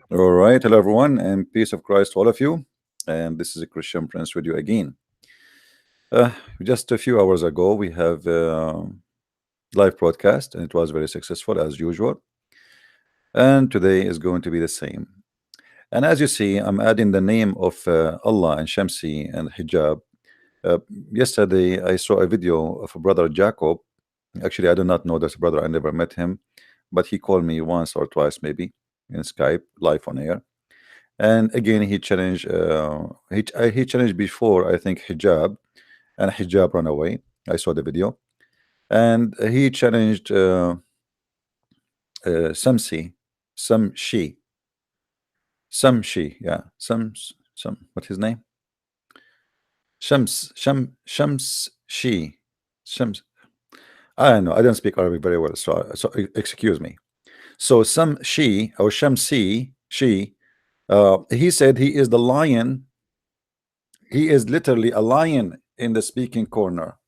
All right, hello everyone, and peace of Christ to all of you. And this is a Christian Prince with you again. Just a few hours ago, we have live broadcast, and it was very successful as usual. And today is going to be the same. And as you see, I'm adding the name of Allah and Shamsi and Hijab. Uh, Yesterday, I saw a video of a brother Jacob. Actually, I do not know this brother. I never met him, but he called me once or twice, maybe in Skype, live on air. And again, he challenged before, I think, hijab, and hijab ran away. I saw the video. And he challenged Samsi, some she, yeah, some, what's his name? Shams, she, Shams. I don't know. I don't speak Arabic very well, so excuse me. So some she or Shamsi, she, he said he is the lion. He is literally a lion in the speaking corner.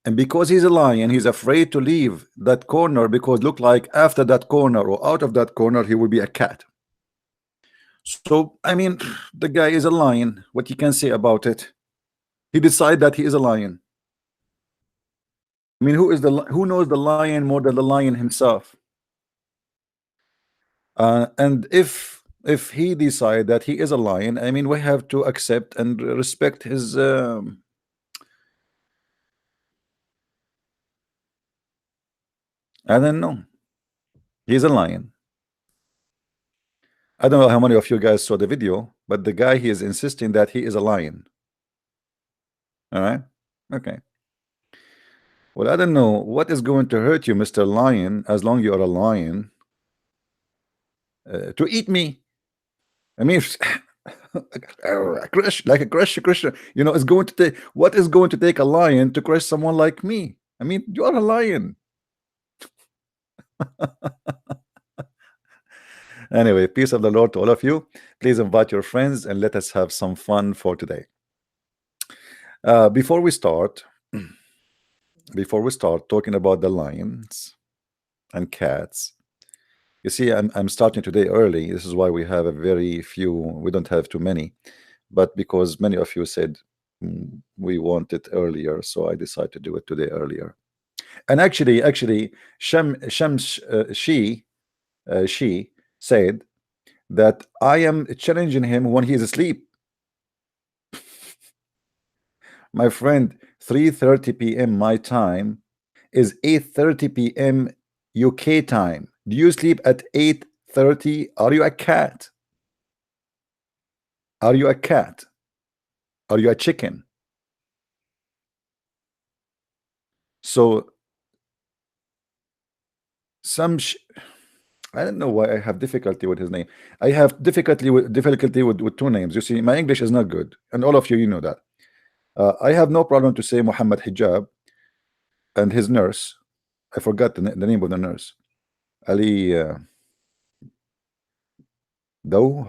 And because he's a lion, he's afraid to leave that corner because look like after that corner or out of that corner, he will be a cat. So, I mean, the guy is a lion. What you can say about it? He decided that he is a lion. I mean, who knows the lion more than the lion himself? And if he decide that he is a lion, I mean, we have to accept and respect his I don't know. He's a lion. I don't know how many of you guys saw the video, but the guy, he is insisting that he is a lion. All right. Okay. Well, I don't know what is going to hurt you, Mr. Lion, as long you are a lion, to eat me. I mean, like a Christian, you know, it's going to take, what is going to take a lion to crush someone like me? I mean, you are a lion. Anyway, peace of the Lord to all of you. Please invite your friends and let us have some fun for today. Before we start talking about the lions and cats, you see, I'm starting today early. This is why we have a very few. We don't have too many, but because many of you said we want it earlier, so I decided to do it today earlier. And actually, she said that I am challenging him when he is asleep. My friend, 3:30 p.m. my time is 8:30 p.m. UK time. Do you sleep at 8:30? Are you a cat? Are you a cat? Are you a chicken? So I don't know why I have difficulty with his name. I have difficulty with two names. You see, my English is not good, and all of you know that. I have no problem to say Muhammad Hijab and his nurse. I forgot the name of the nurse. Ali Dudu.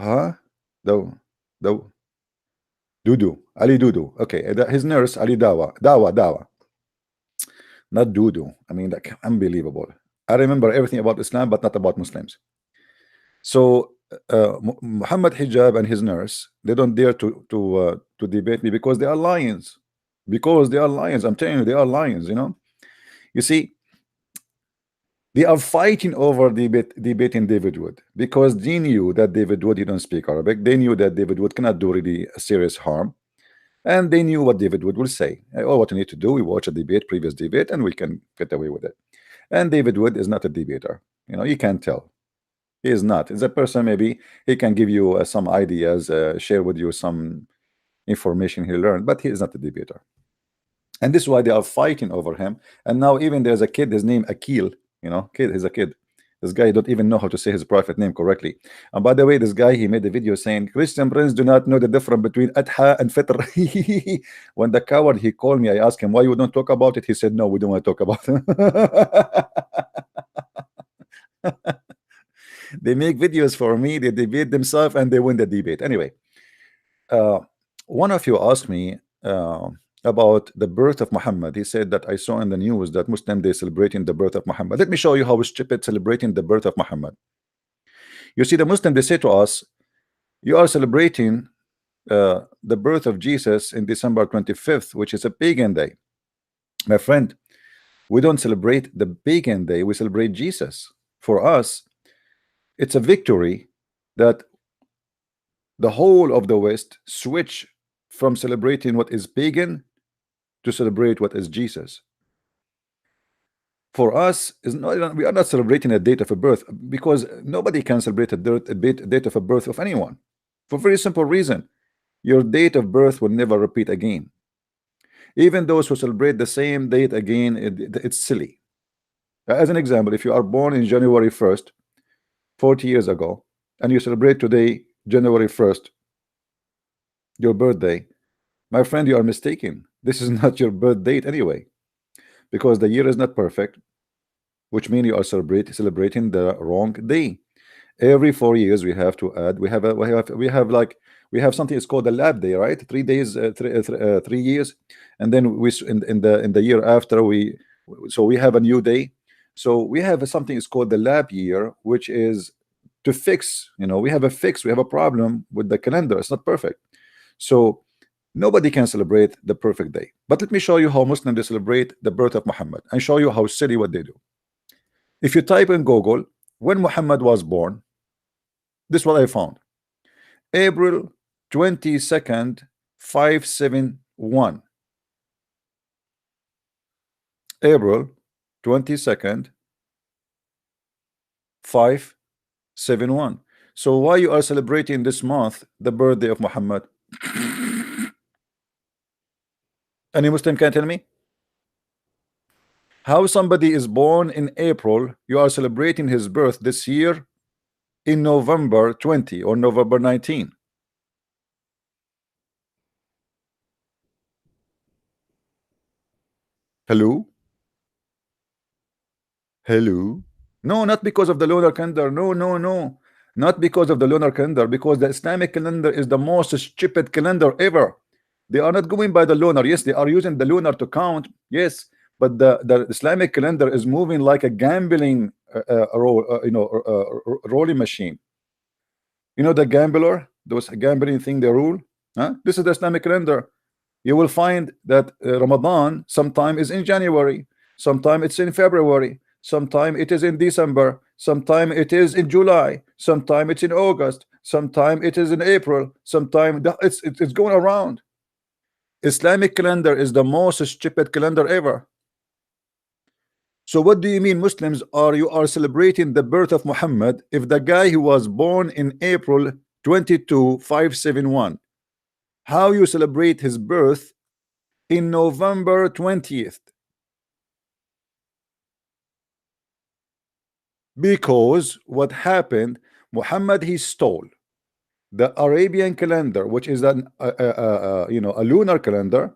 Ali Dudu. Okay, his nurse Ali Dawa. Not Dudu. I mean, like, unbelievable. I remember everything about Islam, but not about Muslims. So Muhammad Hijab and his nurse, they don't dare to debate me because they are lions. Because they are lions. I'm telling you, they are lions. You know. You see, they are fighting over debating David Wood because they knew that David Wood, he don't speak Arabic. They knew that David Wood cannot do really serious harm, and they knew what David Wood will say. Oh, what we need to do, we watch a previous debate, and we can get away with it. And David Wood is not a debater. You know, you can't tell. He is not. It's a person, maybe he can give you some ideas, share with you some information he learned, but he is not a debater. And this is why they are fighting over him. And now even there's a kid, his name Akil, you know, kid, he's a kid. This guy don't even know how to say his prophet name correctly. And by the way, this guy, he made a video saying Christian Prince do not know the difference between Adha and Fitr. When the coward, he called me, I asked him why you don't talk about it. He said, no, we don't want to talk about it. They make videos for me, they debate themselves, and they win the debate. Anyway, one of you asked me about the birth of Muhammad. He said that I saw in the news that Muslim, they celebrating the birth of Muhammad. Let me show you how stupid celebrating the birth of Muhammad. You see, the Muslim, they say to us, you are celebrating the birth of Jesus in December 25th, which is a pagan day. My friend, we don't celebrate the pagan day, we celebrate Jesus. For us, it's a victory that the whole of the West switch from celebrating what is pagan to celebrate what is Jesus. For us, is not, we are not celebrating a date of a birth, because nobody can celebrate a date of a birth of anyone, for a very simple reason. Your date of birth will never repeat again. Even those who celebrate the same date again, it's silly. As an example, if you are born in January 1st 40 years ago, and you celebrate today January 1st, your birthday, my friend, you are mistaken. This is not your birth date anyway, because the year is not perfect, which means you are celebrating the wrong day. Every 4 years we have to add. We have something. It's called the lab day, right? 3 days, 3 years, and then in the year after we have a new day. So we have something. It's called the lab year, which is to fix. We have a problem with the calendar. It's not perfect. So nobody can celebrate the perfect day. But let me show you how Muslims they celebrate the birth of Muhammad, and show you how silly what they do. If you type in Google when Muhammad was born, this is what I found. April 22nd, 571. April 22nd, 571. So why you are celebrating this month the birthday of Muhammad? Any Muslim can tell me how somebody is born in April, you are celebrating his birth this year in November 20 or November 19? Hello? Hello? No, not because of the lunar calendar. No, no, no. Not because of the lunar calendar, because the Islamic calendar is the most stupid calendar ever. They are not going by the lunar. Yes, they are using the lunar to count. Yes, but the Islamic calendar is moving like a gambling rolling machine. The gambler, those gambling thing they rule. This is the Islamic calendar. You will find that Ramadan sometime is in January, sometime it's in February, sometime it is in December, sometime it is in July, sometime it's in August, sometime it is in April, sometime it's going around. Islamic calendar is the most stupid calendar ever. So what do you mean Muslims are celebrating the birth of Muhammad if the guy who was born in April 22, 571, how you celebrate his birth in November 20th? Because what happened, Muhammad, he stole the Arabian calendar, which is a lunar calendar,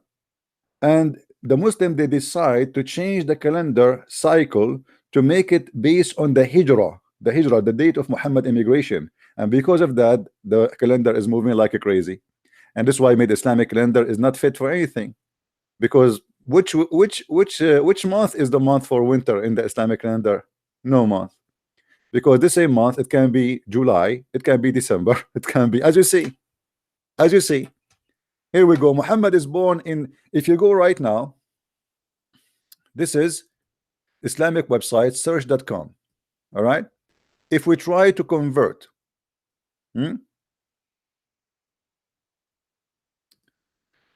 and the Muslim, they decide to change the calendar cycle to make it based on the hijrah, the date of Muhammad immigration, and because of that the calendar is moving like a crazy. And this is why I made Islamic calendar is not fit for anything, because which month is the month for winter in the Islamic calendar? No month, because the same month it can be July, it can be December, it can be, as you see. Here we go. Muhammad is born in, if you go right now, this is Islamic website search.com. all right, if we try to convert,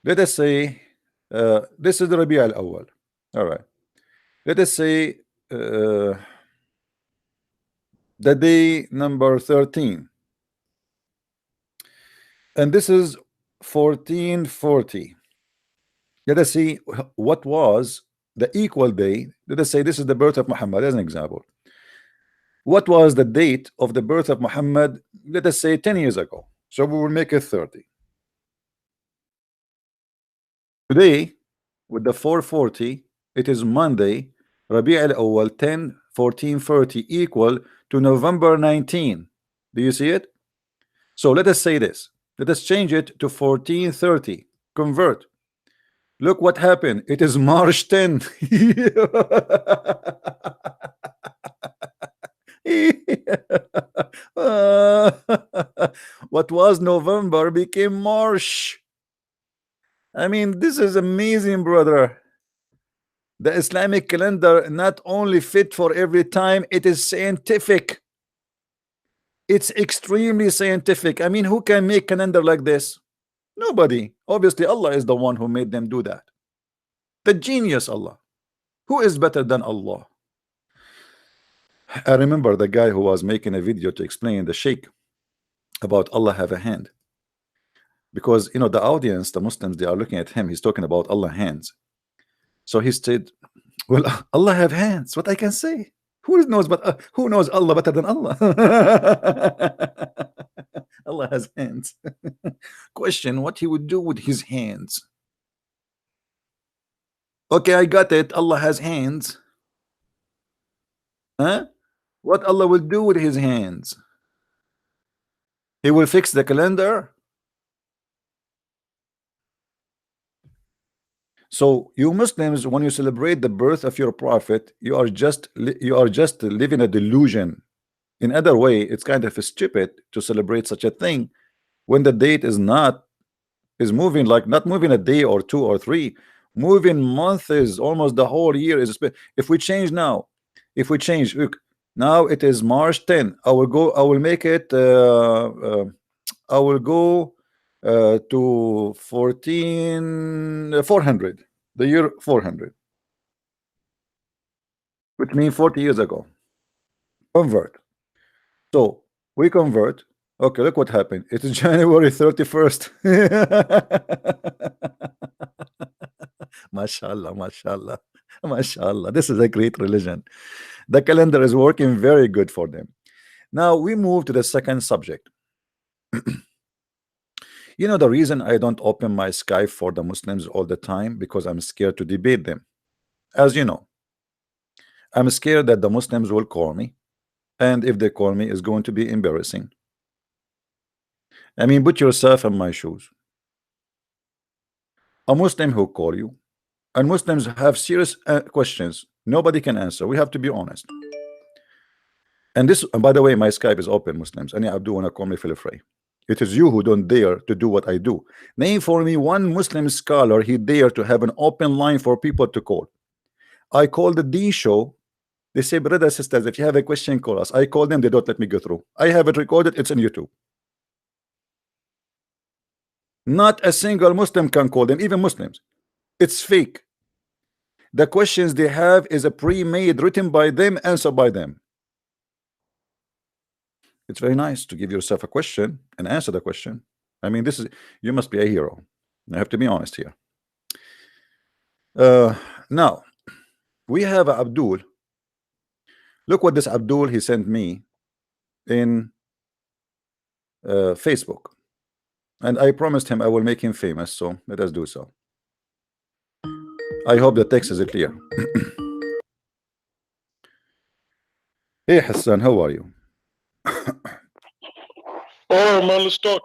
let us say this is the Rabi' al-Awwal. All right, let us say the day number 13, and this is 1440. Let us see what was the equal day. Let us say this is the birth of Muhammad as an example. What was the date of the birth of Muhammad? Let us say 10 years ago. So we will make it 30. Today, with the 440, it is Monday, Rabi' al-Awwal 10/14/30 equal to November 19. Do you see it? So let us say this. Let us change it to 1430. Convert. Look what happened. It is March 10. What was November became March. I mean, this is amazing, brother. The Islamic calendar not only fit for every time, it is scientific. It's extremely scientific. I mean, who can make calendar like this? Nobody. Obviously, Allah is the one who made them do that. The genius Allah. Who is better than Allah? I remember the guy who was making a video to explain the sheikh about Allah have a hand. Because, you know, the audience, the Muslims, they are looking at him. He's talking about Allah hands. So he said, well, Allah have hands. What I can say? Who knows Allah better than Allah? Allah has hands. Question, what he would do with his hands? Okay, I got it. Allah has hands. Huh? What Allah will do with his hands? He will fix the calendar. So you Muslims, when you celebrate the birth of your prophet, you are just living a delusion. In other way, it's kind of stupid to celebrate such a thing when the date is moving, like not moving a day or two or three, moving months, is almost the whole year. If we change now, look, now it is March 10. I will make it I will go to 400, the year 400, which means 40 years ago. Convert. So we convert. Okay, look what happened. It is January 31st. Mashallah, mashallah, mashallah. This is a great religion. The calendar is working very good for them. Now we move to the second subject. You know the reason I don't open my Skype for the Muslims all the time? Because I'm scared to debate them. As you know, I'm scared that the Muslims will call me, and if they call me, it's going to be embarrassing. I mean, put yourself in my shoes. A Muslim who call you, and Muslims have serious questions nobody can answer. We have to be honest. And this, and by the way, my Skype is open, Muslims. Any Abdu wanna call me, feel free. It is you who don't dare to do what I do. Name for me one Muslim scholar he dare to have an open line for people to call. I call the D show. They say, brothers, sisters, if you have a question, call us. I call them, they don't let me go through. I have it recorded, it's on YouTube. Not a single Muslim can call them, even Muslims. It's fake. The questions they have is a pre-made, written by them, answered by them. It's very nice to give yourself a question and answer the question. I mean, this is, you must be a hero. I have to be honest here. Now, we have Abdul. Look what this Abdul, he sent me in Facebook. And I promised him I will make him famous, so let us do so. I hope the text is clear. Hey Hassan, how are you? Oh man, let's talk.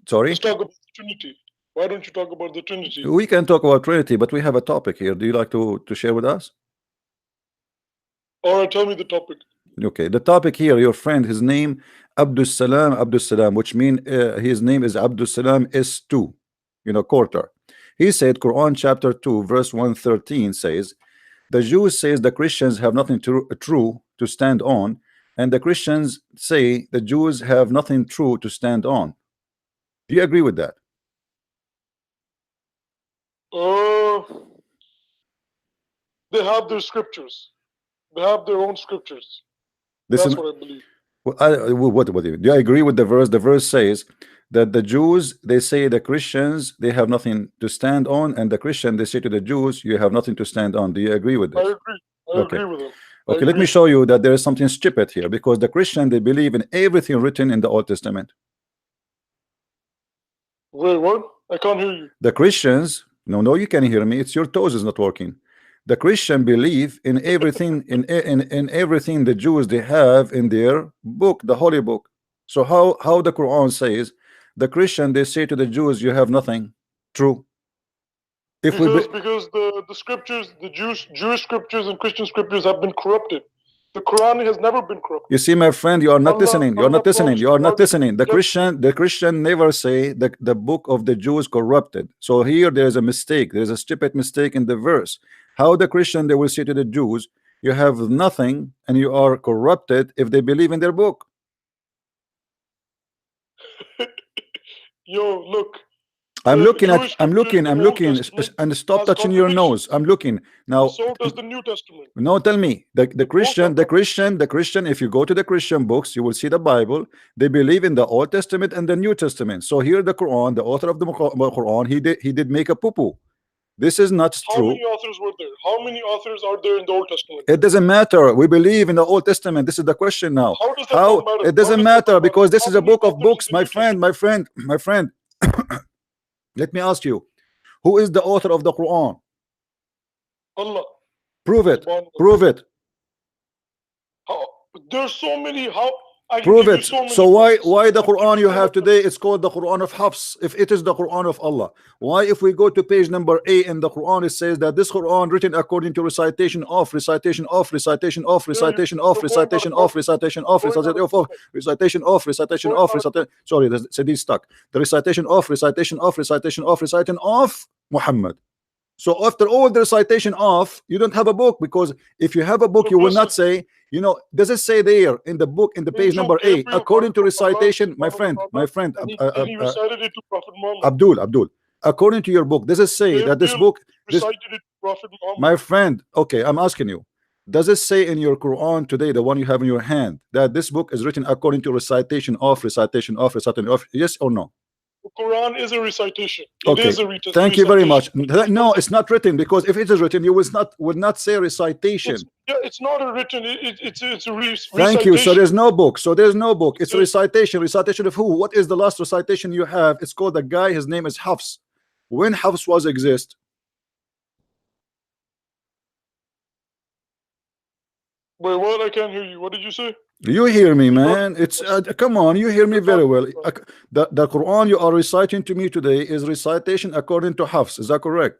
Sorry? Let's talk about the Trinity. Why don't you talk about the Trinity? We can talk about Trinity, but we have a topic here. Do you like to share with us? All right, tell me the topic. Okay, the topic here, your friend, his name Abdul Salam, which means his name is Abdul Salam S2, you know, quarter. He said Quran chapter 2 verse 113 says the Jews says the Christians have nothing true to stand on, and the Christians say the Jews have nothing true to stand on. Do you agree with that? They have their scriptures. They have their own scriptures. That's what I believe. What do you agree with the verse? The verse says that the Jews, they say the Christians, they have nothing to stand on, and the Christian, they say to the Jews, you have nothing to stand on. Do you agree with this? I agree. I agree with them. Okay, let me show you that there is something stupid here, because the Christian, they believe in everything written in the Old Testament. Wait, what? I can't hear you. The Christians, no, you can hear me. It's your toes is not working. The Christian believe in everything, in everything the Jews they have in their book, the holy book. So how the Quran says the Christian, they say to the Jews, you have nothing true. Because the scriptures, the Jewish scriptures and Christian scriptures have been corrupted. The Quran has never been corrupted. You see, my friend, you are not Allah- listening. You are Allah not listening. promised You are not God that listening. The Christian never say the book of the Jews corrupted. So here there is a mistake. There is a stupid mistake in the verse. How the Christian they will say to the Jews, you have nothing and you are corrupted if they believe in their book. Yo, look. I'm The looking Jewish I'm looking, I'm scriptures, the Old looking, Testament, and stop has touching your nose. contradictions. I'm looking now. So does the New Testament. No, tell me, the both Christian, are the Christian, if you go to the Christian books, you will see the Bible. They believe in the Old Testament and the New Testament. So here the Quran, the author of the Quran, he did make a poo-poo. This is not How true. many authors were there? How many authors are there in the Old Testament? It doesn't matter. We believe in the Old Testament. This is the question now. How does that not matter? It doesn't How does that matter not because matter? this How is a many book of authors books, in the my New friend. Let me ask you, who is the author of the Quran? Allah. Prove it. Subhanallah. Prove it. How? There's so many. How? I can Prove give you it. so many So why verses. the I'll give Quran you you so have much. today is called the Quran of Hafs if it is the Quran of Allah? Why if we go to page number 8 in the Quran it says that this Quran written according to recitation of recitation of recitation of recitation of recitation of recitation of recitation of recitation of recitation of recitation sorry the CD stuck the recitation of recitation of recitation of recitation of Muhammad. So after all the recitation of, you don't have a book, because if you have a book, Look, you will listen. not say, you know, does it say there in the book, in the page number 8, according to recitation, my friend, and he recited it to Prophet Muhammad. Abdul, according to your book, does it say that this book, recited it to Prophet Muhammad? my friend, okay, I'm asking you, does it say in your Quran today, the one you have in your hand, that this book is written according to recitation of, recitation of, recitation of, yes or no? The Quran is a recitation. It Okay, is a thank you very much. recitation. No, it's not written, because if it is written, you would not say recitation. It's not a written. It's a recitation. Thank you. So there's no book. So there's no book. It's a Yes. recitation. Recitation of who? What is the last recitation you have? It's called a guy. His name is Hafs. When Hafs was exist? Wait, what? I can't hear you. What did you say? You hear me, man? It's come on. You hear me very well. The Quran you are reciting to me today is recitation according to Hafs. Is that correct?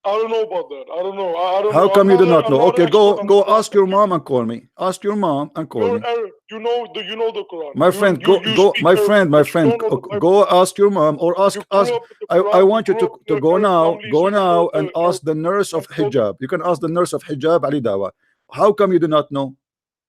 I don't know about that. I don't know. I don't How know. come you do not know? Okay, go expert on ask your mom and call me. Ask your mom and call You're me. Arab. You know the Quran. My friend, go, speak my Arabic, friend, but you don't know the Bible. go ask your mom, or ask. You grew up with the I Quran, want you grew up to with go Arab now, family, so you know and the ask the nurse of Arabic. hijab. You can ask the nurse of hijab, Ali Dawa. How come you do not know?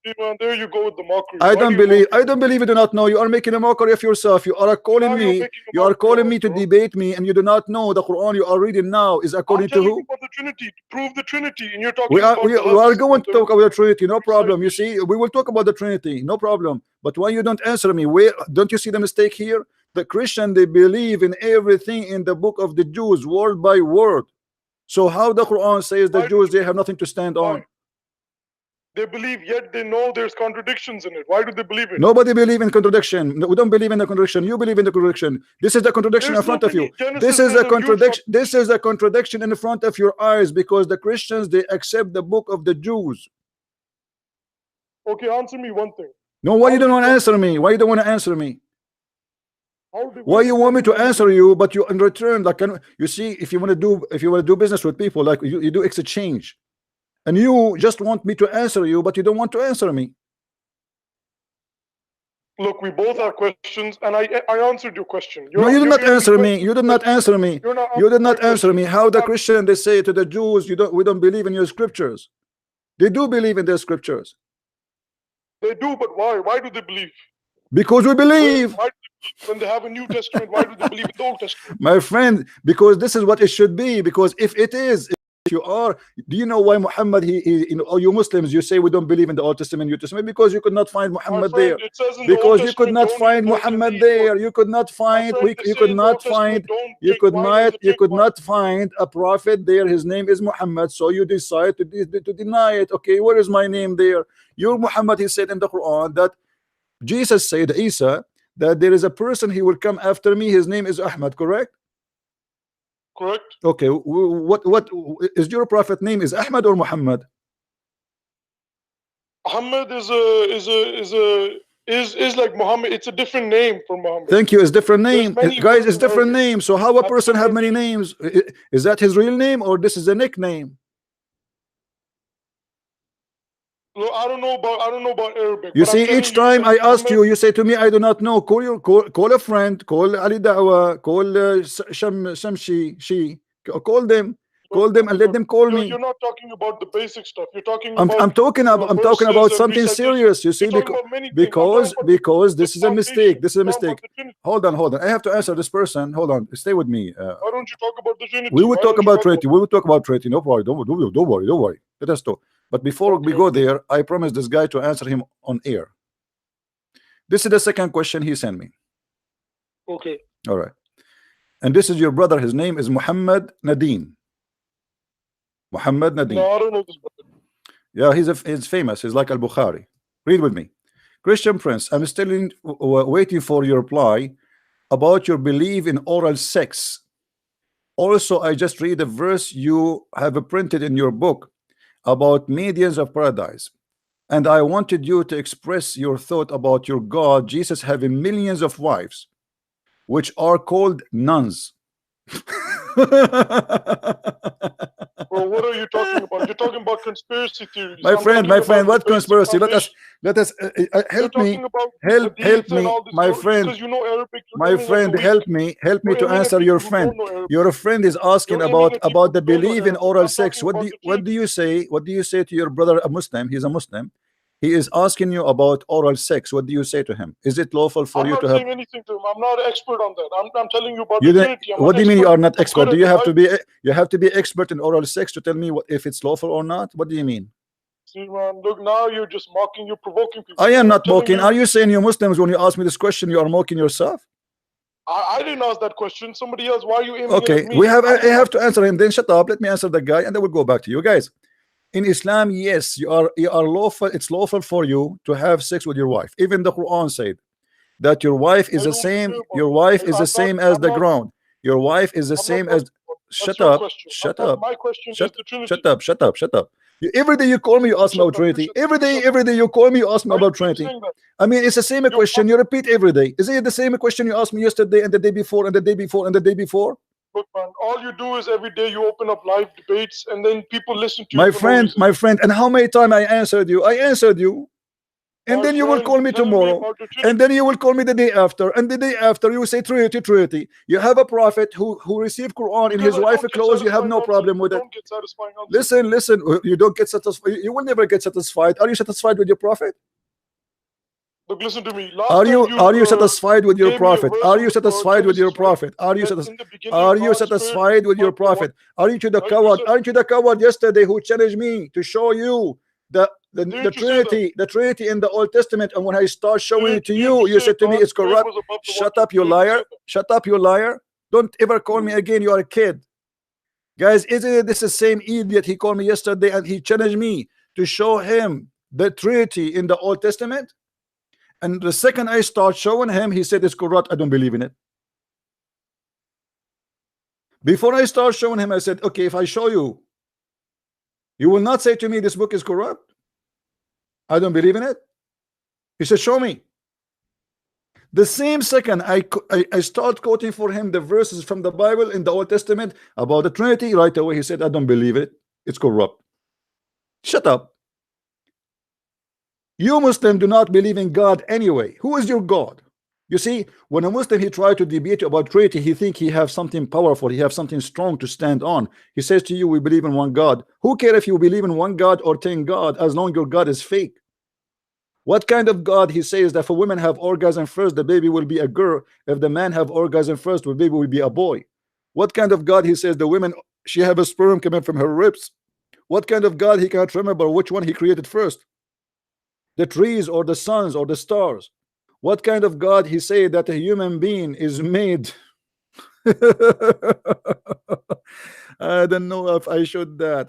See, man, there you go with the mockery. I Why don't do you believe. mock I don't believe you do not know. You are making a mockery of yourself. You are calling Now you're me. making a You are mockery calling of me us, to bro. debate me, and you do not know the Quran you are reading now is I'm according to telling who? you about the Trinity. To prove the Trinity, and you're talking We are about we, the we are husband going to and the talk about the Trinity, no problem. You recitation. see, we will talk about the Trinity, no problem. But why you don't answer me? Where don't you see the mistake here? The Christian, they believe in everything in the book of the Jews, word by word. So how the Quran says the Why do Jews they they have nothing to stand Why? on? They believe, yet they know there's contradictions in it. Why do they believe it? Nobody believe in contradiction. We don't believe in the contradiction. You believe in the contradiction. This is the contradiction There's in front of you. Genesis, This is there's a a huge contradiction. This is a contradiction in front of your eyes, because the Christians they accept the book of the Jews. Okay, answer me one thing. No, why How you don't many want to prophets- answer me? Why you don't want to answer me? Why when you did want me to Prophet Muhammad answer you, but you in return, like, you see, if you want to do business with people, like you do exchange, and you just want me to answer you, but you don't want to answer me. Look, we both have questions, and I answered your question. No, you did you're not giving answer me. questions You did that not answer me. You're not You did answering not my answer me. question. How the Christian they say to the Jews, we don't believe in your scriptures. They do believe in their scriptures. They do, but why? Why do they believe? Because we believe. Why do they believe? When they have a New Testament, why do they believe in the Old Testament? My friend, because this is what it should be. Because if it is, if you are, do you know why Muhammad, all you Muslims, you say we don't believe in the Old Testament, New Testament? Because you could not find Muhammad there. It says in the Old Because you could Testament, not don't find eat pork and Muhammad eat there. pork. You could not find. friend, they You say could in the not Old Testament, find. don't You drink could wine as not. a You drink could wine. not find a prophet there. His name is Muhammad. So you decide to deny it. Okay, where is my name there? Your Muhammad, he said in the Quran that Jesus said, Isa, that there is a person, he will come after me. His name is Ahmad. Correct? Correct. Okay. What is your prophet name? Is Ahmad or Muhammad? Muhammad is like Muhammad. It's a different name for Muhammad. Thank you. It's different name, many guys. words It's in different Arabic. name. So how a person have many names? Is that his real name or this is a nickname? Look, I don't know about Arabic. You but I'm see, telling each time that I ask Muhammad- you say to me, I do not know. Call a friend, call Ali Dawa, call Shamsi, call them, and let them call me. You're not talking about the basic stuff. You're talking I'm about talking about verses and something recitations. serious. You see, You're talking about many things. I'm talking about because the this is a foundation. mistake. This is a You're talking mistake. about the Trinity. Hold on. I have to answer this person. Hold on. Stay with me. Why don't you talk about the Trinity? We will Why talk don't you about Trinity. We will talk about Trinity. No problem. Don't worry. Let us talk. But before we go there, I promised this guy to answer him on air. This is the second question he sent me. Okay. All right. And this is your brother. His name is Muhammad Nadim. Muhammad Nadim. No, I don't know this brother. Yeah, he's famous. He's like Al-Bukhari. Read with me. Christian Prince, I'm still waiting for your reply about your belief in oral sex. Also, I just read a verse you have printed in your book about medians of paradise. And I wanted you to express your thought about your God, Jesus, having millions of wives, which are called nuns. Well, what are you talking about? You're talking about conspiracy theories. My friend, what conspiracy? Let us help me, help me, my friend. You know Arabic, my friend, help me to answer your friend. Your friend is asking about the belief in oral sex. What do you say? What do you say to your brother, a Muslim? He's a Muslim. He is asking you about oral sex. What do you say to him? Is it lawful for you to have? I'm not saying anything to him. I'm not an expert on that. I'm telling you about the Trinity. What do you mean you are not expert? Do you have to be expert in oral sex to tell me if it's lawful or not? What do you mean? See, man, look, now you're just mocking. You're provoking people. I am not mocking. Are you saying you Muslims, when you ask me this question, you are mocking yourself? I didn't ask that question. Somebody else. Why are you aiming okay at me? I have to answer him. Then shut up, let me answer the guy, and then we'll go back to you guys. In Islam, yes, you are lawful. It's lawful for you to have sex with your wife. Even the Quran said that your wife is the same. Your wife is the same as the ground. Your wife is the same as. Shut up. Shut up. My question is the Trinity. Shut up. Every day you call me, you ask me about Trinity. Every day you call me, you ask me about Trinity. I mean, it's the same question you repeat every day. Is it the same question you asked me yesterday and the day before and the day before and the day before? Look, man, all you do is every day you open up live debates and then people listen to you. My friend, and how many times I answered you? And then you will call me tomorrow, and then you will call me the day after, and the day after you will say Trinity. You have a prophet who received Quran in his wife's clothes. You have no problem with it. Listen, you don't get satisfied. You will never get satisfied. Are you satisfied with your prophet? Look, listen to me. Are you satisfied with your prophet? Are you satisfied with your prophet? Are you satisfied with your prophet? Are you the coward? Aren't you the coward yesterday who challenged me to show you the Trinity in the Old Testament, and when I start showing it to you, you said to me it's corrupt. Shut up, you liar. Shut up, you liar. Don't ever call me again. You are a kid. Guys, isn't it this the same idiot he called me yesterday and he challenged me to show him the Trinity in the Old Testament? And the second I start showing him, he said it's corrupt. I don't believe in it. Before I start showing him, I said, okay, if I show you, you will not say to me this book is corrupt. I don't believe in it. He said, show me. The same second I start quoting for him the verses from the Bible in the Old Testament about the Trinity, right away he said, I don't believe it. It's corrupt. Shut up. You Muslim do not believe in God anyway. Who is your God? You see, when a Muslim he try to debate about Trinity, he think he have something powerful, he have something strong to stand on. He says to you, we believe in one God. Who care if you believe in one God or 10 God, as long as your God is fake? What kind of God he says that if a woman have orgasm first, the baby will be a girl. If the man have orgasm first, the baby will be a boy. What kind of God he says the woman, she have a sperm coming from her ribs? What kind of God he can't remember which one he created first? The trees or the suns or the stars? What kind of God he say that a human being is made? I don't know if I should that.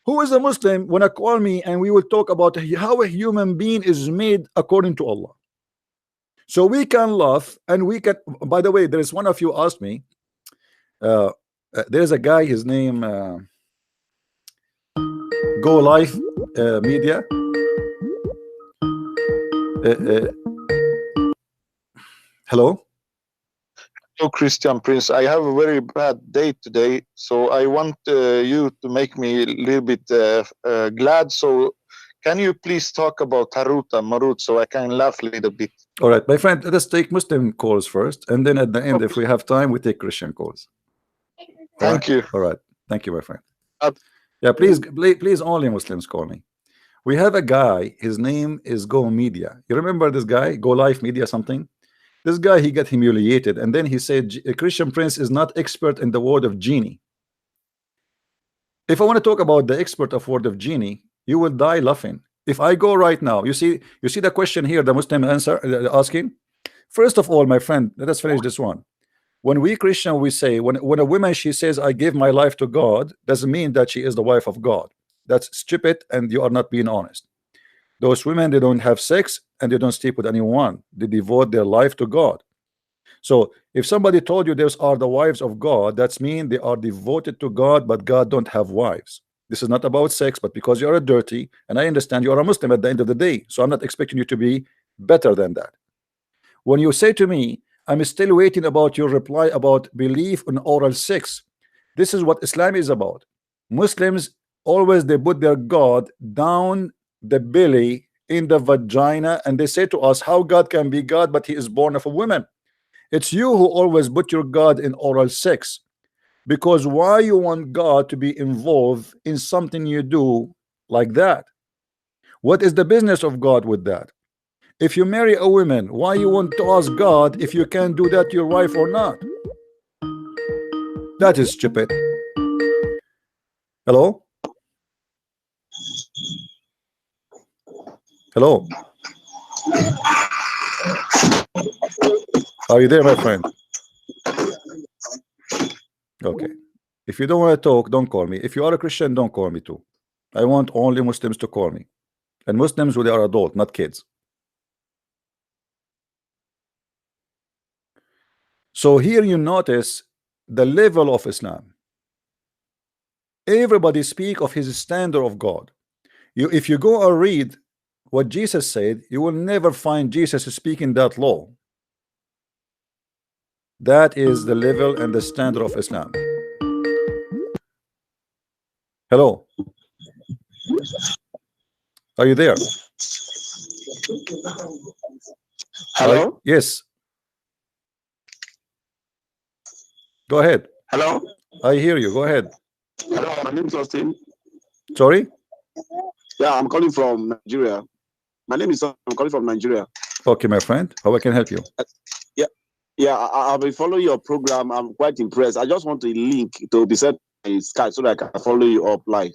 Who is a Muslim wanna call me and we will talk about how a human being is made according to Allah? So we can laugh and we can. By the way, there is one of you asked me. There's a guy, his name Go Life Media. Hello. Hello, Christian Prince. I have a very bad day today, so I want you to make me a little bit glad. So, can you please talk about Harut and Marut so I can laugh a little bit? All right, my friend, let's take Muslim calls first, and then at the end, if we have time, we take Christian calls. Thank you. All right, thank you, my friend. Uh, Yeah, please, only Muslims call me. We have a guy, his name is Go Media. You remember this guy, Go Life Media something? This guy, he got humiliated, and then he said a Christian Prince is not expert in the word of genie. If I want to talk about the expert of word of genie, you will die laughing. If I go right now, you see the question here, the Muslim answer asking. First of all, my friend, let us finish this one. When we Christian, we say when a woman, she says, I give my life to God, doesn't mean that she is the wife of God. That's stupid, and you are not being honest. Those women, they don't have sex and they don't sleep with anyone. They devote their life to God. So if somebody told you those are the wives of God, that's mean they are devoted to God, but God don't have wives. This is not about sex, but because you are dirty, and I understand you are a Muslim at the end of the day, so I'm not expecting you to be better than that. When you say to me, I'm still waiting about your reply about belief in oral sex, this is what Islam is about. Muslims always, they put their God down the belly in the vagina, and they say to us how God can be God but he is born of a woman. It's you who always put your God in oral sex, because why you want God to be involved in something you do like that? What is the business of God with that? If you marry a woman, why you want to ask God if you can do that to your wife or not? That is stupid. Hello? Hello? Are you there, my friend? Okay. If you don't want to talk, don't call me. If you are a Christian, don't call me too. I want only Muslims to call me. And Muslims, they are adult, not kids. So here you notice the level of Islam. Everybody speak of his standard of God. If you go and read what Jesus said, you will never find Jesus speaking that low. That is the level and the standard of Islam. Hello? Are you there? Hello? Yes. Go ahead. Hello? I hear you. Go ahead. Hello, my name is Austin. Sorry? Yeah, I'm calling from Nigeria. My name is I'm calling from Nigeria. Okay, my friend. How I can help you? I'll be following your program. I'm quite impressed. I just want a link to be sent in Skype so that I can follow you up live.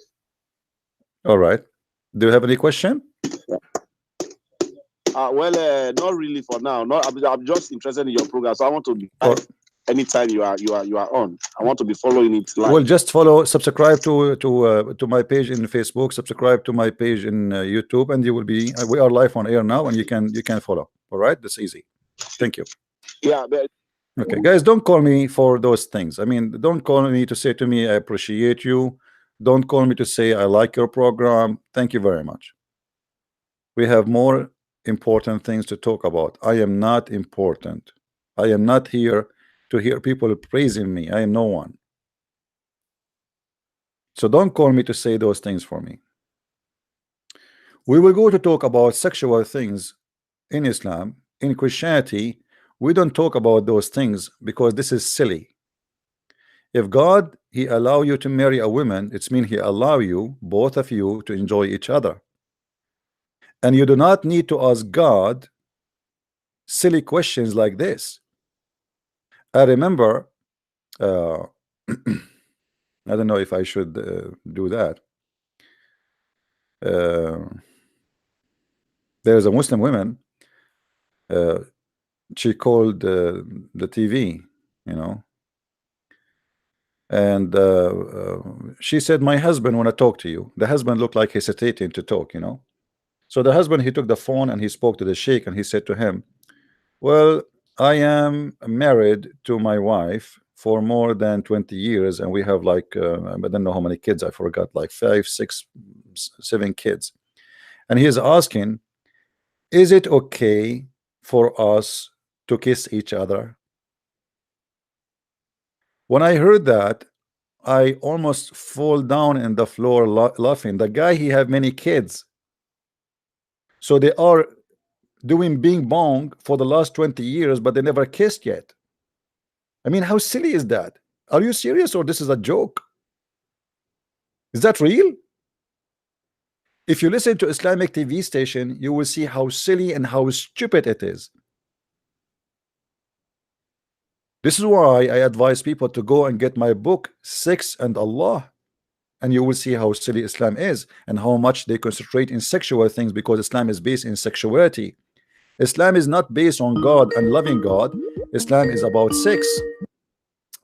All right. Do you have any question? Well, not really for now. No, I'm just interested in your program, so I want to be anytime you are on. I want to be following it live. Well, just subscribe to my page in Facebook, subscribe to my page in YouTube, and you will be. We are live on air now, and you can follow. All right, that's easy. Thank you. Yeah. But okay, guys, don't call me for those things. I mean, don't call me to say to me I appreciate you. Don't call me to say I like your program. Thank you very much. We have more important things to talk about. I am not important. I am not here to hear people praising me. I am no one. So don't call me to say those things for me. We will go to talk about sexual things in Islam. In Christianity, we don't talk about those things because this is silly. If God, he allow you to marry a woman, it's mean he allow you, both of you, to enjoy each other. And you do not need to ask God silly questions like this. I remember I don't know if I should do that. There's a Muslim woman. She called the TV, you know, and she said, "My husband want to talk to you." The husband looked like hesitating to talk, you know. So the husband, he took the phone and he spoke to the sheikh, and he said to him, "Well, I am married to my wife for more than 20 years, and we have like I don't know how many kids. I forgot, like 5, 6, 7 kids." And he is asking, "Is it okay for us to kiss each other?" When I heard that, I almost fall down in the floor laughing. The guy, he have many kids. So they are doing bing bong for the last 20 years, but they never kissed yet. I mean, how silly is that? Are you serious, or this is a joke? Is that real? If you listen to Islamic TV station, you will see how silly and how stupid it is. This is why I advise people to go and get my book, Sex and Allah, and you will see how silly Islam is and how much they concentrate in sexual things, because Islam is based in sexuality. Islam is not based on God and loving God. Islam is about sex.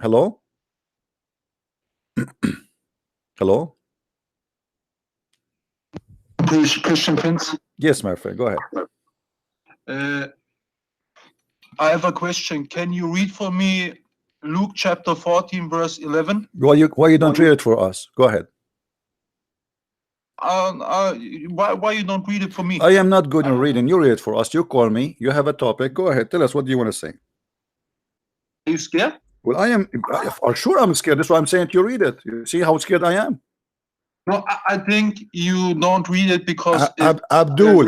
Hello? Hello? Christian Prince. Yes, my friend, go ahead. I have a question. Can you read for me Luke chapter 14, verse 11? Why you don't read it for us? Go ahead. Why you don't read it for me? I am not good in reading. You read it for us. You call me. You have a topic. Go ahead. Tell us, what do you want to say? Are you scared? Well, I am. For sure, I'm scared. That's why I'm saying you read it. You see how scared I am? No, I think you don't read it because Abdul.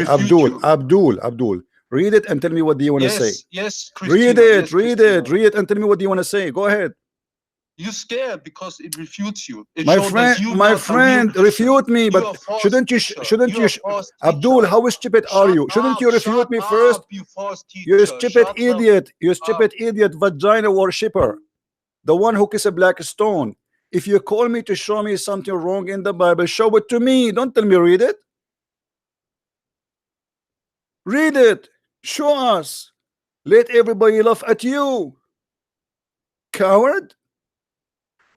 Read it and tell me what do you want to say. Yes, Read it, read it, read it, and tell me what do you want to say. Go ahead. You're scared because it refutes you. It My shows friend, that my friend, refute me. But shouldn't you? Abdul, how stupid are you? Shouldn't you refute me first? You stupid idiot. You stupid idiot, vagina worshipper, the one who kisses a black stone. If you call me to show me something wrong in the Bible, show it to me. Don't tell me read it. Read it. Show us. Let everybody laugh at you. Coward.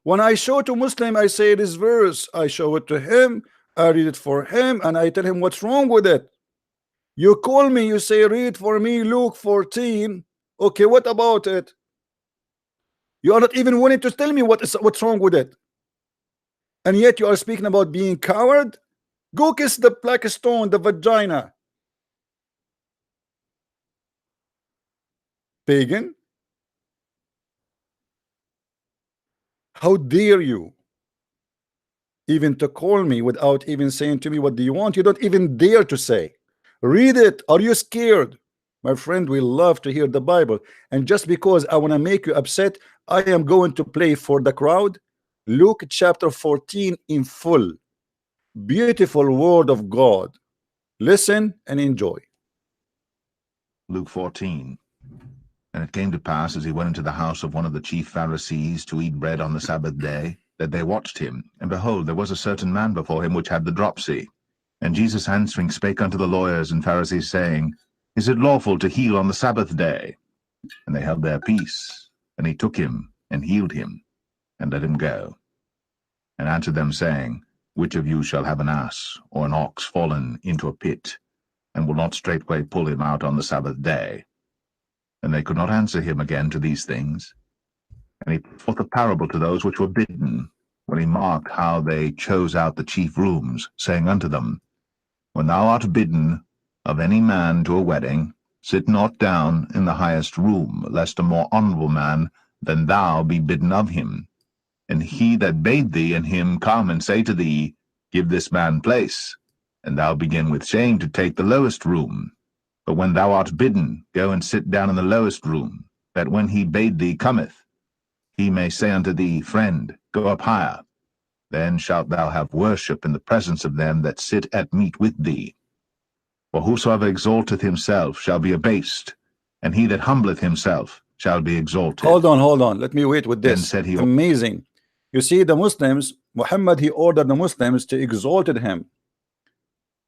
When I show to Muslim, I say this verse. I show it to him. I read it for him, and I tell him what's wrong with it. You call me. You say, read for me Luke 14. Okay, what about it? You are not even willing to tell me what's wrong with it. And yet you are speaking about being coward. Go kiss the black stone, the vagina. Pagan. How dare you even to call me without even saying to me what do you want? You don't even dare to say. Read it. Are you scared? My friend, we love to hear the Bible, and just because I want to make you upset, I am going to play for the crowd Luke chapter 14 in full. Beautiful word of God. Listen and enjoy. Luke 14. And it came to pass, as he went into the house of one of the chief Pharisees to eat bread on the Sabbath day, that they watched him. And behold, there was a certain man before him which had the dropsy. And Jesus answering spake unto the lawyers and Pharisees, saying, Is it lawful to heal on the Sabbath day? And they held their peace. And he took him, and healed him, and let him go. And answered them, saying, Which of you shall have an ass, or an ox fallen into a pit, and will not straightway pull him out on the Sabbath day? And they could not answer him again to these things. And he put forth a parable to those which were bidden, when he marked how they chose out the chief rooms, saying unto them, When thou art bidden of any man to a wedding, sit not down in the highest room, lest a more honorable man than thou be bidden of him. And he that bade thee and him come and say to thee, Give this man place, and thou begin with shame to take the lowest room. But when thou art bidden, go and sit down in the lowest room, that when he bade thee cometh, he may say unto thee, Friend, go up higher. Then shalt thou have worship in the presence of them that sit at meat with thee. For whosoever exalteth himself shall be abased, and he that humbleth himself shall be exalted. Hold on. Let me wait with this. Then said he, Amazing. You see, the Muslims, Muhammad, he ordered the Muslims to exalted him,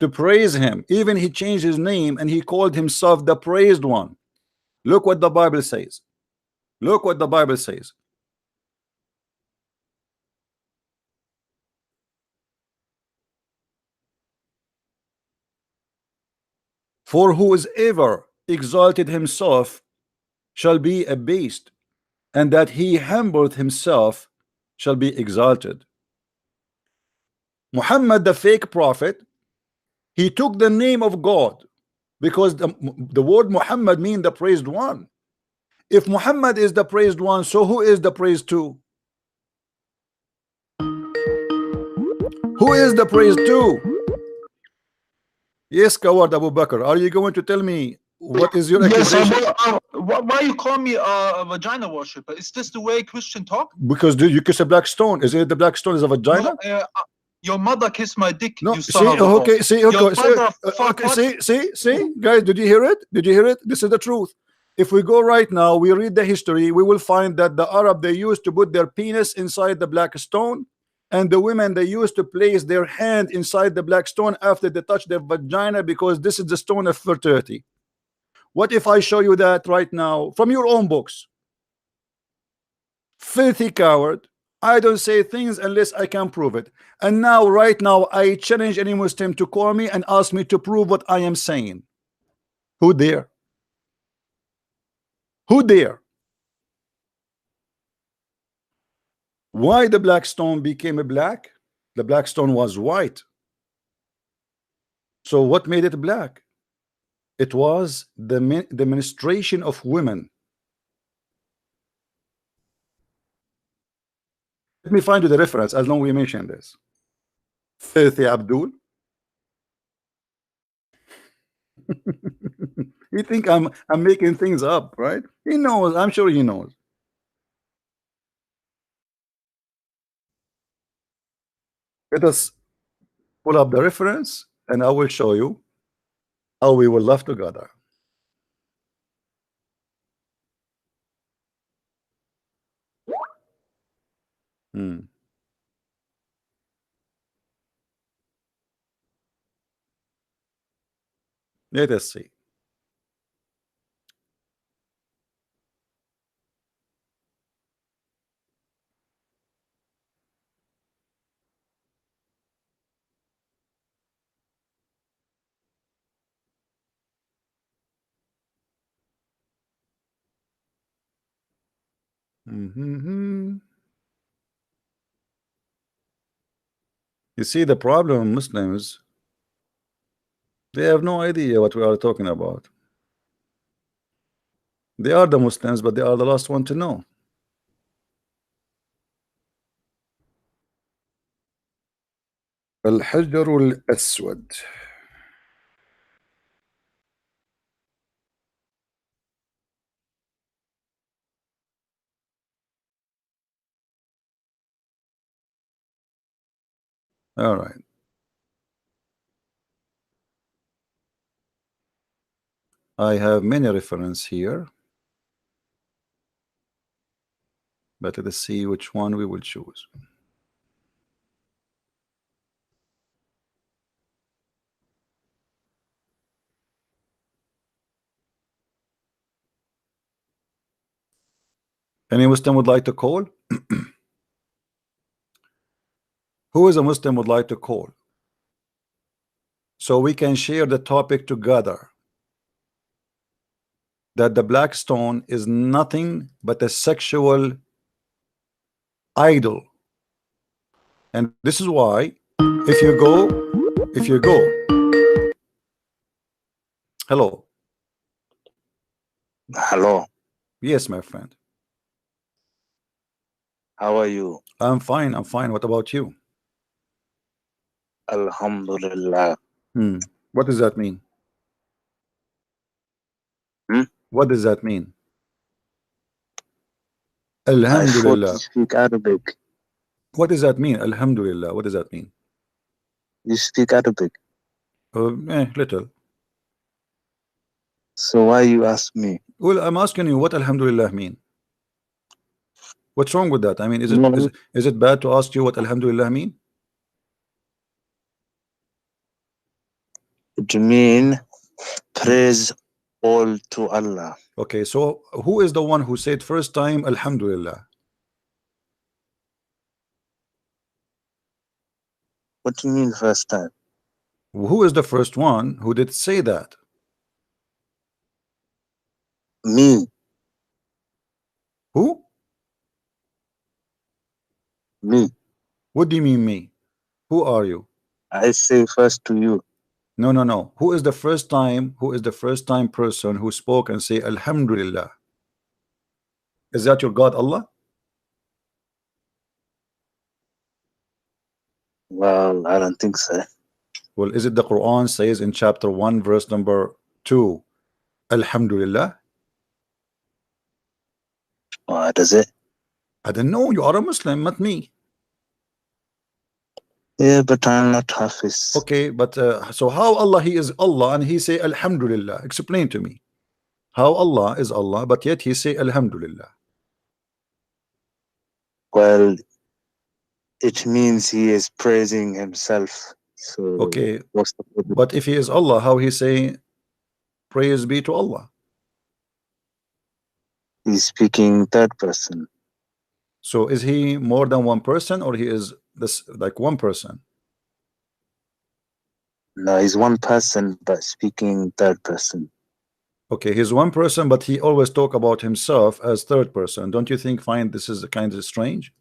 to praise him. Even he changed his name and he called himself the praised one. Look what the Bible says. Look what the Bible says. For whosoever exalted himself shall be abased, and that he humbled himself shall be exalted. Muhammad, the fake prophet, he took the name of God, because the word Muhammad means the praised one. If Muhammad is the praised one, so who is the praised two? Who is the praised two? Yes, coward Abu Bakr. Are you going to tell me what is your Yes, accusation? why you call me a vagina worshipper? Is this the way Christian talk? Because you kiss a black stone. Is it the black stone is a vagina? No, your mother kissed my dick. No, You son see, of a okay, hoe. see, Your okay, mother okay, see, guys, did you hear it? Did you hear it? This is the truth. If we go right now, we read the history, we will find that the Arab, they used to put their penis inside the black stone, and the women, they used to place their hand inside the black stone after they touch their vagina, because this is the stone of fertility. What if I show you that right now from your own books? Filthy coward. I don't say things unless I can prove it. And now, right now, I challenge any Muslim to call me and ask me to prove what I am saying. Who dare? Who dare? Why the black stone became a black? The black stone was white. So what made it black? It was the menstruation of women. Let me find you the reference as long as we mention this. Filthy Abdul. You think I'm making things up, right? He knows. I'm sure he knows. Let us pull up the reference, and I will show you how we will love together. Let us see. You see, the problem, Muslims, they have no idea what we are talking about. They are the Muslims, but they are the last one to know. الحجر الأسود. All right. I have many references here, but let's see which one we will choose. Any Muslim would like to call? Who is a Muslim would like to call? So we can share the topic together. That the black stone is nothing but a sexual idol. And this is why if you go hello. Hello. Yes, my friend. How are you? I'm fine. What about you? Alhamdulillah. What does that mean? What does that mean? Alhamdulillah. I thought you speak Arabic. What does that mean? Alhamdulillah. What does that mean? You speak Arabic. Little. So why you ask me? Well, I'm asking you what Alhamdulillah mean. What's wrong with that? I mean, is it bad to ask you what Alhamdulillah mean? It mean praise all to Allah. Okay, so who is the one who said first time Alhamdulillah? What do you mean first time? Who is the first one who did say that? Me. Who? Me. What do you mean me? Who are you? I say first to you. No. Who is the first time person who spoke and say Alhamdulillah? Is that your God Allah? Well, I don't think so. Well, is it the Quran says in chapter 1 verse number 2 Alhamdulillah? Does it? I don't know, you are a Muslim, not me. Yeah, but I'm not Hafiz. Okay, but so how Allah, he is Allah and he say Alhamdulillah? Explain to me how Allah is Allah but yet he say Alhamdulillah. Well, it means he is praising himself. So Okay, what's the problem? but if he is Allah, how he say praise be to Allah? He's speaking third person. So is he more than one person or he is this like one person? No, he's one person but speaking third person. Okay, he's one person but he always talk about himself as third person. Don't you think find this is kind of strange?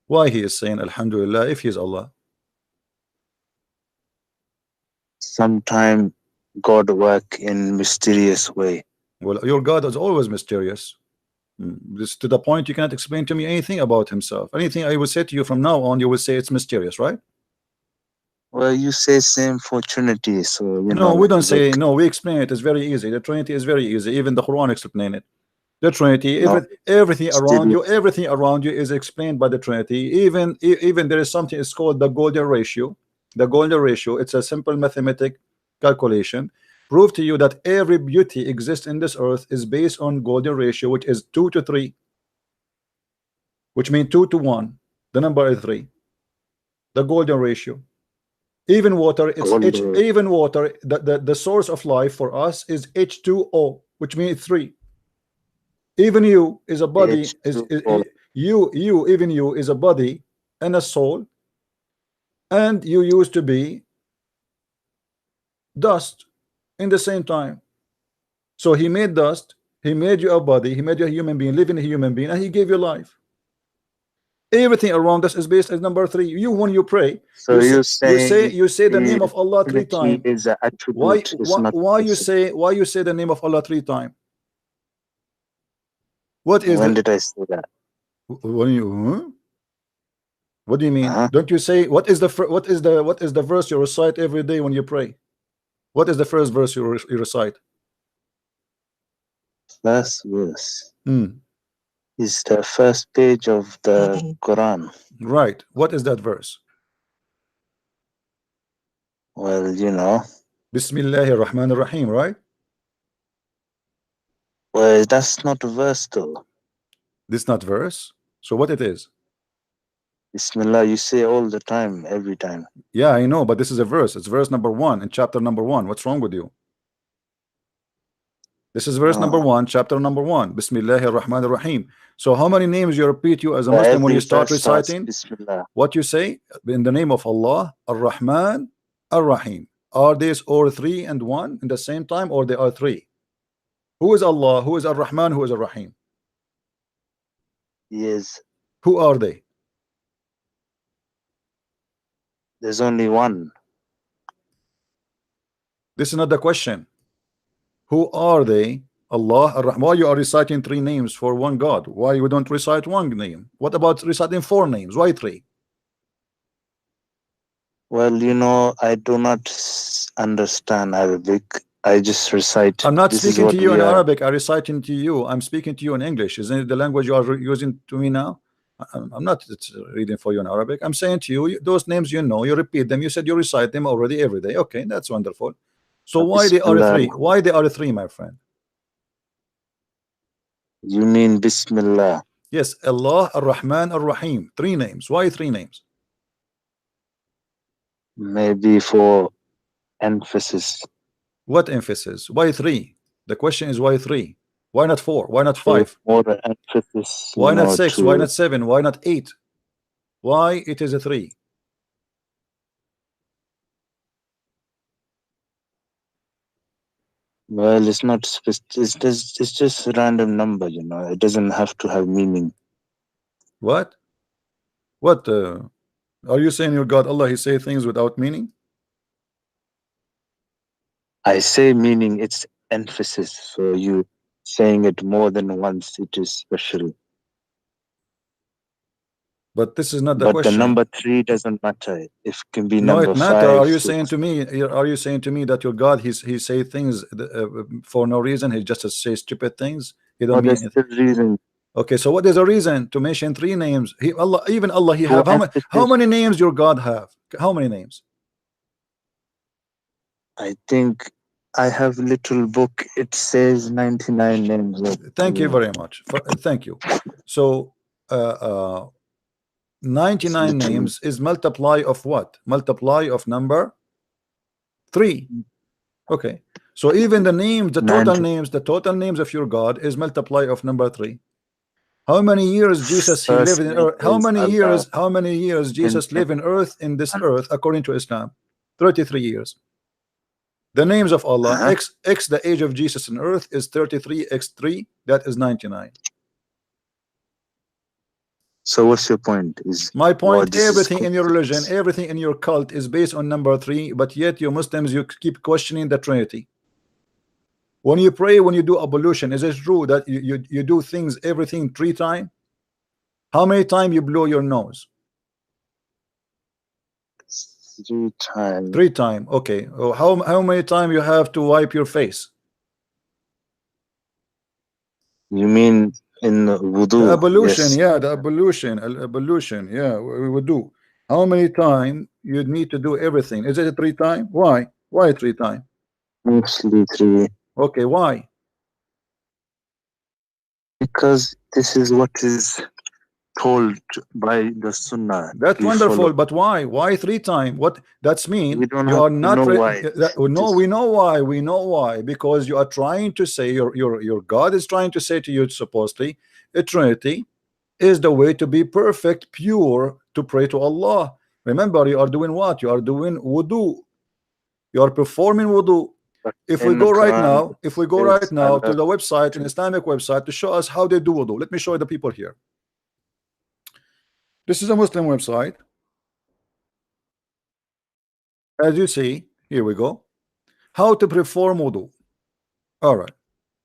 Why he is saying Alhamdulillah if he is Allah? Sometimes God work in mysterious way. Well, your God is always mysterious. This to the point you cannot explain to me anything about himself. Anything I will say to you from now on, you will say it's mysterious, right? Well, you say same for Trinity, so you know. No, we don't say like, no. We explain it. It's very easy. The Trinity is very easy. Even the Quran explain it. The Trinity, No. everything around you, Mysterious. everything around you is explained by the Trinity. Even there is something. It's called the golden ratio. The golden ratio. It's a simple mathematic calculation. Prove to you that every beauty exists in this earth is based on golden ratio, which is 2 to 3, which means 2 to 1. The number is 3. The golden ratio. Even water, it's H. Even water, the source of life for us is H2O, which means 3. Even you is a body, is even you is a body and a soul, and you used to be dust in the same time. So he made dust, he made you a body, he made you a human being, living a human being, and he gave you life. Everything around us is based as number 3. You when you pray, so you say the name of Allah 3 times. Is an attribute. Why you say the name of Allah 3 times? What is when did I say that? What do you What do you mean? Don't you say what is the verse you recite every day when you pray? What is the first verse you recite? First verse is the first page of the Quran. Right. What is that verse? Well, you know. Bismillahir Rahmanir Rahim, right? Well, that's not a verse though. This not verse. So what it is? Bismillah, you say all the time, every time. Yeah, I know, but this is a verse. It's verse number 1 in chapter number 1. What's wrong with you? This is verse number 1, chapter number 1. Bismillahir Rahmanir Rahim. So how many names you repeat you as a Muslim when you start reciting? What you say in the name of Allah, Ar-Rahman, Ar-Rahim. Are these all 3 and 1 in the same time, or they are 3? Who is Allah? Who is Ar-Rahman? Who is Ar-Rahim? Yes. Who are they? There's only one. This is not the question. Who are they? Allah, Ar-Rahman. Why you are reciting 3 names for one God? Why you don't recite 1 name? What about reciting 4 names? Why 3? Well, you know, I do not understand Arabic. I just recite. I'm not speaking to you in Arabic. I'm reciting to you. I'm speaking to you in English. Isn't it the language you are using to me now? I'm not reading for you in Arabic. I'm saying to you, those names you know, you repeat them. You said you recite them already every day. Okay, that's wonderful. So why they are 3? Why they are 3, my friend? You mean Bismillah? Yes, Allah, Ar-Rahman, Ar-Rahim. 3 names. Why 3 names? Maybe for emphasis. What emphasis? Why 3? The question is why 3? Why not 4? Why not 5? More emphasis. Why not 6? Why not 7? Why not 8? Why it is a 3? Well, it's not. It's just a random number, you know. It doesn't have to have meaning. What? What? Are you saying your God Allah, he say things without meaning? I say meaning. It's emphasis. So you saying it more than once, it is special. But this is not the But question. the number 3 doesn't matter. If it can be No, number it matter. 5. Are you saying to me? Are you saying to me that your God he say things for no reason? He just say stupid things. He don't Oh, mean that's anything. the reason. Okay, so what is the reason to mention 3 names? He Allah, even Allah, he To have how many emphasize- names your God have? How many names? I think I have little book. It says 99 names. Thank you very much. Thank you. So 99 names is multiply of what? Multiply of number 3. Okay. So even the names, the total names of your God is multiply of number 3. How many years Jesus he lived in earth? How many years Jesus lived in earth, in this earth, according to Islam? 33 years. The names of Allah, x the age of Jesus in earth is 33 x 3, that is 99. So what's your point? My point, everything in your religion, everything in your cult is based on number 3, but yet you Muslims, you keep questioning the Trinity. When you pray, when you do ablution, is it true that you do things, everything 3 times? How many times you blow your nose? 3 times. 3 times. Okay. Oh, how many times you have to wipe your face? You mean in wudu? The ablution, yes. yeah, the ablution, yeah, we would do. How many times you need to do everything? Is it 3 times? Why? Why 3 times? Mostly 3. Okay, why? Because this is what is told by the Sunnah. That's wonderful, but why? Why 3 times? What that's mean? We don't you are not know why. No, we know why. We know why. Because you are trying to say your God is trying to say to you, supposedly, a Trinity is the way to be perfect, pure, to pray to Allah. Remember, you are doing what? You are doing wudu. You are performing wudu. If we go right now, to the website, an Islamic website, to show us how they do wudu. Let me show the people here. This is a Muslim website. As you see, here we go. How to perform wudu. All right.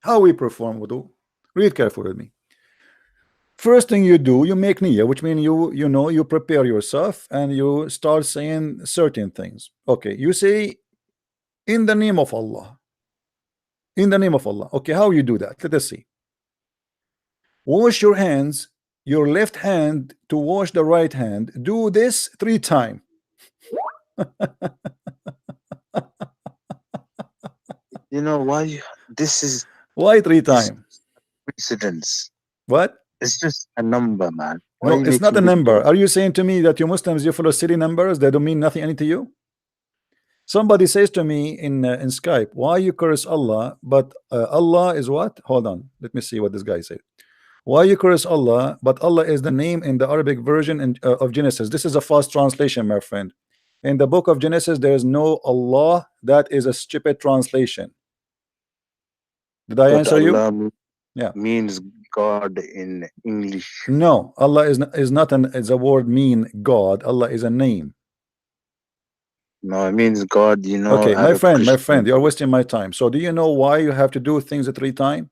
How we perform wudu. Read carefully with me. First thing you do, you make niyyah, which means you prepare yourself and you start saying certain things. Okay, you say in the name of Allah. In the name of Allah. Okay, how you do that? Let us see. Wash your hands, your left hand to wash the right hand. Do this 3 times. You know why? This is why 3 times? Coincidence. What? It's just a number, man. No, it's not a number. Are you saying to me that you Muslims, you follow silly numbers that don't mean anything to you? Somebody says to me in Skype, why you curse Allah, but Allah is what? Hold on, let me see what this guy said. Why you curse Allah, but Allah is the name in the Arabic version of Genesis. This is a false translation, my friend. In the book of Genesis, there is no Allah. That is a stupid translation. Did I answer you? Yeah. Means God in English. No, Allah is not a word mean God. Allah is a name. No, it means God, you know. Okay, my friend, you're wasting my time. So do you know why you have to do things 3 times?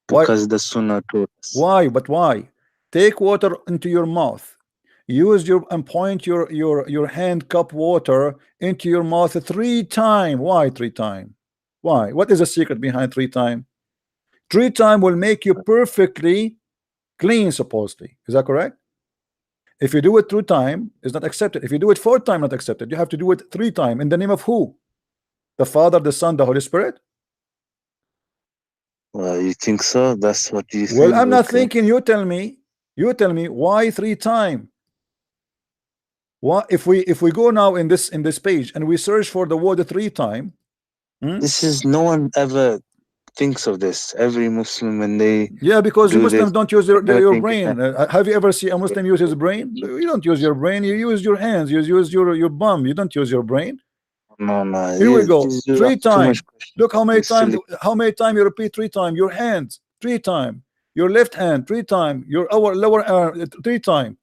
Because the Sunnah told us. Why? But why? Take water into your mouth. Use and point your hand cup water into your mouth 3 times. Why 3 times? Why? What is the secret behind 3 times? 3 times will make you perfectly clean, supposedly. Is that correct? If you do it 2 times, it's not accepted. If you do it 4 times, not accepted. You have to do it 3 times. In the name of who? The Father, the Son, the Holy Spirit? Well, you think so? That's what you think? Well, I'm not thinking. You tell me. You tell me why 3 times. What if we go now in this page and we search for the word 3 times? This is no one ever thinks of this. Every Muslim, when they because you Muslims don't use your brain. Have you ever seen a Muslim use his brain? You don't use your brain. You use your hands. You use your bum. You don't use your brain. No. Here we go. 3 times. Look how many times. How many times you repeat 3 times? Your hands 3 times. Your left hand 3 times. Your lower arm 3 times.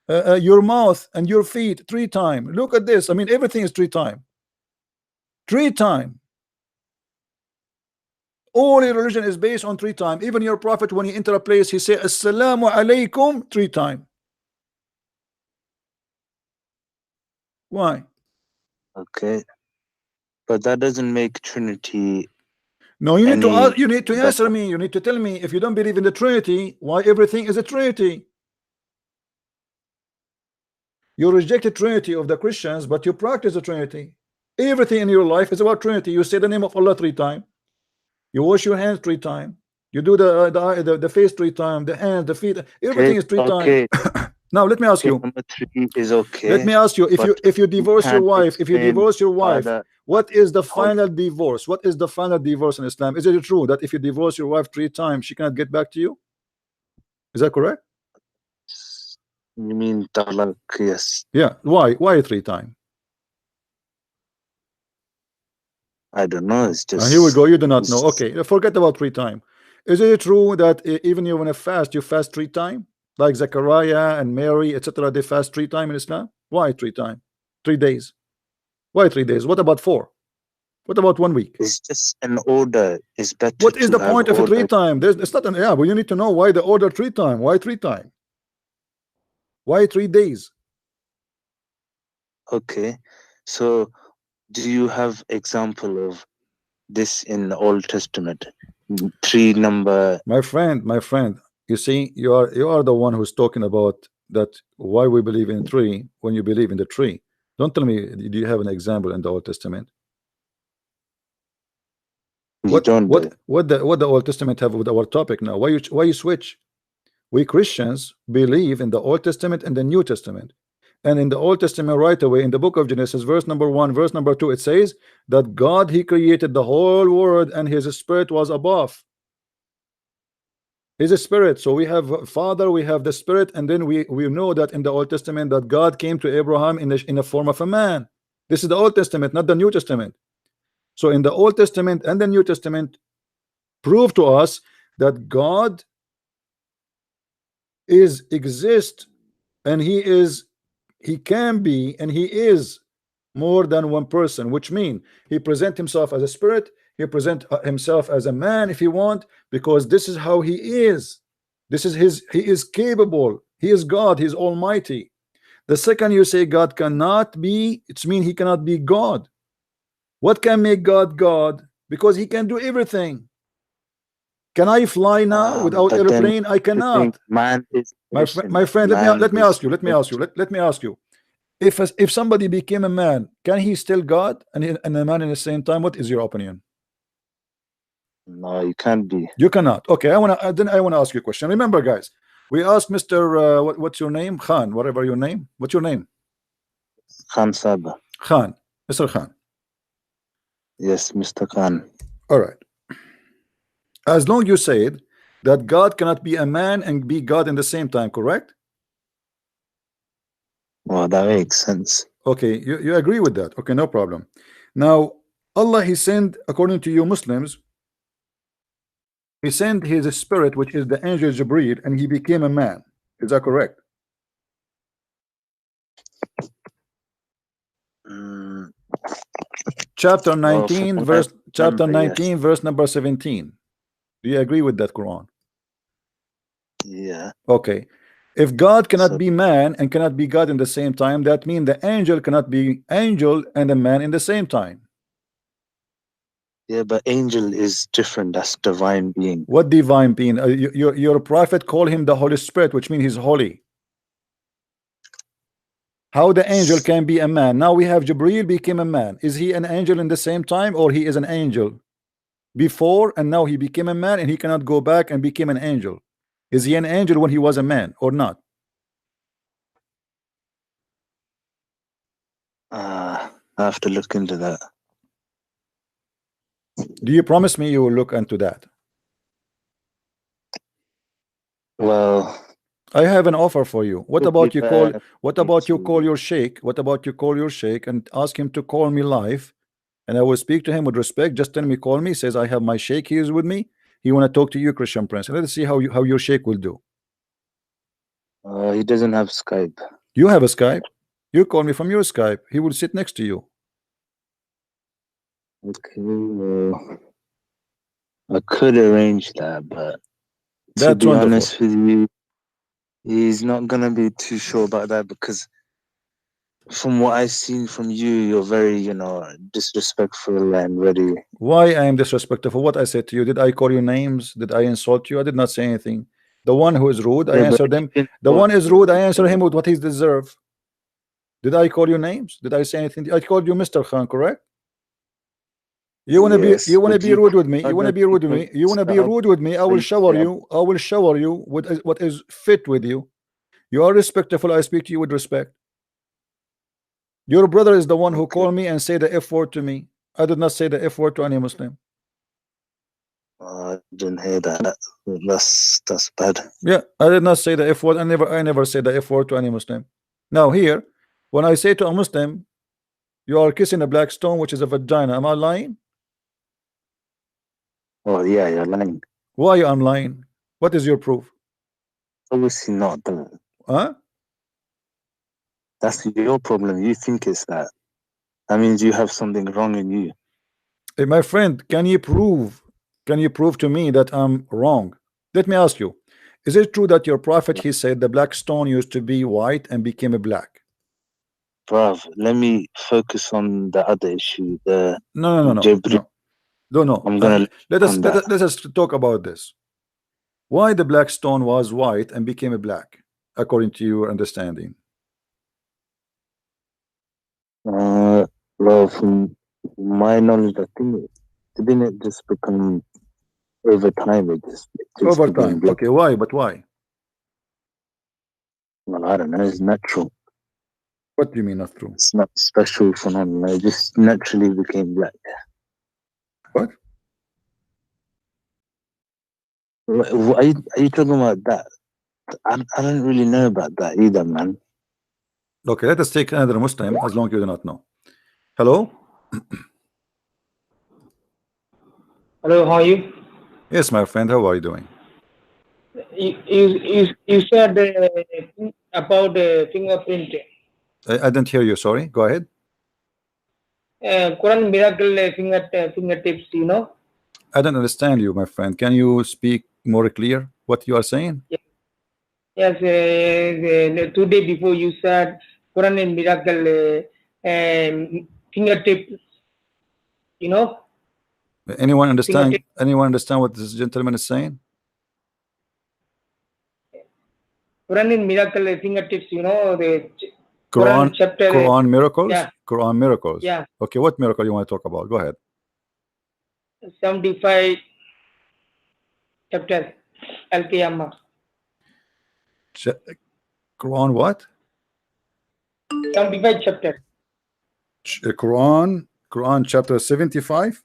Your mouth and your feet 3 times. Look at this. I mean, everything is 3 times. 3 times. All religion is based on 3 times. Even your prophet, when he enter a place, he say assalamu alaikum 3 times. Why? Okay, but that doesn't make Trinity. No, you need to Any you need to better. answer me. You need to tell me, if you don't believe in the Trinity, why everything is a Trinity? You reject the Trinity of the Christians, but you practice the Trinity. Everything in your life is about Trinity. You say the name of Allah 3 times. You wash your hands 3 times. You do the face 3 times, the hands, the feet. Everything is 3 okay. times. Now let me ask you. Number 3 is okay. Let me ask you, if you divorce your can't wife, explain what is the how- final divorce? What is the final divorce in Islam? Is it true that if you divorce your wife 3 times, she cannot get back to you? Is that correct? You mean talaq? Yes. Yeah. Why 3 times? I don't know. It's just. Here we go. You do not know. Okay, forget about 3 times. Is it true that even you want to fast, you fast 3 times? Like Zechariah and Mary, etc. They fast 3 times in Islam. Why 3 times? 3 days. Why 3 days? What about 4? What about 1 week? It's just an order. It's better. What is to the have point of a 3 order. times? It's not an, yeah, but you need to know why the order 3 times. Why 3 times? Why 3 days? Okay, so do you have example of this in the Old Testament? 3 number. My friend, you see, you are the one who's talking about that, why we believe in 3 when you believe in the 3. Don't tell me, do you have an example in the Old Testament? You don't. What the Old Testament have with our topic now? Why you switch? We Christians believe in the Old Testament and the New Testament. And in the Old Testament, right away, in the book of Genesis, verse number 1, verse number 2, it says that God, he created the whole world and his spirit was above. His spirit. So we have Father, we have the Spirit, and then we know that in the Old Testament that God came to Abraham in the form of a man. This is the Old Testament, not the New Testament. So in the Old Testament and the New Testament prove to us that God exists, and he can be, and he is more than one person, which means he present himself as a spirit, he present himself as a man if he want, because this is how he is. This is he is capable, he is God, he is almighty. The second you say God cannot be, it means he cannot be God. What can make God God? Because he can do everything. Can I fly now without but airplane? I cannot. Man is My friend, let me ask you. If somebody became a man, can he still God and a man in the same time? What is your opinion? No, you can't be. You cannot. Okay, I want to ask you a question. Remember, guys, we asked Mr. What's your name? Khan, whatever your name. What's your name? Khan Saba. Khan, Mr. Khan. Yes, Mr. Khan. All right. As long you said that God cannot be a man and be God in the same time, correct? Well, that makes sense. Okay, you agree with that. Okay, no problem. Now, Allah, he sent, according to you Muslims, he sent his spirit, which is the angel Jibreel, and he became a man. Is that correct? Chapter 19, verse number 17. Do you agree with that Quran? Yeah. Okay. If God cannot be man and cannot be God in the same time, that means the angel cannot be angel and a man in the same time. Yeah, but angel is different. That's divine being. What divine being? Your prophet called him the Holy Spirit, which means he's holy. How the angel can be a man? Now we have Jibreel became a man. Is he an angel in the same time, or he is an angel before and now he became a man and he cannot go back and became an angel? Is he an angel when he was a man or not? I have to look into that. Do you promise me you will look into that? Well, I have an offer for you. What Could about be you call? bad. What about you It's- call your sheikh? What about you call your sheikh and ask him to call me live, and I will speak to him with respect. Just tell me, call me. Says I have my sheikh. He is with me. He want to talk to you, Christian Prince. And let's see how your sheikh will do. he doesn't have Skype. You have a Skype. You call me from your Skype. He will sit next to you. Okay. I could arrange that, but to That's be wonderful. honest with you, he's not gonna be too sure about that because from what I've seen from you, you're very, disrespectful and very. Why I am disrespectful? For what I said to you? Did I call you names? Did I insult you? I did not say anything. The one who is rude, I Yeah, but answered him. you The one is rude, I answer him didn't- with what he deserves. Did I call you names? Did I say anything? I called you Mr. Khan, correct? You wanna Yes, be you wanna but be you rude with me. You other wanna be rude with people me. You wanna be start rude with me. I will doing shower that. you. I will shower you with what is fit with you. You are respectful. I speak to you with respect. Your brother is the one who Okay. called me and say the F word to me. I did not say the F word to any Muslim. I didn't hear that. That's bad. Yeah, I did not say the F word. I never say the F word to any Muslim. Now here, when I say to a Muslim, you are kissing a black stone, which is a vagina. Am I lying? Oh yeah, you're lying. Why I'm lying? What is your proof? Obviously not that. Huh? That's your problem. You think it's that. That means you have something wrong in you. Hey, my friend, can you prove to me that I'm wrong? Let me ask you, is it true that your prophet, he said the black stone used to be white and became a black? Bruv, let me focus on the other issue. The No. Jibril. No. I'm gonna let on that. us talk about this. Why the black stone was white and became a black, according to your understanding? Well, from my knowledge, I think it didn't just become over time. It just Over became time. black. Okay, why? But why? Well, I don't know. It's natural. What do you mean not true? It's not special phenomenon. It just naturally became black. What? Are you talking about that? I don't really know about that either, man. Okay, let us take another Muslim as long as you do not know. Hello? Hello, how are you? Yes, my friend, how are you doing? You said about the fingerprint. I didn't hear you, sorry. Go ahead. Quran miracle fingertips, you know? I don't understand you, my friend. Can you speak more clear what you are saying? Yes, the 2 days before you said Quran and miracle fingertips, you know? Anyone understand what this gentleman is saying? Quran and miracle fingertips, you know, the Quran chapter. Quran miracles? Yeah. Quran miracles. Yeah. Okay, what miracle you want to talk about? Go ahead. 75 chapter Al-Qiyamah. Quran what? 75 chapter. Quran chapter 75?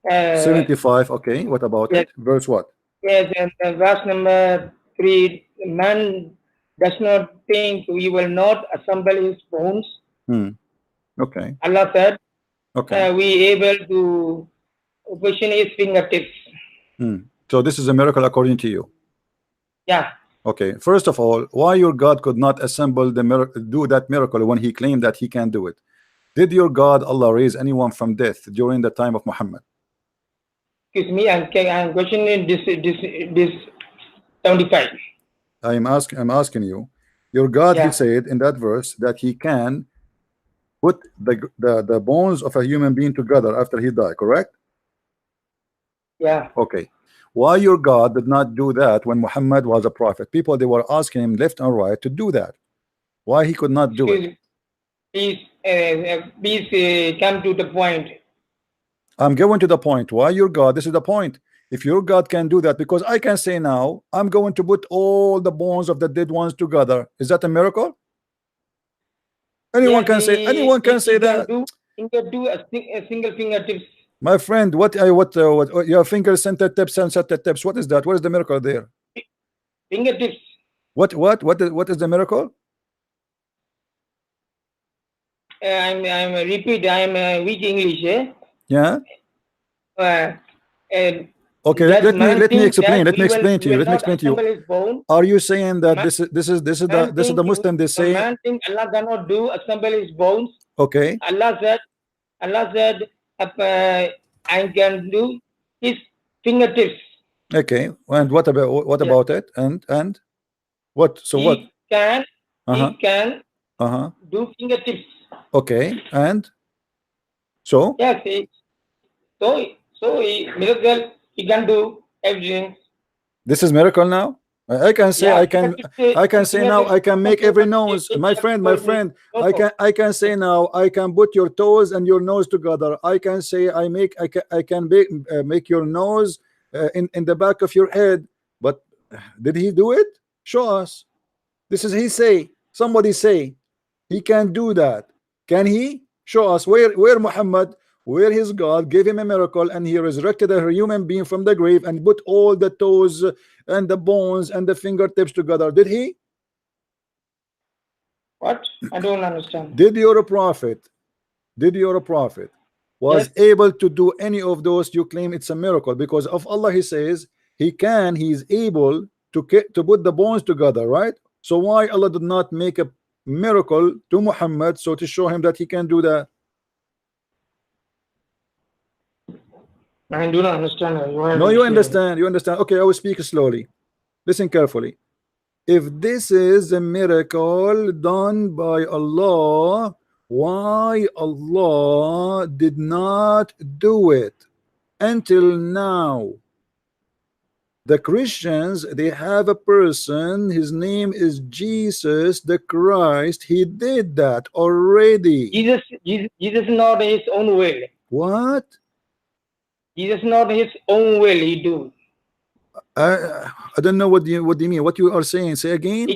75, okay. What about yes. it? Verse what? Yes, and verse number 3, man does not think we will not assemble his bones. Okay. Allah said, okay. we able to position his fingertips. So this is a miracle according to you? Yeah. Okay, first of all, why your God could not assemble the miracle, do that miracle when he claimed that he can do it? Did your God Allah raise anyone from death during the time of Muhammad? Excuse me, I'm questioning this 75. I'm asking you, your God, he said in that verse that he can put the bones of a human being together after he died, correct? Yeah. Okay. Why your God did not do that when Muhammad was a prophet? People, they were asking him left and right to do that. Why he could not do it? Please come to the point. I'm going to the point. Why your God? This is the point. If your God can do that, because I can say now, I'm going to put all the bones of the dead ones together. Is that a miracle? Anyone can say. Anyone can say that. You can do a single fingertips. My friend, what your fingers center tips and center tips? What is that? What is the miracle there? Fingertips. What is the miracle? I'm repeat. I'm weak English. Yeah. Okay, let me explain. Let me explain to you. Are you saying that this is the Muslim they say? Man think Allah cannot do assemble his bones. Okay. Allah said, I can do his fingertips. Okay, and what about it? And what? So what? He can Uh-huh. do fingertips. Okay, and so Yes, so he miracle, he can do everything. this is miracle now. I can say, Yeah, I can say now, I can make every nose, my friend, I can say now, I can put your toes and your nose together. I can say I can make your nose in the back of your head. But did he do it? Show us. This is he say. Somebody say he can do that. Can he? Show us where Muhammad, where his God gave him a miracle and he resurrected a human being from the grave and put all the toes and the bones and the fingertips together. Did he? What? I don't understand. Did your prophet was able to do any of those? You claim it's a miracle because of Allah. He says he is able to put the bones together, right? So why Allah did not make a miracle to Muhammad so to show him that he can do that? I do not understand. No, you understand. You understand. Okay, I will speak slowly. Listen carefully. If this is a miracle done by Allah, why Allah did not do it until now? The Christians, they have a person, his name is Jesus the Christ. He did that already. Jesus not his own will. What? Jesus not his own will, he do. I don't know what you mean. What you are saying? Say again.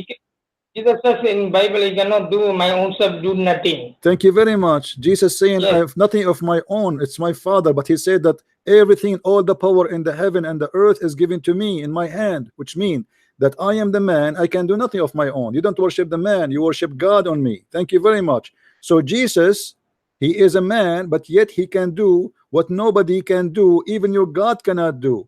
Jesus says in Bible, I cannot do my own self, do nothing. Thank you very much. Jesus saying, I have nothing of my own. It's my Father. But he said that everything, all the power in the heaven and the earth is given to me in my hand, which means that I am the man. I can do nothing of my own. You don't worship the man. You worship God on me. Thank you very much. So Jesus, he is a man, but yet he can do what nobody can do. Even your God cannot do.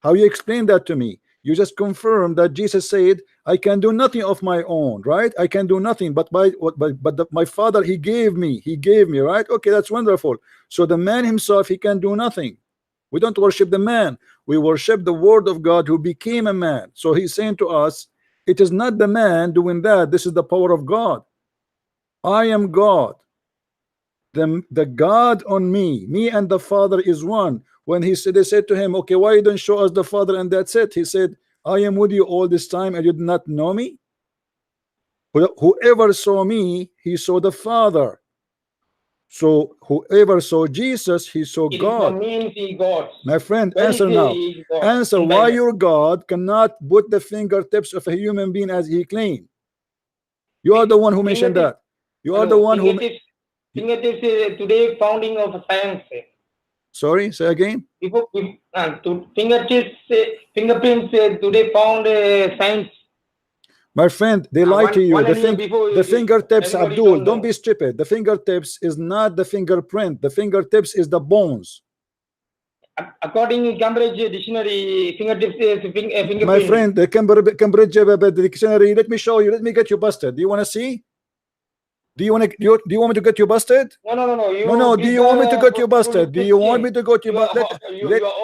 How you explain that to me? You just confirmed that Jesus said, I can do nothing of my own, right? I can do nothing, but my Father, he gave me, right? Okay, that's wonderful. So the man himself, he can do nothing. We don't worship the man. We worship the word of God who became a man. So he's saying to us, it is not the man doing that. This is the power of God. I am God. The God on me and the Father is one. When they said to him, okay, why you don't show us the Father and that's it? He said, I am with you all this time and you did not know me. Whoever saw me, he saw the Father. So whoever saw Jesus, he saw God. My friend, answer now. Answer why your God cannot put the fingertips of a human being as he claimed. You are the one who mentioned that. You are the one who. Fingertips is today founding of science. Sorry, say again. Fingerprints today found science. My friend, they lie to you. The fingertips, Abdul, don't be stupid. The fingertips is not the fingerprint. The fingertips is the bones. According to Cambridge dictionary, fingertips is fingerprint. My friend, the Cambridge dictionary. Let me show you. Let me get you busted. Do you want to see? Do you want me to get you busted? No. Do you want me to get you busted? Do you want me to get you busted?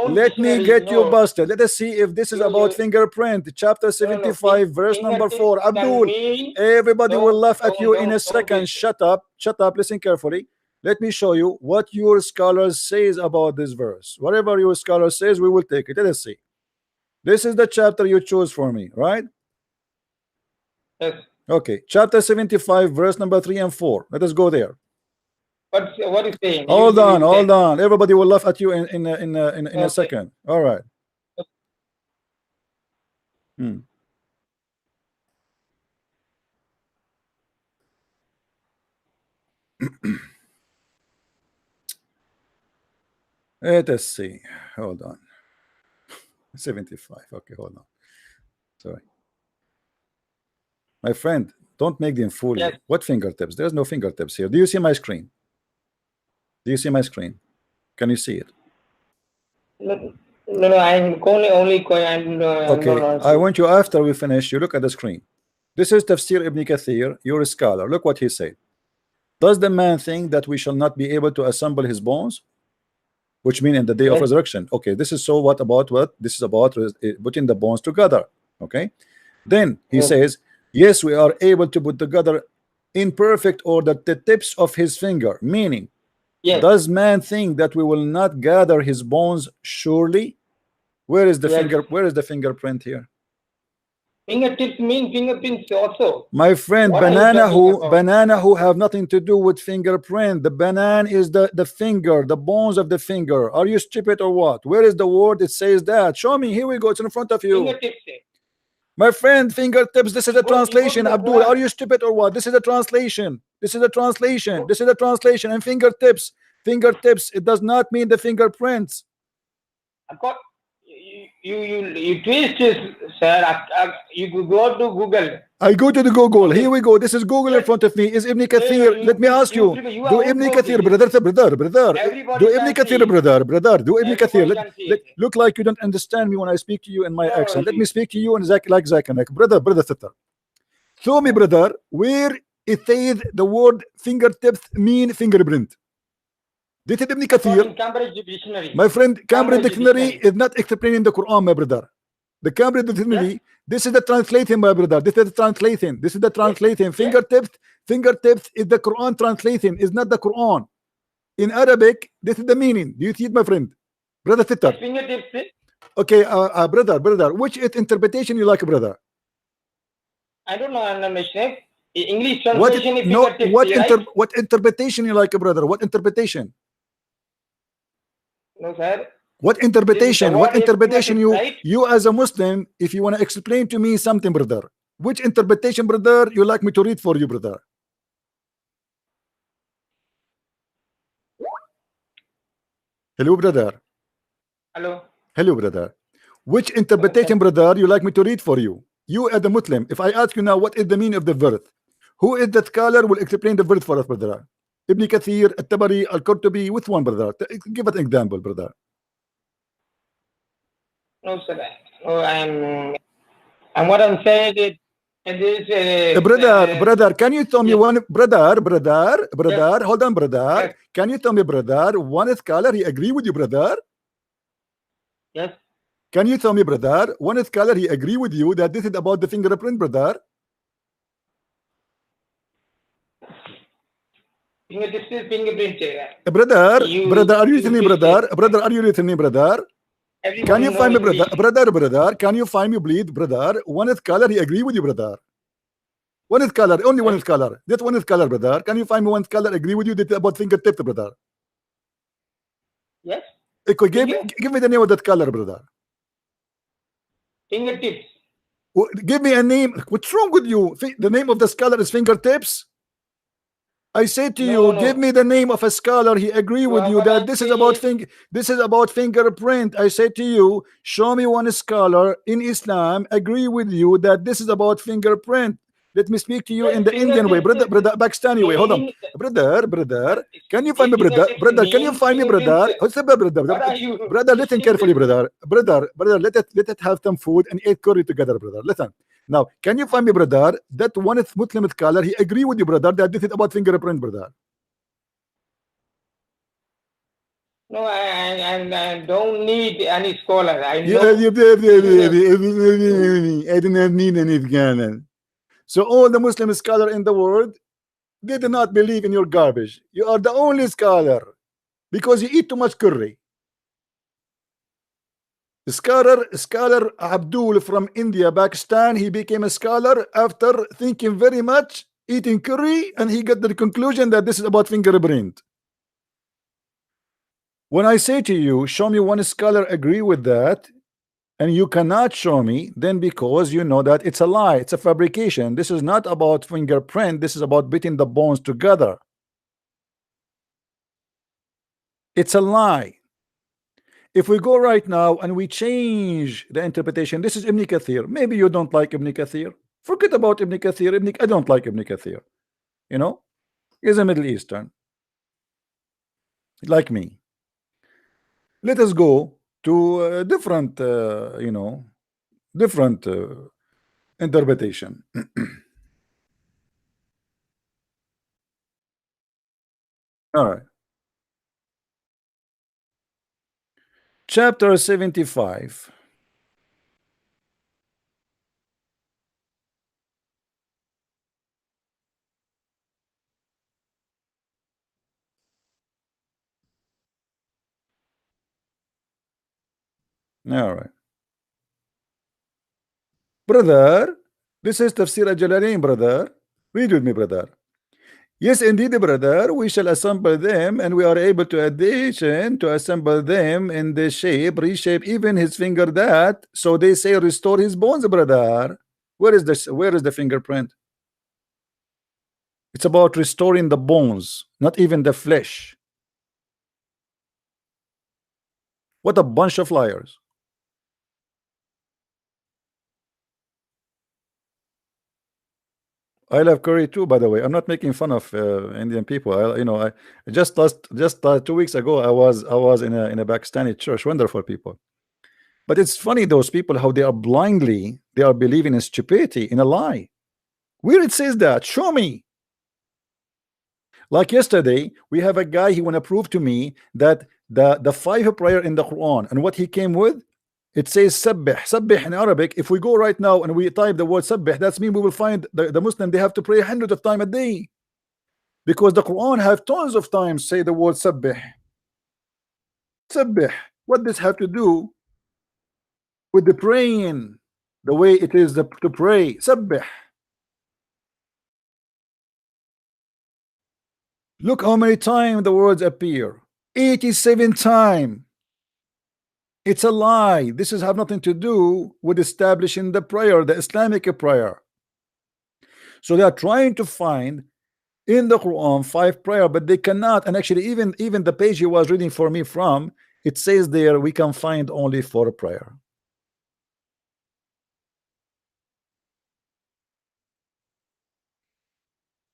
Let me get you busted. Let us see if this is about fingerprint. Chapter 75, verse number 4. Abdul, everybody will laugh at you in a second. Shut up. Shut up. Listen carefully. Let me show you what your scholars says about this verse. Whatever your scholar says, we will take it. Let us see. This is the chapter you chose for me, right? Yes. Okay, chapter 75, verse number 3 and 4. Let us go there. What is saying? Hold on. Everybody will laugh at you in a second. All right. Let us see. Hold on. 75. Okay, hold on. Sorry. My friend, don't make them fool you. What fingertips? There's no fingertips here. Do you see my screen? Do you see my screen? Can you see it? No, I'm only okay, I want you, after we finish, you look at the screen. This is Tafsir Ibn Kathir, you're a scholar. Look what he said. Does the man think that we shall not be able to assemble his bones? which mean in the day of Yes. resurrection. Okay, this is so what about what? This is about putting the bones together. Okay, then he Yes. says, yes, we are able to put together in perfect order the tips of his finger, meaning, Yes. does man think that we will not gather his bones surely? Where is the Yes. finger? Where is the fingerprint here? Fingertips mean fingerprints also. My friend, What are you banana talking who have nothing to do with fingerprint. The banana is the finger, the bones of the finger. Are you stupid or what? Where is the word it says that? Show me. Here we go. It's in front of you. Fingertips. My friend, fingertips. This is a Go to translation. the Abdul, Quran. are you stupid or what? This is a translation. This is a translation. This is a translation. And fingertips. Fingertips. It does not mean the fingerprints. You twist this, sir. You go to Google. I go to the Google. Here we go. This is Google in front of me. Is Ibn Kathir? Let me ask you. Do Ibn Kathir, brother? Everybody Do Ibn can Kathir, see. brother? Do Ibn Kathir? Everybody can see it. Look like you don't understand me when I speak to you in my No, accent. Let you- me speak to you in like Zakanak. Brother sister. Show me, brother, where it says the word fingertips mean fingerprint. This is Ibn Kathir. In Cambridge Dictionary. My friend, Cambridge Cambridge Dictionary Dictionary. is not explaining the Quran, my brother. The Cambridge Dictionary, this is the translating, my brother. This is the translating. This is the translating. Fingertips is the Quran translating, is not the Quran. In Arabic, this is the meaning. Do you see it, my friend? Brother sister. Fingertips. Okay, brother, which interpretation you like, brother? I don't know. I'm not sure. English What translation is no fingertips. what Right? what interpretation you like, brother? What interpretation? No, sir. What interpretation? The What word is interpretation you fingertips, right? you as a Muslim, if you want to explain to me something, brother, which interpretation, brother, you like me to read for you, brother? Hello, brother. Hello. Hello, brother. Which interpretation, brother, you like me to read for you? You as a Muslim, if I ask you now what is the meaning of the verse, who is the scholar will explain the verse for us, brother? Ibn Kathir, At-Tabari, Al-Qurtubi, which one, brother? Give us an example, brother. No, sir. No, and what I'm saying is, brother, can you tell me yes. one brother, hold on, brother. Yes. Can you tell me, brother, one scholar he agree with you, brother? Yes. Can you tell me, brother, one scholar he agree with you that this is about the fingerprint, brother? Fingertips is fingerprint. Brother, are you listening, twist brother? it. Brother, are you listening, brother? Everybody Can you find me, knows brother? Can you find me, please, brother? One scholar he agree with you, brother. One scholar, only one scholar. That one scholar, brother. Can you find me one scholar agree with you that about fingertips, brother? Yes. Okay, give me the name of that scholar, brother. Fingertips. Give me a name. What's wrong with you? The name of the scholar is fingertips. I say to you, give me the name of a scholar. He agree with you that this is about fingerprint. I say to you, show me one scholar in Islam agree with you that this is about fingerprint. Let me speak to you in the Indian way, brother, Pakistani way. Hold on, brother. Can you find me, brother? Can you find me, brother? What's up, brother? Listen carefully, brother. Let it have some food and eat curry together, brother. Listen. Now, can you find me, brother, that one Muslim scholar, he agree with you, brother, that this is about fingerprint, brother? No, I don't need any scholar. I know. I do not need any scholar. So all the Muslim scholars in the world, they do not believe in your garbage. You are the only scholar because you eat too much curry. Scholar Abdul from India, Pakistan, he became a scholar after thinking very much, eating curry, and he got the conclusion that this is about fingerprint. When I say to you, show me one scholar agree with that, and you cannot show me, then because you know that it's a lie, it's a fabrication. This is not about fingerprint, this is about putting the bones together. It's a lie. If we go right now and we change the interpretation, this is Ibn Kathir. Maybe you don't like Ibn Kathir. Forget about Ibn Kathir. I don't like Ibn Kathir. You know, he's a Middle Eastern, like me. Let us go to a different, different interpretation. All right. Chapter 75. All right. Brother, this is Tafsir al-Jalalain, brother. Read with me, brother. Yes, indeed, brother, we shall assemble them, and we are able to addition to assemble them in the shape, reshape even his finger that, so they say restore his bones, brother. Where is the fingerprint? It's about restoring the bones, not even the flesh. What a bunch of liars. I love curry too, by the way. I'm not making fun of Indian people. I just 2 weeks ago I was in a Pakistani church. Wonderful people. But it's funny, those people, how they are believing in stupidity, in a lie. Where it says that? Show me. Like yesterday, we have a guy, he want to prove to me that the 5 prayer in the Quran, and what he came with, it says sabbih. Sabbih in Arabic. If we go right now and we type the word sabbih, that's mean we will find the Muslim, they have to pray hundreds of times a day, because the Quran have tons of times say the word sabbih. Sabbih. What does have to do with the praying, the way it is to pray? Sabbih. Look how many times the words appear. 87 times. It's a lie. This is have nothing to do with establishing the prayer, the Islamic prayer. So they are trying to find in the Quran 5 prayer, but they cannot. And actually, even the page he was reading for me from, it says there we can find only 4 prayer.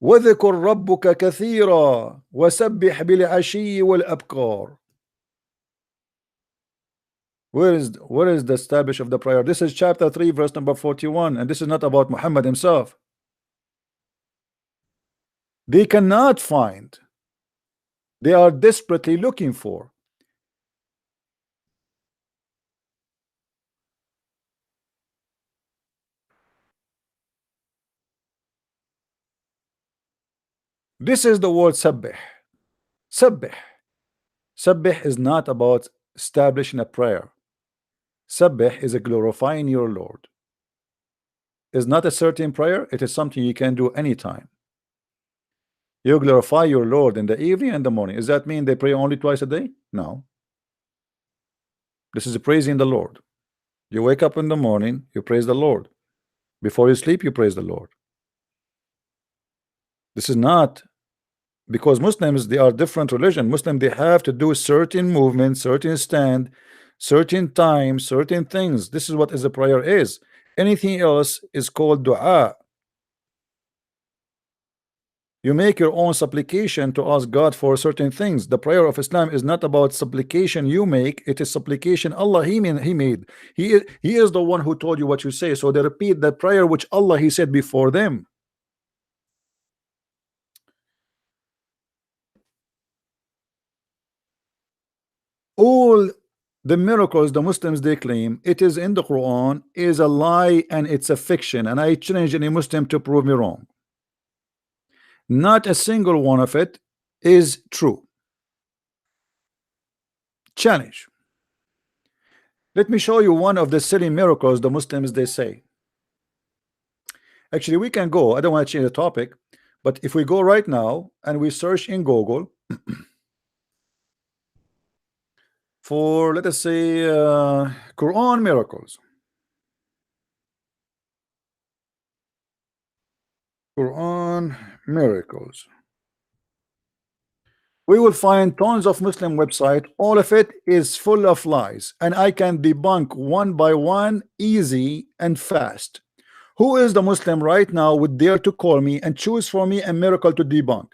وَذِكُرْ رَبُّكَ كَثِيرًا وَسَبِّحْ بِالْعَشِيِّ وَالْأَبْكَارِ. Where is the establish of the prayer? This is chapter 3 verse number 41, and this is not about Muhammad himself. They cannot find. They are desperately looking for. This is the word sabbih. Sabbih. Sabbih is not about establishing a prayer. Sabbih is a glorifying your Lord. It's not a certain prayer, it is something you can do anytime. You glorify your Lord in the evening and the morning. Does that mean they pray only twice a day? No. This is praising the Lord. You wake up in the morning, you praise the Lord. Before you sleep, you praise the Lord. This is not because Muslims, they are different religion. Muslim, they have to do certain movements, certain stand, certain time, certain things. This is what is a prayer is. Anything else is called dua. You make your own supplication to ask God for certain things. The prayer of Islam is not about supplication you make, it is supplication Allah he made. He is the one who told you what you say. So they repeat the prayer which Allah he said before them. All the miracles the Muslims they claim it is in the Quran is a lie and it's a fiction, and I challenge any Muslim to prove me wrong. Not a single one of it is true. Challenge. Let me show you one of the silly miracles the Muslims they say. Actually, we can go. I don't want to change the topic, but if we go right now and we search in Google for, let us say, Quran miracles. Quran miracles. We will find tons of Muslim website. All of it is full of lies, and I can debunk one by one, easy and fast. Who is the Muslim right now would dare to call me and choose for me a miracle to debunk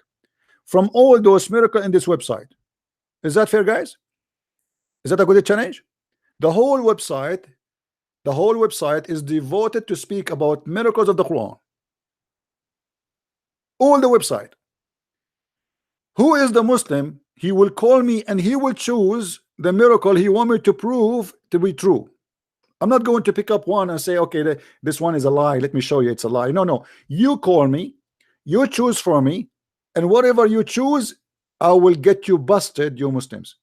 from all those miracles in this website? Is that fair, guys? Is that a good challenge? The whole website is devoted to speak about miracles of the Quran. All the website. Who is the Muslim? He will call me and he will choose the miracle he want me to prove to be true. I'm not going to pick up one and say, okay, this one is a lie. Let me show you it's a lie. No, no. You call me, you choose for me, and whatever you choose, I will get you busted, you Muslims.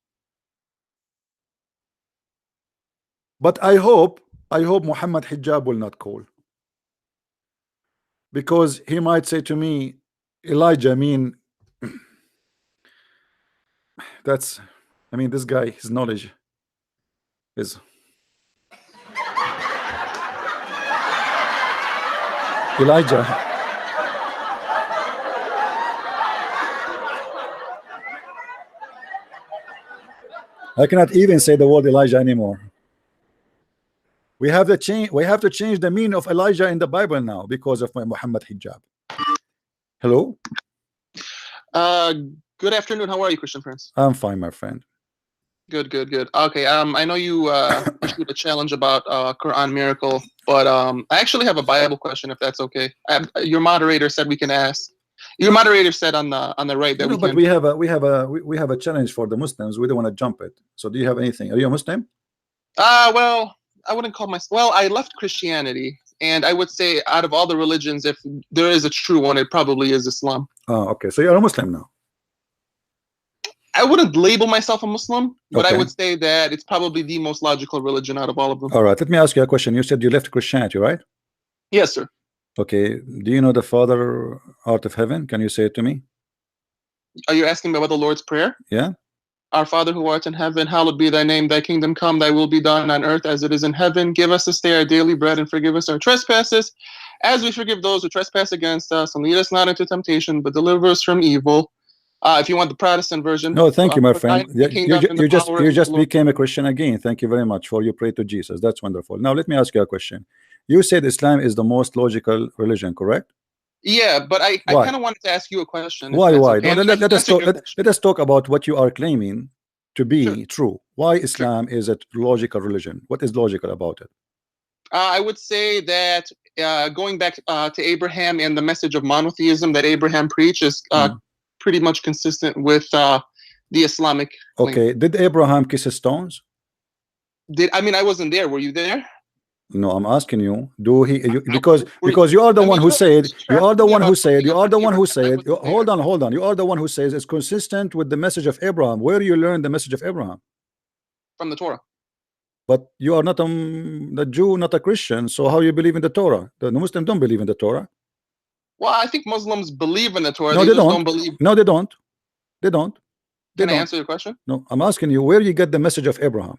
But I hope Muhammad Hijab will not call, because he might say to me, Elijah, I mean, that's, I mean, this guy, his knowledge is. Elijah. I cannot even say the word Elijah anymore. We have to change the meaning of Elijah in the Bible now because of my Muhammad Hijab. Hello? Good afternoon. How are you, Christian Prince? I'm fine, my friend. Good. Okay. I know you issued a challenge about Quran miracle, but I actually have a Bible question, if that's okay. Your moderator said we can ask. Your moderator said on the right that but we have a challenge for the Muslims. We don't want to jump it. So do you have anything? Are you a Muslim? Well, I wouldn't call myself. Well, I left Christianity, and I would say out of all the religions, if there is a true one, it probably is Islam. Oh, okay. So you're a Muslim now. I wouldn't label myself a Muslim, but okay. I would say that it's probably the most logical religion out of all of them. All right. Let me ask you a question. You said you left Christianity, right? Yes, sir. Okay. Do you know the Father out of heaven? Can you say it to me? Are you asking me about the Lord's Prayer? Yeah. Our Father who art in heaven, hallowed be thy name. Thy kingdom come, thy will be done on earth as it is in heaven. Give us this day our daily bread, and forgive us our trespasses, as we forgive those who trespass against us. And lead us not into temptation, but deliver us from evil. If you want the Protestant version. No, thank you, my friend. You just became a Christian again. Thank you very much for you pray to Jesus. That's wonderful. Now let me ask you a question. You said Islam is the most logical religion, correct? Yeah, but I kind of wanted to ask you a question. Why? Okay. No, let us talk about what you are claiming to be true. Why Islam is a logical religion? What is logical about it? I would say that going back to Abraham and the message of monotheism that Abraham preached is pretty much consistent with the Islamic. Okay. Did Abraham kiss stones? I mean, I wasn't there. Were you there? No, I'm asking you. Because you are the one who said. You are the one who said. You are the one who said. Hold on. You are the one who says it's consistent with the message of Abraham. Where do you learn the message of Abraham? From the Torah. But you are not a Jew, not a Christian. So how you believe in the Torah? The Muslims don't believe in the Torah. Well, I think Muslims believe in the Torah. No, they don't believe. No, they don't. They don't. Can I answer your question? No, I'm asking you where you get the message of Abraham.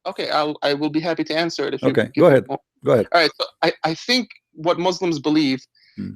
Okay, I will be happy to answer it. If okay, go ahead. Go ahead. All right. So I think what Muslims believe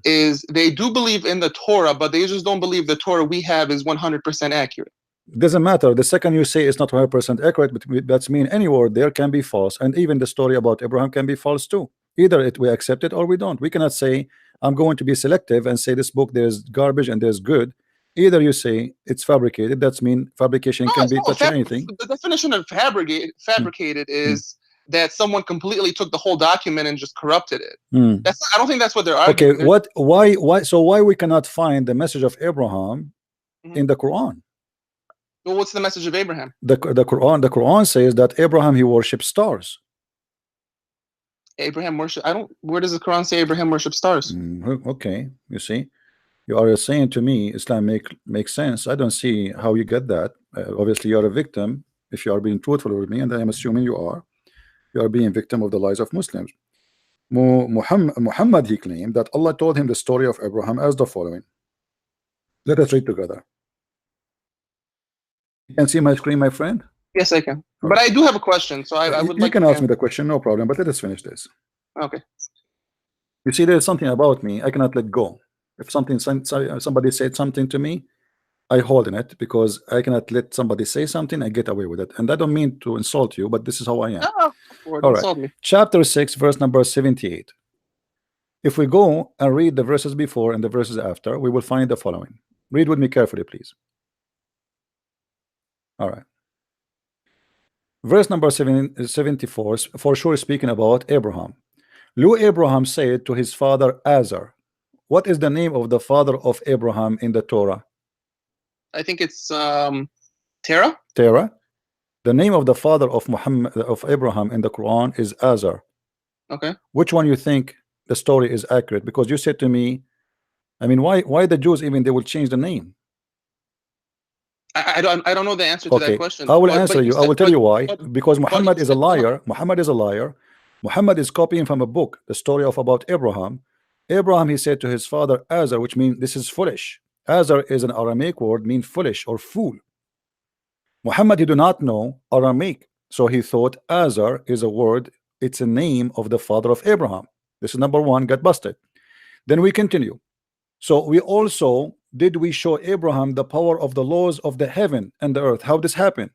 is they do believe in the Torah, but they just don't believe the Torah we have is 100% accurate. Doesn't matter. The second you say it's not 100% accurate, but that's mean any word there can be false, and even the story about Abraham can be false too. Either we accept it or we don't. We cannot say I'm going to be selective and say this book there's garbage and there's good. Either you say it's fabricated. That's mean fabrication can be touching anything. The definition of fabricated is that someone completely took the whole document and just corrupted it. I don't think that's what they're arguing. Okay, why we cannot find the message of Abraham in the Quran? Well, what's the message of Abraham? The Quran says that Abraham he worshipped stars. Abraham worship. Where does the Quran say Abraham worshipped stars? Okay, you see, you are saying to me Islam makes sense. I don't see how you get that. Obviously, you are a victim if you are being truthful with me, and I am assuming you are. You are being victim of the lies of Muslims. Muhammad he claimed that Allah told him the story of Abraham as the following. Let us read together. You can see my screen, my friend? Yes, I can. But I do have a question, so I would like. You can ask me the question, no problem. But let us finish this. Okay. You see, there's something about me I cannot let go. If somebody said something to me, I hold in it because I cannot let somebody say something and get away with it. And I don't mean to insult you, but this is how I am. All right. Chapter 6, verse number 78. If we go and read the verses before and the verses after, we will find the following. Read with me carefully, please. All right. Verse number 74, for sure speaking about Abraham. Lu Abraham said to his father Azar. What is the name of the father of Abraham in the Torah? I think it's Terah. Terah. The name of the father of Abraham in the Quran is Azar. Okay. Which one you think the story is accurate? Because you said to me, I mean, why the Jews even they will change the name? I don't know the answer to that question. I will answer you. I will tell you why. Because you Muhammad is a said- liar. Muhammad is a liar. Muhammad is copying from a book, the story of about Abraham. Abraham, he said to his father Azar, which means this is foolish. Azar is an Aramaic word, mean foolish or fool. Muhammad, he do not know Aramaic, so he thought Azar is a word. It's a name of the father of Abraham. This is number one, got busted. Then we continue. So we also did we show Abraham the power of the laws of the heaven and the earth. How this happened?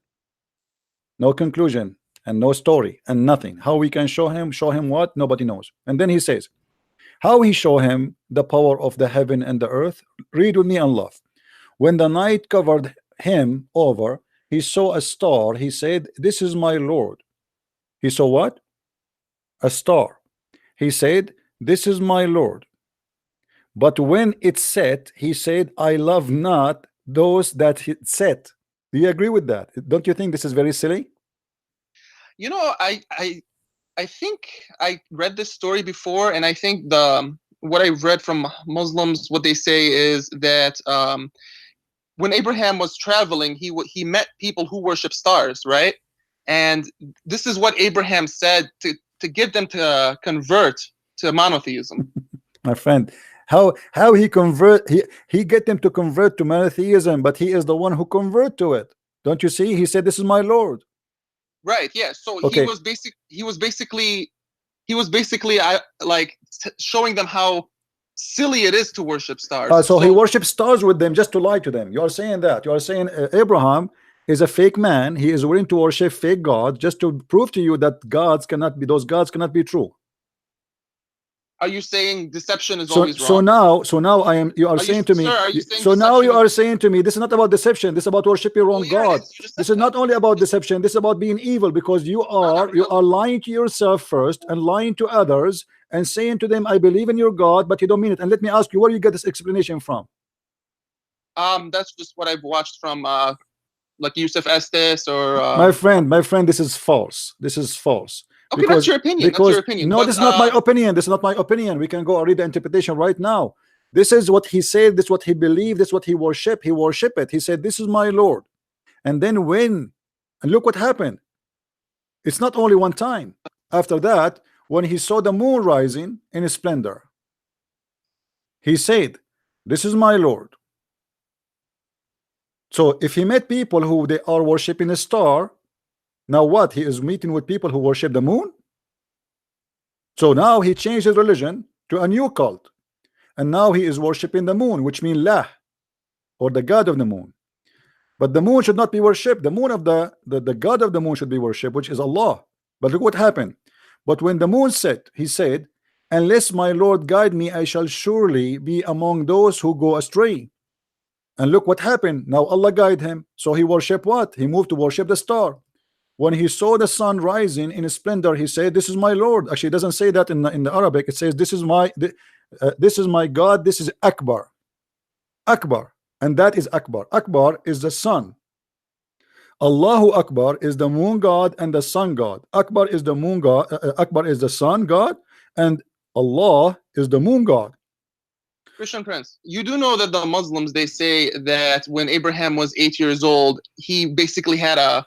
No conclusion and no story and nothing. How we can show him what? Nobody knows. And then he says, how he show him the power of the heaven and the earth? Read with me and love. When the night covered him over, he saw a star. He said, this is my Lord. He saw what? A star. He said, this is my Lord. But when it set, he said, I love not those that it set. Do you agree with that? Don't you think this is very silly? You know, I think I read this story before, and I think what I've read from Muslims, what they say is that when Abraham was traveling, he met people who worship stars, right? And this is what Abraham said to get them to convert to monotheism. My friend, how he get them to convert to monotheism, but he is the one who convert to it. Don't you see? He said, this is my Lord. Right, yeah. So okay. he was basically like showing them how silly it is to worship stars. So he worships stars with them just to lie to them. You are saying that. You are saying Abraham is a fake man. He is willing to worship fake gods just to prove to you that those gods cannot be true. Are you saying deception is always wrong? So now you are saying to me. So now you are saying to me, this is not about deception. This is about worshiping your own God. This is not only about deception. This is about being evil, because you are lying to yourself first and lying to others and saying to them, I believe in your God, but you don't mean it. And let me ask you, where do you get this explanation from? That's just what I've watched from like Yusuf Estes or my friend, this is false. This is false. Okay, that's your opinion. That's your opinion. No, this is not my opinion. This is not my opinion. We can go and read the interpretation right now. This is what he said. This is what he believed. This is what he worshiped. He worshiped it. He said, this is my Lord. And then and look what happened. It's not only one time. After that, when he saw the moon rising in splendor, he said, this is my Lord. So if he met people who they are worshiping a star, now what? He is meeting with people who worship the moon. So now he changed his religion to a new cult, and now he is worshiping the moon, which means Lah, or the god of the moon. But the moon should not be worshipped. The moon of the god of the moon should be worshipped, which is Allah. But look what happened. But when the moon set, he said, unless my Lord guide me, I shall surely be among those who go astray. And look what happened. Now Allah guide him, so he worshiped what? He moved to worship the star. When he saw the sun rising in splendor, he said, this is my Lord. Actually, it doesn't say that in the Arabic. It says, this is my God. This is Akbar. Akbar. And that is Akbar. Akbar is the sun. Allahu Akbar is the moon god and the sun god. Akbar is the moon god. Akbar is the sun god, and Allah is the moon god. Christian Prince, you do know that the Muslims, they say that when Abraham was 8 years old, he basically had a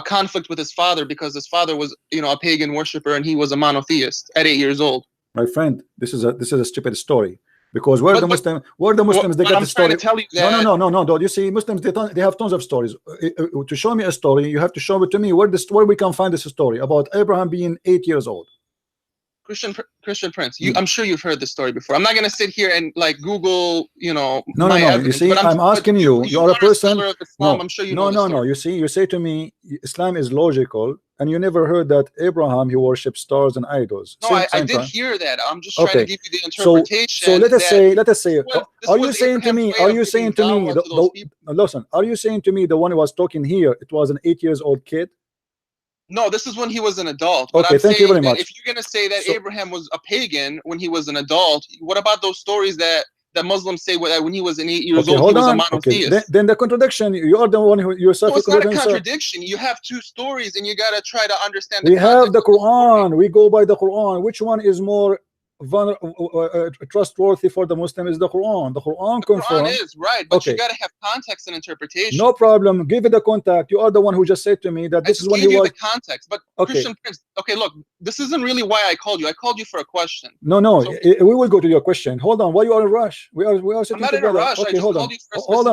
conflict with his father, because his father was, a pagan worshiper and he was a monotheist at 8 years old. My friend, this is a stupid story, because where the Muslims they get the story. No. You see, Muslims they have tons of stories. To show me a story, you have to show it to me where we can find this story about Abraham being 8 years old. Christian Prince, I'm sure you've heard this story before. I'm not going to sit here and like Google, No. You see, I'm asking you. You are a person. Islam, I'm sure you know. No. You see, you say to me, Islam is logical, and you never heard that Abraham he worshipped stars and idols. No, I did hear that. I'm just trying to give you the interpretation. So let us say, are you saying to me? Listen, are you saying to me the one who was talking here? It was an 8 years old kid. No, this is when he was an adult. But okay, thank you very much. If you're going to say that Abraham was a pagan when he was an adult, what about those stories that that Muslims say when he was 8 years Okay, old, he hold was a on. monotheist. Okay, then the contradiction. You are the one who yourself. So it's not a contradiction. You have two stories, and you gotta try to understand. We have the Quran. We go by the Quran. Which one is more trustworthy for the Muslim? Is the Quran. The Quran confirms. Quran is right, but okay. you gotta have context and interpretation. No problem. Give it the contact. You are the one who just said to me that this is when he was. The context, but okay. Christian Prince. Okay, look, this isn't really why I called you. I called you for a question. No, we will go to your question. Hold on. Why you are in a rush? We are sitting together. I'm not in a rush. Okay, hold on.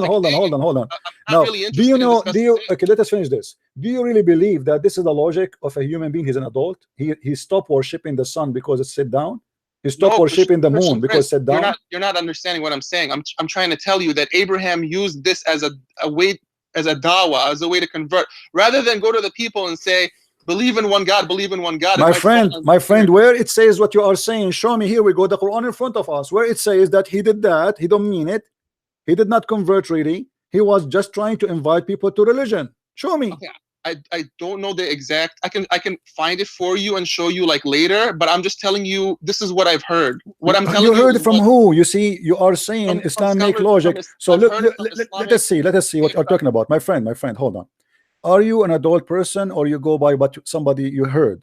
Hold on. Now, really do you know? Okay, let us finish this. Do you really believe that this is the logic of a human being? He's an adult. He stopped worshiping the sun because it's sit down. He stopped worshiping the moon because it's sit down. You're not understanding what I'm saying. I'm trying to tell you that Abraham used this as a way, as a dawah, as a way to convert, rather than go to the people and say, believe in one God, believe in one God. My friend, where it says what you are saying, show me. Here we go, the Quran in front of us, where it says that he did that. He don't mean it. He did not convert really. He was just trying to invite people to religion. Show me. Okay. I don't know the exact. I can find it for you and show you like later, but I'm just telling you this is what I've heard. What I'm telling you. You heard it from who? You see, you are saying Islamic logic. So look, let us see what you're talking about. My friend, hold on. Are you an adult person, or you go by what somebody you heard?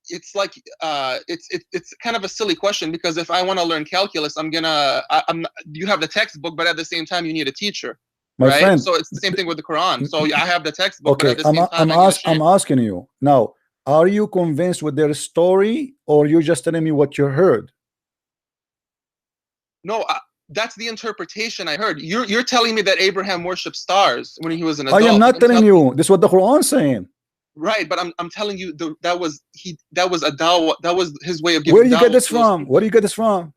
It's like it's kind of a silly question, because if I want to learn calculus, you have the textbook, but at the same time you need a teacher. My friend, so it's the same thing with the Quran. So I have the textbook. Okay, but at the same time, I'm asking you now. Are you convinced with their story, or you just telling me what you heard? No, that's the interpretation I heard. You're telling me that Abraham worshipped stars when he was an adult. I am not telling you. This is what the Quran is saying. Right, but I'm telling you that was a dawah. That was his way of giving. Where do you get this from? Where do you get this from?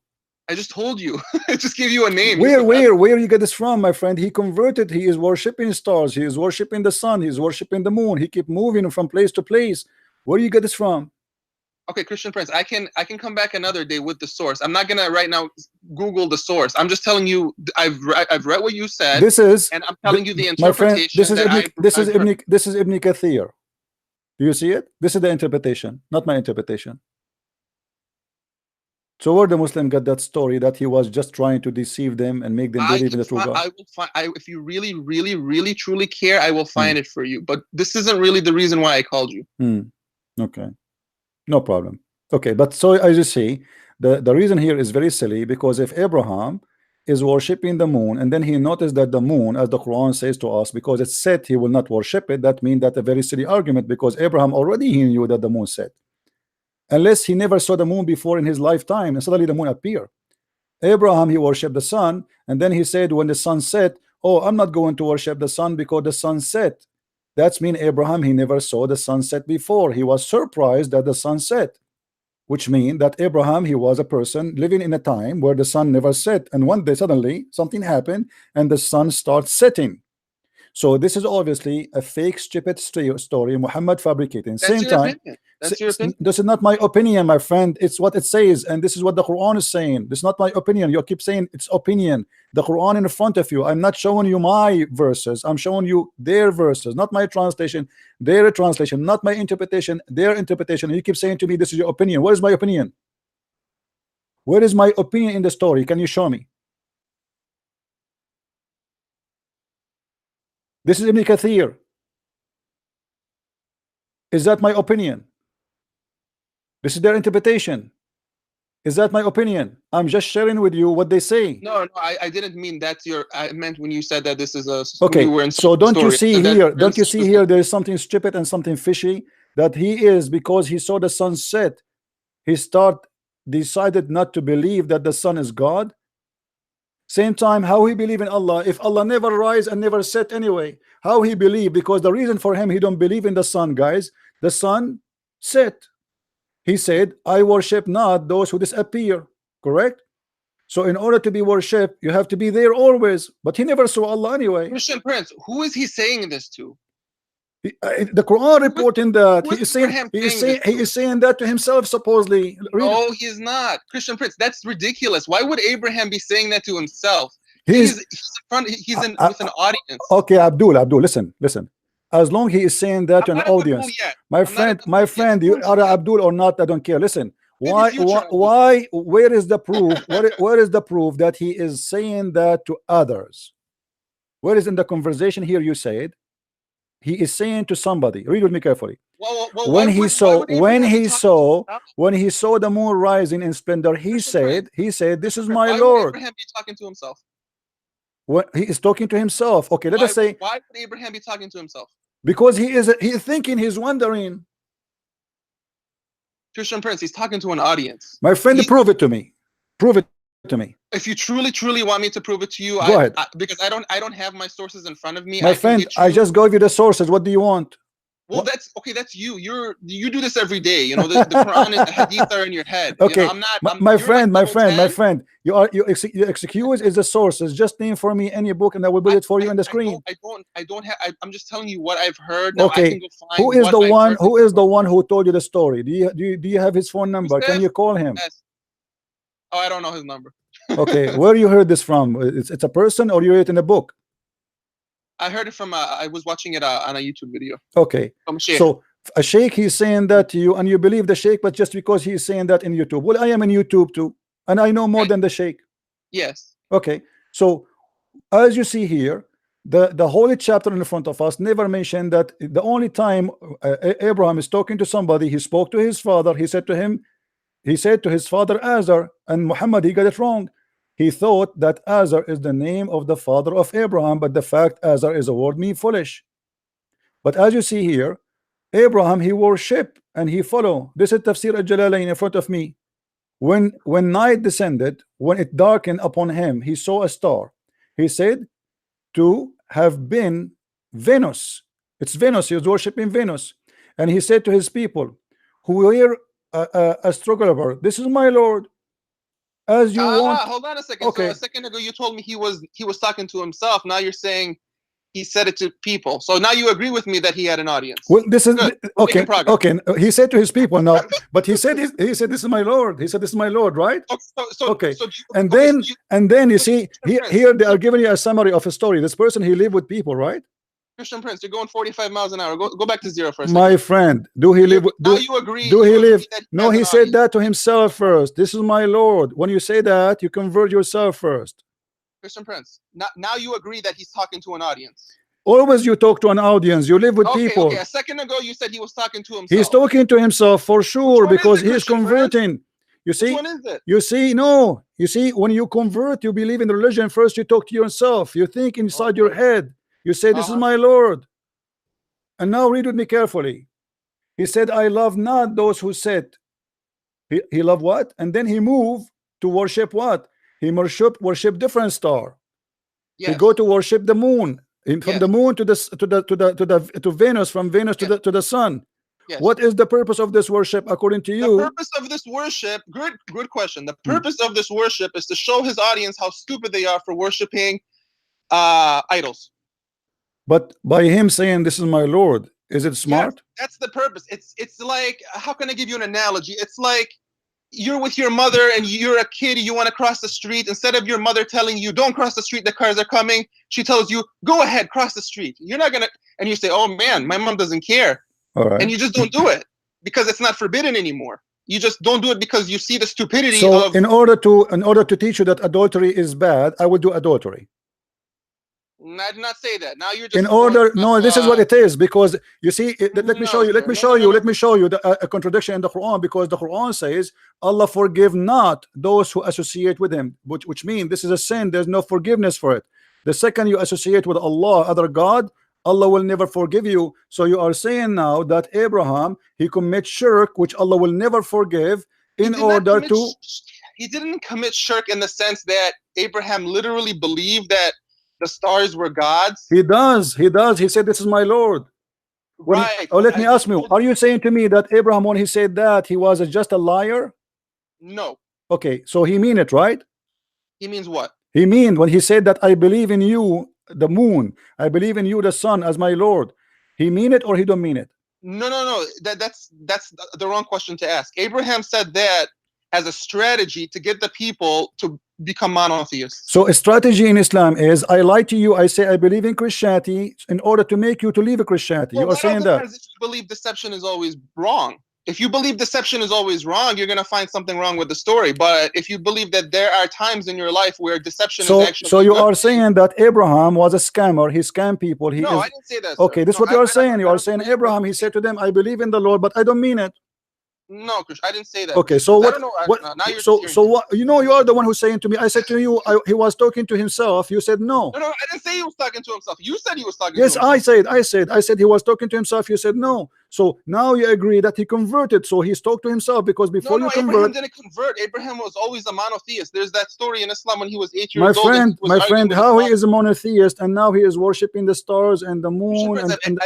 I just told you. I just gave you a name. Where you get this from, my friend? He converted. He is worshiping stars. He is worshiping the sun. He is worshiping the moon. He keep moving from place to place. Where do you get this from? Okay, Christian Prince, I can come back another day with the source. I'm not gonna right now Google the source. I'm just telling you I've read what you said. And I'm telling you the interpretation. My friend, this is Ibn Kathir. Do you see it? This is the interpretation, not my interpretation. So where the Muslim got that story that he was just trying to deceive them and make them believe in the true God? I will find. If you really, really, really, truly care, I will find it for you. But this isn't really the reason why I called you. Okay, no problem. Okay, but so as you see, the reason here is very silly, because if Abraham is worshiping the moon and then he noticed that the moon, as the Quran says to us, because it said he will not worship it, that means that a very silly argument, because Abraham already he knew that the moon set. Unless he never saw the moon before in his lifetime, and suddenly the moon appeared. Abraham, he worshipped the sun, and then he said when the sun set, oh, I'm not going to worship the sun because the sun set. That's mean Abraham, he never saw the sunset before. He was surprised that the sun set, which means that Abraham, he was a person living in a time where the sun never set, and one day suddenly something happened and the sun starts setting. So this is obviously a fake, stupid story Muhammad fabricating. Same time, that's your opinion. This is not my opinion, my friend. It's what it says, and this is what the Quran is saying. This is not my opinion. You keep saying it's opinion. The Quran in front of you. I'm not showing you my verses. I'm showing you their verses, not my translation. Their translation, not my interpretation. Their interpretation. And you keep saying to me, "This is your opinion." Where is my opinion? Where is my opinion in the story? Can you show me? This is Ibn Kathir. Is that my opinion? This is their interpretation. Is that my opinion? I'm just sharing with you what they say. No, I didn't mean that's your. I meant when you said that this is a. Okay, so don't you see here? Don't you see here? There is something stupid and something fishy. That he is, because he saw the sun set, he decided not to believe that the sun is God. Same time, how he believe in Allah if Allah never rise and never set anyway? How he believe? Because the reason for him, he don't believe in the sun, guys. The sun set. He said, I worship not those who disappear. Correct? So in order to be worshipped, you have to be there always. But he never saw Allah anyway. Christian Prince, who is he saying this to? The Quran reporting that he is saying that to himself, supposedly. No, he is not. Christian Prince, that's ridiculous. Why would Abraham be saying that to himself? He's in with an audience. Okay, Abdul, listen. As long he is saying that to an audience, my friend, you are Abdul or not, I don't care. Listen, Why? Where is the proof? Where is the proof that he is saying that to others? Where is in the conversation here? You said he is saying to somebody. Read with me carefully. When he saw the moon rising in splendor, he said, "This is my Lord." Why would Abraham be talking to himself? What he is talking to himself. Okay, let us say. Why would Abraham be talking to himself? Because he is thinking, he's wondering. Christian Prince, he's talking to an audience. My friend, prove it to me. Prove it to me. If you truly want me to prove it to you, go ahead. Because I don't have my sources in front of me. My friend, I just gave you the sources. What do you want? Well, that's okay. That's you. You do this every day. You know, the Quran and the Hadith are in your head. Okay, you know, my friend. Your excuse is the sources. Just name for me any book, and I will put it for you on the screen. I don't have. I'm just telling you what I've heard. Now okay. I can go find who is the one? Who is the one who told you the story? Do you have his phone number? Can you call him? Yes. Oh, I don't know his number. Okay, where you heard this from? It's a person, or you read it in a book? I heard it from. I was watching it on a YouTube video. Okay, so a sheikh, he's saying that to you, and you believe the sheikh, but just because he's saying that in YouTube. Well, I am in YouTube too, and I know more than the sheikh. Yes. Okay, so as you see here, the holy chapter in front of us never mentioned that the only time Abraham is talking to somebody, he spoke to his father. He said to his father Azar, and Muhammad, he got it wrong. He thought that Azar is the name of the father of Abraham, but the fact Azar is a word means foolish. But as you see here, Abraham, he worship and he follow. This is Tafsir al-Jalalain in front of me. When night descended, when it darkened upon him, he saw a star. He said to have been Venus. It's Venus. He was worshiping Venus. And he said to his people who were astrogator, "This is my Lord." As you want. Hold on a second. Okay. So a second ago you told me he was talking to himself. Now you're saying he said it to people. So now you agree with me that he had an audience. Well, this is okay. Okay. He said to his people now, but he said "This is my Lord." He said, "This is my Lord," right? Okay. And then you see here they are giving you a summary of a story. This person, he lived with people, right? Christian Prince, you're going 45 miles an hour. Go back to zero for a second. My friend, do he live? Now you agree? Do he live? No, he said that to himself first. "This is my Lord." When you say that, you convert yourself first. Christian Prince, now you agree that he's talking to an audience. Always you talk to an audience. You live with people. Okay. A second ago you said he was talking to himself. He's talking to himself for sure because he's converting. You see? Which one is it? You see, no. You see, when you convert, you believe in the religion. First, you talk to yourself. You think inside your head. You say, "This is my Lord." And now read with me carefully. He said, "I love not those who sit." He loved what? And then he moved to worship what? He worship different star. Yes. He go to worship the moon. From the moon to Venus, from Venus to the sun. Yes. What is the purpose of this worship according to you? The purpose of this worship, good question. The purpose of this worship is to show his audience how stupid they are for worshiping idols. But by him saying, "This is my Lord," is it smart? Yes, that's the purpose. It's like, how can I give you an analogy? It's like you're with your mother and you're a kid, you want to cross the street. Instead of your mother telling you, "Don't cross the street, the cars are coming," she tells you, "Go ahead, cross the street." You're not gonna, and you say, "Oh man, my mom doesn't care." All right. And you just don't do it because it's not forbidden anymore. You just don't do it because you see the stupidity so of. in order to teach you that adultery is bad, I would do adultery. I did not say that. Now you're just this is what it is, because you see let me show you a contradiction in the Quran, because the Quran says Allah forgive not those who associate with him, which means this is a sin. There's no forgiveness for it. The second you associate with Allah, other God, Allah will never forgive you. So you are saying now that Abraham, he commits shirk, which Allah will never forgive, in order to. He didn't commit shirk in the sense that Abraham literally believed that the stars were gods. He does. He said, "This is my Lord." Right. Let me ask you, are you saying to me that Abraham, when he said that, he was just a liar? No. Okay, so he mean it, right? He means what? He mean when he said that, "I believe in you, the moon. I believe in you, the sun, as my Lord." He mean it or he don't mean it? No. That's the wrong question to ask. Abraham said that as a strategy to get the people to become monotheists. So a strategy in Islam is, I lie to you, I say I believe in Christianity in order to make you to leave Christianity. Well, you are saying that. If you believe deception is always wrong. If you believe deception is always wrong, you're going to find something wrong with the story. But if you believe that there are times in your life where deception is actually so you good, are saying that Abraham was a scammer, he scammed people, he no, is I didn't say that, okay, sir. this is No, what you I are don't- saying. I You are don't saying believe Abraham, what he you said to them, I believe in the Lord, but I don't mean it. No, Krish, I didn't say that. Okay, Krish, so 'cause I what don't know, what now you're so just so hearing what, you know, you are the one who's saying to me, I said to you, he was talking to himself, you said no. No, I didn't say he was talking to himself. You said he was talking Yes, to himself. I said he was talking to himself, you said no. So now you agree that he converted, so he's talked to himself, because before No, you Abraham convert, didn't convert. Abraham was always a monotheist. There's that story in Islam when he was 8 my years old. And he was friend, arguing with how his he is a monotheist and now he is worshiping the stars and the Christian moon Prince, and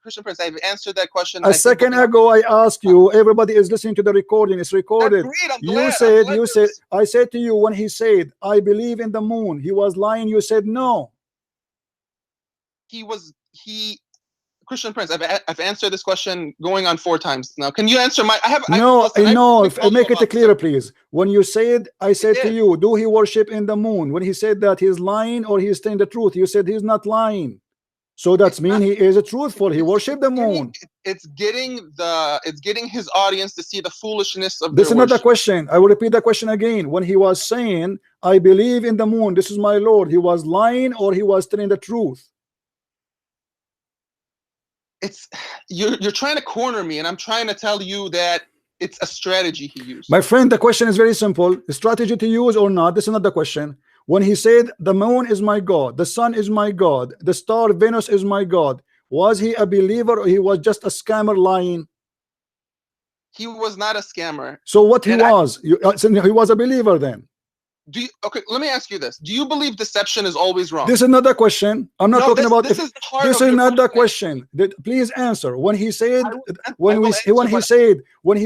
Christian Prince, I've answered that question. a second ago I asked you, everybody is listening to the recording, it's recorded. That's great. I'm You glad. said, I'm glad I said to you, when he said, I believe in the moon, he was lying, you said no. Christian Prince, I've answered this question going on 4 times now. Can you answer my? Make it clearer, please. When you said, I said to you, do he worship in the moon? When he said that, he's lying or he's telling the truth? You said he's not lying. So that's mean he is a truthful. He worshiped the moon. It's getting his audience to see the foolishness of this. Is another worship. question. I will repeat the question again. When he was saying, I believe in the moon, this is my Lord, he was lying or he was telling the truth? You're trying to corner me, and I'm trying to tell you that it's a strategy he used. My friend, the question is very simple. The strategy to use or not, this is not the question. When he said the moon is my God, the sun is my God, the star Venus is my God, was he a believer or he was just a scammer lying? He was not a scammer. So what he was? He was a believer then. Okay, let me ask you this. Do you believe deception is always wrong? This is another question. I'm not talking about this. This is not the question. Please answer. When he said, when he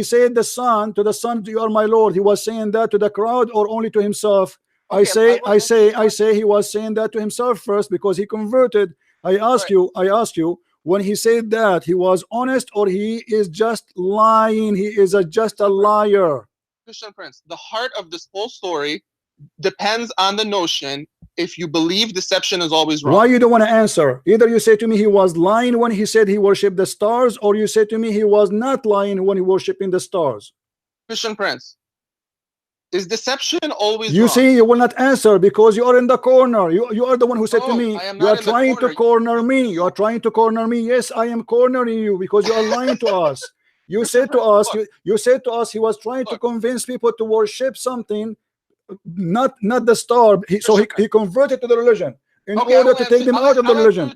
said the sun, to the sun, you are my Lord, he was saying that to the crowd or only to himself? Okay, I say he was saying that to himself first because he converted. I ask you, when he said that, he was honest or he is just lying? He is just a liar. Christian Prince, the heart of this whole story depends on the notion if you believe deception is always wrong. Why you don't want to answer? Either you say to me he was lying when he said he worshipped the stars, or you say to me he was not lying when he worshiping the stars. Christian Prince, is deception always you wrong? See, you will not answer because you are in the corner. You are the one who said to me, you are trying to corner me. You are trying to corner me. Yes, I am cornering you because you are lying to us. You said to us, you said to us he was trying to convince people to worship something, not the star. He converted to the religion in order to take them out of the religion.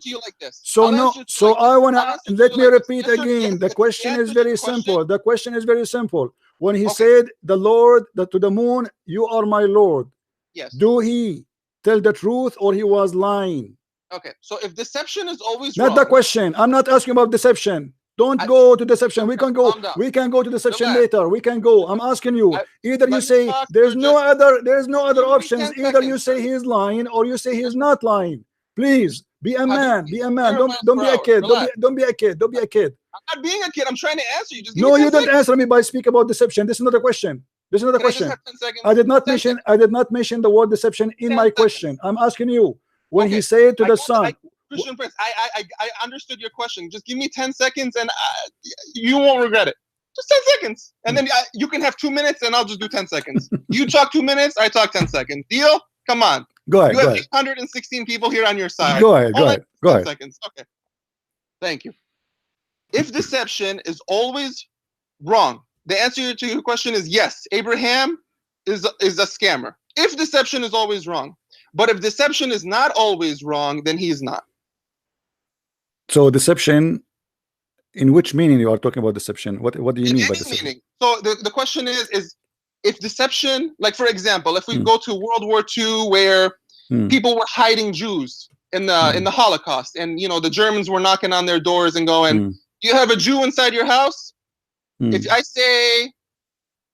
So I want to let me repeat again. The question is very simple. The question is very simple. When he said the Lord to the moon, you are my Lord. Yes. Do he tell the truth or he was lying? Okay. So if deception is always not wrong, the question. I'm not asking about deception. Don't go to deception. We can go. We can go to deception later. We can go. I'm asking you. Either you say there's no other options. Either you say he's lying or you say he's not lying. Please be a man. Be a man. Don't be a kid. Don't be a kid. Don't be a kid. I'm not being a kid. I'm trying to answer you. Just no, you don't answer me by speaking about deception. This is another question. This is another question. I did not mention the word deception in my question. I'm asking you when he said to the sun. Christian Prince, I understood your question. Just give me 10 seconds and you won't regret it. Just 10 seconds. And then you can have 2 minutes and I'll just do 10 seconds. You talk 2 minutes, I talk 10 seconds. Deal? Come on. Go ahead. You have 816 people here on your side. Go ahead. 10 seconds. Okay. Thank you. If deception is always wrong, the answer to your question is yes. Abraham is a scammer. If deception is always wrong. But if deception is not always wrong, then he is not. So deception, in which meaning you are talking about deception? What do you mean by deception? Meaning. So the question is if deception, like for example, if we go to World War II where people were hiding Jews in the Holocaust, and the Germans were knocking on their doors and going, do you have a Jew inside your house? If I say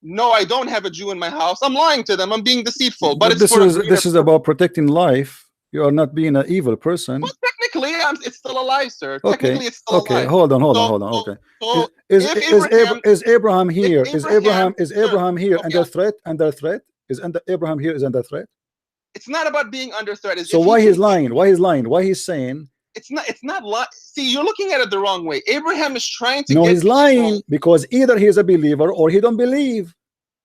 no, I don't have a Jew in my house, I'm lying to them. I'm being deceitful. But this is about protecting life. You are not being an evil person. Well, technically, it's still a lie, sir. Okay. Technically, it's still a lie. Hold on. Okay. So is Abraham here? Is Abraham here under threat? Is Abraham here is under threat? It's not about being under threat. So why he's lying? Why he's lying? Why he's saying It's not see, you're looking at it the wrong way. Abraham is trying to No, get he's lying because either he is a believer or he don't believe.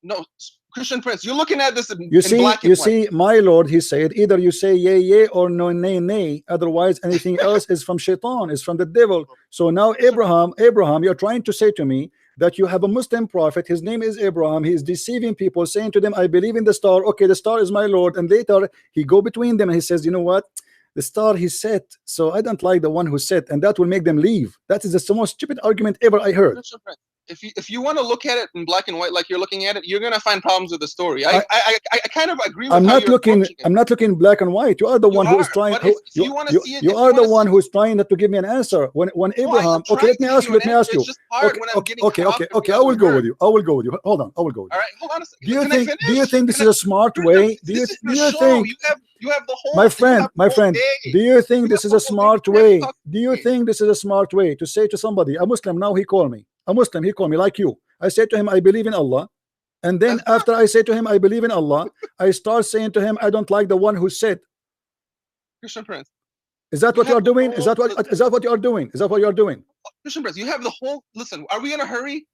No, Christian Prince, you're looking at this in you black and white. see, my Lord, he said, either you say yea, yea, or no, nay, nay. Otherwise, anything else is from shaitan, is from the devil. So now Abraham, you're trying to say to me that you have a Muslim prophet, his name is Abraham, he is deceiving people, saying to them, I believe in the star, okay, the star is my Lord, and later he go between them and he says, you know what, the star he set, so I don't like the one who set, and that will make them leave. That is the most stupid argument ever I heard. If you want to look at it in black and white like you're looking at it, you're gonna find problems with the story. I kind of agree with I'm how not looking. I'm not looking black and white. You are the one who is trying. You are the one who is trying not to give me an answer. When Abraham. Okay, let me ask you. Okay. I will go with you. Hold on. I will go with you. All right, hold on a second. Do you think this is a smart way? Do you think? You have the whole. My friend. Do you think this is a smart way? Do you think this is a smart way to say to somebody, a Muslim? Now he called me. A Muslim, he called me like you. I said to him, I believe in Allah. And then after I say to him, I believe in Allah, I start saying to him, I don't like the one who said. Christian Prince. Is that what you are doing? Is that what you are doing? Is that what you are doing? Christian Prince, you have the whole. Listen, are we in a hurry?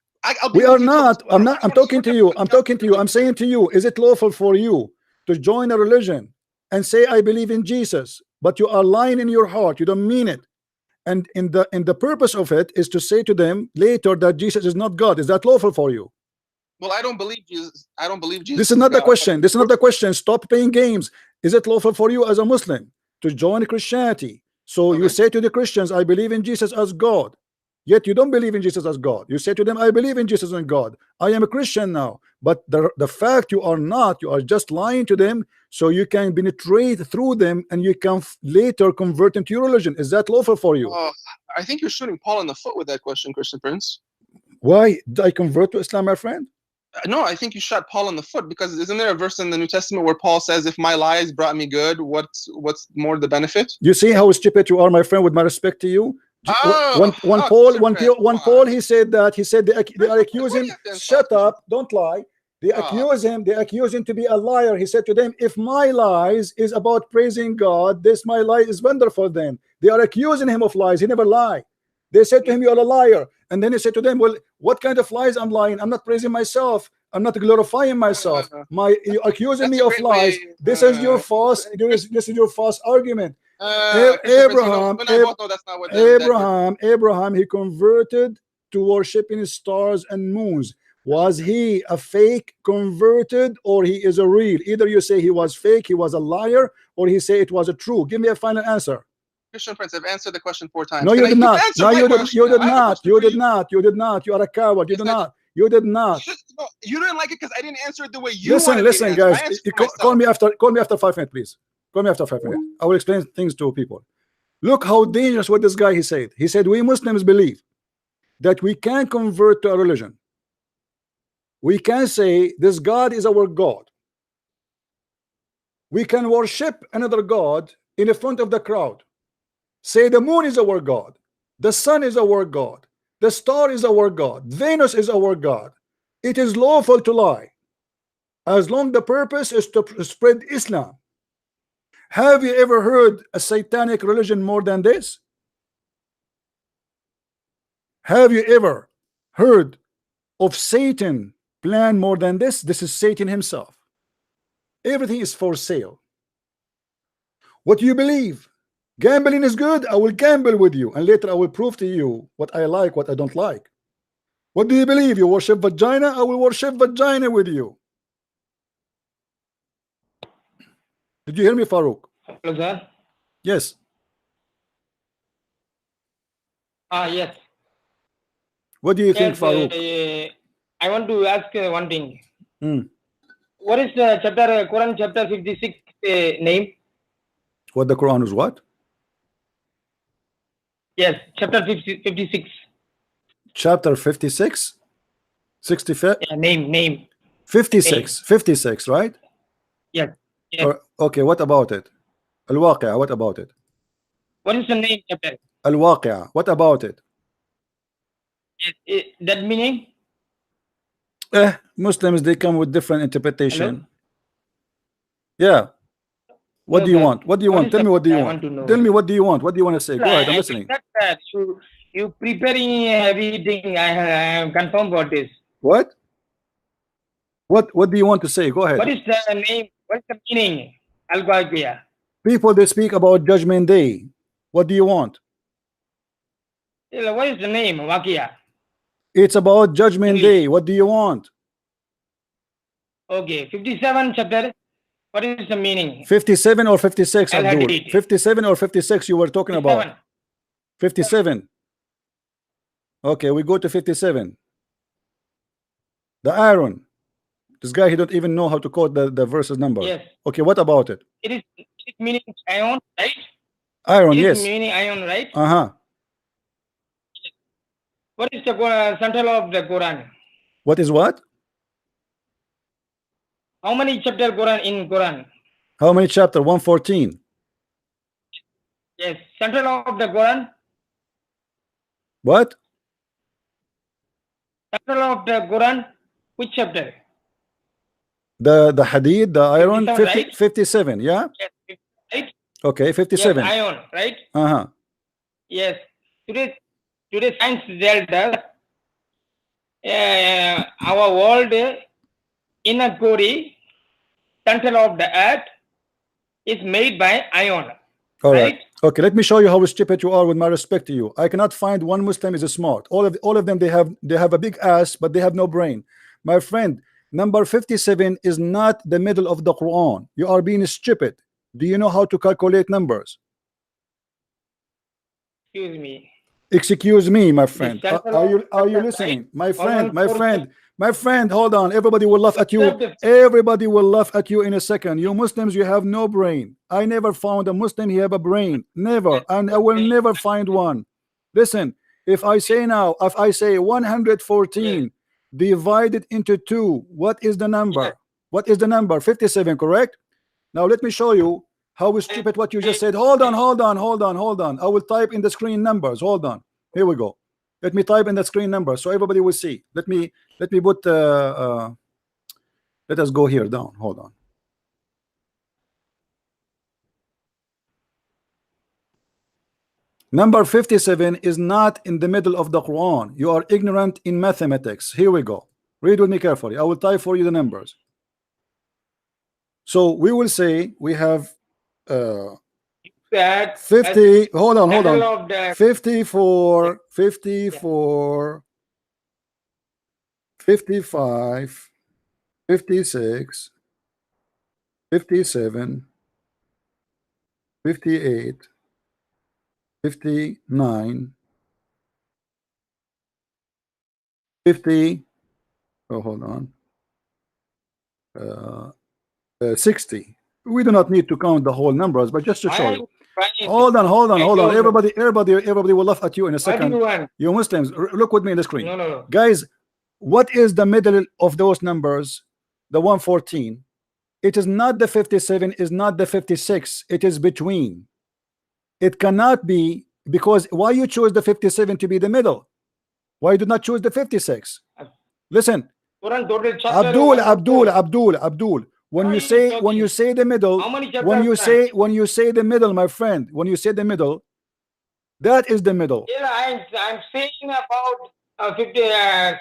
We are not. I'm talking to you. I'm saying to you, is it lawful for you to join a religion and say, I believe in Jesus, but you are lying in your heart, you don't mean it? And in the purpose of it is to say to them later that Jesus is not God. Is that lawful for you? Well, I don't believe Jesus. I don't believe Jesus. This is not the question. This is not the question. Stop playing games. Is it lawful for you as a Muslim to join Christianity? So you say to the Christians, I believe in Jesus as God. Yet you don't believe in Jesus as God. You say to them, I believe in Jesus as God. I am a Christian now. But the fact you are not, you are just lying to them so you can penetrate through them and you can later convert into your religion. Is that lawful for you? I think you're shooting Paul in the foot with that question, Christian Prince. Why did I convert to Islam, my friend? No, I think you shot Paul in the foot, because isn't there a verse in the New Testament where Paul says, if my lies brought me good, what's more the benefit? You see how stupid you are, my friend, with my respect to you? Paul, he said that. He said they are accusing. Shut up! Don't lie. They accuse him. They accuse him to be a liar. He said to them, "If my lies is about praising God, this my lie is wonderful." Then they are accusing him of lies. He never lied. They said to him, "You are a liar." And then he said to them, "Well, what kind of lies I'm lying? I'm not praising myself. I'm not glorifying myself. You accusing me of lies. This is your false. This is your false argument." Abraham, he converted to worshiping stars and moons. Was he a fake converted, or he is a real? Either you say he was fake, he was a liar, or he say it was a true. Give me a final answer. Christian Prince, I've answered the question 4 times. No, you did not. No, you did not. You did not. You are a coward. You did not. You did not. You didn't like it because I didn't answer it the way you wanted. Listen, guys. Call me after 5 minutes, please. Call me after 5 minutes. I will explain things to people. Look how dangerous what this guy he said. He said we Muslims believe that we can convert to a religion. We can say this God is our God. We can worship another God in the front of the crowd. Say the moon is our God. The sun is our God. The star is our God. Venus is our God. It is lawful to lie as long the purpose is to spread Islam. Have you ever heard a satanic religion more than this? Have you ever heard of Satan plan more than this? This is Satan himself. Everything is for sale. What do you believe? Gambling is good. I will gamble with you, and later I will prove to you what I like, what I don't like. What do you believe? You worship vagina? I will worship vagina with you. Did you hear me, Farouk? Hello, sir. Yes. Yes. What do you think, Farouk? I want to ask one thing. What is Quran chapter 56 name? What the Quran is what? Yes, chapter 56. Chapter 56? 65? Yeah, name. 56. 56, right? Yes. Okay, what about it? Al-Waqi'ah, what about it? What is the name chapter? Al-Waqi'ah, what about it? That meaning? Muslims, they come with different interpretation. Hello? Yeah. What No, do you sir. want? What do you What want? is Tell the me what do you I want? want to know. Tell me what do you want? What do you want to say? Go ahead, I'm listening. That you preparing everything. I am confirmed for this. What? What do you want to say? Go What ahead. is the name? What is the meaning? Al-Ghaziyah. People, they speak about Judgment Day. What do you want? What is the name? Waqiya. It's about Judgment English. Day. What do you want? Okay, 57 chapter. What is the meaning? 57 or 56, Abdul? Al-Hadid. 57 or 56 you were talking about? 57. Okay, we go to 57. The iron. This guy, he don't even know how to quote the verses number. Yes. Okay, what about it? It is meaning ion, right? Iron, It is yes. meaning ion, right? Uh-huh. What is the central of the Quran? What is what? How many chapter Quran in Quran? How many chapter? 114. Yes, central of the Quran. What? Central of the Quran. Which chapter? The hadid, the iron, 57, right? 57, yeah? Yes, right? Okay, 57. Yes, ion, right? Uh-huh. Yes. Today science tells us our world in a core central of the earth is made by ion. All right. Okay, let me show you how stupid you are with my respect to you. I cannot find one Muslim is smart. All of them, they have a big ass, but they have no brain. My friend, number 57 is not the middle of the Quran. You are being stupid. Do you know how to calculate numbers? Excuse me. Excuse me, my friend. Are you listening? My friend, hold on. Everybody will laugh at you. Everybody will laugh at you in a second. You Muslims, you have no brain. I never found a Muslim he have a brain. Never. And I will never find one. Listen, if I say 114 divided into 2, what is the number? What is the number? 57, correct? Now let me show you how stupid what you just said. Hold on. I will type in the screen numbers. Hold on. Here we go. Let me type in the screen numbers so everybody will see. Let me put let us go here down. Hold on. Number 57 is not in the middle of the Quran. You are ignorant in mathematics. Here we go. Read with me carefully. I will type for you the numbers. So we will say we have 50. Hold on. 54, 55, 56, 57, 58, 59, 50. Oh, hold on. 60. We do not need to count the whole numbers, but just to show you. Hold on. Everybody will laugh at you in a second. You Muslims, look with me in the screen. No. Guys, what is the middle of those numbers? The 114. It is not the 57, is not the 56. It is between. It cannot be, because why you choose the 57 to be the middle? Why you do not choose the 56? Listen, Abdul. When you say the middle, when you say the middle, my friend, when you say the middle, that is the middle. I'm saying about 50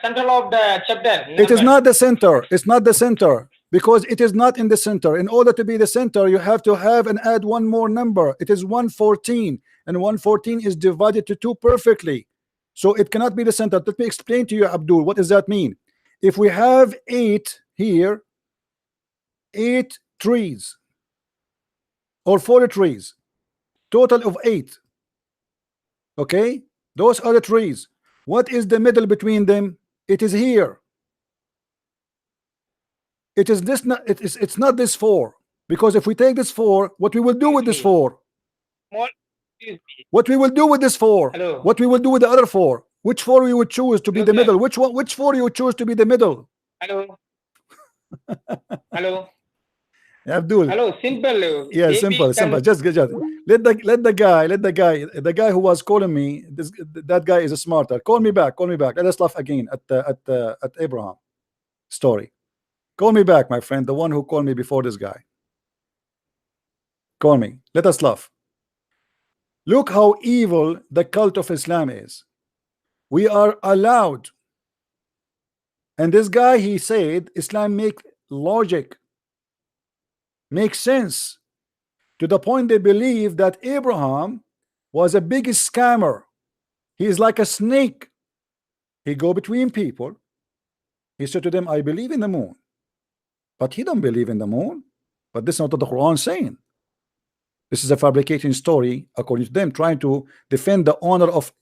central of the chapter. It is not the center. It's not the center, because it is not in the center. In order to be the center, you have to have and add one more number. It is 114, and 114 is divided to 2 perfectly, so it cannot be the center. Let me explain to you, Abdul. What does that mean? If we have 8 here, 8 trees or 4 trees, total of 8. Okay, those are the trees. What is the middle between them? It is here. It is this. It's not this 4, because if we take this 4, what we will do with this 4? What we will do with this 4? Hello. What we will do with the other 4? Which 4 we would choose to be the middle? Which 4 you would choose to be the middle? Hello. Abdul. Hello, simple. Yeah, simple. Just let the guy who was calling me. That guy is a smarter. Call me back. Let us laugh again at Abraham story. Call me back, my friend. The one who called me before this guy. Call me. Let us laugh. Look how evil the cult of Islam is. We are allowed. And this guy, he said, Islam make logic, makes sense, to the point they believe that Abraham was a big scammer. He is like a snake. He go between people. He said to them, I believe in the moon. But he don't believe in the moon. But this is not what the Quran is saying. This is a fabricating story, according to them, trying to defend the honor of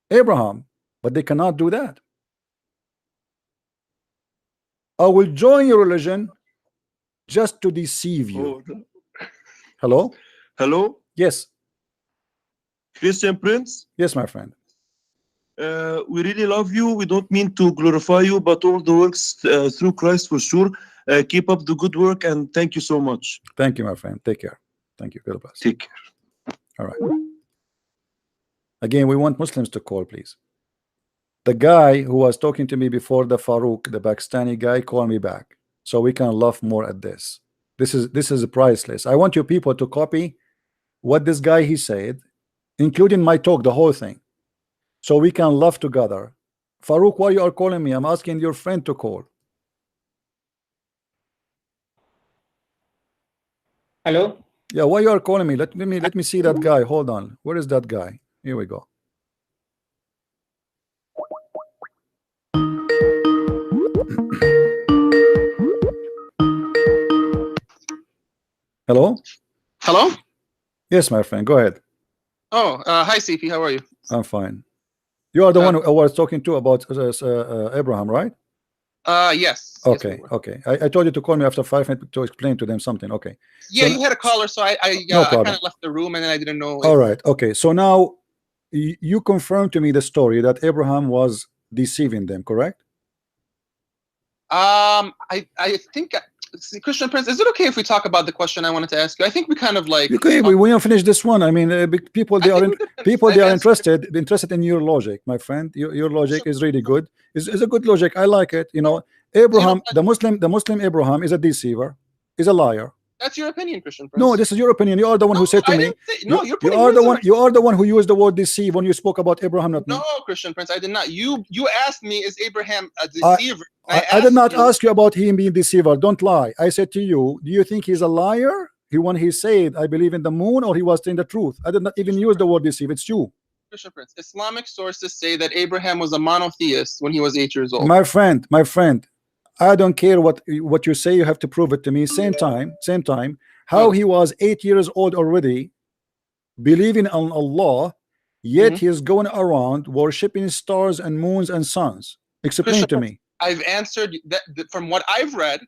Abraham. But they cannot do that. I will join your religion just to deceive you. Hello? Hello, Yes. Christian Prince. Yes, my friend. We really love you. We don't mean to glorify you, but all the works through Christ for sure. Keep up the good work and thank you so much. Thank you, my friend. Take care. Thank you. God bless. Take care. All right. Again, we want Muslims to call, please. The guy who was talking to me before, the Farouk, the Pakistani guy, call me back so we can laugh more at this. This is priceless. I want you people to copy what this guy he said, including my talk, the whole thing, so we can laugh together. Farouk, why you are calling me? I'm asking your friend to call. Hello? Yeah, why you are calling me? Let me see that guy. Hold on. Where is that guy? Here we go. Hello? Hello? Yes, my friend. Go ahead. Oh, hi, CP. How are you? I'm fine. You are the one who I was talking to about Abraham, right? Yes. Okay, Yes, we were. okay. I told you to call me after 5 minutes to explain to them something. Okay. Yeah, So you had a caller, so I No I problem. kind of left the room and then I didn't know. all right. Okay. So now you confirm to me the story that Abraham was deceiving them, correct? I think Christian Prince, is it okay if we talk about the question I wanted to ask you? I think we kind of like. Okay, we don't finish this one. I mean, people they I are think we could- people I've they are answered- interested in your logic, my friend. Your logic is really good. It's a good logic. I like it. You know, Abraham, the Muslim Abraham is a deceiver, is a liar. That's your opinion, Christian Prince. No, this is your opinion. You are the one who said to I me. didn't say, no, you're You putting are words the in one. my- You are the one who used the word deceive when you spoke about Abraham, not me. No, Christian Prince, I did not. You asked me, is Abraham a deceiver? I did not ask you about him being deceiver. Don't lie. I said to you, do you think he's a liar? When he said, I believe in the moon, or he was saying the truth? I did not even use the word deceive. It's you. Christian Prince, Islamic sources say that Abraham was a monotheist when he was 8 years old. My friend, I don't care what you say. You have to prove it to me. Same time. How he was 8 years old already, believing in Allah, yet he is going around worshiping stars and moons and suns. Explain to me. I've answered that from what I've read.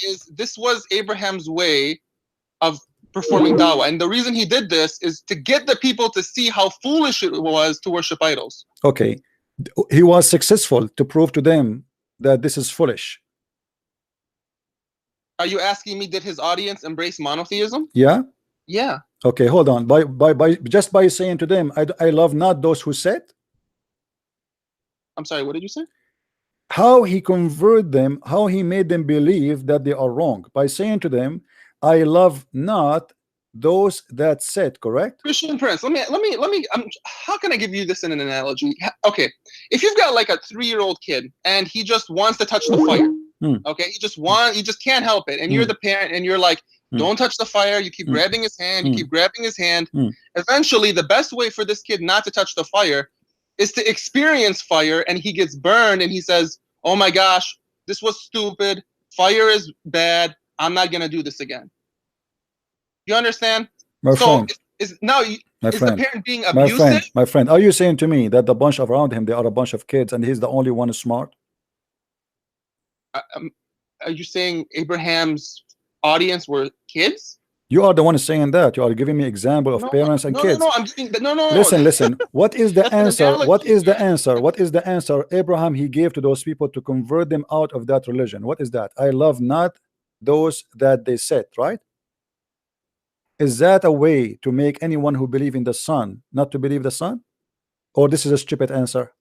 Is this was Abraham's way of performing dawah, and the reason he did this is to get the people to see how foolish it was to worship idols. Okay, he was successful to prove to them that this is foolish. Are you asking me, did his audience embrace monotheism? Yeah. Yeah. Okay, hold on. Just by saying to them, I love not those who said. I'm sorry, what did you say? How he converted them, how he made them believe that they are wrong by saying to them, I love not those that said, correct? Christian Prince, let me how can I give you this in an analogy? Okay, if you've got like a 3-year-old kid and he just wants to touch the fire, okay, he just can't help it, and you're the parent and you're like, don't touch the fire, you keep grabbing his hand, eventually the best way for this kid not to touch the fire is to experience fire, and he gets burned and he says, oh my gosh, this was stupid, fire is bad, I'm not gonna do this again. You understand? My friend, the parent being abusive? My friend, are you saying to me that the bunch around him, they are a bunch of kids and he's the only one smart? Are you saying Abraham's audience were kids? You are the one saying that. You are giving me example of parents and kids. No, I'm giving no. Listen. What is the answer? analogy. What is the answer? What is the answer Abraham he gave to those people to convert them out of that religion? What is that? I love not those that they said, right? Is that a way to make anyone who believe in the sun not to believe the sun? Or this is a stupid answer?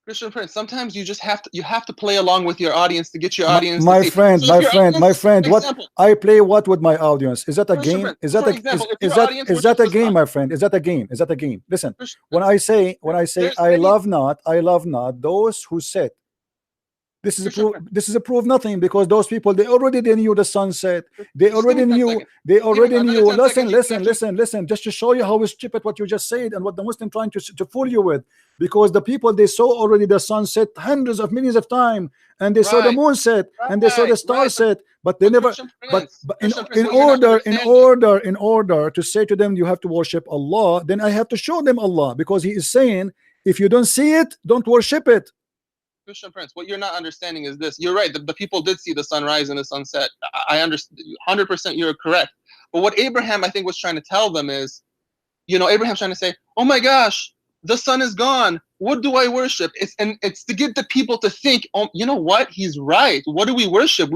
Christian Prince, sometimes you just have to play along with your audience to get your audience. My to friend, so my friend, what example, I play what with my audience? Is that a Christian game? Prince, Is that for a example, if is your that audience is that a worships the game, sun, my friend? Is that a game? Is that a game? Listen, Christian when I say there's I many- love not those who sit. This is a Christian proof. This is a proof nothing, because those people, they already knew the sunset. They Just give already me 10 knew. seconds. They already another knew. 10 Listen, seconds, you can listen. Just to show you how stupid what you just said and what the Muslim trying to fool you with. Because the people, they saw already the sunset hundreds of millions of times, and they saw the Right. moon set, and they saw the star Right. set, but they never. Christian But Prince, Christian Prince, in what you're not order understanding- to say to them you have to worship Allah, then I have to show them Allah, because He is saying if you don't see it, don't worship it. Christian Prince, what you're not understanding is this. You're right. The people did see the sunrise and the sunset. I understand. 100% you're correct. But what Abraham, I think, was trying to tell them is, Abraham's trying to say, oh my gosh, the sun is gone. What do I worship? It's to get the people to think, oh, you know what? He's right. What do we worship?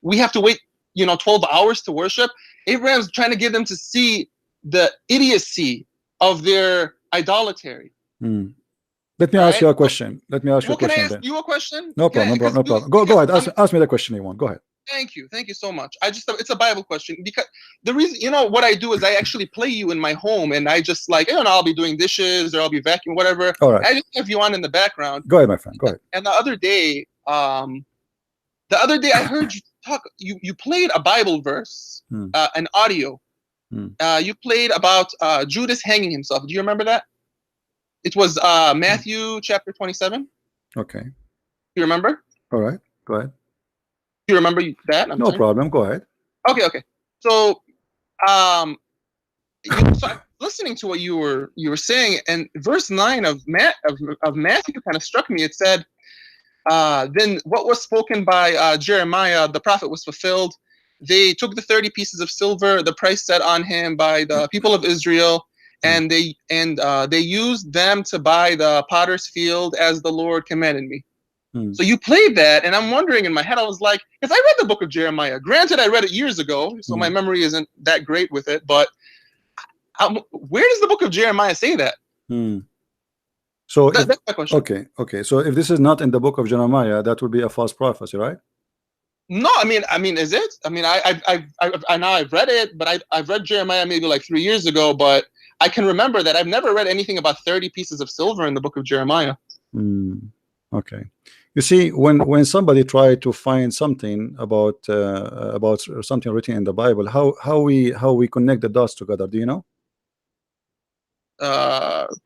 We have to wait, 12 hours to worship. Abraham's trying to get them to see the idiocy of their idolatry. Let me ask you a question. Let me ask you a Can I question. ask you a question? No problem. No problem. Go ahead. Ask me the question you want. Go ahead. Thank you so much. It's a Bible question, because the reason, what I do is I actually play you in my home, and I just I'll be doing dishes, or I'll be vacuuming, whatever. All right. I just have you on in the background. Go ahead, my friend. Go ahead. And the other day I heard you talk. You played a Bible verse, an audio. You played about Judas hanging himself. Do you remember that? It was Matthew chapter 27. Okay. You remember? All right. Go ahead. Do you remember that? No problem. Go ahead. Okay. So, so I'm listening to what you were saying, and verse 9 of Matthew kind of struck me. It said, "Then what was spoken by Jeremiah the prophet was fulfilled. They took the 30 pieces of silver, the price set on him by the people of Israel, and they used them to buy the potter's field as the Lord commanded me." So you played that, and I'm wondering in my head, I was like, because I read the book of Jeremiah. Granted, I read it years ago, so my memory isn't that great with it. But where does the book of Jeremiah say that? So that's my question. Okay. So if this is not in the book of Jeremiah, that would be a false prophecy, right? No, I mean, is it? I mean, I now I've read it, but I've read Jeremiah maybe like 3 years ago, but I can remember that I've never read anything about 30 pieces of silver in the book of Jeremiah. Okay. You see, when somebody try to find something about something written in the Bible, how we connect the dots together? Do you know?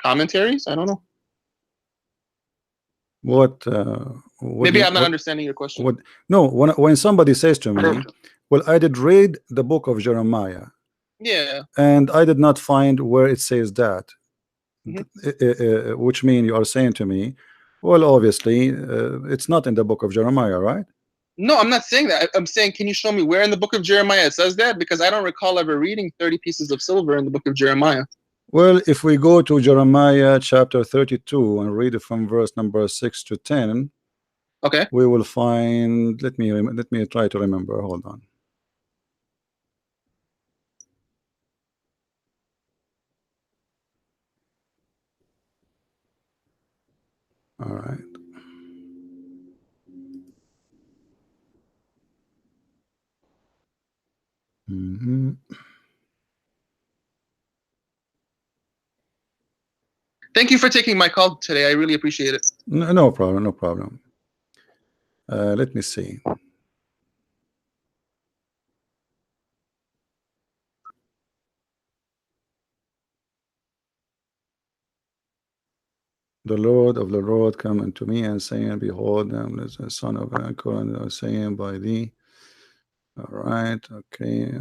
Commentaries? I don't know. Maybe I'm not understanding your question. When somebody says to me, well, I did read the book of Jeremiah, yeah, and I did not find where it says that, which means you are saying to me, well, obviously it's not in the book of Jeremiah, right? No, I'm not saying that. I'm saying, can you show me where in the book of Jeremiah it says that? Because I don't recall ever reading 30 pieces of silver in the book of Jeremiah. Well, if we go to Jeremiah chapter 32 and read it from verse number 6 to 10, okay, we will find. Let me try to remember. Hold on. All right. Thank you for taking my call today. I really appreciate it. No problem. No problem. Let me see. The Lord of the Lord come unto me and saying, behold, I am the son of Angola, saying by thee. All right. Okay.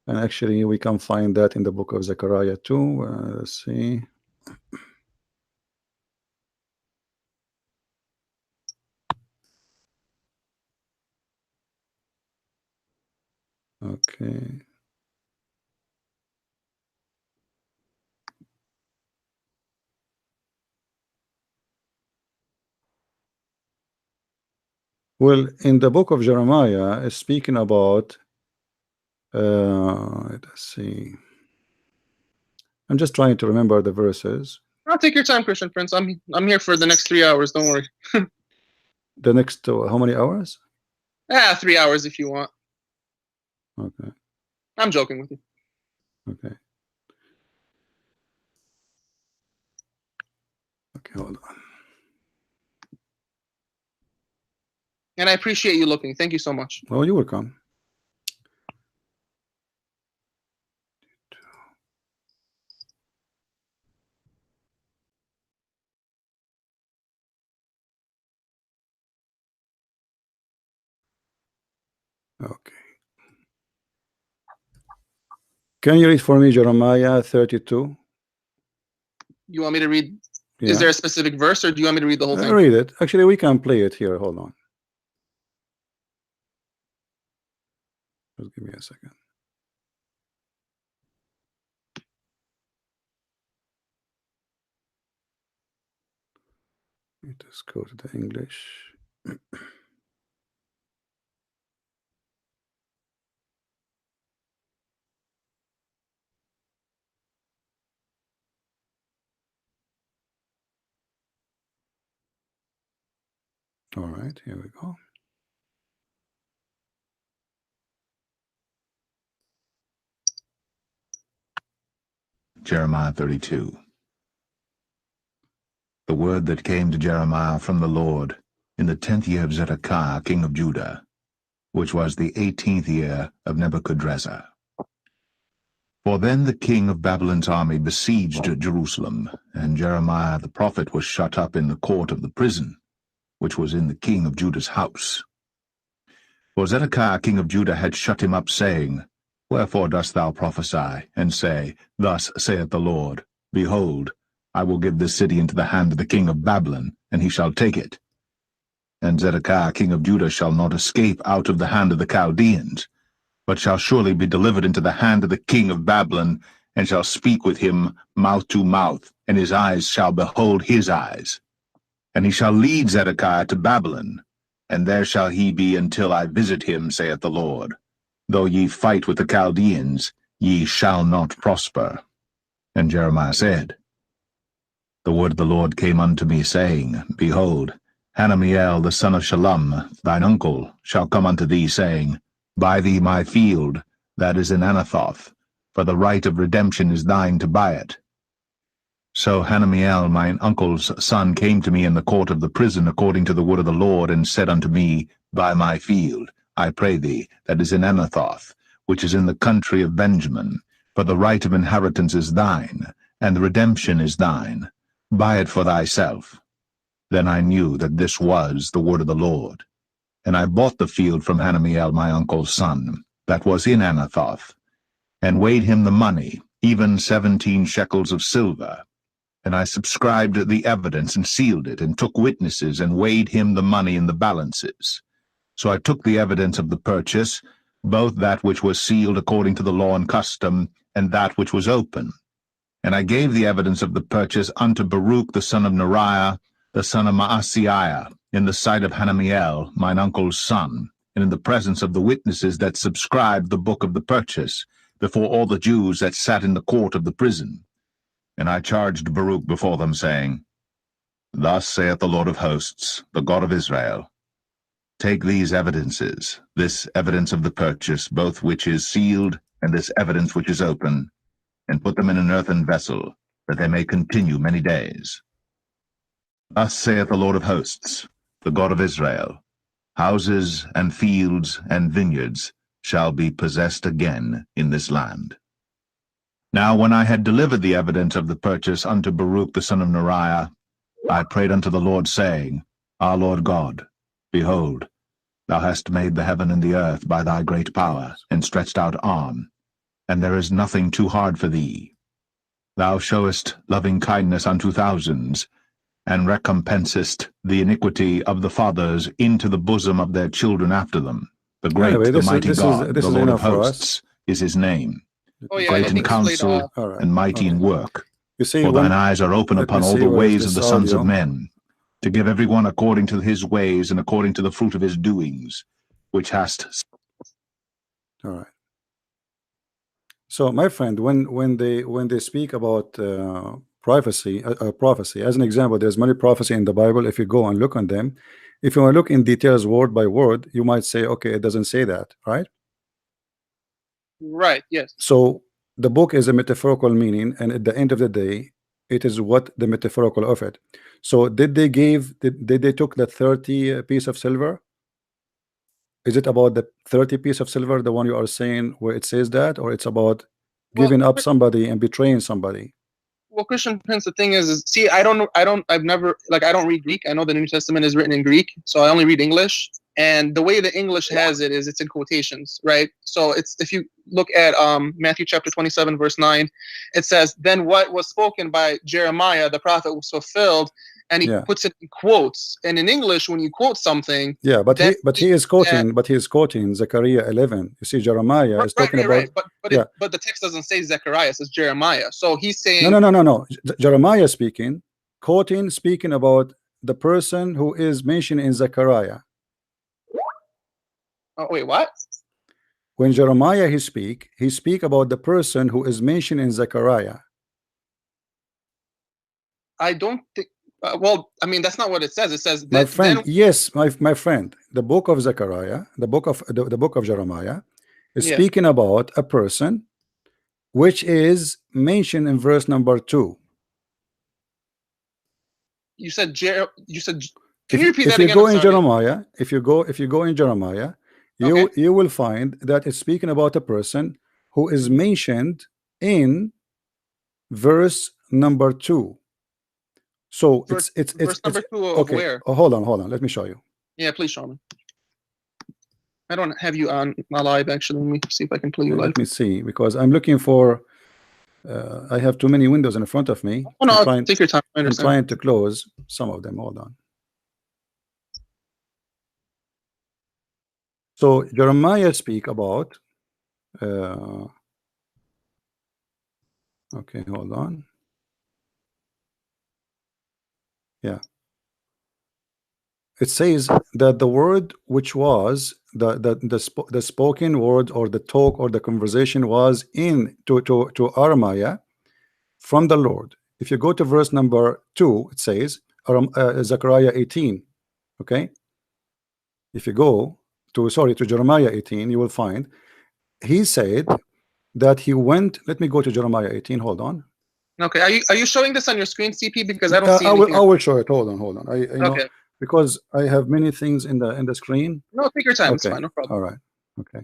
And actually, we can find that in the book of Zechariah too. Let's see. Okay. Well, in the book of Jeremiah, it's speaking about. Let's see. I'm just trying to remember the verses. I'll take your time, Christian Prince. I'm here for the next 3 hours. Don't worry. The next how many hours? 3 hours if you want. Okay. I'm joking with you. Okay. Okay, hold on. And I appreciate you looking. Thank you so much. Oh, you're welcome. Okay. Can you read for me Jeremiah 32? You want me to read? Yeah. Is there a specific verse, or do you want me to read the whole thing? Read it. Actually, we can play it here. Hold on. Just give me a second. Let me just go to the English. All right, here we go. Jeremiah 32. The word that came to Jeremiah from the Lord in the 10th year of Zedekiah, king of Judah, which was the 18th year of Nebuchadrezzar. For then the king of Babylon's army besieged Jerusalem, and Jeremiah the prophet was shut up in the court of the prison, which was in the king of Judah's house. For Zedekiah king of Judah had shut him up, saying, Wherefore dost thou prophesy, and say, Thus saith the Lord, Behold, I will give this city into the hand of the king of Babylon, and he shall take it. And Zedekiah king of Judah shall not escape out of the hand of the Chaldeans, but shall surely be delivered into the hand of the king of Babylon, and shall speak with him mouth to mouth, and his eyes shall behold his eyes. And he shall lead Zedekiah to Babylon, and there shall he be until I visit him, saith the Lord. Though ye fight with the Chaldeans, ye shall not prosper. And Jeremiah said, The word of the Lord came unto me, saying, Behold, Hanamiel the son of Shallum, thine uncle, shall come unto thee, saying, Buy thee my field, that is in Anathoth, for the right of redemption is thine to buy it. So Hanamiel mine uncle's son came to me in the court of the prison according to the word of the Lord, and said unto me, Buy my field, I pray thee, that is in Anathoth, which is in the country of Benjamin, for the right of inheritance is thine, and the redemption is thine. Buy it for thyself. Then I knew that this was the word of the Lord. And I bought the field from Hanamiel my uncle's son, that was in Anathoth, and weighed him the money, even 17 shekels of silver. And I subscribed the evidence, and sealed it, and took witnesses, and weighed him the money in the balances. So I took the evidence of the purchase, both that which was sealed according to the law and custom, and that which was open. And I gave the evidence of the purchase unto Baruch the son of Neriah, the son of Maaseiah, in the sight of Hanamiel, mine uncle's son, and in the presence of the witnesses that subscribed the book of the purchase, before all the Jews that sat in the court of the prison. And I charged Baruch before them, saying, Thus saith the Lord of hosts, the God of Israel, Take these evidences, this evidence of the purchase, both which is sealed, and this evidence which is open, and put them in an earthen vessel, that they may continue many days. Thus saith the Lord of hosts, the God of Israel, Houses and fields and vineyards shall be possessed again in this land. Now when I had delivered the evidence of the purchase unto Baruch the son of Neriah, I prayed unto the Lord, saying, Our Lord God, behold, thou hast made the heaven and the earth by thy great power and stretched out arm, and there is nothing too hard for thee. Thou showest loving kindness unto thousands, and recompensest the iniquity of the fathers into the bosom of their children after them. The great, Anyway, the mighty God, this the is Lord of enough for us. hosts, is his name. Oh, yeah, Great I in think you played, counsel All right. and mighty in work. You see, For thine eyes are open let upon me all see, the where is ways of this the sons of audio? men, to give every one according to his ways and according to the fruit of his doings, which hast. All right. So, my friend, when they speak about prophecy. As an example, there's many prophecy in the Bible. If you go and look on them, if you want to look in details word by word, you might say, okay, it doesn't say that, right? Right. Yes. So the book is a metaphorical meaning, and at the end of the day, it is what the metaphorical of it. So did they took the 30 piece of silver? Is it about the 30 piece of silver, the one you are saying where it says that, or it's about giving up somebody and betraying somebody? Well, Christian Prince, the thing is see, I don't read Greek. I know the New Testament is written in Greek, so I only read English. And the way the English has it is it's in quotations, right? So it's, if you look at Matthew chapter 27, verse 9, it says, then what was spoken by Jeremiah, the prophet, was fulfilled, and he puts it in quotes. And in English, when you quote something, but he is quoting Zechariah 11. You see, Jeremiah is talking about but the text doesn't say Zechariah, it says Jeremiah. So he's saying no. Jeremiah speaking about the person who is mentioned in Zechariah. Oh, wait, what? When Jeremiah he speak about the person who is mentioned in Zechariah. I don't think. Well, I mean, that's not what it says. It says that, my friend. Yes, my friend. The book of Zechariah, the book of Jeremiah, is speaking about a person, which is mentioned in verse number 2. You said. Can you repeat that again? If you go in Jeremiah, if you go in Jeremiah, you will find that it's speaking about a person who is mentioned in verse number 2. So verse number 2 of okay. Where? Oh, hold on. Let me show you. Yeah, please show me. I don't have you on my live actually. Let me see if I can play you live. Let me see, because I'm looking for. I have too many windows in front of me. Oh, no, take your time. I'm trying to close some of them. Hold on. So Jeremiah speak about. Okay, hold on. Yeah. It says that the word which was the spoken word, or the talk, or the conversation, was in to Jeremiah from the Lord. If you go to verse number 2, it says Zechariah 18. Okay. If you go to Jeremiah 18, you will find he said that he went. Let me go to Jeremiah 18. Hold on. Okay. Are you showing this on your screen, CP? Because I don't see anything. I will show it. Hold on. I know, okay. Because I have many things in the screen. No, take your time. Okay. It's fine. No problem. All right. Okay.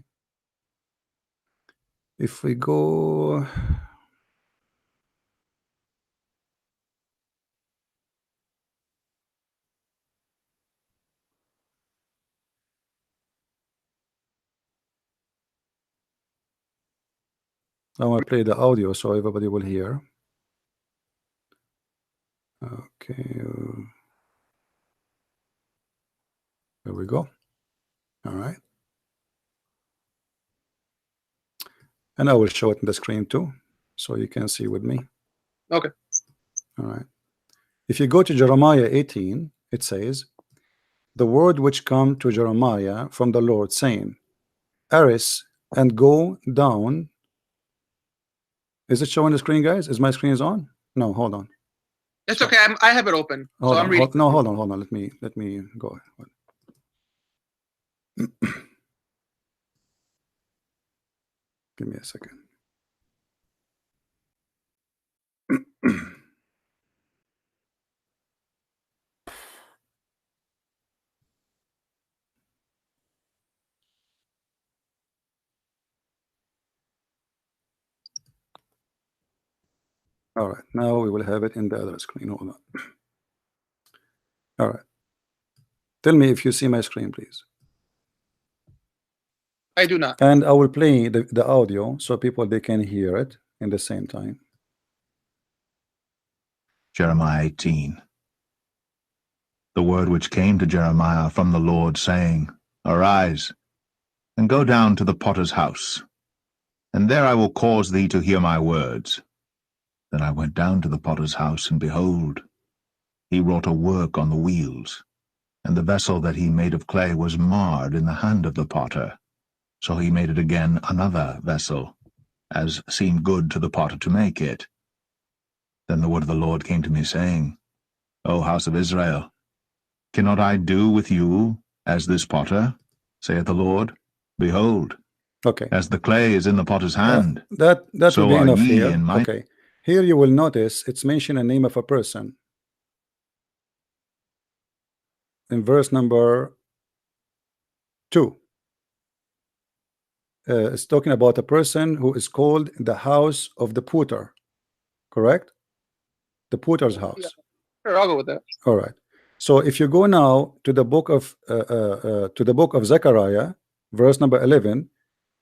If we go. I want to play the audio so everybody will hear. Okay. There we go. All right. And I will show it in the screen too, so you can see with me. Okay. All right. If you go to Jeremiah 18, it says, the word which come to Jeremiah from the Lord, saying, arise and go down. Is it showing the screen, guys? Is my screen is on? No, hold on. It's okay. I have it open. Hold so on, I'm reading. hold on. Let me go. Give me a second. All right, now we will have it in the other screen. Hold on. All right. Tell me if you see my screen, please. I do not. And I will play the audio so people they can hear it in the same time. Jeremiah 18. The word which came to Jeremiah from the Lord, saying, arise, and go down to the potter's house, and there I will cause thee to hear my words. Then I went down to the potter's house, and behold, he wrought a work on the wheels, and the vessel that he made of clay was marred in the hand of the potter. So he made it again another vessel, as seemed good to the potter to make it. Then the word of the Lord came to me, saying, O house of Israel, cannot I do with you as this potter, saith the Lord? Behold, Okay. as the clay is in the potter's hand, That so will be are enough ye here. in my... Okay. Here you will notice it's mentioned a name of a person. In verse number 2. It's talking about a person who is called the house of the potter. Correct? The potter's house. Yeah. Sure, I'll go with that. All right. So if you go now to the book of Zechariah, verse number 11,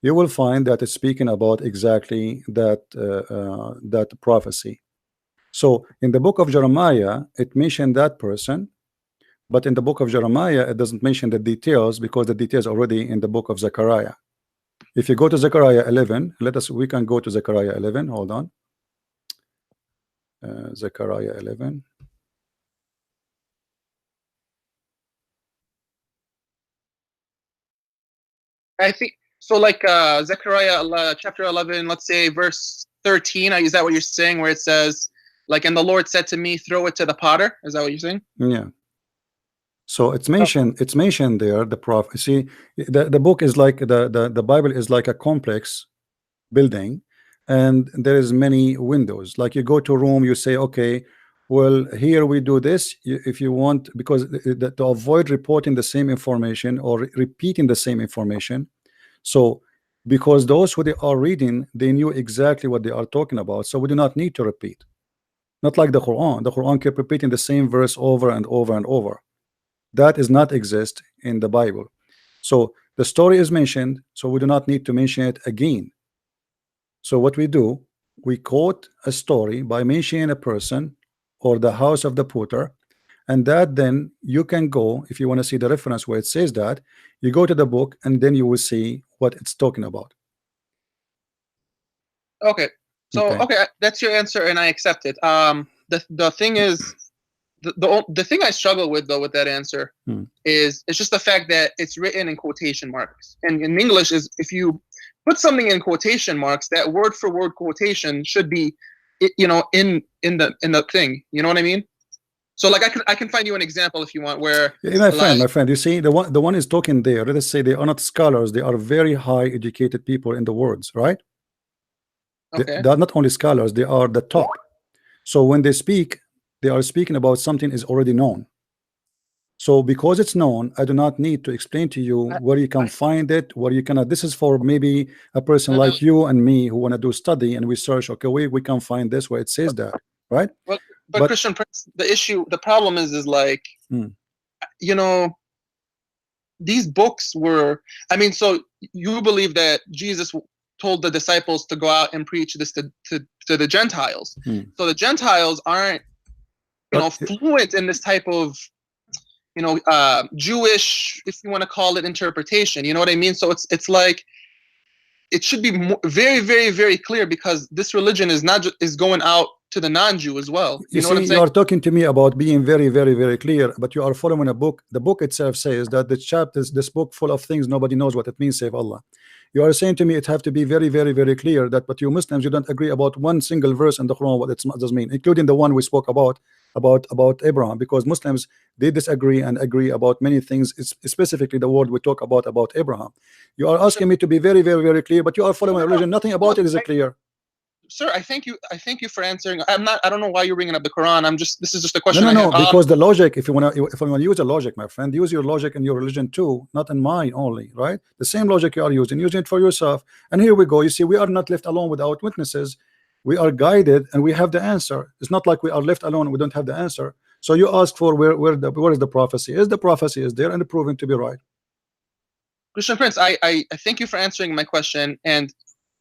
you will find that it's speaking about exactly that prophecy. So in the book of Jeremiah, it mentioned that person, but in the book of Jeremiah, it doesn't mention the details because the details are already in the book of Zechariah. If you go to Zechariah 11, we can go to Zechariah 11. Hold on. Zechariah 11. I think so. Like Zechariah chapter 11, let's say verse 13. Is that what you're saying? Where it says, like, and the Lord said to me, throw it to the potter. Is that what you're saying? Yeah. So it's mentioned. It's mentioned there. The prophecy. The book is like the Bible is like a complex building, and there is many windows. Like you go to a room, you say, okay, well, here we do this. If you want, because to avoid reporting the same information or repeating the same information. So because those who they are reading, they knew exactly what they are talking about, so we do not need to repeat. Not like the Quran. The Quran kept repeating the same verse over and over and over. That does not exist in the Bible. So the story is mentioned, so we do not need to mention it again. So what we do, we quote a story by mentioning a person or the house of the potter, and that then you can go, if you want to see the reference where it says that, you go to the book and then you will see what it's talking about. Okay. So okay, that's your answer and I accept it. The thing is, the thing I struggle with though with that answer is it's just the fact that it's written in quotation marks. And in English is, if you put something in quotation marks, that word for word quotation should be, you know, in the thing. You know what I mean? So like I can find you an example if you want where my friend, you see the one is talking there. Let us say they are not scholars, they are very high educated people in the words, right? Okay. They are not only scholars, they are the top. So when they speak, they are speaking about something is already known. So because it's known, I do not need to explain to you where you can find it, where you cannot. This is for maybe a person like you and me who want to do study and we search, okay, we can find this where it says that, right? Well, but Christian Prince, the problem is like, you know, these books were, I mean, so you believe that Jesus told the disciples to go out and preach this to the Gentiles. So the Gentiles aren't, you know, fluent in this type of, you know, Jewish, if you want to call it, interpretation. You know what I mean? So it's like, it should be very, very, very clear, because this religion is not just is going out to the non-Jew as well. You know what I'm saying? You are talking to me about being very, very, very clear, but you are following a book. The book itself says that the chapters, this book full of things nobody knows what it means, save Allah. You are saying to me it have to be very, very, very clear that, but you Muslims, you don't agree about one single verse in the Quran what it does mean, including the one we spoke about Abraham, because Muslims, they disagree and agree about many things. It's specifically the word we talk about Abraham. You are asking me to be very, very, very clear, but you are following a religion. Nothing about it is clear. Sir, I thank you for answering. I don't know why you're bringing up the Quran. This is just a question. No, because the logic, if you want to use a logic, my friend, use your logic in your religion too, not in mine only, right? The same logic you are using it for yourself. And here we go. You see, we are not left alone without witnesses. We are guided and we have the answer. It's not like we are left alone and we don't have the answer. So you ask for where is the prophecy? Is the prophecy is there and proven to be right? Christian Prince, I thank you for answering my question, and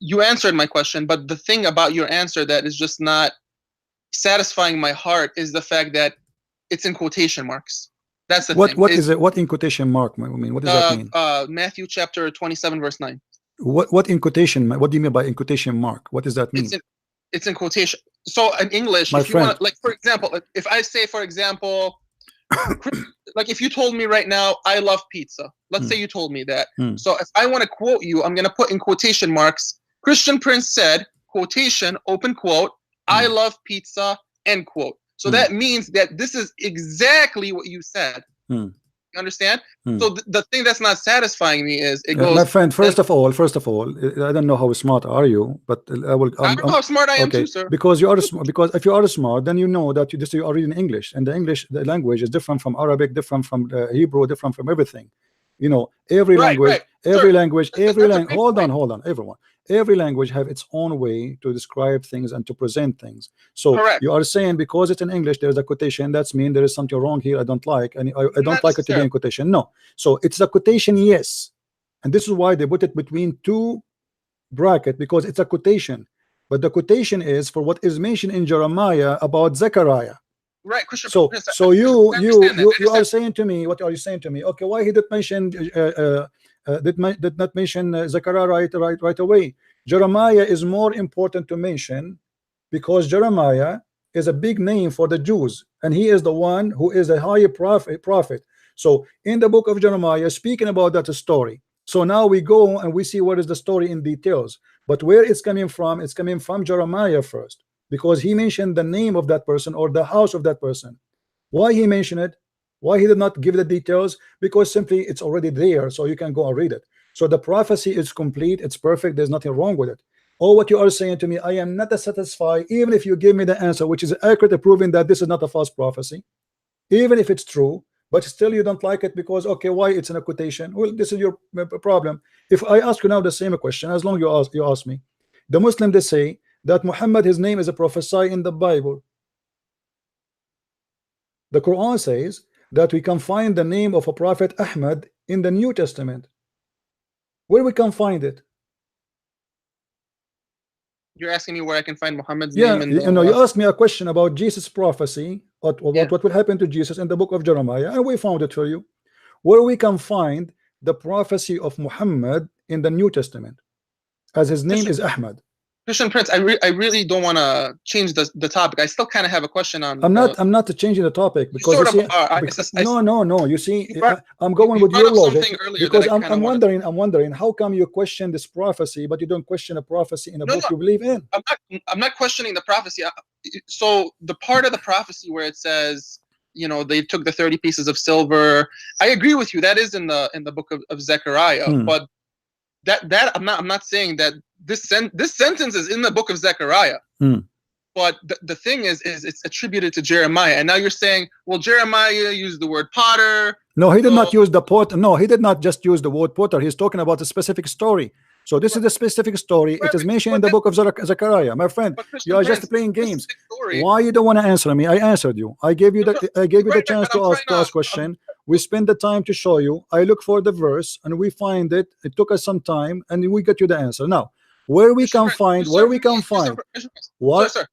you answered my question, but the thing about your answer that is just not satisfying my heart is the fact that it's in quotation marks. That's the thing. What is it? What in quotation mark? I mean, what does that mean? Matthew chapter 27 verse 9. What in quotation? What do you mean by in quotation mark? What does that mean? It's in quotation. So in English, if you want to, like, for example, if I say, for example, like if you told me right now, I love pizza. Let's say you told me that. So if I want to quote you, I'm going to put in quotation marks, Christian Prince said, quotation, open quote, I love pizza, end quote. So that means that this is exactly what you said. You understand? So the thing that's not satifying me is it goes. My friend, first of all, I don't know how smart are you, but I will. I don't know how smart I am too, sir. Because you are smart. Because if you are smart, then you know that you are reading English, and the language is different from Arabic, different from Hebrew, different from everything. You know, every language. Hold on, everyone. Every language have its own way to describe things and to present things. So you are saying because it's in English, there's a quotation. That's mean there is something wrong here. I don't like, and I don't like it to be in quotation. No. So it's a quotation, yes, and this is why they put it between two brackets, because it's a quotation. But the quotation is for what is mentioned in Jeremiah about Zechariah. Right, Christian. So you are saying to me, what are you saying to me? Okay, why he did mention did not mention Zechariah right away? Jeremiah is more important to mention because Jeremiah is a big name for the Jews, and he is the one who is a higher prophet. So in the book of Jeremiah, speaking about that story. So now we go and we see what is the story in details. But where it's coming from? It's coming from Jeremiah first, because he mentioned the name of that person or the house of that person. Why he mentioned it? Why he did not give the details? Because simply it's already there, so you can go and read it. So the prophecy is complete, it's perfect, there's nothing wrong with it. All what you are saying to me, I am not satisfied, even if you give me the answer which is accurate, proving that this is not a false prophecy, even if it's true, but still you don't like it because, okay, why it's in a quotation? Well, this is your problem. If I ask you now the same question, as long as you ask me, the Muslim, they say that Muhammad, his name is a prophesy in the Bible. The Quran says that we can find the name of a prophet Ahmad in the New Testament. Where we can find it? You're asking me where I can find Muhammad's name in the you asked me a question about Jesus' prophecy, about what will happen to Jesus in the book of Jeremiah, and we found it for you. Where we can find the prophecy of Muhammad in the New Testament, as his name is Ahmad. Christian Prince, I really don't want to change the topic. I still kind of have a question on. I'm not changing the topic because sort you see, no. You see, I'm going with your logic because I'm wondering how come you question this prophecy, but you don't question a prophecy in a book you believe in. I'm not questioning the prophecy. So the part of the prophecy where it says, you know, they took the 30 pieces of silver. I agree with you. That is in the book of Zechariah, but that I'm not saying that this sentence is in the book of Zechariah. But the thing is it's attributed to Jeremiah, and now you're saying, well, Jeremiah used the word potter. No, he did not use the pot. No, he did not just use the word potter. He's talking about a specific story. So this is the specific story. It is mentioned in the book of Zechariah. My friend, you are just playing games. Why you don't want to answer me? I answered you. I gave you the chance to ask question. We spend the time to show you. I look for the verse and we find it. It took us some time and we get you the answer. Now, where we can find what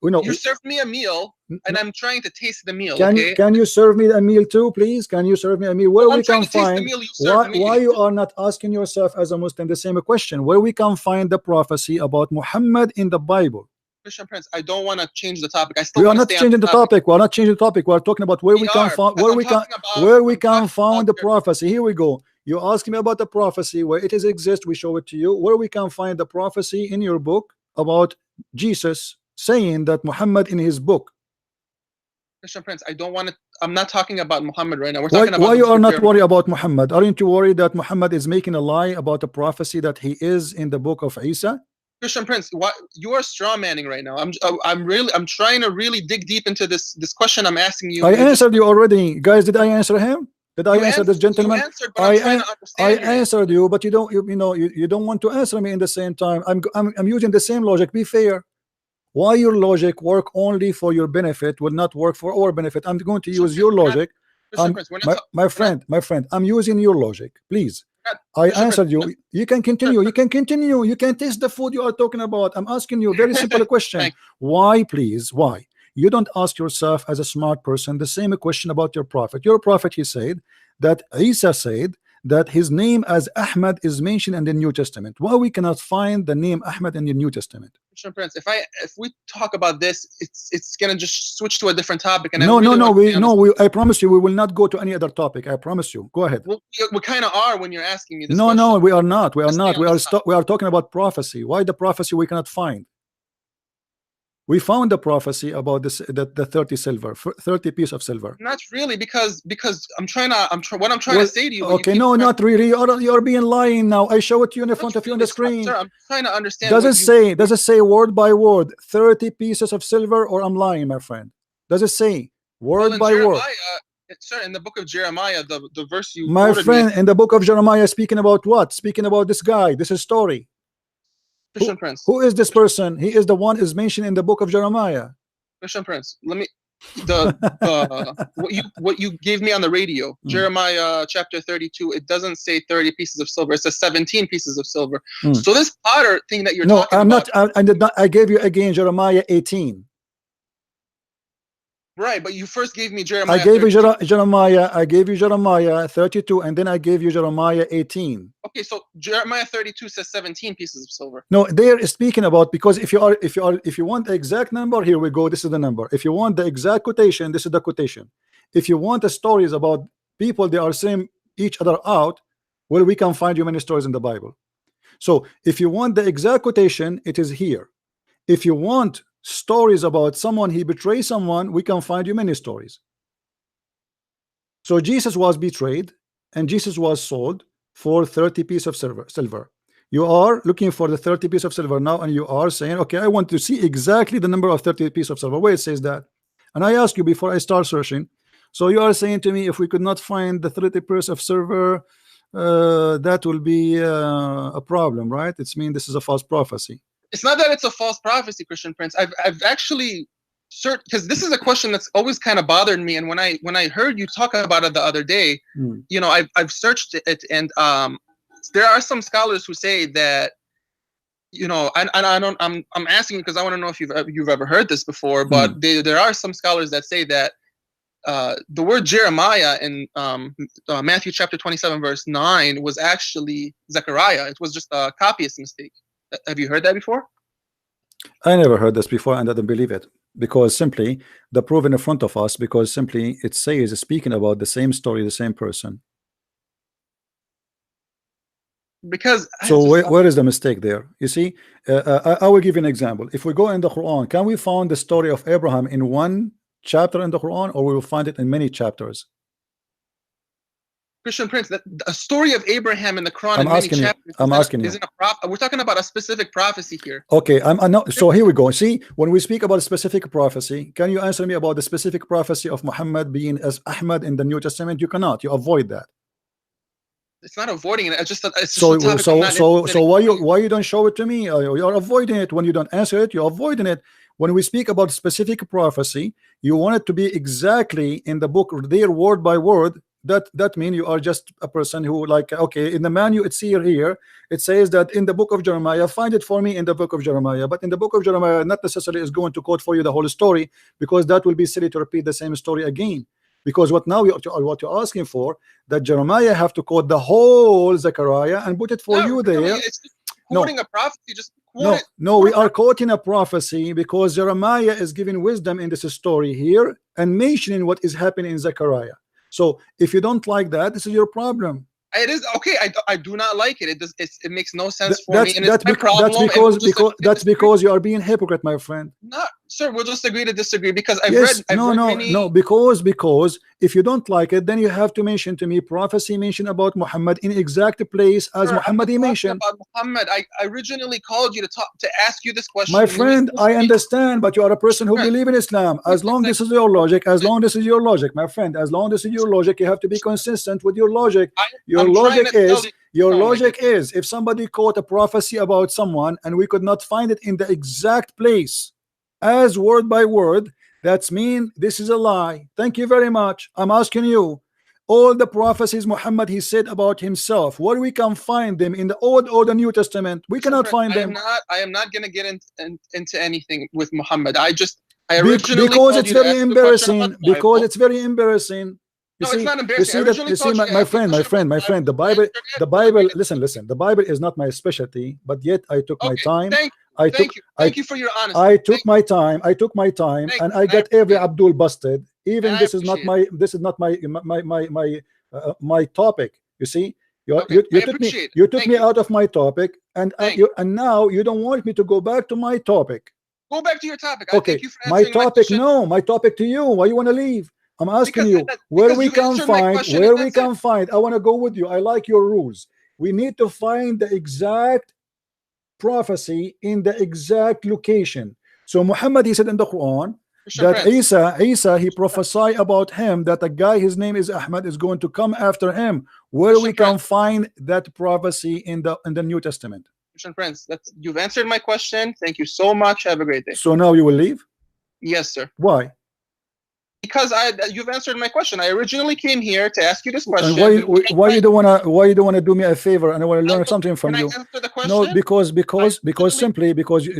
you served me a meal and I'm trying to taste the meal. Can you serve me a meal too, please? Can you serve me a meal? Where we can find why you are not asking yourself as a Muslim the same question? Where we can find the prophecy about Muhammad in the Bible? Christian Prince, I don't want to change the topic. We are not changing the topic. We are not changing the topic. We are talking about where we can find the prophecy. Here we go. You ask me about the prophecy where it exists. We show it to you. Where we can find the prophecy in your book about Jesus saying that Muhammad in his book. Christian Prince, I don't want to. I'm not talking about Muhammad right now. We're talking about why you are not worried about Muhammad? Aren't you worried that Muhammad is making a lie about the prophecy that he is in the book of Isa? Christian Prince, what you are straw manning right now. I'm trying to really dig deep into this question I'm asking you. I answered you already, guys. Did I answer him? Did I answer this gentleman? I answered you, but you don't want to answer me in the same time. I'm using the same logic. Be fair. Why your logic work only for your benefit will not work for our benefit? I'm going to use your logic. My friend, I'm using your logic. Please. I answered you. You can continue. You can continue. You can taste the food you are talking about. I'm asking you a very simple question. Why, please? Why? You don't ask yourself as a smart person the same question about your prophet. Your prophet, he said that Isa said that his name as Ahmad is mentioned in the New Testament. Why we cannot find the name Ahmad in the New Testament? Christian Prince, if we talk about this, it's gonna just switch to a different topic. And I promise you, we will not go to any other topic. I promise you. Go ahead. Well, we kind of are when you're asking me this. No, we are not. We are not. We are talking about prophecy. Why the prophecy we cannot find? We found the prophecy about this, the 30 silver, 30 piece of silver. Not really, because what I'm trying to say to you. Okay, no, not really. You're being lying now. I show it to you in front of you on the screen. Sir, I'm trying to understand. Does it say word by word 30 pieces of silver, or I'm lying, my friend? Does it say word by word? Sir, in the book of Jeremiah, the verse you my quoted friend, me, in the book of Jeremiah, speaking about what? Speaking about this guy. This is story. Christian Prince. Who is this person? He is the one is mentioned in the book of Jeremiah. Christian Prince. Let me what you gave me on the radio, Jeremiah chapter 32. It doesn't say 30 pieces of silver. It says 17 pieces of silver. So this potter thing that you're talking about. I gave you again Jeremiah 18. Right, but you first gave me Jeremiah. I gave you Jeremiah 32, and then I gave you Jeremiah 18. Okay, so Jeremiah 32 says 17 pieces of silver. No, they are speaking about, because if you want the exact number, here we go. This is the number. If you want the exact quotation, this is the quotation. If you want the stories about people they are saying each other out, well, we can find you many stories in the Bible. So if you want the exact quotation, it is here. If you want stories about someone he betrays someone, we can find you many stories. So Jesus was betrayed and Jesus was sold for 30 pieces of silver. You are looking for the 30 pieces of silver now, and you are saying, okay, I want to see exactly the number of 30 pieces of silver. Where it says that? And I ask you before I start searching. So you are saying to me, if we could not find the 30 pieces of silver, that will be a problem, right? It's mean this is a false prophecy. It's not that it's a false prophecy, Christian Prince. I've actually searched, because this is a question that's always kind of bothered me. And when I heard you talk about it the other day, you know, I've searched it, and there are some scholars who say that, you know, and I'm asking because I want to know if you've ever heard this before, but there are some scholars that say that the word Jeremiah in Matthew chapter 27 verse 9 was actually Zechariah. It was just a copyist mistake. Have you heard that before? I never heard this before, and I don't believe it, because simply the proof in front of us, because simply it says, speaking about the same story, the same person. Because so where is the mistake there? You see, I will give you an example. If we go in the Quran, can we find the story of Abraham in one chapter in the Quran, or we will find it in many chapters? Christian Prince, a story of Abraham in the Quran. I'm asking you. We're talking about a specific prophecy here. Okay, I'm not. So here we go. See, when we speak about a specific prophecy, can you answer me about the specific prophecy of Muhammad being as Ahmad in the New Testament? You cannot. You avoid that. It's not avoiding it. It's just so why you don't show it to me? You're avoiding it. When you don't answer it, you're avoiding it. When we speak about specific prophecy, you want it to be exactly in the book, there word by word. That means you are just a person who, like, okay, in the manual it's here it says that in the book of Jeremiah, find it for me in the book of Jeremiah. But in the book of Jeremiah, not necessarily is going to quote for you the whole story, because that will be silly to repeat the same story again. Because what you're asking for, that Jeremiah have to quote the whole Zechariah and put it for you there. Really, it's just quoting a prophecy. Just quote it. No, we are quoting a prophecy because Jeremiah is giving wisdom in this story here and mentioning what is happening in Zechariah. So if you don't like that, this is your problem. It is okay. I do not like it. It makes no sense for me. And that's because you are being hypocrite, my friend. No, sir, we'll just agree to disagree, because I've read because if you don't like it, then you have to mention to me prophecy mentioned about Muhammad in exact place as Muhammad he mentioned. About Muhammad, I originally called you to ask you this question. My friend, I understand, but you are a person who believes in Islam. As long this is your logic, my friend, as long this is your logic, you have to be consistent with your logic. Your logic is if somebody quote a prophecy about someone and we could not find it in the exact place as word by word, that's mean this is a lie. Thank you very much. I'm asking you, all the prophecies Muhammad he said about himself, where we can find them in the Old or the New Testament? We cannot find them. I am not going to get into anything with Muhammad. I originally because it's very embarrassing. Because it's very embarrassing. It's not embarrassing. My friend, the Bible, listen, the Bible is not my specialty, but yet I took my time. Thank you for your honesty. I took my time, and I got every Abdul busted. Even this is not my topic. You see, you took me out of my topic, and now you don't want me to go back to my topic. Go back to your topic. Okay, thank you for my answering topic. question. No, my topic to you. Why you want to leave? I'm asking Because you that- where because we you can answered my find. question Where and we that's can find. I want to go with you. I like your rules. We need to find the exact prophecy in the exact location. So Muhammad, he said in the Quran Christian that Prince. Isa, he prophesied about him that a guy, his name is Ahmad, is going to come after him. Where Christian we can Prince. find that prophecy in the New Testament. Christian Prince, you've answered my question. Thank you so much. Have a great day. So now you will leave? Yes, sir. Why? Because you've answered my question. I originally came here to ask you this And question. why you don't wanna do me a favor and I want to learn something from Can you? I answer the question? No, because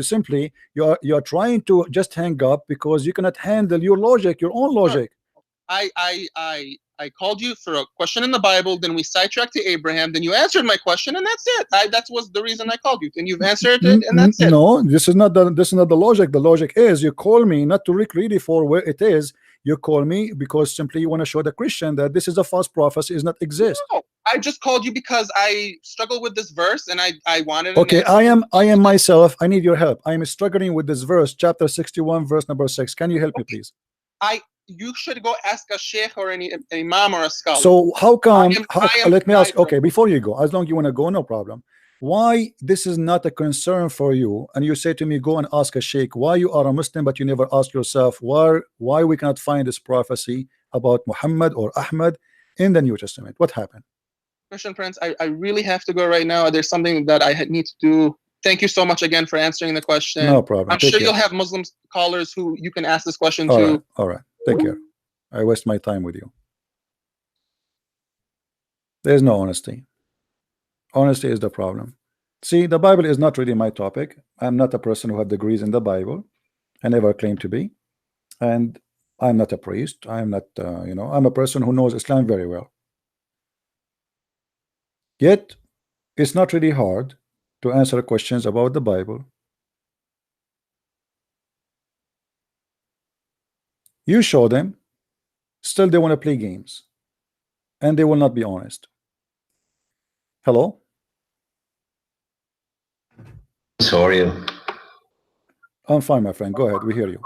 simply you're trying to just hang up because you cannot handle your own logic. I called you for a question in the Bible, then we sidetracked to Abraham, then you answered my question, and that's it. That was the reason I called you, and you've answered it, and that's it. No, this is not the logic. The logic is you call me not to look really for where it is. You call me because simply you want to show the Christian that this is a false prophecy, does not exist. No, I just called you because I struggle with this verse, and I wanted. Okay, I am myself. I need your help. I am struggling with this verse, chapter 61, verse number 6. Can you help me, please? You should go ask a sheikh or an imam or a scholar. So how come? Let me ask. I Okay, before you go, as long as you want to go, no problem. Why this is not a concern for you? And you say to me, go and ask a sheikh. Why you are a Muslim, but you never ask yourself why we cannot find this prophecy about Muhammad or Ahmad in the New Testament? What happened? Christian Prince, I really have to go right now. There's something that I need to do. Thank you so much again for answering the question. No problem. I'm sure you'll have Muslim callers who you can ask this question to. All right. Take care. I waste my time with you. There's no honesty. Honesty is the problem. See, the Bible is not really my topic. I'm not a person who have degrees in the Bible. I never claimed to be. And I'm not a priest. I'm not, I'm a person who knows Islam very well. Yet, it's not really hard to answer questions about the Bible. You show them, still they want to play games. And they will not be honest. Hello? How are you? I'm fine, my friend. Go ahead. We hear you.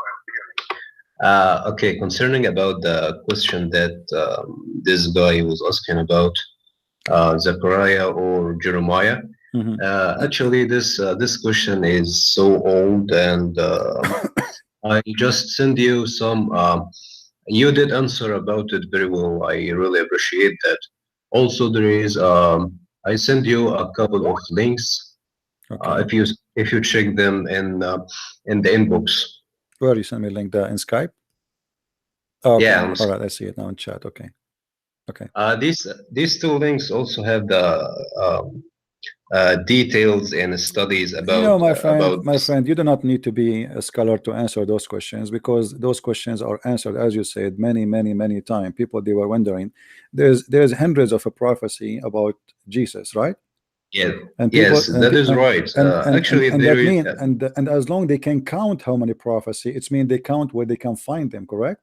Okay, concerning about the question that this guy was asking about Zechariah or Jeremiah. Actually, this question is so old, and I just send you some. You did answer about it very well. I really appreciate that. Also, there is I send you a couple of links. Okay. If you check them in the inbox. Where you send me a link there in Skype? Oh, okay. Yeah. All right, I see it now in chat. Okay. Okay. These two links also have the details and studies about. My friend, you do not need to be a scholar to answer those questions, because those questions are answered, as you said, many times. People, they were wondering. There's hundreds of a prophecy about Jesus, right? Yeah. And people, yes, that is right. Actually, and as long they can count how many prophecy, it's mean they count where they can find them, correct?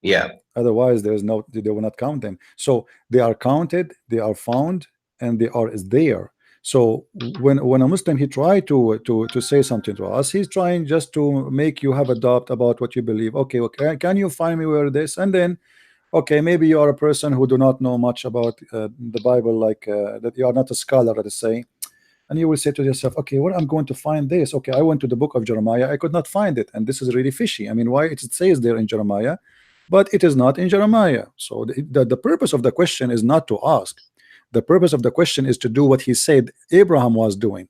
Yeah. Otherwise, they will not count them. So they are counted, they are found, and they are there. So when a Muslim, he try to say something to us, he's trying just to make you have a doubt about what you believe. Okay, can you find me where this? And then, okay, maybe you are a person who do not know much about the Bible, like that you are not a scholar, let's say, and you will say to yourself, okay, well, I'm going to find this. Okay, I went to the book of Jeremiah, I could not find it, and this is really fishy. I mean, why it says there in Jeremiah, but it is not in Jeremiah? So the purpose of the question is not to ask. The purpose of the question is to do what he said Abraham was doing.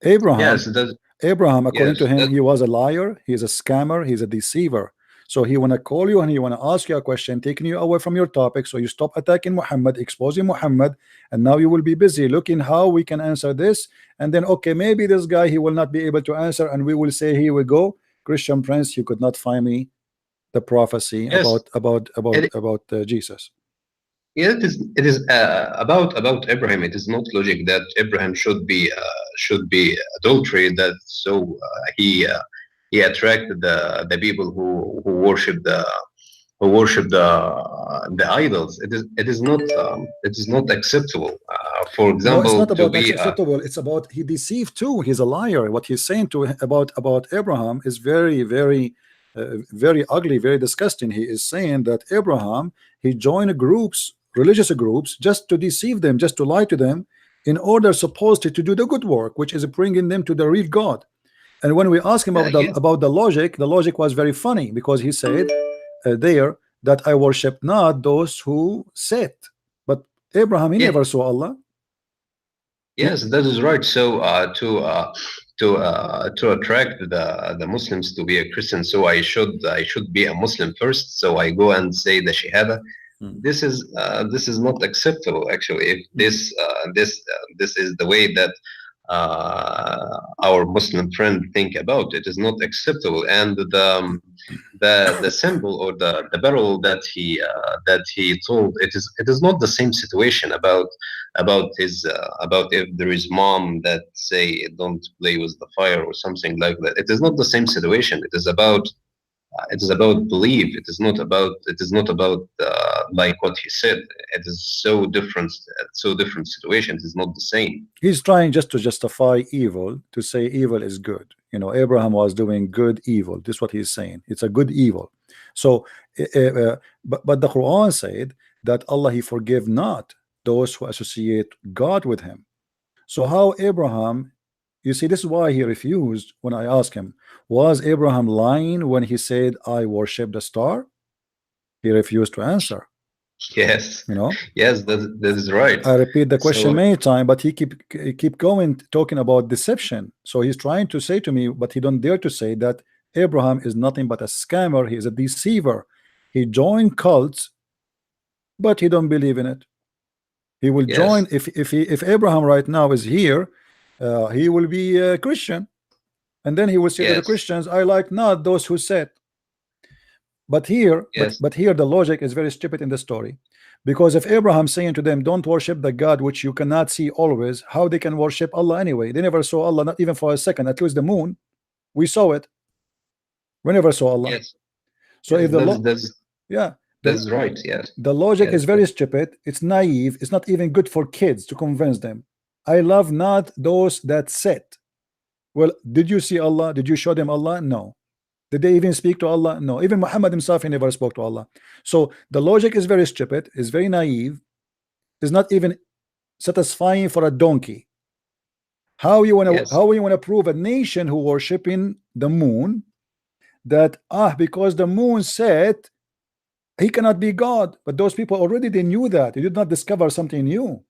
Abraham, according to him, he was a liar, he's a scammer, he's a deceiver. So he want to call you and he want to ask you a question, taking you away from your topic, so you stop attacking Muhammad, exposing Muhammad, and now you will be busy looking how we can answer this. And then, okay, maybe this guy, he will not be able to answer, and we will say, here we go, Christian Prince, you could not find me the prophecy about Jesus. Yeah, it is about Abraham. It is not logic that Abraham should be adultery. That so he attracted the people who worship worship the idols. It is not acceptable. For No, it's example, not to about be acceptable. It's about he deceived too. He's a liar. What he's saying to about Abraham is very, very, very ugly, very disgusting. He is saying that Abraham, he joined groups, religious groups, just to deceive them, just to lie to them, in order supposedly to do the good work, which is bringing them to the real God. And when we ask him about the logic was very funny, because he said there that I worship not those who sit. But Abraham, he never saw Allah. Yes, that is right. So to attract the Muslims to be a Christian, so I should be a Muslim first. So I go and say the Shahada. This is not acceptable, actually. If this is the way that our Muslim friend think about it, is not acceptable. And the symbol or the parable that he told, it is not the same situation about if there is mom that say don't play with the fire or something like that. It is not the same situation. It is about belief. It is not about like what he said. It is so different situation. It is not the same. He's trying just to justify evil, to say evil is good. You know, Abraham was doing good evil. This is what he's saying. It's a good evil. So but the Quran said that Allah, he forgive not those who associate God with him. So how Abraham, you see, this is why he refused. When I asked him, was Abraham lying when he said I worship the star? He refused to answer. Yes, you know. Yes, that is right. I repeat the question many times, but he keep going talking about deception. So he's trying to say to me, but he don't dare to say that Abraham is nothing but a scammer. He is a deceiver. He joined cults, but he don't believe in it. He will join if Abraham right now is here, he will be a Christian, and then he will say to the Christians, I like not those who said. But here, but here the logic is very stupid in the story, because if Abraham saying to them, don't worship the God which you cannot see always, how they can worship Allah anyway? They never saw Allah, not even for a second. At least the moon, we saw it. We never saw Allah. So if the that's right. Yes, the logic is very stupid. It's naive. It's not even good for kids to convince them. I love not those that said. Well, did you see Allah? Did you show them Allah? No. Did they even speak to Allah? No. Even Muhammad himself, he never spoke to Allah. So the logic is very stupid, is very naive, is not even satisfying for a donkey. How you want to prove a nation who worshiping the moon that because the moon said he cannot be God, but those people already they knew that. They did not discover something new.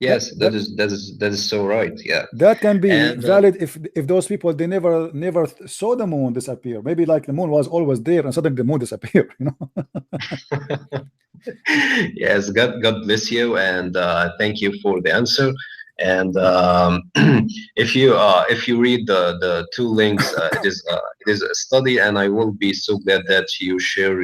Yes, that is so right. Yeah, that can be valid if those people they never saw the moon disappear. Maybe like the moon was always there and suddenly the moon disappeared. You know. Yes, God bless you, and thank you for the answer. And if you read the two links, it is a study, and I will be so glad that you share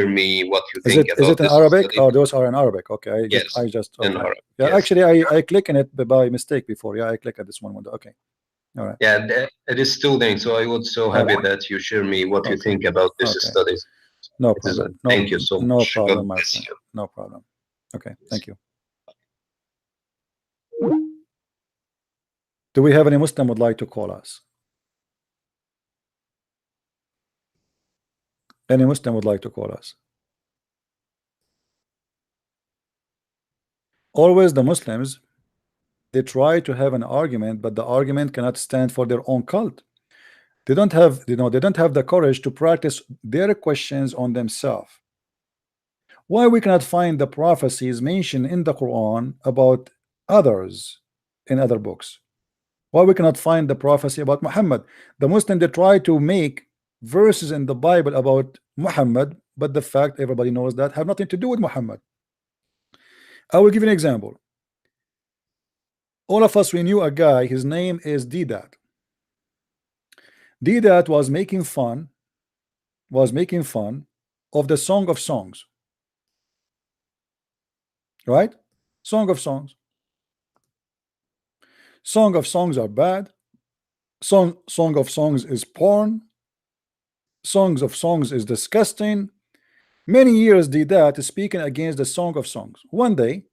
me what you think about. Is it in Arabic? Oh, those are in Arabic. Okay. I just in Arabic. Yeah, actually, I click on it by mistake before. Yeah, I click at this one window. Okay. All right. Yeah, it is still there. So I would so happy that you share me what you think about this studies. No problem. Thank you so much. No problem, my friend. No problem. Okay. Thank you. Do we have any Muslim would like to call us? Any Muslim would like to call us? Always the Muslims, they try to have an argument, but the argument cannot stand for their own cult. They don't have, they don't have the courage to practice their questions on themselves. Why we cannot find the prophecies mentioned in the Quran about others in other books? Why we cannot find the prophecy about Muhammad? The Muslims, they try to make verses in the Bible about Muhammad, but the fact everybody knows that have nothing to do with Muhammad. I will give you an example. All of us, we knew a guy, his name is Didat. Didat was making fun of the Song of Songs. Right? Song of Songs. Song of Songs are bad. Song of Songs is porn. Songs of Songs is disgusting. Many years did that, speaking against the Song of Songs. One day,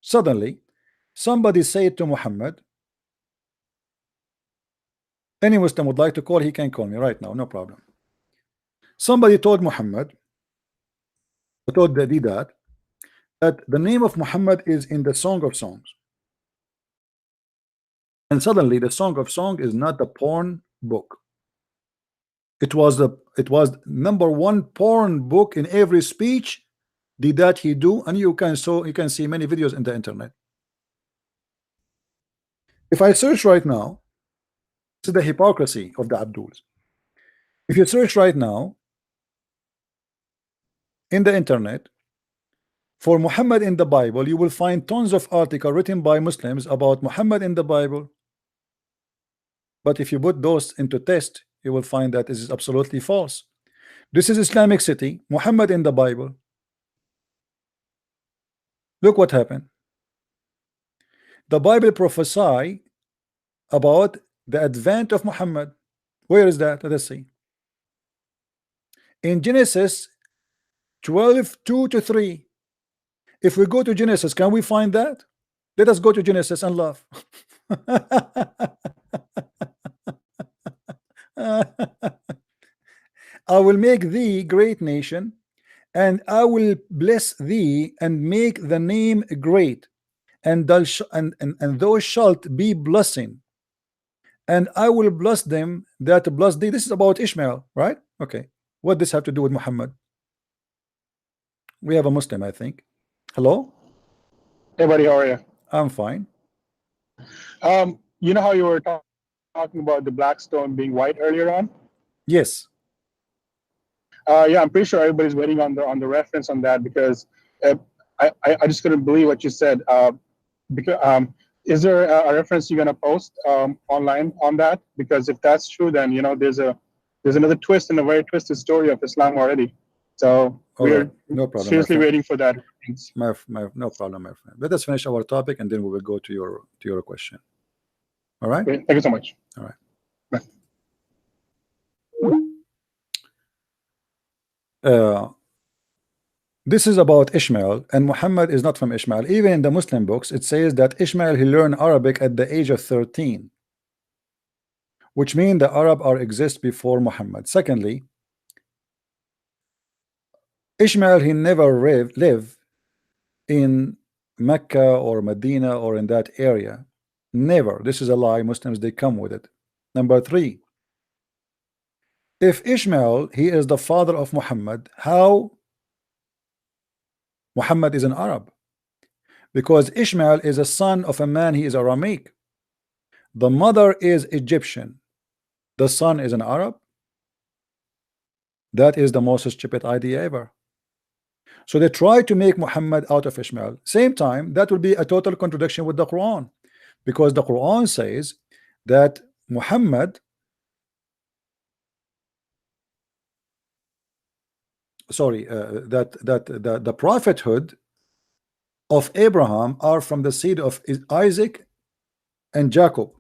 suddenly, somebody said to Muhammad, any Muslim would like to call, he can call me right now, no problem. Somebody told Muhammad, told the Didat, that the name of Muhammad is in the Song of Songs. And suddenly the Song of Songs is not the porn book. It was #1 porn book in every speech that he do, and you can see many videos in the internet. If I search right now, this is the hypocrisy of the Abduls. If you search right now in the internet for Muhammad in the Bible, you will find tons of articles written by Muslims about Muhammad in the Bible. But if you put those into test, you will find that this is absolutely false. This is Islamic City, Muhammad in the Bible. Look what happened. The Bible prophesy about the advent of Muhammad. Where is that? Let us see. In Genesis 12:2-3. If we go to Genesis, can we find that? Let us go to Genesis and laugh. I will make thee great nation, and I will bless thee and make the name great, and thou shalt be blessing, and I will bless them that bless thee. This is about Ishmael, right? Okay. What does this have to do with Muhammad? We have a Muslim, I think. Hello? Hey buddy, how are you? I'm fine. You know how you were talking about the black stone being white earlier on? Yes. Yeah, I'm pretty sure everybody's waiting on the reference on that, because I just couldn't believe what you said. Because is there a reference you're gonna post online on that? Because if that's true, then you know there's another twist in a very twisted story of Islam already. So we're no problem, seriously waiting for that. No problem, my friend. Let us finish our topic and then we will go to your question. All right. Great. Thank you so much. All right. This is about Ishmael, and Muhammad is not from Ishmael. Even in the Muslim books, it says that Ishmael, he learned Arabic at the age of 13, which means the Arab exist before Muhammad. Secondly, Ishmael, he never lived in Mecca or Medina or in that area. Never. This is a lie. Muslims, they come with it. Number 3, if Ishmael, he is the father of Muhammad, how Muhammad is an Arab? Because Ishmael is a son of a man, he is Aramaic. The mother is Egyptian. The son is an Arab. That is the most stupid idea ever. So they try to make Muhammad out of Ishmael. Same time, that will be a total contradiction with the Quran, because the Quran says that Muhammad, that the prophethood of Abraham are from the seed of Isaac and Jacob.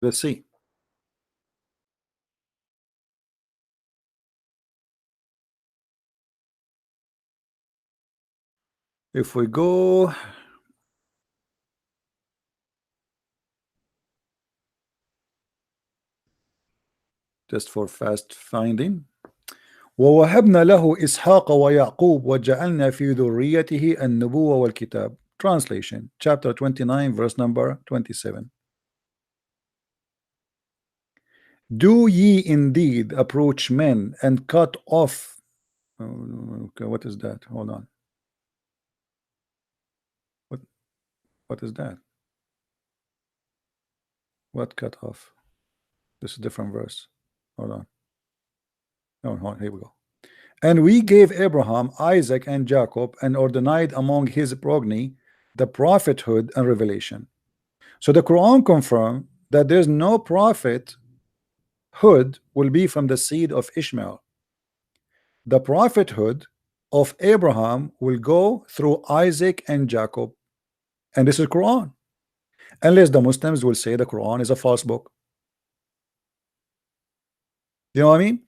Let's see. If we go just for fast finding, ووهبنا له إسحاق ويعقوب وجعلنا في ذريته النبوة والكتاب. Translation, chapter 29, verse number 27. Do ye indeed approach men and cut off? Okay, what is that? Hold on. What is that? What cut off? This is a different verse. Hold on. No, here we go. And we gave Abraham, Isaac, and Jacob, and ordained among his progeny the prophethood and revelation. So the Quran confirms that there's no prophethood will be from the seed of Ishmael. The prophethood of Abraham will go through Isaac and Jacob, and this is Quran, unless the Muslims will say the Quran is a false book. You know what I mean?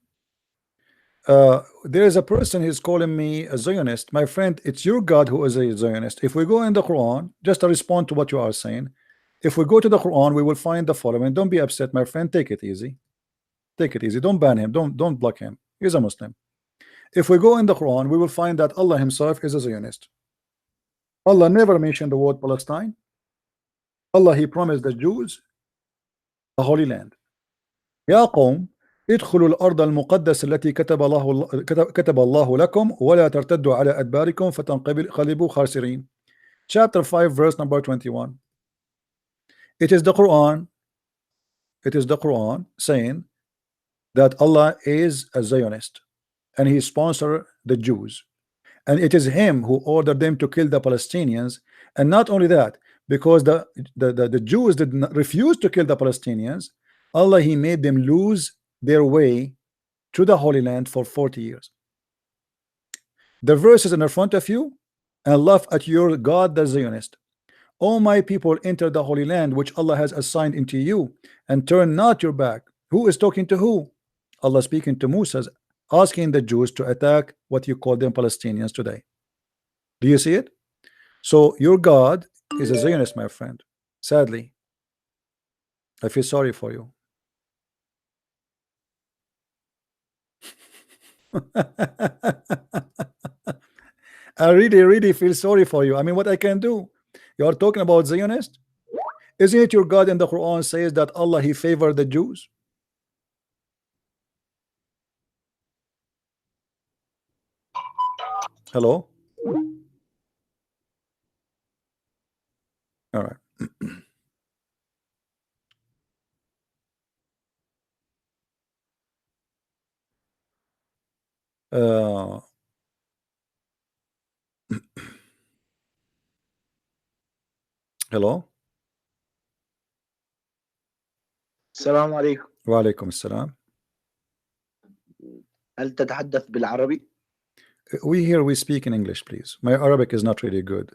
There is a person who's calling me a Zionist. My friend, it's your God who is a Zionist. If we go in the Quran, just to respond to what you are saying, if we go to the Quran, we will find the following. Don't be upset, my friend. Take it easy. Take it easy. Don't ban him. Don't block him. He's a Muslim. If we go in the Quran, we will find that Allah himself is a Zionist. Allah never mentioned the word Palestine. Allah, he promised the Jews a holy land. يا قوم ادخلوا الأرض المقدسة التي كتب الله لكم ولا ترتدوا على أدباركم فتنقلبوا خاسرين. Chapter 5 verse number 21. It is the Quran saying that Allah is a Zionist and he sponsors the Jews, and it is him who ordered them to kill the Palestinians. And not only that, because the Jews did not refuse to kill the Palestinians, Allah, he made them lose their way to the Holy Land for 40 years. The verse is in the front of you, and laugh at your God the Zionist. O my people, enter the Holy Land which Allah has assigned into you, and turn not your back. Who is talking to who? Allah speaking to Musa, asking the Jews to attack what you call them Palestinians today. Do you see it? So your God is a Zionist, my friend. Sadly, I feel sorry for you. I really feel sorry for you. I mean, what I can do? You are talking about Zionist? Isn't it your God in the Quran says that Allah, he favored the Jews? Hello? All right. Hello. السلام عليكم. وعليكم السلام. هل تتحدث بالعربي؟ We speak in English, please. My Arabic is not really good.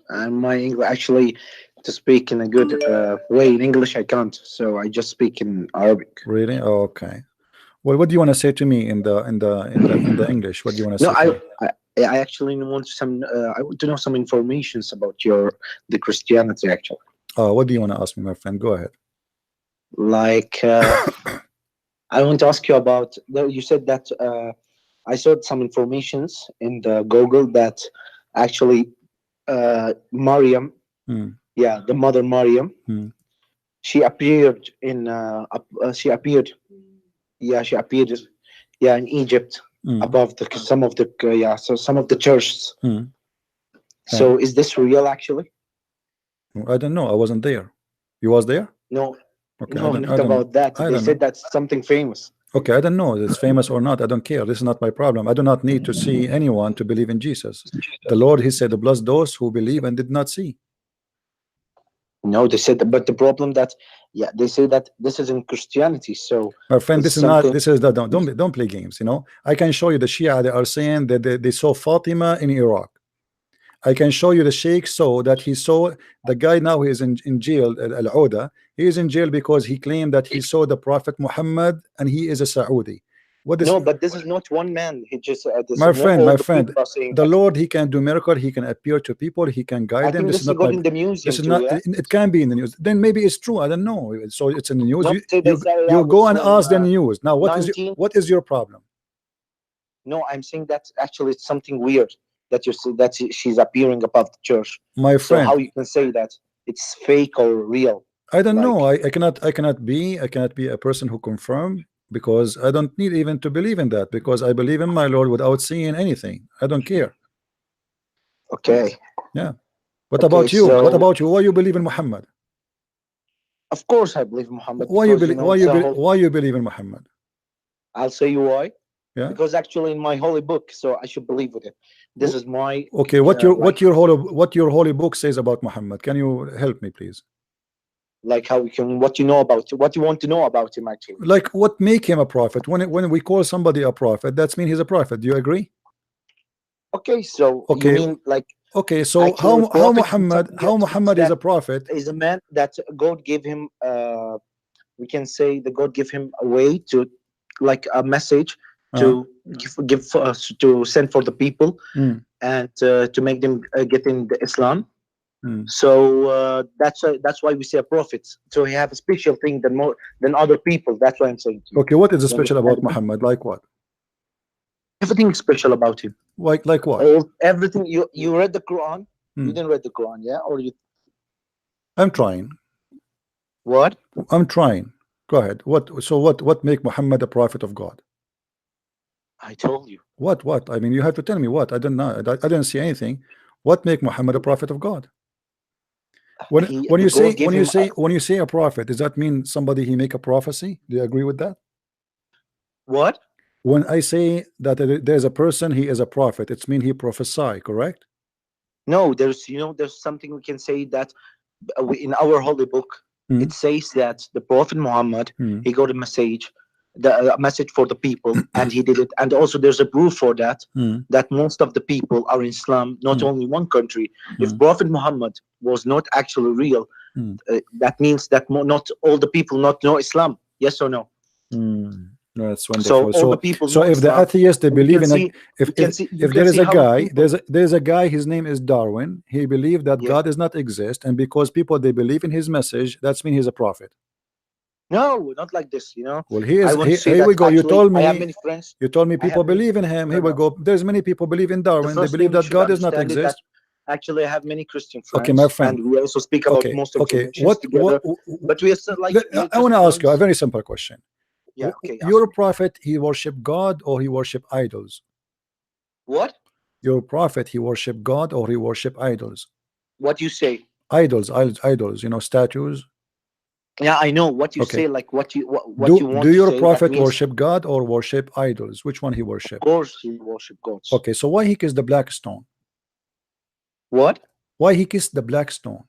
And my English, actually, to speak in a good way in English, I can't. So I just speak in Arabic. Really? Oh, okay. Well, what do you want to say to me in the English? What do you want to say? No, I actually want some. I want to know some informations about the Christianity, actually. Oh, what do you want to ask me, my friend? Go ahead. Like, I want to ask you about. You said that I saw some informations in the Google that actually Maryam, the mother Maryam, she appeared in. She appeared in Egypt above some of the churches. So is this real actually? I don't know. I wasn't there. You was there? No. Okay, no, not about that. They said that's something famous. Okay, I don't know if it's famous or not. I don't care. This is not my problem. I do not need to see anyone to believe in Jesus. The Lord, he said, bless those who believe and did not see. No, they said, but the problem that, they say that this is in Christianity. So, my friend, this is not. This is the don't play games. You know, I can show you the Shia. They are saying that they saw Fatima in Iraq. I can show you the Sheikh saw that he saw the guy now he is in jail. Al-Uda, he is in jail because he claimed that he saw the Prophet Muhammad and he is a Saudi. What is? No, but this is not one man. He just my friend, the Lord, he can do miracle. He can appear to people. He can guide them. This is not in the news. This is not. It can be in the news. Then maybe it's true. I don't know. So it's in the news. You go and ask the news. Now, what is your problem? No, I'm saying that actually it's something weird that you see that she's appearing above the church. My friend, so how you can say that it's fake or real? I don't know. I cannot be a person who confirm, because I don't need even to believe in that, because I believe in my Lord without seeing anything. I don't care. Okay. Yeah. What about you? What about you? Why you believe in Muhammad? Of course I believe in Muhammad. Why you believe in Muhammad? I'll say you why. Yeah. Because actually in my holy book, so I should believe with it. This is my okay. What your holy book says about Muhammad? Can you help me, please? Like how we can, what you know about, what you want to know about him actually. Like what make him a prophet? When we call somebody a prophet, that's mean he's a prophet. Do you agree? Okay, so okay. You mean like Okay, so Actually, a prophet how Muhammad is a prophet? Is a man that God gave him. We can say that God gave him a way to, like a message to give for us, to send for the people and to make them get in the Islam. So that's why we say a prophet. So he have a special thing than other people. That's why I'm saying to you. Okay, what is special about Muhammad? Like what? Everything is special about him. Like what? Everything. You read the Quran? You didn't read the Quran, yeah? Or you? I'm trying. What? I'm trying. Go ahead. What make Muhammad a prophet of God? I told you. What? I mean, you have to tell me what. I don't know. I didn't see anything. What make Muhammad a prophet of God? When you say a prophet, does that mean somebody he make a prophecy? Do you agree with that? What? When I say that there's a person, he is a prophet, it's mean he prophesy, correct? No, there's something we can say that in our holy book it says that the Prophet Muhammad he got a message for the people and he did it, and also there's a proof for that that most of the people are in Islam, not only one country. If Prophet Muhammad was not actually real, that means that not all the people not know Islam. Yes or no? That's wonderful. So all the people so if the atheists they believe in if there is a guy, there's a guy, his name is Darwin, he believed that God does not exist, and because people they believe in his message, that's mean he's a prophet. No, not like this, you know. Well, here we go. You told me. I have many friends. You told me people believe in him. Here we go. There's many people believe in Darwin. They believe that God does not exist. Actually, I have many Christian friends. Okay, my friend. And we also speak about most of the together. But we are still like. I want to ask you a very simple question. Yeah. Okay. Your prophet, he worship God or he worship idols? What? Your prophet, he worship God or he worship idols? What you say? Idols. You know, statues. Yeah, I know what you say. Like what you want. Do your prophet worship God or worship idols? Which one he worship? Of course, he worship gods. Okay, so why he kissed the black stone? What? Why he kissed the black stone?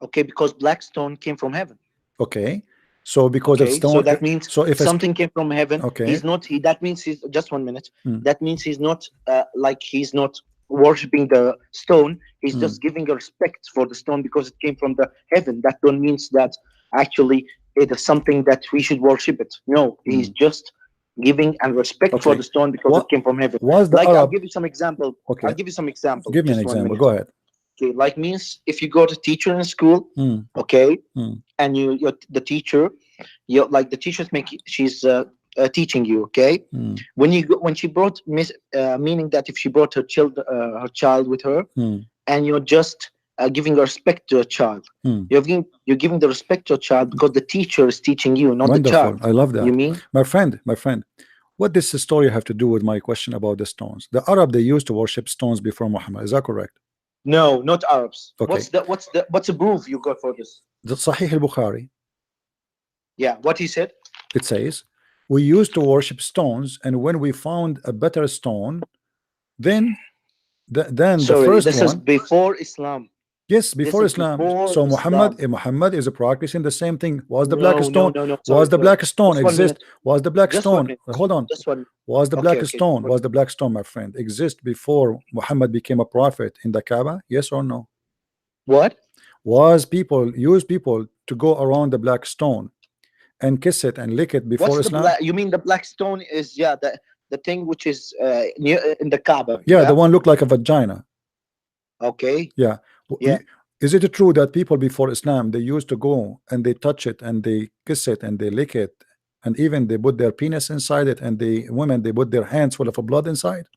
Okay, because black stone came from heaven. Okay, so because of stone, so that means if something came from heaven. Okay, he's not. That means he's just 1 minute. That means he's not he's not worshiping the stone. He's just giving a respect for the stone because it came from the heaven. That don't means that actually it is something that we should worship it. No, he's just giving and respect for the stone because it came from heaven. I'll give you some example. Okay. I'll give you some example. Give me an example. Go ahead. Okay, like means if you got a teacher in school, okay, and you're the teacher, like the teacher's she's teaching you, okay. When she brought meaning that if she brought her child with her, and you're just giving respect to a child, you're giving the respect to a child because the teacher is teaching you, not the child. I love that. You mean, my friend, what does this story have to do with my question about the stones? The Arab, they used to worship stones before Muhammad. Is that correct? No, not Arabs. Okay. What's the proof you got for this? The Sahih al-Bukhari. Yeah, what he said? It says, we used to worship stones, and when we found a better stone, then the first this one is before Islam. Yes, before Islam. So Muhammad is practicing the same thing. Was the black stone? Was the black stone exist? Was the black stone? Hold on. Was the black stone? Was the black stone, my friend, exist before Muhammad became a prophet in the Kaaba? Yes or no? What? Was people to go around the black stone and kiss it and lick it before Islam? You mean the black stone is the thing which is near in the Kaaba? Yeah, the one looked like a vagina. Okay. Yeah. Yeah. Is it true that people before Islam, they used to go and they touch it and they kiss it and they lick it, and even they put their penis inside it, and the women, they put their hands full of blood inside?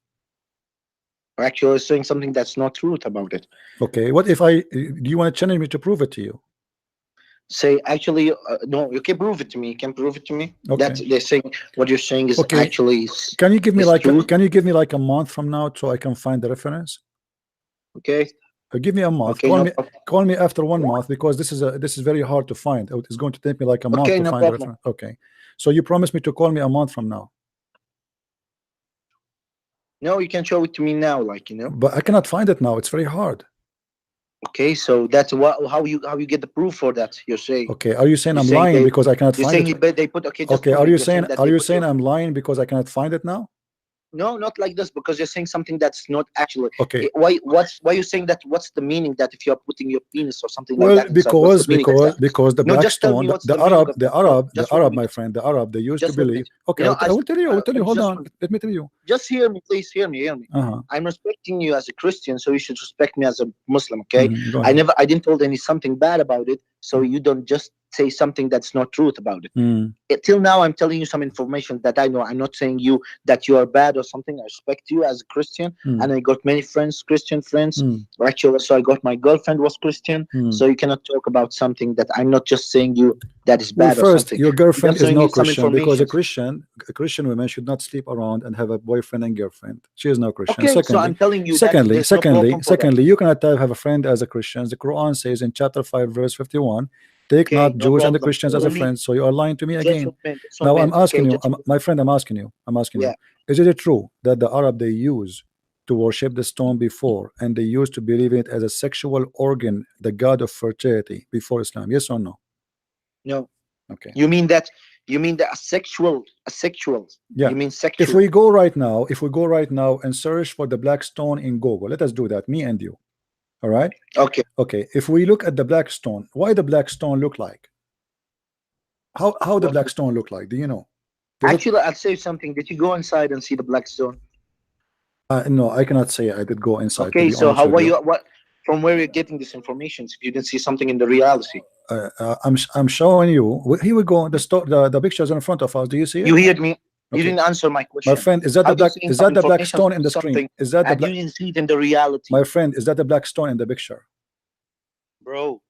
Actually, saying something that's not true about it. Okay, what if do you want to challenge me to prove it to you? Say actually, no, you can prove it to me. You can prove it to me. Okay. That they're saying what you're saying is actually. Can you give me like a month from now so I can find the reference? Okay. Give me a month. Okay, call me after 1 month, because this is very hard to find. It's going to take me like a month to find the reference. Okay, so you promise me to call me a month from now? No, you can show it to me now, But I cannot find it now. It's very hard. Okay, so that's how you get the proof for that. You're saying. Okay, are you saying I'm lying because I cannot find it? They put Okay, are you saying I'm lying because I cannot find it now? No, not like this, because you're saying something that's not actually. Okay. Why you saying that? What's the meaning that if you're putting your penis or something Well, like that inside, what's the meaning of that? because the No, black just tell stone, me what's the the meaning of that. Arab, Just 1 my minute. friend, the Arab, they used to Just 1 believe. minute. Okay, You know, I will tell you. Hold just on. Let me tell you. Just hear me, please. Hear me. Uh-huh. I'm respecting you as a Christian, so you should respect me as a Muslim. Okay. Go ahead. I didn't told any something bad about it, so you don't just say something that's not truth about it. Till now, I'm telling you some information that I know. I'm not saying you that you are bad or something. I respect you as a Christian, and I got many friends, Christian friends. Actually, so I got my girlfriend was Christian. So you cannot talk about something that I'm not just saying you that is Well, bad or first, something. your girlfriend is no Christian, because a information. Christian woman should not sleep around and have a boyfriend and girlfriend. She is no Christian. Okay, Secondly, so I'm telling you secondly, that there's no problem for that. you cannot have a friend as a Christian. The Quran says in chapter 5, verse 51, take Okay, not no Jews and the problem. Christians as a friend. So you are lying to me Just again. 1 minute, just Now 1 I'm minute. asking Okay, you, just my friend, I'm asking you, Yeah. is it true that the Arab they use to worship the stone before, and they used to believe it as a sexual organ, the god of fertility, before Islam? Yes or no? No. Okay. You mean that a sexual? Yeah. You mean If sexual? we go right now and search for the black stone in Google, let us do that, me and you. All right. Okay. Okay. If we look at the black stone, why the black stone look like? How the black stone look like? Do you know? Actually, I'll say something. Did you go inside and see the black stone? No, I cannot say I did go inside. Okay, so how were you? What? From where you're getting this information? If you didn't see something in the reality, I'm showing you. Here we go. The pictures in front of us. Do you see it? you heard me. Okay. You didn't answer my question. My friend, is that How the do you black? see Is some that the black information stone in from the screen? something Is that the and black? you didn't see it in the reality? My friend, is that the black stone in the picture? Bro,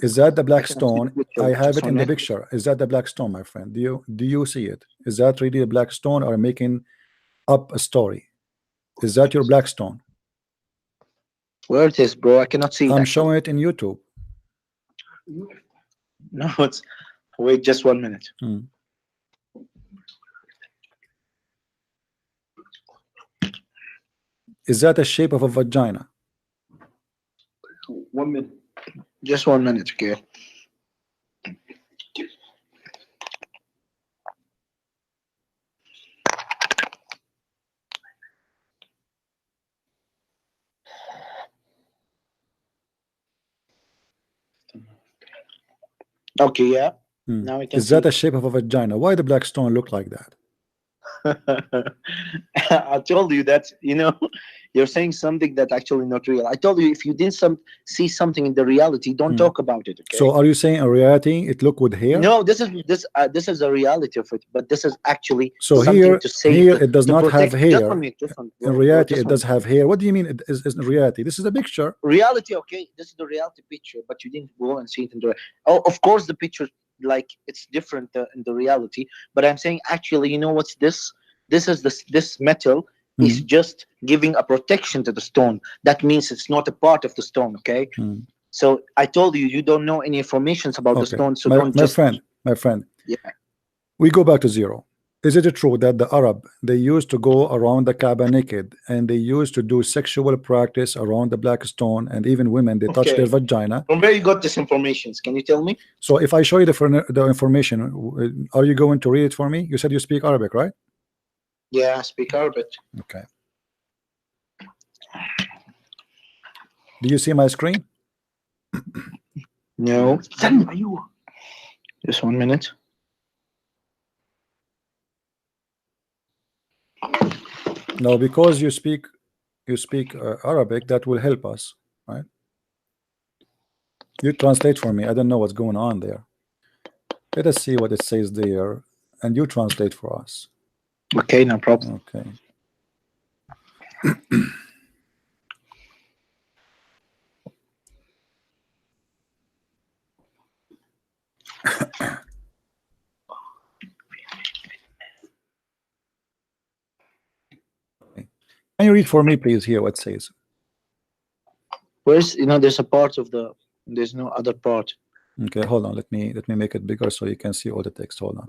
is that the black I cannot see stone? the picture. I have Just it in one the minute. picture. Is that the black stone, my friend? Do you see it? Is that really a black stone, or making up a story? Is that your black stone? Where it is, bro? I cannot see it. I'm actually. showing it in YouTube. No, it's. Wait, just 1 minute. Is that the shape of a vagina? 1 minute. Just 1 minute, okay. Okay, yeah. Now I can Is that the shape of a vagina? Why the black stone look like that? I told you that, you're saying something that actually not real. I told you if you didn't see something in the reality, don't talk about it. Okay? So are you saying in reality it look with hair? No, this is a reality of it, but this is actually So something to say. here it does not have hair. Just 1 minute, in reality, it does have hair. What do you mean it is in reality? This is a picture. Reality, okay. This is the reality picture, but you didn't go and see it in the. Oh, of course, the picture like it's different in the reality. But I'm saying actually, you know what's this? This metal is just giving a protection to the stone. That means it's not a part of the stone. Okay. So I told you don't know any information about the stone. So my friend. Yeah. We go back to zero. Is it true that the Arab they used to go around the Kaaba naked, and they used to do sexual practice around the black stone, and even women they touch their vagina? From where you got this information? Can you tell me? So if I show you the information, are you going to read it for me? You said you speak Arabic, right? Yeah, I speak Arabic. Okay. Do you see my screen? No. Just 1 minute. No, because you speak Arabic, that will help us, right? You translate for me. I don't know what's going on there. Let us see what it says there, and you translate for us. Okay, no problem. Okay. Can you read for me, please, here what it says? Where's there's a part of there's no other part. Okay, hold on. Let me make it bigger so you can see all the text. Hold on.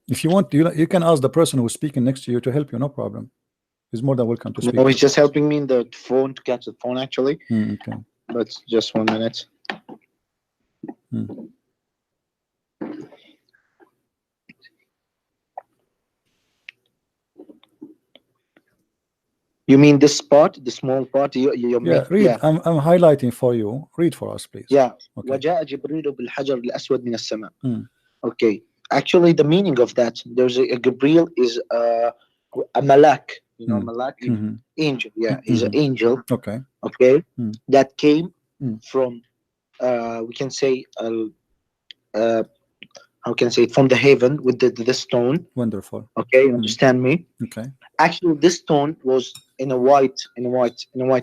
If you want, you can ask the person who's speaking next to you to help you. No problem. He's more than welcome to speak. No, he's just helping me in the phone to catch the phone actually. Okay. But just 1 minute. You mean this part, the small part? Yeah, read. Yeah. I'm highlighting for you. Read for us, please. Yeah. Okay. وجاء جبريل بالحجر الأسود من السماء. Mm. Okay. Actually, the meaning of that, there's a Gabriel is a malak. You know, malak, angel. Yeah, he's an angel. Okay. Okay. That came from, we can say, how can I say it, from the heaven with the stone. Wonderful. Okay, you understand me? Okay. Actually, this stone was in a white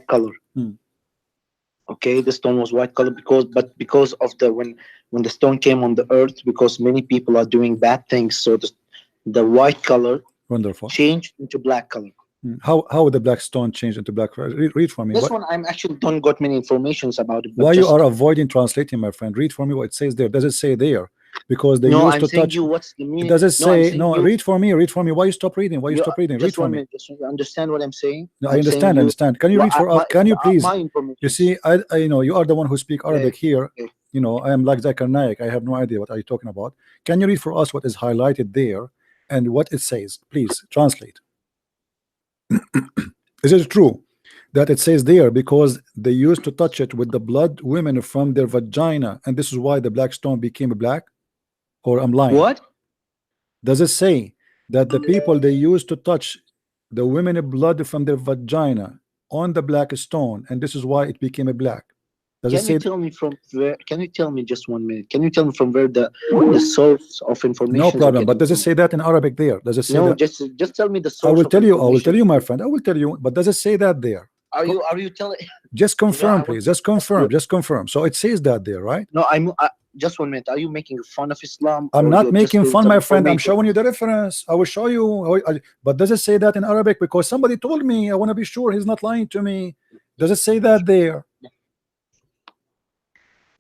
color. Okay, the stone was white color because of the when the stone came on the earth, because many people are doing bad things, so the white color changed into black color. How the black stone changed into black? Read for me. This one I'm actually don't got many informations about it. Why you are avoiding translating, my friend? Read for me what it says there. Does it say there? Because they used to touch. You what's the meaning? Does it say no? Read for me. Read for me. Why you stop reading? Why you stop reading? Read for me. You understand what I'm saying? No, I understand. Can you read for us? Can you please? You see, I know you are the one who speak Arabic here. You know, I am like Zakir Naik. I have no idea what are you talking about. Can you read for us what is highlighted there and what it says? Please translate. Is it true that it says there because they used to touch it with the blood women from their vagina, and this is why the black stone became black? Or I'm lying? What does it say? That the people they used to touch the women blood from their vagina on the black stone, and this is why it became a black? Does it say? Tell me from where? Can you tell me just 1 minute? Can you tell me from where the source of information? No problem. But does it say that in Arabic there? Does it say that? Just tell me the source. I will tell you, my friend. I will tell you. But does it say that there? Are you telling? Just confirm, please. Just confirm. So it says that there, right? No, just 1 minute. Are you making fun of Islam? I'm not making fun, my friend. I'm showing you the reference. I will show you. But does it say that in Arabic? Because somebody told me. I want to be sure he's not lying to me. Does it say that there?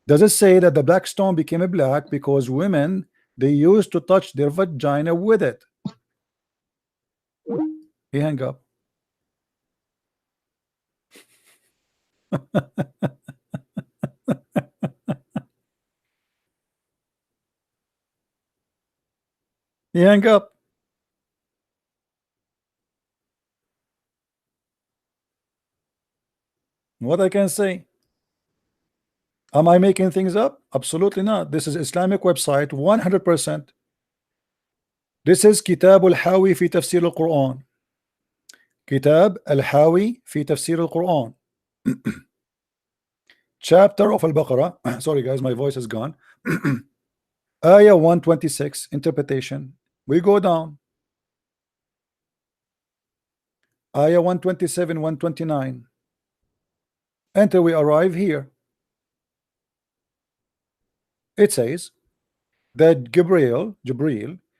Does it say that the black stone became a black because women they used to touch their vagina with it? He hang up. He hang up. What I can say? Am I making things up? Absolutely not. This is Islamic website 100%. This is Kitab al-Hawi fi Tafsir al-Quran. Kitab al-Hawi fi Tafsir al-Quran. Chapter of Al-Baqarah. Sorry guys, my voice is gone. Ayah 126, interpretation. We go down. Ayah 127, 129. Until we arrive here. It says that Gabriel,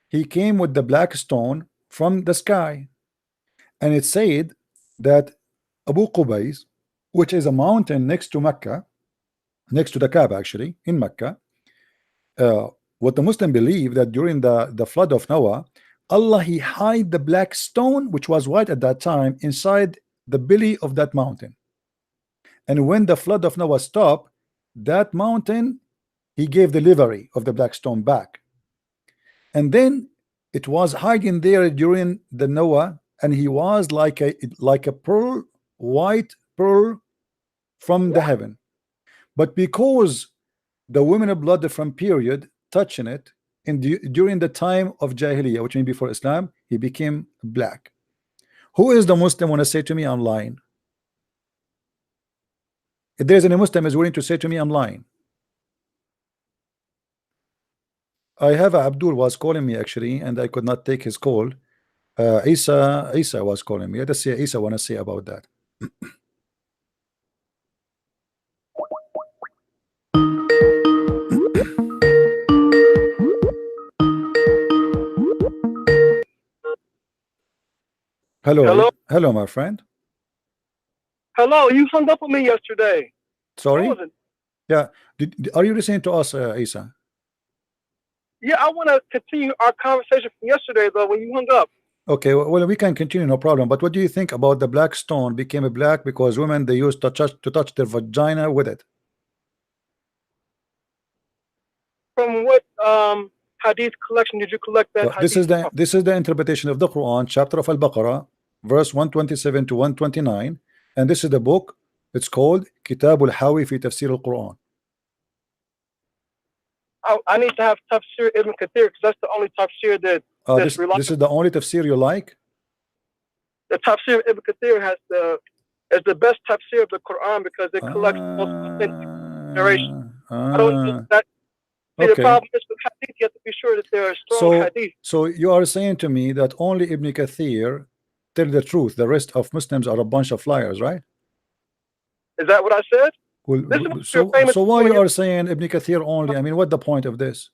he came with the black stone from the sky. And it said that Abu Qubays, which is a mountain next to Mecca, next to the Kaaba actually, in Mecca, what the Muslim believe that during the flood of Noah, Allah he hid the black stone, which was white at that time, inside the belly of that mountain. And when the flood of Noah stopped, that mountain he gave the livery of the black stone back. And then it was hiding there during the Noah, and he was like a pearl, white pearl from the heaven. But because the women of blood from period touching it during the time of Jahiliyyah, which means before Islam, he became black. Who is the Muslim want to say to me I'm lying? If there's any Muslim is willing to say to me I'm lying. I have Abdul was calling me actually, and I could not take his call. Isa was calling me. Let us see Isa want to say about that. Hello, my friend. Hello, you hung up on me yesterday. Sorry. Yeah. Are you listening to us, Isa? Yeah, I want to continue our conversation from yesterday, though, when you hung up. Okay, well, we can continue, no problem. But what do you think about the black stone became a black because women they used to touch their vagina with it? From what hadith collection did you collect that? This is the interpretation of the Quran, chapter of Al-Baqarah, verse 127 to 129, and this is the book. It's called Kitab al-Hawi fi Tafsir al-Quran. I need to have Tafsir Ibn Kathir because that's the only Tafsir that's reliable. This is the only tafsir you like? The Tafsir Ibn Kathir is the best Tafsir of the Quran because it collects most authentic narration. I don't use that. See, the problem is with hadith, you have to be sure that there are strong hadith. So you are saying to me that only Ibn Kathir tell the truth, the rest of Muslims are a bunch of liars, right? Is that what I said? Well, so why you are saying Ibn Kathir only? I mean, what's the point of this?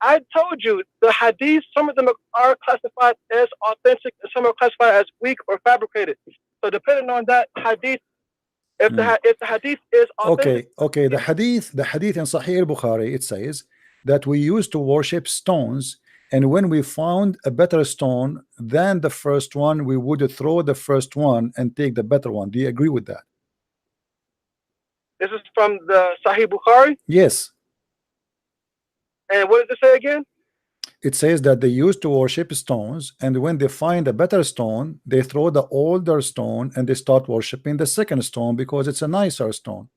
I told you the hadith, some of them are classified as authentic and some are classified as weak or fabricated. So depending on that hadith, if the hadith is authentic. Okay. The hadith in Sahih al-Bukhari, it says that we used to worship stones, and when we found a better stone than the first one, we would throw the first one and take the better one. Do you agree with that? This is from the Sahih Bukhari? Yes. And what does it say again? It says that they used to worship stones, and when they find a better stone, they throw the older stone and they start worshiping the second stone because it's a nicer stone.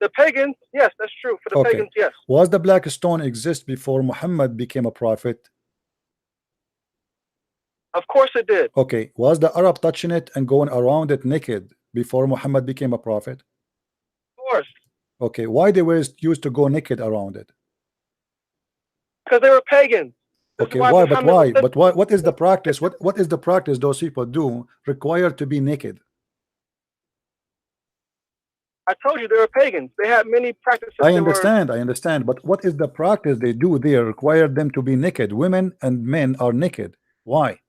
The pagans, yes, that's true. For the pagans, yes. Was the black stone exist before Muhammad became a prophet? Of course it did. Okay. Was the Arab touching it and going around it naked before Muhammad became a prophet? Of course. Okay. Why they were used to go naked around it? Because they were pagans. Okay, why? But why? But why? What is the practice? What is the practice those people do required to be naked? I told you they were pagans. They had many practices. I understand. But what is the practice they do there required them to be naked? Women and men are naked. Why?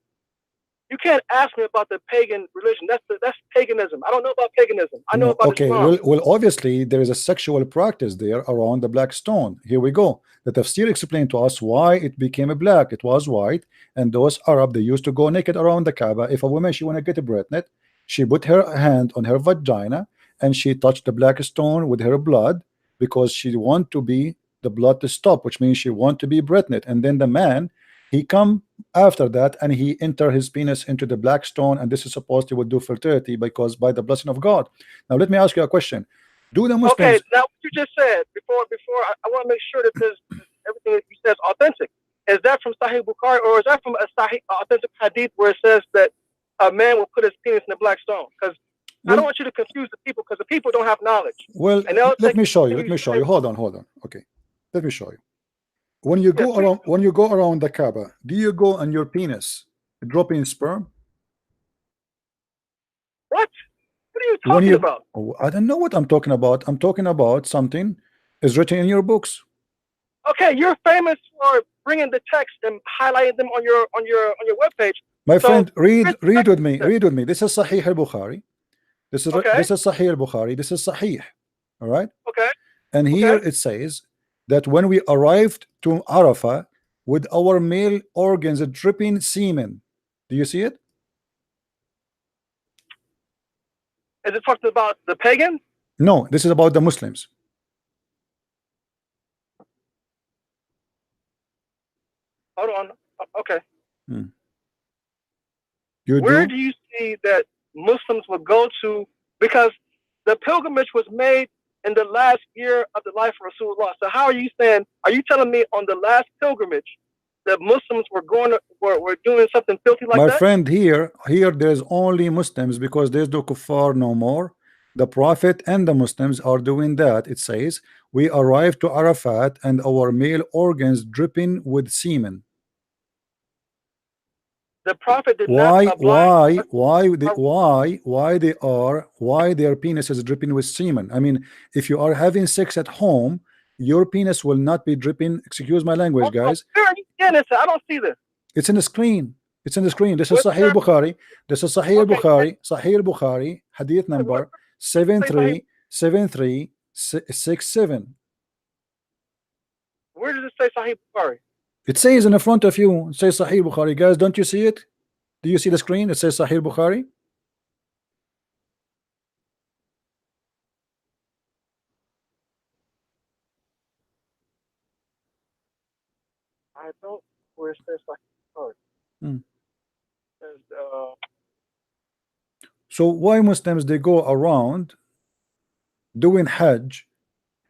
You can't ask me about the pagan religion. That's paganism. I don't know about paganism. I know about Islam. Well, obviously there is a sexual practice there around the black stone. Here we go. The tafsir explained to us why it became a black. It was white, and those Arab, they used to go naked around the Kaaba. If a woman, she want to get pregnant, she put her hand on her vagina and she touched the black stone with her blood because she want to be the blood to stop, which means she want to be pregnant. And then the man, he come after that and he enter his penis into the black stone, and this is supposed to would do fertility because by the blessing of God. Now let me ask you a question. Do the Muslims? Okay, now what you just said before I want to make sure that everything that you said is authentic. Is that from Sahih Bukhari or is that from a Sahih authentic hadith where it says that a man will put his penis in the black stone? Because I don't want you to confuse the people because the people don't have knowledge. Well, let me show you. Hold on. Okay, let me show you. When you go around the Kaaba, do you go on your penis dropping sperm? What? What are you talking about? Oh, I don't know what I'm talking about. I'm talking about something is written in your books. Okay, you're famous for bringing the text and highlighting them on your webpage. My friend, read with me. Read with me. This is Sahih al-Bukhari. This is Sahih al-Bukhari. This is Sahih. All right. Okay. And here it says that when we arrived to Arafah with our male organs dripping semen. Do you see it? Is it talking about the pagans? No, this is about the Muslims. Hold on. Okay. Where do you see that Muslims would go to? Because the pilgrimage was made in the last year of the life of Rasulullah. So how are you saying? Are you telling me on the last pilgrimage that Muslims were doing something filthy like that? My friend, here there's only Muslims because there's no kuffar no more. The Prophet and the Muslims are doing that. It says we arrived to Arafat and our male organs dripping with semen. The Prophet did why their penis is dripping with semen? I mean, if you are having sex at home, your penis will not be dripping. Excuse my language, guys. Where are you getting this? I don't see this. It's in the screen. It's in the screen. This is Sahih Bukhari. This is Sahih Bukhari. Sahih Bukhari, hadith number 737367. Where does it say Sahih Bukhari? It says in the front of you. It says Sahih Bukhari. Guys, don't you see it? Do you see the screen? It says Sahih Bukhari. I don't. Where it says Sahih Bukhari? It says, So why Muslims they go around doing Hajj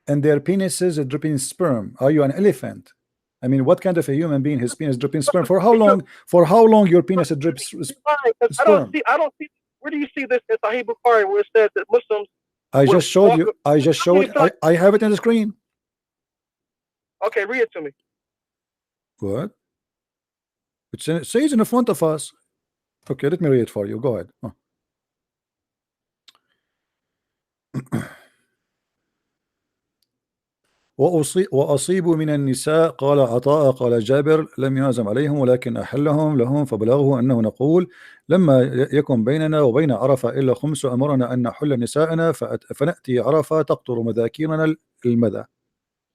and their penises are dripping sperm? Are you an elephant? I mean, what kind of a human being his penis dripping sperm? For how long? For how long your penis drips sperm? I don't see. Where do you see this in Sahih Bukhari where it says that Muslims? I just showed you. I just showed. I have it on the screen. Okay, read it to me. What? It says in the front of us. Okay, let me read it for you. Go ahead. وأصيب من النساء قال عطاء قال جابر لم يعزم عليهم ولكن أحلهم لهم فبلغه أنه نقول لما يكن بيننا وبين عرفة إلا خمس أمرنا أن نحل نساءنا فنأتي عرفة تقطر مذاكيرنا المذى.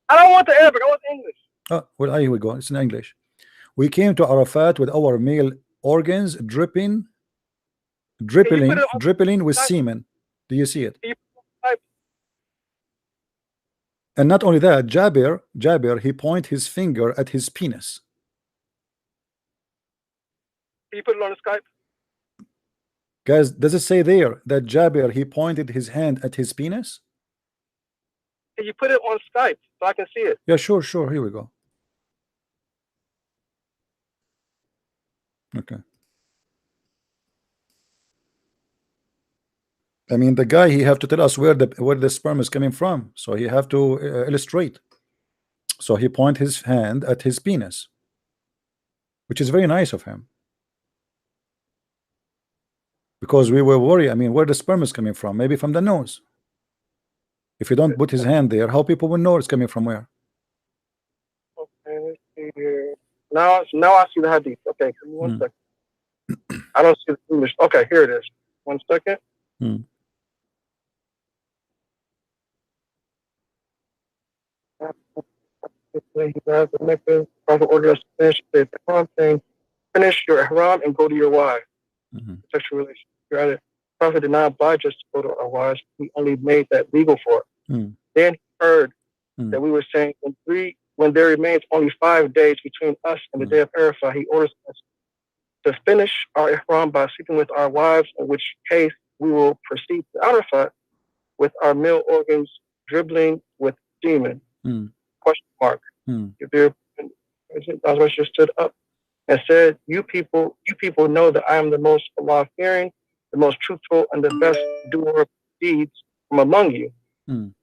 I don't want the Arabic, I want the English. Well, here we go. It's in English. We came to Arafat with our male organs dripping with semen. Do you see it? And not only that, Jabir, he point his finger at his penis. Can you put it on the Skype? Guys, does it say there that Jabir, he pointed his hand at his penis? Can you put it on Skype so I can see it? Yeah, sure. Here we go. Okay. I mean, the guy, he have to tell us where the sperm is coming from, so he have to illustrate. So he point his hand at his penis, which is very nice of him, because we were worried. I mean, where the sperm is coming from? Maybe from the nose. If you don't put his hand there, how people will know it's coming from where? Okay, let's see here. Now I see the hadith. Okay, give me 1 second. I don't see the English. Okay, here it is. 1 second. Prophet ordered us to finish your ihram and go to your wife. Sexual relations. The Prophet did not oblige us to go to our wives. He only made that legal for us. Then he heard that we were saying when there remains only 5 days between us and the day of Arafah, he orders us to finish our ihram by sleeping with our wives, in which case we will proceed to Arafah with our male organs dribbling with semen. Question mark. If there, Azrael stood up and said, you people know that I am the most Allah-fearing, the most truthful, and the best doer of deeds from among you.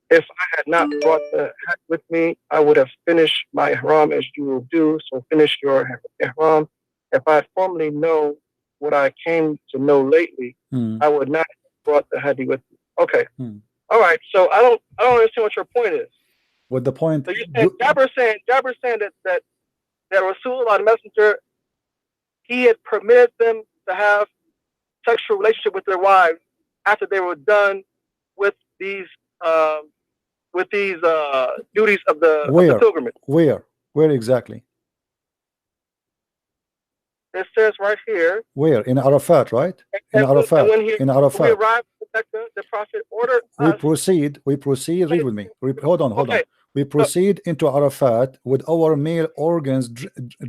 If I had not brought the hat with me, I would have finished my ihram as you will do. So finish your ihram. If I had formerly known what I came to know lately, I would not have brought the hadi with me. Okay. All right. So I don't understand what your point is. What the point? So you're saying Jabir saying that Rasulullah, the messenger, he had permitted them to have sexual relationship with their wives after they were done with these duties of the pilgrimage. Where exactly? It says right here. Where? In Arafat, right? In Arafat. In Arafat. When we arrived in Mecca, the Prophet ordered us. We proceed. Read with me. Hold on. We proceed into Arafat with our male organs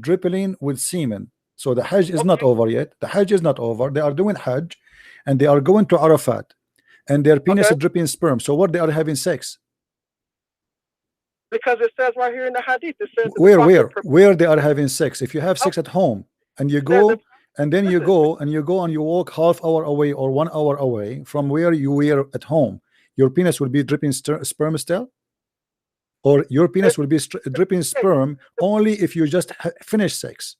dripping with semen. So the Hajj is not over yet. The Hajj is not over. They are doing Hajj, and they are going to Arafat, and their penis is dripping sperm. So what they are having sex? Because it says right here in the hadith, it says where they are having sex. If you have sex at home and you go and then you go and you walk half hour away or 1 hour away from where you were at home, your penis will be dripping sperm still, or your penis will be dripping sperm only if you just finish sex.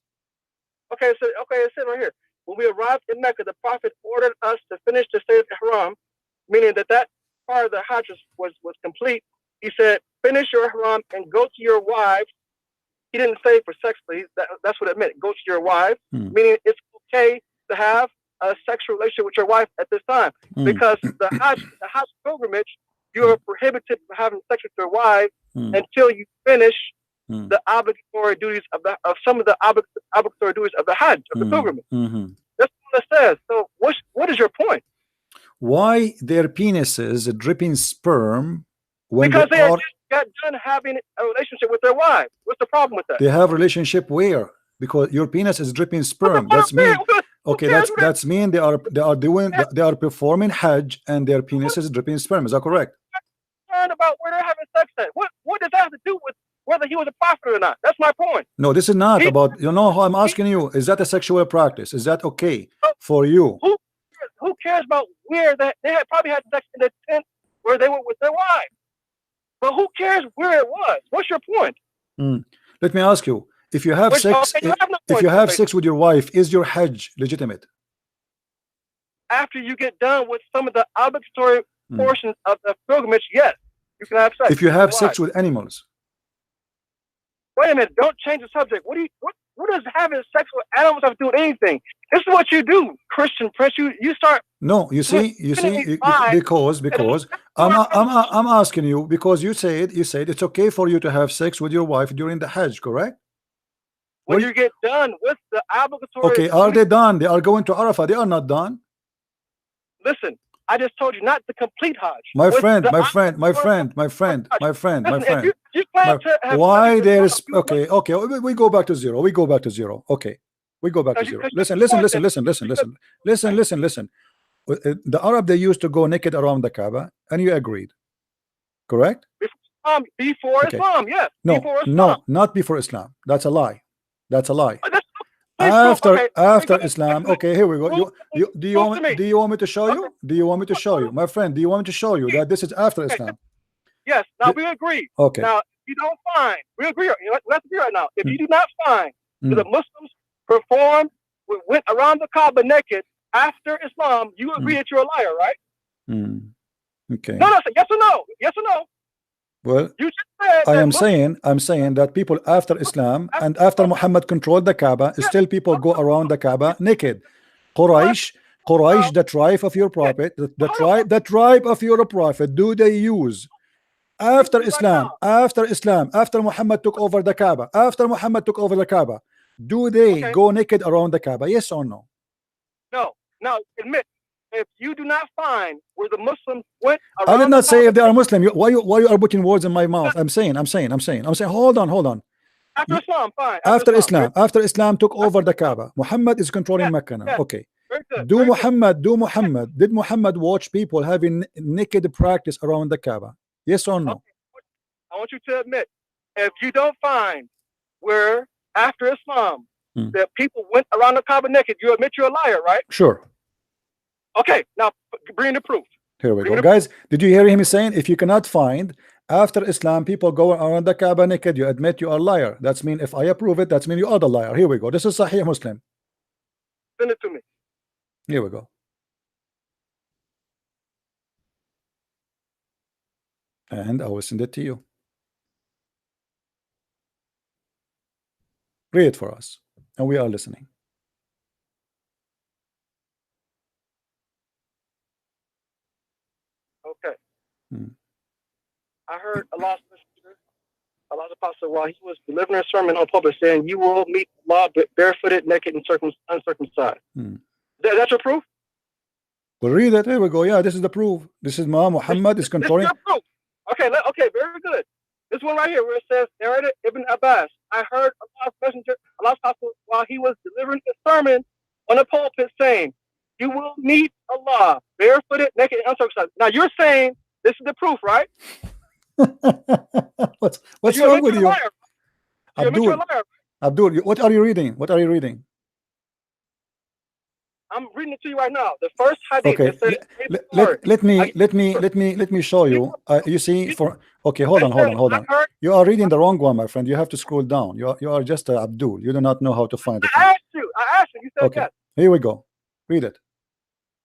Okay, it said right here, when we arrived in Mecca, the Prophet ordered us to finish the state of ihram, meaning that part of the Hajj was complete. He said, finish your ihram and go to your wives. He didn't say for sex, but that's what it meant. Go to your wife, meaning it's okay to have a sexual relationship with your wife at this time, because the Hajj pilgrimage, you are prohibited from having sex with your wife until you finish the obligatory duties of some of the obligatory duties of the Hajj, of the pilgrimage. That's what it says. So what is your point? Why their penises dripping sperm when because they just got done having a relationship with their wives? What's the problem with that? They have relationship where? Because your penis is dripping sperm. That's me. Okay, that's mean they are performing Hajj and their penis is dripping sperm. Is that correct? About where they're having sex at. What does that have to do with whether he was a prophet or not? That's my point. No, this is not about, you know how I'm asking you, is that a sexual practice? Is that okay for you? Who cares about where they had probably had sex in the tent where they were with their wives? But who cares where it was? What's your point? Let me ask you, if you have sex, if you have sex with your wife, is your Hajj legitimate? After you get done with some of the obligatory portions of the pilgrimage, yes, you can have sex. If you have sex with animals. Wait a minute, don't change the subject. What does having sex with animals have to do with anything? This is what you do, Christian Prince. You start. No, you see, because I'm asking you, because you said it's okay for you to have sex with your wife during the Hajj, correct? When you get done with the obligatory. Okay, are they done? They are going to Arafah. They are not done. Listen, I just told you not the complete Hajj. My friend. Why there is okay? We go back to zero. Okay, we go back to zero. Listen. The Arab, they used to go naked around the Kaaba, and you agreed, correct? Before Islam, yes. No, not before Islam. That's a lie. After Islam, okay, here we go. Do you want me to show you? Do you want me to show you, my friend? Do you want me to show you that this is after Islam? Yes. Now we agree. Okay. Now, if you don't find, we agree. Let's agree right now. If you do not find that the Muslims went around the Kaaba naked after Islam, you agree that you're a liar, right? Okay. No. Yes or no? Yes or no? Well, you just said I'm saying that people after Islam and after Muhammad controlled the Kaaba, still people go around the Kaaba naked. Quraysh, the tribe of your prophet, the tribe of your prophet, do they use after Islam, after Muhammad took over the Kaaba, do they go naked around the Kaaba? Yes or no? No. Now admit, if you do not find where the Muslims went around, I did not say if they are Muslim. Why you are putting words in my mouth? I'm saying. Hold on. After Islam, fine. After Islam took over the Kaaba, Muhammad is controlling Mecca now. Okay. Did Muhammad watch people having naked practice around the Kaaba? Yes or no? I want you to admit, if you don't find where after Islam that people went around the Kaaba naked, you admit you're a liar, right? Sure. Okay, now bring the proof. Here we go, guys. Did you hear him saying if you cannot find after Islam people go around the Kaaba naked, you admit you are a liar? That's mean if I approve it, that's mean you are the liar. Here we go. This is Sahih Muslim. Send it to me. Here we go. And I will send it to you. Read it for us, and we are listening. Okay. I heard Allah's apostle while he was delivering a sermon on public saying, "You will meet Allah barefooted, naked, and uncircumcised." That's your proof? Well, read it. Here we go. Yeah, this is the proof. This is Muhammad is controlling. This is your proof. Okay, very good. This one right here where it says, narrated Ibn Abbas, I heard Allah's messenger, Allah's apostle, while he was delivering a sermon on a pulpit saying, "You will meet Allah barefooted, naked, and uncircumcised." Now you're saying this is the proof, right? What's wrong with you? Abdul, what are you reading? I'm reading it to you right now. The first hadith. Okay, let me show you. You see, hold on. You are reading the wrong one, my friend. You have to scroll down. You are just Abdul. You do not know how to find it. I asked you. You said yes. Here we go. Read it.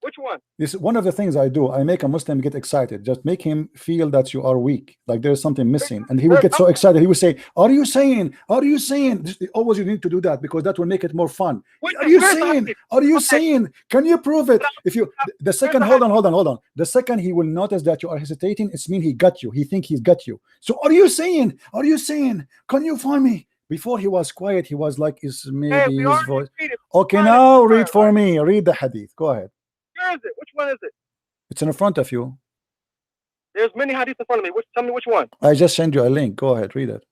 Which one? This is one of the things I do. I make a Muslim get excited. Just make him feel that you are weak, like there is something missing, and he will get so excited. He will say, "Are you saying? Always you need to do that because that will make it more fun." Are you saying? Can you prove it? If you the second, hold on. The second he will notice that you are hesitating, it's mean he got you. He think he's got you. So are you saying? Can you find me? Before he was quiet, he was like, "Is maybe his voice?" Okay, now read for me. Read the hadith. Go ahead. Where is it? Which one is it? It's in front of you. There's many hadiths in front of me. Tell me which one. I just sent you a link. Go ahead, read it.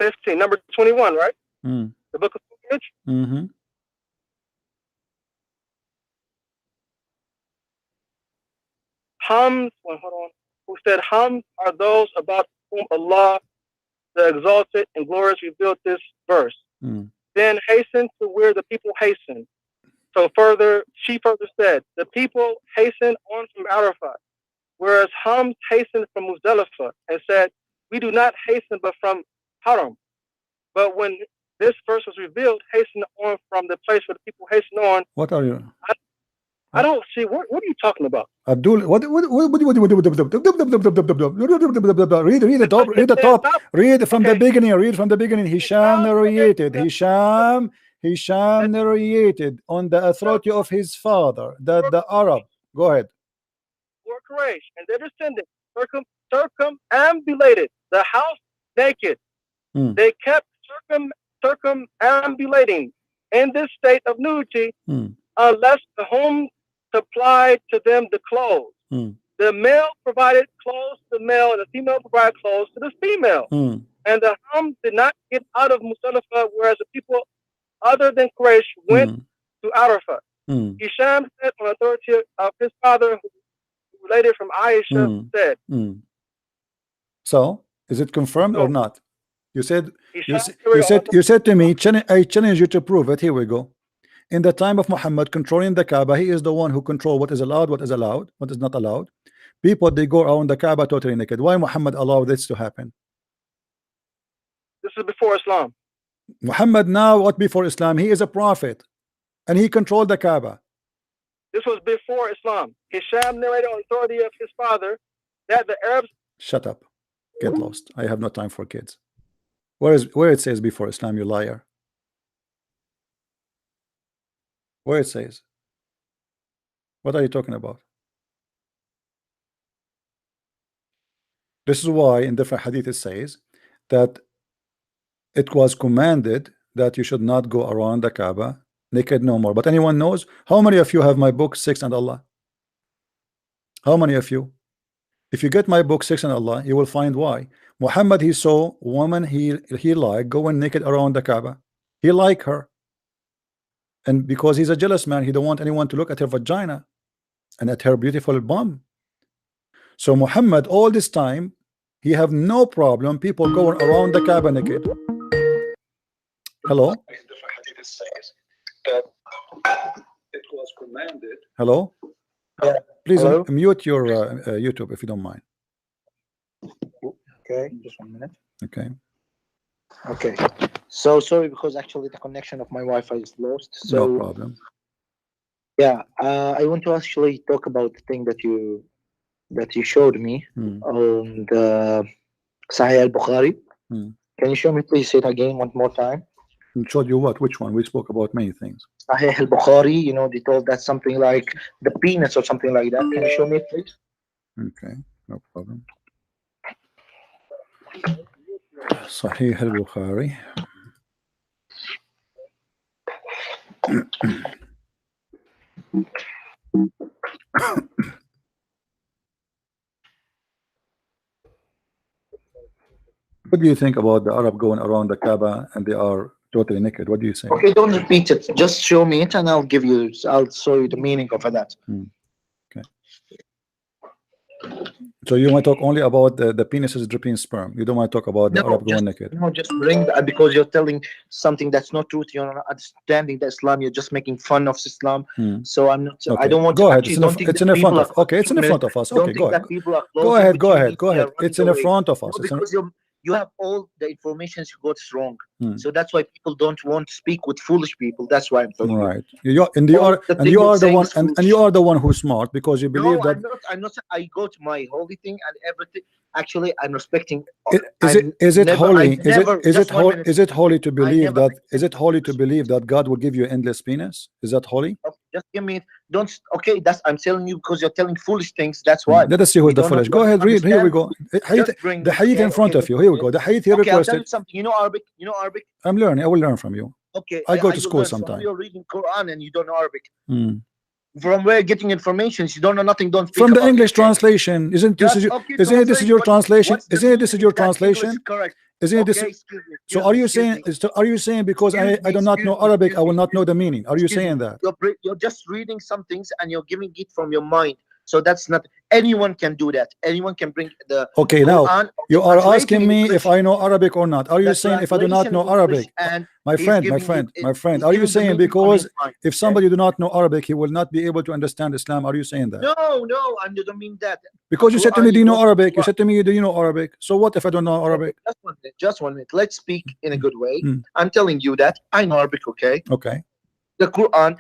15, number 21, right? Mm. The book of pilgrimage. Mm-hmm. Hums, well, hold on. Who said, hums are those about whom Allah, the exalted and glorious, revealed this verse. Mm. Then hasten to where the people hasten. So she further said, the people hasten on from Arafat, whereas hums hastened from Muzdalifah, and said, we do not hasten but from Haram. But when this verse was revealed, hasten on from the place where the people hasten on. What are you? I don't see, what are you talking about? Abdul, read the top, read from the beginning. Hisham narrated on the authority of his father that the Arab, go ahead. Were Quraysh and their descendants circumambulated the house naked. They kept circumambulating in this state of nudity unless the home supplied to them the clothes. The male provided clothes to the male, and the female provided clothes to the female. And the hum did not get out of Muzdalifah, whereas the people other than Quraysh went to Arafat. Hisham said on authority of his father, who related from Aisha, said. So, is it confirmed or not? You said you said to me, I challenge you to prove it. Here we go. In the time of Muhammad controlling the Kaaba, he is the one who controls what is allowed, what is not allowed. People, they go around the Kaaba totally naked. Why Muhammad allowed this to happen? This is before Islam. Muhammad now, what before Islam? He is a prophet and he controlled the Kaaba. This was before Islam. Hisham narrated on authority of his father that the Arabs. Shut up. Get lost. I have no time for kids. Where it says before Islam, you liar? Where it says? What are you talking about? This is why in different hadith it says that it was commanded that you should not go around the Kaaba naked no more. But anyone knows? How many of you have my book 6 and Allah? How many of you? If you get my book 6 and Allah, you will find why. Muhammad, he saw a woman he liked going naked around the Kaaba. He liked her. And because he's a jealous man, he don't want anyone to look at her vagina and at her beautiful bum. So Muhammad, all this time, he have no problem people going around the Kaaba naked. Hello? Hello? Please mute your YouTube if you don't mind. Okay, just 1 minute. Okay. Okay. So sorry, because actually the connection of my Wi-Fi is lost. So no problem. Yeah, I want to actually talk about the thing that you showed me on the Sahih al-Bukhari. Can you show me, please, it again one more time? Showed you what? Which one? We spoke about many things. Sahih al-Bukhari, you know, they told that something like the penis or something like that. Can you show me, please? Okay, no problem. Sahih al-Bukhari. What do you think about the Arab going around the Kaaba and they are totally naked? What do you say? Okay, don't repeat it. Just show me it and I'll show you the meaning of that. Okay. So you want to talk only about the penises dripping sperm. You don't want to talk about the Arab going naked. No, just bring that, because you're telling something that's not true. You're not understanding the Islam. You're just making fun of Islam. So I'm not. Okay. I don't want go to. Ahead. Actually, it's in the front of. Okay, it's in the front of us. Okay, go ahead. Go ahead. Go ahead. Go ahead. It's in the front of us. No, because you have all the information you got wrong. So that's why people don't want to speak with foolish people. That's why I'm talking. Right. You are the one who's smart, because you believe that. I'm not. I got my holy thing and everything. Actually, I'm respecting. Is it holy? Is it holy to believe that? Is it holy to believe that God will give you endless penis? Is that holy? Okay, just give me. Don't. Okay, that's. I'm telling you because you're telling foolish things. That's why. Let us see who is the foolish. Go ahead, read. Here we go. The hadith in front of you. Here we go. The hadith here requested. I'll tell you something. You know Arabic. You know Arabic. I'm learning. I will learn from you. Okay. I go to school sometime. You're reading Quran and you don't know Arabic. From where getting information? You don't know nothing. Don't speak from the about English it. translation. Isn't this isn't this your translation? Isn't this your translation? Correct. Isn't this? So are you saying? Are you saying because I do not know Arabic, I will not know the meaning? Are you saying that? You're just reading some things and you're giving it from your mind. So that's not, anyone can do that. Anyone can bring the okay. Quran, Now you are asking me if I know Arabic or not. Are you saying if I do not know Arabic? My friend, are you saying because if somebody do not know Arabic, he will not be able to understand Islam? Are you saying that? No, I don't mean that. Because you said to me, do you know Arabic? You said to me, do you know Arabic? So what if I don't know Arabic? Just 1 minute. Let's speak in a good way. I'm telling you that I know Arabic, okay? Okay. The Quran,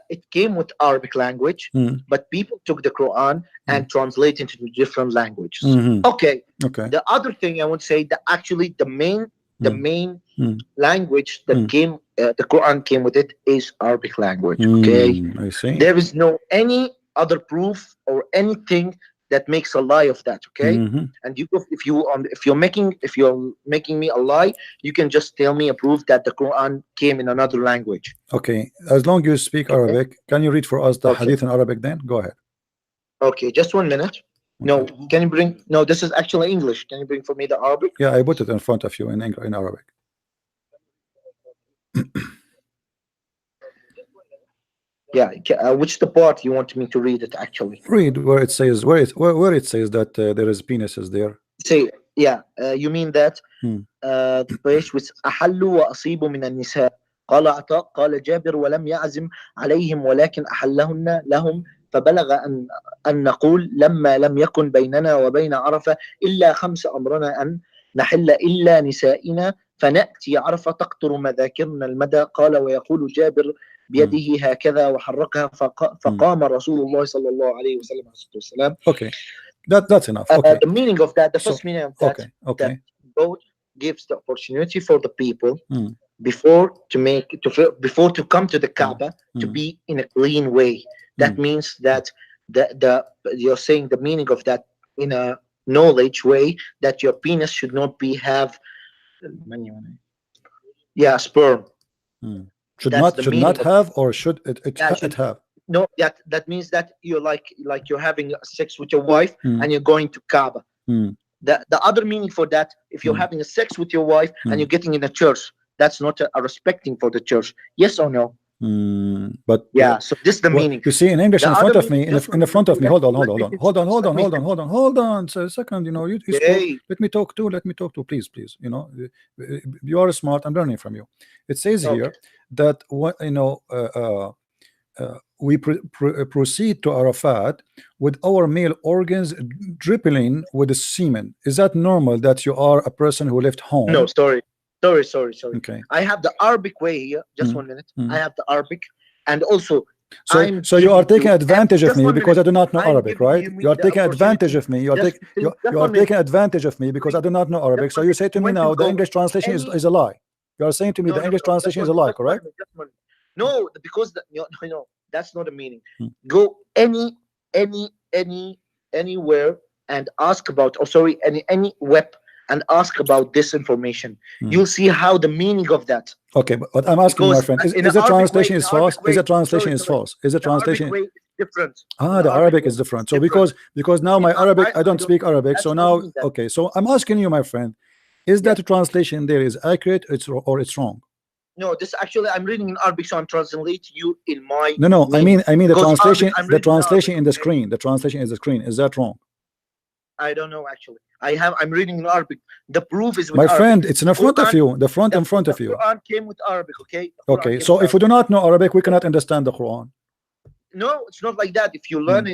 it came with Arabic language, but people took the Quran and translated into different languages. Okay. The other thing I would say that actually the main language that came, the Quran came with it is Arabic language. Okay. I see. There is no any other proof or anything that makes a lie of that. Okay. And you, if you're making me a lie, you can just tell me a proof that the Quran came in another language. Okay. As long as you speak Arabic, can you read for us the hadith in Arabic then? Go ahead. Okay, just 1 minute. No, can you bring? No, this is actually English. Can you bring for me the Arabic? Yeah, I put it in front of you in Arabic. Yeah, which the part you want me to read it actually? Read where it says where it says that there is penises there. Say yeah, you mean that the page with أحلوا وأصيبوا من النساء قال عطاء قال جابر ولم يعزم عليهم ولكن أحلهن لهم فبلغ أن نقول لما لم يكن بيننا وبين عرفة إلا 5 أمرنا أن نحل إلا نسائنا فنأتي عرفة تقطر مذاكرنا المدى قال ويقول جابر بيده هكذا وحركها فقام رسول الله صلى الله عليه وسلم. Okay, that's enough. Okay. The meaning of that, the first meaning of that, that God gives the opportunity for the people before to come to the Kaaba to be in a clean way. That means that you're saying the meaning of that in a knowledge way that your penis should not be have sperm. Should not have, or should it have? No, that means that you're like you're having sex with your wife and you're going to Kaaba. The other meaning for that, if you're having a sex with your wife and you're getting in a church, that's not a respecting for the church. Yes or no? But yeah, so this is the meaning. You see in English in front of me, in the front of me. Hold on. So a second, you know, you let me talk too, please. You know, you are smart. I'm learning from you. It says here that what you know, we proceed to Arafat with our male organs dripping with the semen. Is that normal that you are a person who left home? No, sorry. Okay. I have the Arabic way here. Just 1 minute. I have the Arabic, and also so you are taking advantage of me because I do not know Arabic, right? You are taking advantage of me. You are taking advantage of me because I do not know Arabic. So you say to me now the English translation is a lie. You are saying to me the English translation is a lie, correct? No, because no, that's not the meaning. Go anywhere and ask about, any web and ask about this information. You'll see how the meaning of that. Okay, but I'm asking you, my friend, is the translation is false? Is the translation is false? Is the translation different? The Arabic is different. So because now my Arabic, I don't speak Arabic. So now, okay, so I'm asking you, my friend, is that translation there is accurate or it's wrong? No, this actually I'm reading in Arabic, so I'm translating you in my. No, I mean the translation. The translation in the screen. The translation is the screen. Is that wrong? I don't know actually. I'm reading in Arabic. The proof is with my Arabic. Friend. It's in front of you. The front in front of you. The Quran came with Arabic, okay? Okay, so if we do not know Arabic, we cannot understand the Quran. No, it's not like that. If you learn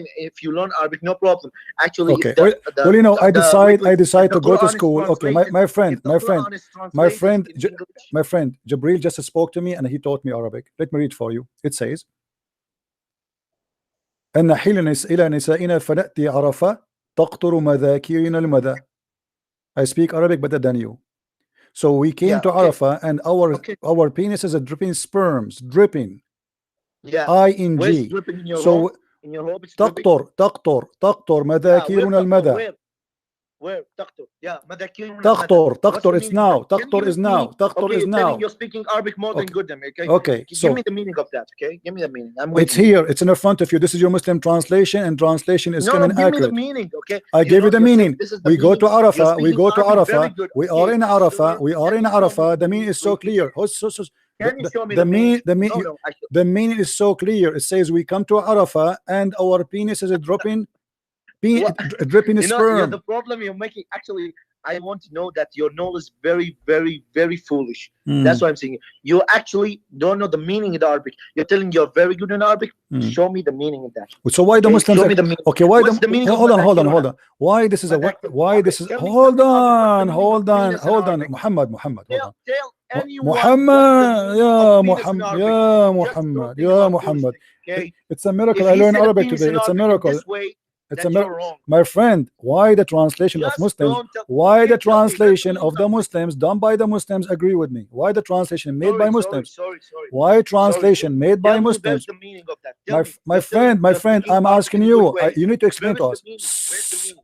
Arabic, no problem. Actually, okay. Well, you know, I decide to go to school. Okay, my friend, Jibril just spoke to me and he taught me Arabic. Let me read for you. It says, أن حين إلى نسائنا فنأتي عرفة تقطر مذاكيرنا المدى. I speak Arabic better than you. So we came to Arafah and our penises are dripping sperms, dripping. ING. So تقطر مذاكيرنا المدى. Where تقطر? Yeah, مذكرون تقطر it's now. تقطر is now. تقطر is now. You're speaking Arabic more than good, okay? Okay, give me the meaning of that, okay? Give me the meaning. I'm it's here. It's in front of you. This is your Muslim translation, and translation is coming give accurate. me the meaning, okay? I gave you the meaning. We go to Arafah. We go to Arafah. We are in Arafah. We are in Arafah. The meaning is so clear. Can you show me the meaning? The meaning is so clear. It says we come to Arafah and our penis is dropping. Dripping sperm. The problem you're making, actually, I want to know that your knowledge is very, very, very foolish. That's what I'm saying. You actually don't know the meaning in Arabic. You're telling you're very good in Arabic. Show me the meaning of that. So why the Muslims? Show me the meaning. Okay, why What's the meaning? Hold on. Why this is a why this is? Hold on. Muhammad. Tell anyone. Muhammad. It's a miracle. I learned Arabic today. It's a miracle. It's a miracle. My friend, why the translation of Muslims? Why the translation of the Muslims done by the Muslims agree with me? Why the translation made by Muslims? Why translation made by Muslims? My friend, I'm asking you. You need to explain to us.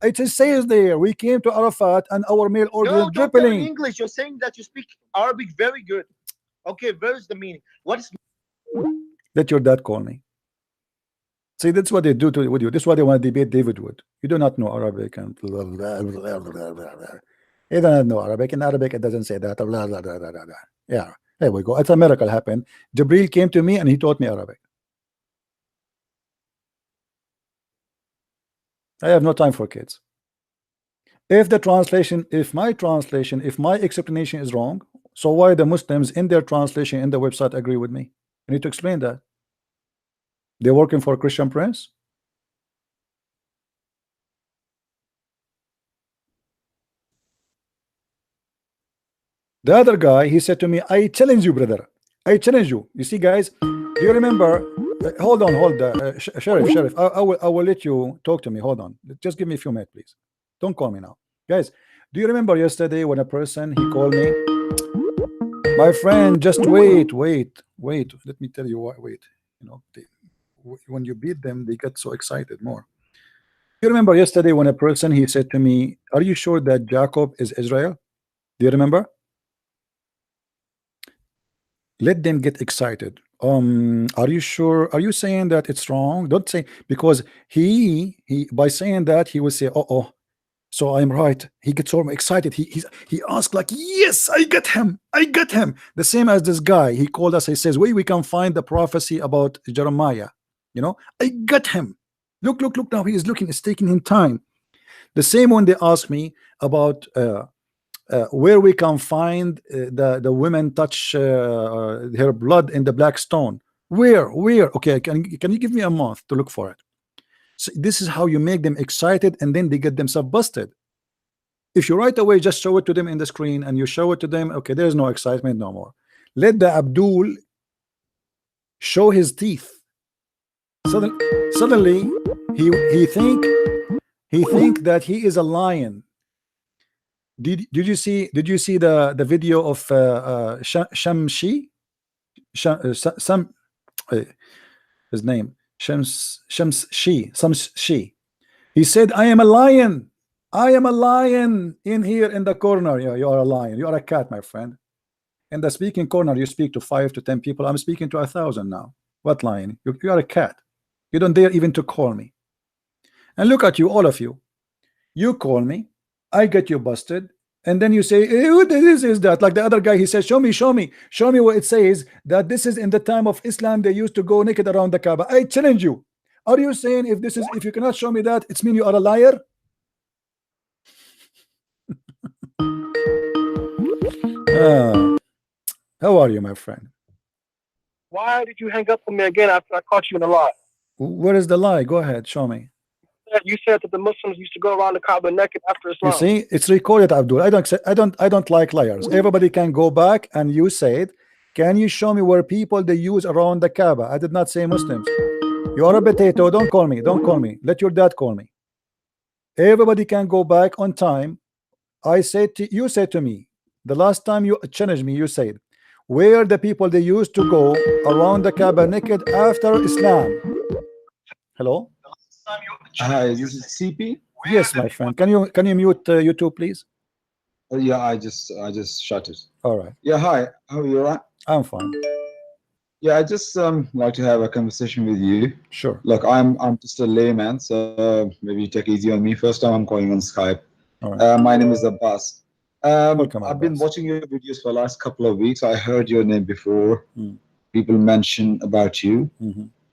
It says there, we came to Arafat and our male organ is dripping. English. You're saying that you speak Arabic very good. Okay, where's the meaning? What is? Let your dad call me. See, that's what they do with you. This is why they want to debate David Wood. You do not know Arabic and blah, blah, blah, blah, blah. You don't know Arabic. In Arabic, it doesn't say that. Blah, blah, blah, blah, blah. Yeah, there we go. It's a miracle happened. Jibril came to me and he taught me Arabic. I have no time for kids. If my explanation is wrong, so why the Muslims in their translation in the website agree with me? I need to explain that. They're working for a Christian prince. The other guy, he said to me, I challenge you, brother. I challenge you. You see, guys, do you remember? Hold on. Sheriff, I will let you talk to me. Hold on. Just give me a few minutes, please. Don't call me now. Guys, do you remember yesterday when a person, he called me? My friend, just wait. Let me tell you why. Wait. You know, when you beat them, they get so excited more. You remember yesterday when a person, he said to me, are you sure that Jacob is Israel? Do you remember? Let them get excited. Are you sure? Are you saying that it's wrong? Don't say, because he by saying that he will say, oh, so I'm right. He gets so excited. He asked like, yes, I got him. The same as this guy. He called us. He says, where we can find the prophecy about Jeremiah. You know, I got him. Look now. He is looking. It's taking him time. The same when they asked me about where we can find the women touch her blood in the black stone. Where? Okay, can you give me a month to look for it? So this is how you make them excited, and then they get themselves busted. If you right away just show it to them in the screen and you show it to them, okay, there's no excitement no more. Let the Abdul show his teeth. Suddenly he think that he is a lion. Did you see the video of Shamsi? His name Shamsi. He said, I am a lion in here in the corner. Yeah, you are a lion. You are a cat, my friend. In the speaking corner, you speak to 5 to 10 people. I'm speaking to 1,000 now. What lion? You are a cat. You don't dare even to call me. And look at you, all of you. You call me, I get you busted, and then you say, hey, this is that. Like the other guy, he says, show me what it says that this is in the time of Islam. They used to go naked around the Kaaba. I challenge you. Are you saying if you cannot show me that, it's mean you are a liar? How are you, my friend? Why did you hang up on me again after I caught you in a lie? Where is the lie? Go ahead, show me. You said that the Muslims used to go around the Kaaba naked after Islam. You see, it's recorded, Abdul. I don't like liars. Everybody can go back, and you said, can you show me where people they use around the Kaaba? I did not say Muslims. You are a potato. Don't call me. Let your dad call me. Everybody can go back on time. You said to me, the last time you challenged me, you said, where the people they used to go around the Kaaba naked after Islam. Hello? Hi, this is CP. Yes, my friend. Can you mute YouTube, please? Yeah, I just shut it. All right. Yeah, hi. How are you? All right? I'm fine. Yeah, I just like to have a conversation with you. Sure. Look, I'm just a layman, so maybe take it easy on me. First time I'm calling on Skype. All right. My name is Abbas. Welcome, I've been Abbas. watching your videos for the last couple of weeks. I heard your name before. People mention about you,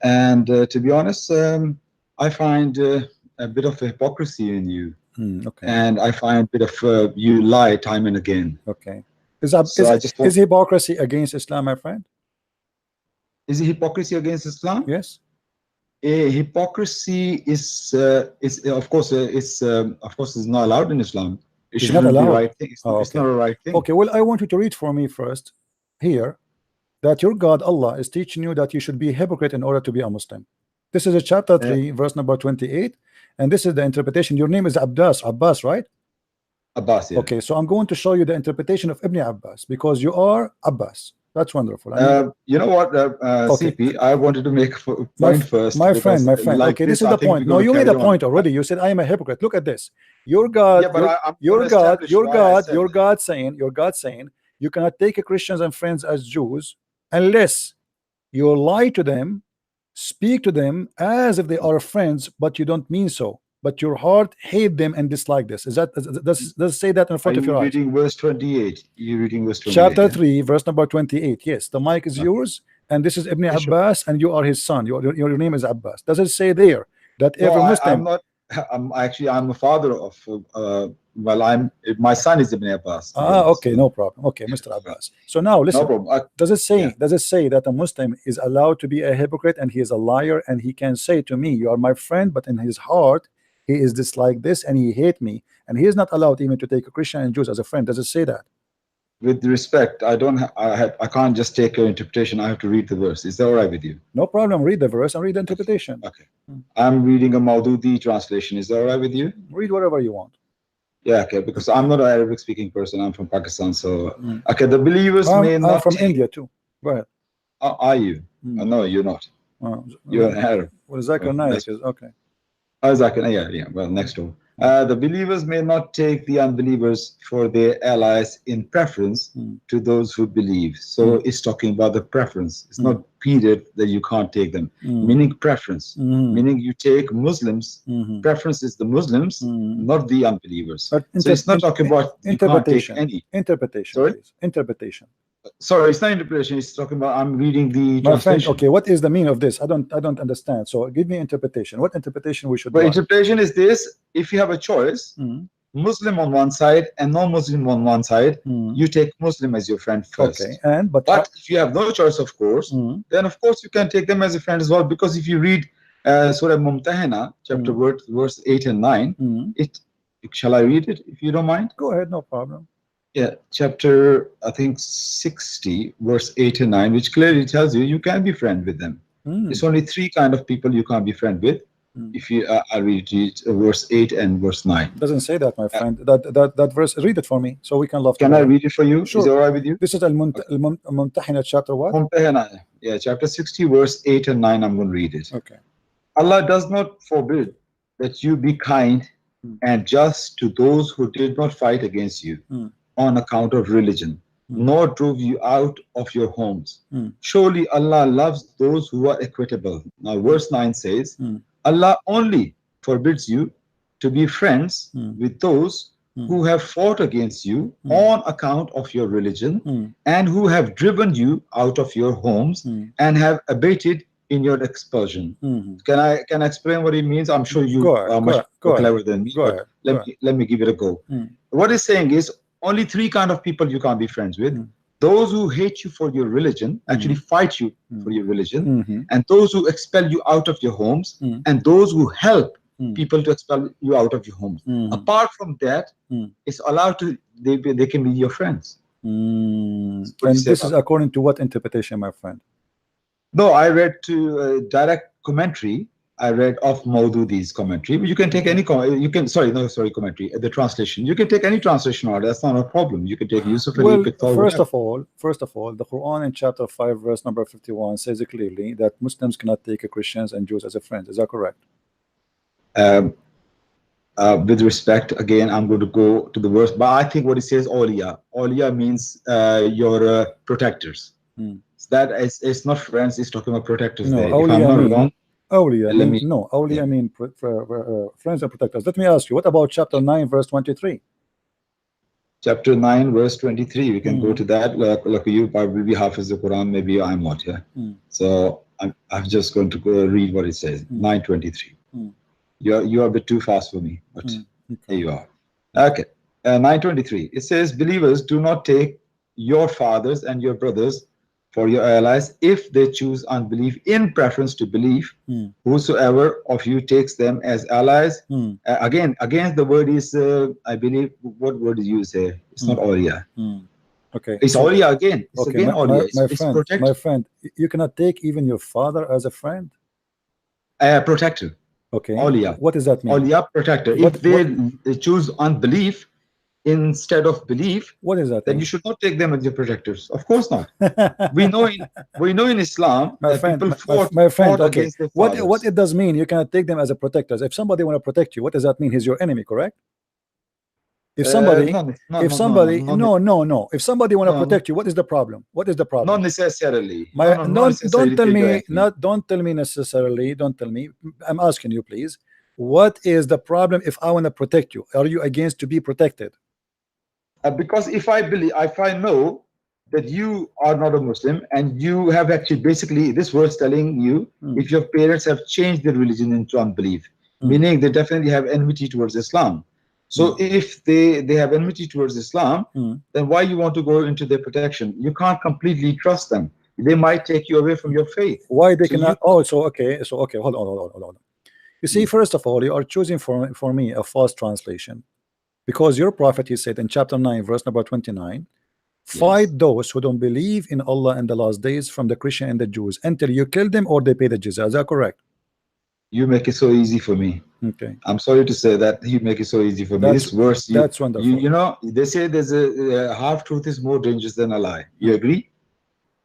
and to be honest, I find a bit of hypocrisy in you. Okay. And I find a bit of you lie time and again. Okay. Is hypocrisy against Islam, my friend? Is it hypocrisy against Islam? Yes. Hypocrisy is of course is not allowed in Islam. It It's not shouldn't be allowed. right thing. It's not a right thing. Okay. Well, I want you to read for me first here that your God Allah is teaching you that you should be a hypocrite in order to be a Muslim. This is a chapter 3, verse number 28, and this is the interpretation. Your name is Abbas, right? Abbas, yeah. Okay, so I'm going to show you the interpretation of Ibn Abbas because you are Abbas. That's wonderful. You know what, CP, I wanted to make a point first. My friend. Like okay, this is the point. No, you made a point already. You said I am a hypocrite. Look at this. Your God, your God saying you cannot take Christians and friends as Jews unless you lie to them, speak to them as if they are friends, but you don't mean so. But your heart hate them and dislike this. Does it say that in front of your eyes? Reading verse 28. You're reading verse 28. Chapter 3, verse number 28. Yes, the mic is yours, and this is Ibn Abbas, and you are his son. Your name is Abbas. Does it say there that every Muslim? I'm a father of my son is Ibn Abbas. Okay, no problem. Okay, Mr. Abbas. So now listen. No problem. Does it say that a Muslim is allowed to be a hypocrite and he is a liar and he can say to me, you are my friend, but in his heart he is dislike this and he hate me, and he is not allowed even to take a Christian and Jews as a friend? Does it say that? With respect, I can't just take your interpretation. I have to read the verse. Is that all right with you? No problem. Read the verse and read the interpretation. Okay. I'm reading a Maududi translation. Is that all right with you? Read whatever you want. Yeah, okay, because I'm not an Arabic speaking person. I'm from Pakistan. So, okay, the believers may not. I'm from India too. Go ahead. Are you? No, you're not. You're an Arab. Well, Zakir Naik is okay. Yeah, well, next door. The believers may not take the unbelievers for their allies in preference to those who believe. So it's talking about the preference. It's not period that you can't take them. Meaning preference. Meaning you take Muslims. Preference is the Muslims, not the unbelievers. So it's not talking about interpretation. Interpretation. Sorry? Interpretation. Sorry, it's not interpretation. It's talking about I'm reading the my translation. Friend, okay, what is the meaning of this? I don't understand. So give me interpretation. What interpretation we should? But interpretation is this: if you have a choice, Muslim on one side and non-Muslim on one side, you take Muslim as your friend first. Okay, but if you have no choice, of course, then of course you can take them as a friend as well. Because if you read Surah Mumtahana, chapter verse 8 and 9, shall I read it if you don't mind? Go ahead, no problem. Yeah, chapter I think 60, verse 8 and 9, which clearly tells you can be friend with them. It's only 3 kind of people you can't be friend with. If you I'll read it, verse 8 and verse 9. Doesn't say that, my friend. That verse, read it for me so we can love. Can I read it for you? Sure. Is it all right with you? This is Al-Mumtahina chapter what? Mumtahina. Yeah, chapter 60, verse 8 and 9. I'm going to read it. Okay. Allah does not forbid that you be kind and just to those who did not fight against you on account of religion, nor drove you out of your homes. Surely Allah loves those who are equitable. Now verse 9 says, Allah only forbids you to be friends with those who have fought against you on account of your religion and who have driven you out of your homes and have abated in your expulsion. Can I explain what it means? I'm sure you are much more clever than me. Let me give it a go. What it's saying is only 3 kind of people you can't be friends with. Those who hate you for your religion, actually fight you for your religion, and those who expel you out of your homes, and those who help people to expel you out of your homes. Apart from that, it's allowed to, they can be your friends. And this is according to what interpretation, my friend? No, I read to direct commentary. I read of Maududi's commentary. But you can take any commentary. The translation. You can take any translation out. That's not a problem. You can take Yusuf Ali. First of all, the Quran in chapter 5, verse number 51 says clearly that Muslims cannot take Christians and Jews as a friend. Is that correct? with respect, again, I'm going to go to the verse, but I think what it says, awliya. Awliya means your protectors. So that it's not friends, it's talking about protectors there. If I'm not wrong, awliya mean friends and protectors. Let me ask you, what about chapter 9, verse 23? Chapter 9, verse 23, we can go to that. Like you probably be half as the Quran, maybe I'm not here. So I'm just going to go read what it says. 9:23. You're a bit too fast for me, but here you are. Okay. 9:23. It says, believers, do not take your fathers and your brothers for your allies if they choose unbelief in preference to belief. Whosoever of you takes them as allies, again the word is I believe, what word is used here? It's not awliya. Okay, it's awliya again. It's okay, again awliya. My friend, you cannot take even your father as a friend. Protector. Okay. Awliya. What does that mean? Awliya, protector. If they choose unbelief instead of belief, what is that? Then you should not take them as your protectors. Of course not. we know in Islam that people fought okay. against their fathers. What it does mean? You cannot take them as a protectors. If somebody want to protect you, what does that mean? He's your enemy, correct? If somebody, if somebody want to protect you, what is the problem? What is the problem? Not necessarily. Don't tell me necessarily. Don't tell me. I'm asking you, please. What is the problem if I want to protect you? Are you against to be protected? Because if I know that you are not a Muslim and you have actually basically this verse telling you if your parents have changed their religion into unbelief, meaning they definitely have enmity towards Islam. So if they have enmity towards Islam, then why you want to go into their protection? You can't completely trust them. They might take you away from your faith. Why they cannot? Okay. Hold on. You see, first of all, you are choosing for me a false translation, because your prophet, he said in chapter 9, verse number 29, fight those who don't believe in Allah and the last days from the Christian and the Jews until you kill them or they pay the jizya. Is that correct? You make it so easy for me. Okay. I'm sorry to say that you make it so easy for me. This verse, that's wonderful. You know, they say there's a half truth is more dangerous than a lie. You agree?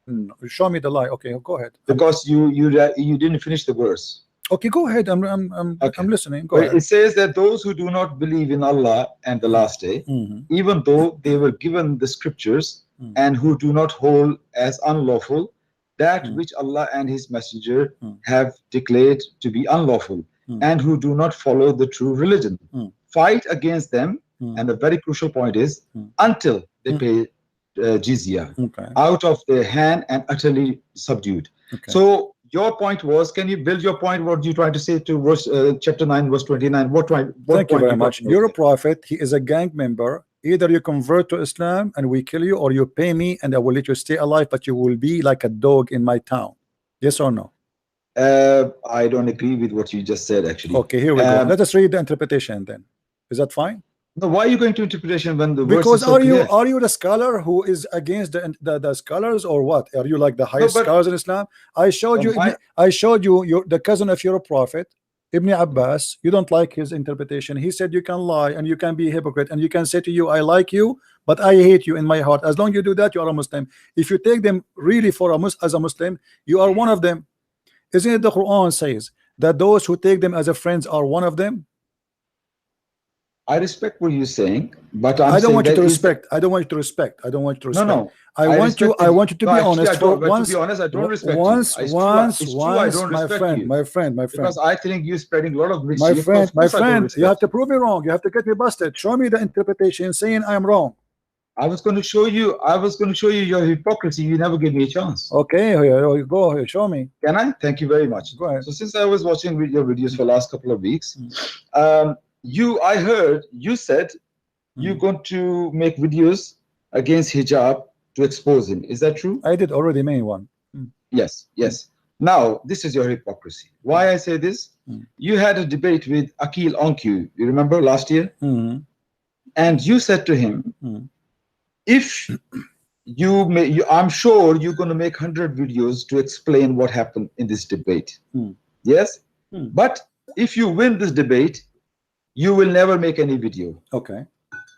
No. Show me the lie. Okay, go ahead. Because you didn't finish the verse. Okay, go ahead. I'm listening. Go ahead. It says that those who do not believe in Allah and the last day, even though they were given the scriptures, and who do not hold as unlawful that which Allah and His Messenger have declared to be unlawful, and who do not follow the true religion, fight against them. And the very crucial point is until they pay jizya out of their hand and utterly subdued. So your point was, can you build your point? What you trying to say to verse chapter 9, verse 29? Thank you very much. You're a prophet. He is a gang member. Either you convert to Islam and we kill you, or you pay me and I will let you stay alive, but you will be like a dog in my town. Yes or no? I don't agree with what you just said, actually. Okay, here we go. Let us read the interpretation then. Is that fine? No, why are you going to interpretation when the because verse is so clear? Are you the scholar who is against the scholars, or what? Are you like the highest scholars in Islam? I showed you the cousin of your prophet, Ibn Abbas. You don't like his interpretation. He said you can lie and you can be a hypocrite and you can say to you, I like you, but I hate you in my heart. As long as you do that, you are a Muslim. If you take them really as a Muslim, you are one of them. Isn't it the Quran says that those who take them as a friends are one of them? I respect what you're saying, but I don't want you to respect. I don't want you to respect. I don't want you to respect. No. I want you to be honest. To be honest, I don't respect you. My friend. Because I think you're spreading a lot of myths. My friend, you have to prove me wrong. You have to get me busted. Show me the interpretation saying I am wrong. I was going to show you your hypocrisy. You never gave me a chance. Okay, go ahead, show me. Can I? Thank you very much. Go ahead. So since I was watching your videos for the last couple of weeks, I heard you said you're going to make videos against hijab to expose him. Is that true? I did already make one. Yes. Now, this is your hypocrisy. Why I say this? You had a debate with Akil Onkyu, you remember last year? And you said to him, if I'm sure you're going to make 100 videos to explain what happened in this debate. Yes? But if you win this debate, you will never make any video. Okay.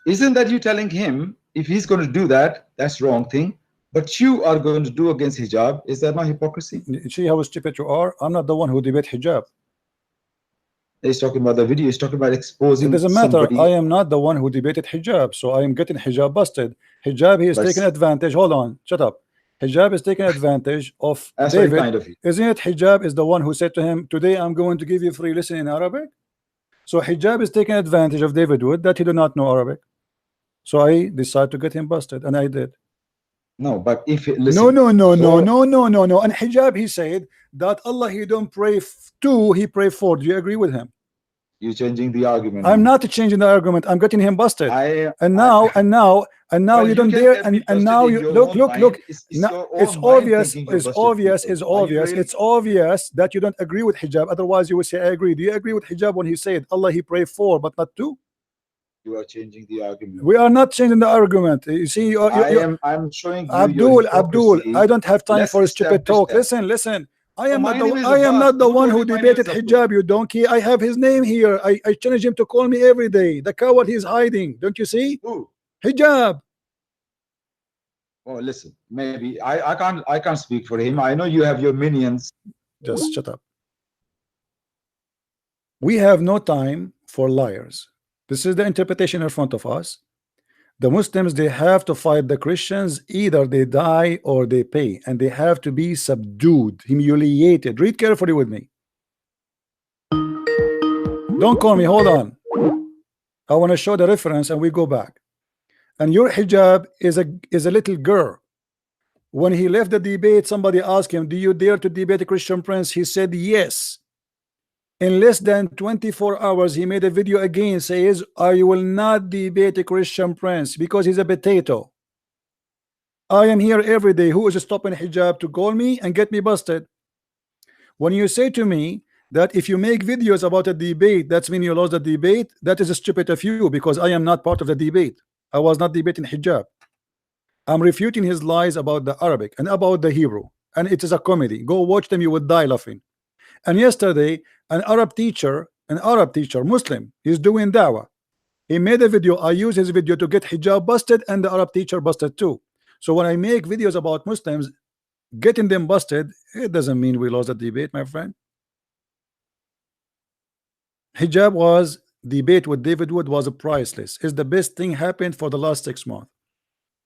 Isn't that you telling him if he's going to do that, that's wrong thing, but you are going to do against hijab? Is that not hypocrisy? See how stupid you are? I'm not the one who debate hijab. He's talking about the video. He's talking about exposing. It doesn't matter. Somebody. I am not the one who debated hijab, so I am getting hijab busted. Hijab, he is taking advantage. Hold on, shut up. Hijab is taking advantage of That's David. very kind of you. Isn't it? Hijab is the one who said to him, "Today I'm going to give you free lesson in Arabic." So Hijab is taking advantage of David Wood that he do not know Arabic. So I decided to get him busted, and I did. No, but if it, no. And Hijab, he said that Allah, he don't pray to, he pray for. Do you agree with him? You're changing the argument. I'm not changing the argument. I'm getting him busted. And now you don't dare. And now you look. It's obvious that you don't agree with Hijab. Otherwise, you would say I agree. Do you agree with Hijab when he said Allah, he pray for, but not to? You are changing the argument. We are not changing the argument. You see, I'm showing you Abdul, I don't have time for stupid talk. Listen. I am not the one who debated Hijab, you donkey. I have his name here. I challenge him to call me every day. The coward, he's hiding. Don't you see? Who? Hijab. Oh, listen. Maybe I can't speak for him. I know you have your minions. Just shut up. We have no time for liars. This is the interpretation in front of us. The Muslims, they have to fight the Christians. Either they die or they pay, and they have to be subdued, humiliated. Read carefully with me. Don't call me. Hold on. I want to show the reference and we go back. And your hijab is a little girl. When he left the debate, somebody asked him, do you dare to debate a Christian prince? He said yes. In less than 24 hours, he made a video again, says, I will not debate a Christian prince because he's a potato. I am here every day. Who is stopping hijab to call me and get me busted? When you say to me that if you make videos about a debate, that's mean you lost the debate, that is stupid of you, because I am not part of the debate. I was not debating hijab. I'm refuting his lies about the Arabic and about the Hebrew, and it is a comedy. Go watch them, you would die laughing. And yesterday, an Arab teacher, Muslim, he's doing dawah. He made a video. I use his video to get hijab busted and the Arab teacher busted too. So when I make videos about Muslims getting them busted, it doesn't mean we lost the debate, my friend. Hijab was debate with David Wood was priceless. It's the best thing happened for the last 6 months.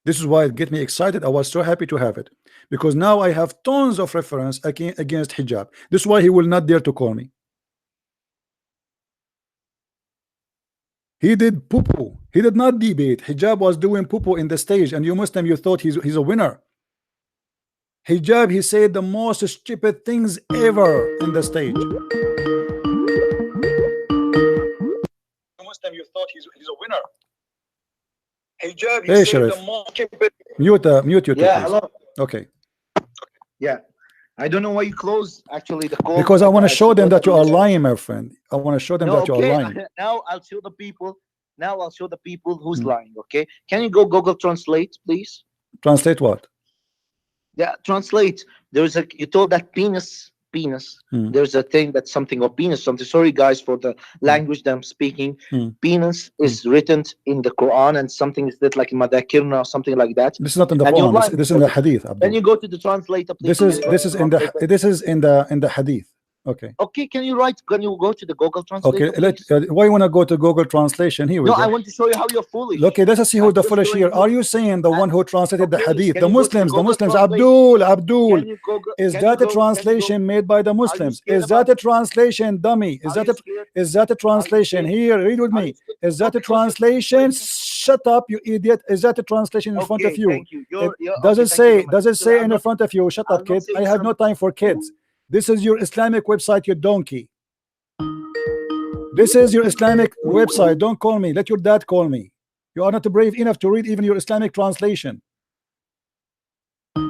This is why it get me excited. I was so happy to have it, because now I have tons of reference against hijab. This is why he will not dare to call me. He did poo-poo. He did not debate. Hijab was doing poo-poo in the stage, and you Muslim, you thought he's a winner. Hijab, he said the most stupid things ever in the stage. Muslim, you thought he's a winner. Hijab, he said the most stupid. Mute you. Yeah, please. hello. Okay. Yeah. I don't know why you closed actually the call. Because I want to show them that you are lying, my friend. I want to show them that you are lying. Now I'll show the people. Now I'll show the people who's lying. Okay. Can you go Google Translate, please? Translate what? Yeah, translate. There's a, you told that penis. There's a thing that's something of penis. Something. Sorry guys for the language that I'm speaking. Penis is written in the Quran, and something is that like in Madakirna or something like that. This is not in the Quran. This is in the Hadith. Then you go to the translator. Please. This is in the Hadith. Okay. Okay, can you go to the Google Translate? Okay, why you want to go to Google Translation? Here we go. I want to show you how you're foolish. Okay, let's see who's the foolish here. Are you saying the one who translated the Hadith? The Muslims, Abdul, is that a translation made by the Muslims? Is that a translation, dummy? Is that a translation? Here, read with me. Is that a translation? Shut up, you idiot. Is that a translation in front of you? Does it say in front of you? Shut up, kid. I have no time for kids. This is your Islamic website, you donkey. This is your Islamic website. Don't call me. Let your dad call me. You are not brave enough to read even your Islamic translation.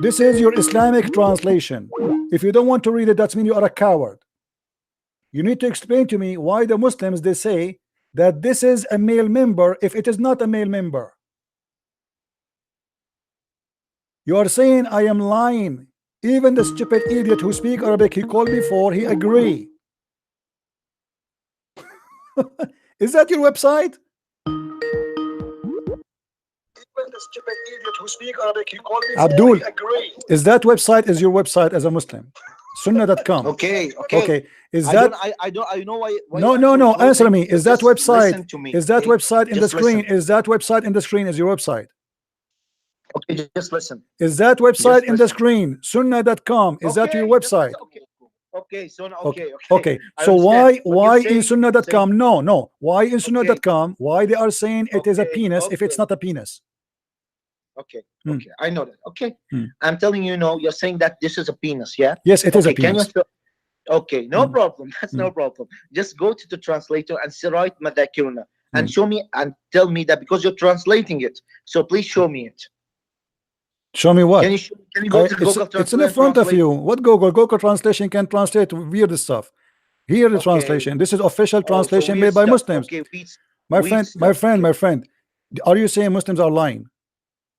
This is your Islamic translation. If you don't want to read it, that means you are a coward. You need to explain to me why the Muslims, they say that this is a male member if it is not a male member. You are saying I am lying. Even the stupid idiot who speak Arabic, he called before, he agree. Is that your website? Even the stupid idiot who speak Arabic, he called before, Abdul, he agree. Is that website is your website as a Muslim? Sunnah.com. Okay. Okay. Is I that don't. I know why. no. Answer me. Is that website? Listen to me, Is that okay? website in the Just screen? listen. Is that website in the screen? Is your website? Okay, just listen. Is that website Just in the listen. screen? Sunnah.com. Is that your website? Okay, so Okay. I So understand. why But you're in saying- Sunnah.com? No. Why in Sunnah.com? Why they are saying it is a penis if it's not a penis? Okay, I know that. Okay, I'm telling you, no, you're saying that this is a penis, yeah? Yes, it is a Can you penis. okay, no problem. That's no problem. Just go to the translator and say write madakirna and show me and tell me that because you're translating it. So please show me it. Show me what? Can you go to Google Translate? It's in the front of you. What Google Translation can translate weird stuff. Here the translation. This is official translation made by Muslims. Okay, my friend. Are you saying Muslims are lying?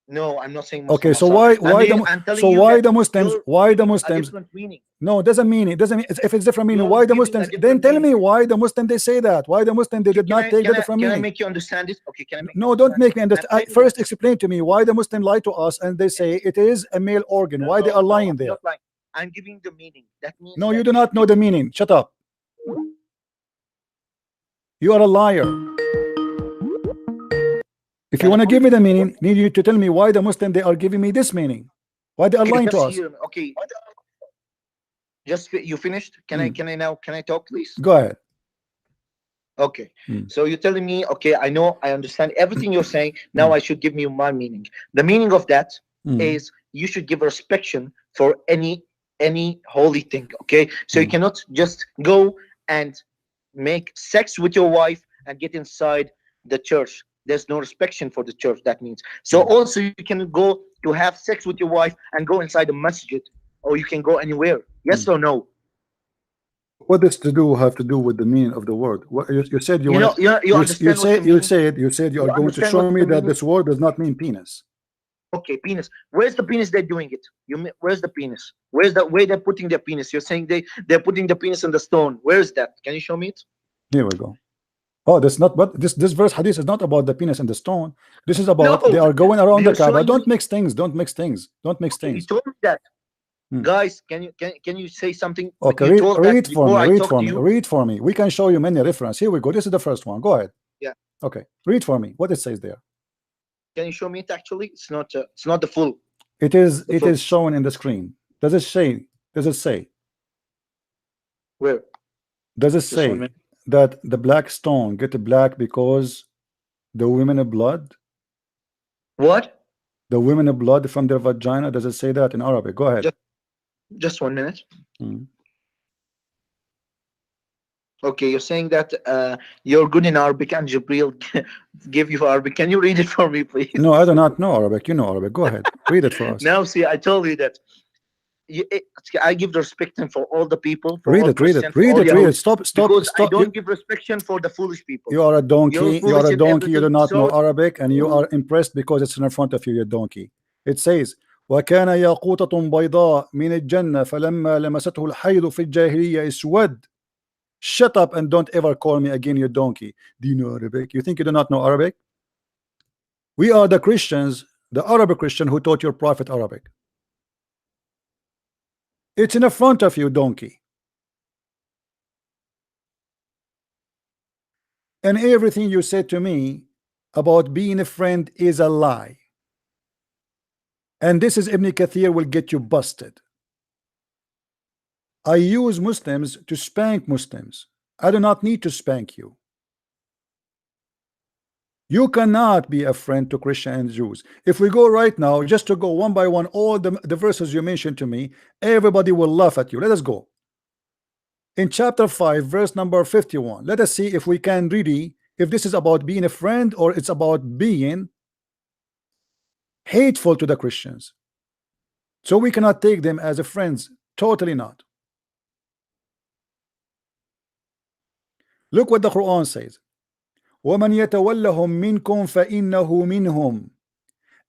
No, I'm not saying Okay, Muslims so are. why the Muslims? Different meaning. No, it doesn't mean it. Doesn't mean if it's different meaning. Why the Muslims? Then tell me why the Muslim they say that. Why the Muslim they did not take the different meaning? Can I make you understand it? Okay, can I make No, don't make me understand. First, explain to me why the Muslim lie to us and they say it is a male organ. Why they are lying there? I'm giving the meaning. That means no, you do not know the meaning. Shut up. You are a liar. If you want to give me the meaning, need you to tell me why the Muslim they are giving me this meaning. Why they are lying to us? Okay. Just you finished? Can I talk, please? Go ahead. Okay. So you're telling me, okay, I know, I understand everything you're saying. Now I should give you my meaning. The meaning of that is you should give respect for any holy thing. Okay. So you cannot just go and make sex with your wife and get inside the church. There's no respect for the church. That means so also you can go to have sex with your wife and go inside the masjid, or you can go anywhere. Yes or no? What does to do have to do with the meaning of the word? What you said you said you are going to show me that this word does not mean penis. Okay, penis. Where's the penis? They're doing it. Where's the penis? Where's the way they're putting their penis? You're saying they're putting the penis in the stone. Where is that? Can you show me it? Here we go. Oh, that's not. But this verse hadith is not about the penis and the stone. This is about they are going around the Kaaba. Don't mix things. Don't mix things. Don't mix things. You told me that. Guys, can you say something? Okay, read for me. We can show you many references. Here we go. This is the first one. Go ahead. Yeah. Okay. Read for me what it says there. Can you show me it? Actually, it's not the full. It is. It is shown in the screen. Does it say? Does it say? Where? Does it say that the black stone get black because the women of blood? What? The women of blood from their vagina. Does it say that in Arabic? Go ahead. Just 1 minute. Okay, you're saying that you're good in Arabic and Jibril gave you Arabic. Can you read it for me, please? No, I do not know Arabic. You know Arabic. Go ahead. Read it for us. Now, see, I told you that I give the respect for all the people. Read it. Stop. Because I don't give respect for the foolish people. You are a donkey. You are a donkey. You do not know Arabic, and you are impressed because it's in front of you. You donkey. It says, وكان ياقوتة بيضاء من الجنة فلما لمسته الحيض في الجاهلية اسود. Shut up and don't ever call me again, you donkey. Do you know Arabic? You think you do not know Arabic? We are the Christians, the Arabic Christian who taught your prophet Arabic. It's in front of you, donkey. And everything you said to me about being a friend is a lie. And this is Ibn Kathir will get you busted. I use Muslims to spank Muslims. I do not need to spank you. You cannot be a friend to Christians and Jews. If we go right now, just to go one by one, all the verses you mentioned to me, everybody will laugh at you. Let us go. In chapter 5, verse number 51, let us see if we can really, if this is about being a friend or it's about being hateful to the Christians. So we cannot take them as a friends. Totally not. Look what the Quran says. وَمَنْ يَتَوَلَّهُمْ مِنْكُمْ فَإِنَّهُ مِنْهُمْ.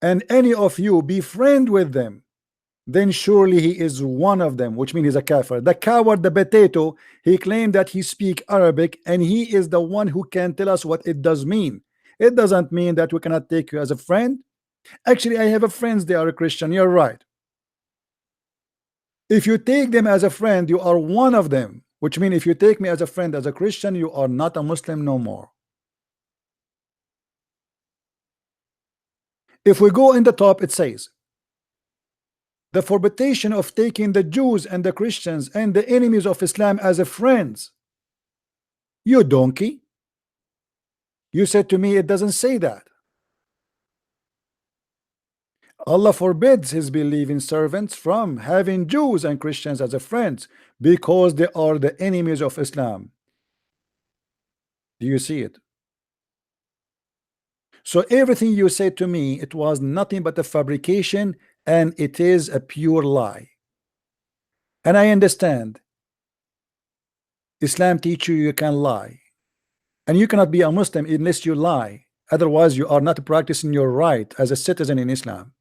And any of you be friend with them, then surely he is one of them, which means he's a kafir. The coward, the potato, he claimed that he speak Arabic and he is the one who can tell us what it does mean. It doesn't mean that we cannot take you as a friend. Actually, I have a friends, they are a Christian. You're right. If you take them as a friend, you are one of them, which means if you take me as a friend, as a Christian, you are not a Muslim no more. If we go in the top, it says the forbidden of taking the Jews and the Christians and the enemies of Islam as a friends. You donkey. You said to me it doesn't say that. Allah forbids his believing servants from having Jews and Christians as a friends because they are the enemies of Islam. Do you see it? So everything you said to me, it was nothing but a fabrication, and it is a pure lie. And I understand Islam teach you can lie, and you cannot be a Muslim unless you lie. Otherwise you are not practicing your right as a citizen in Islam.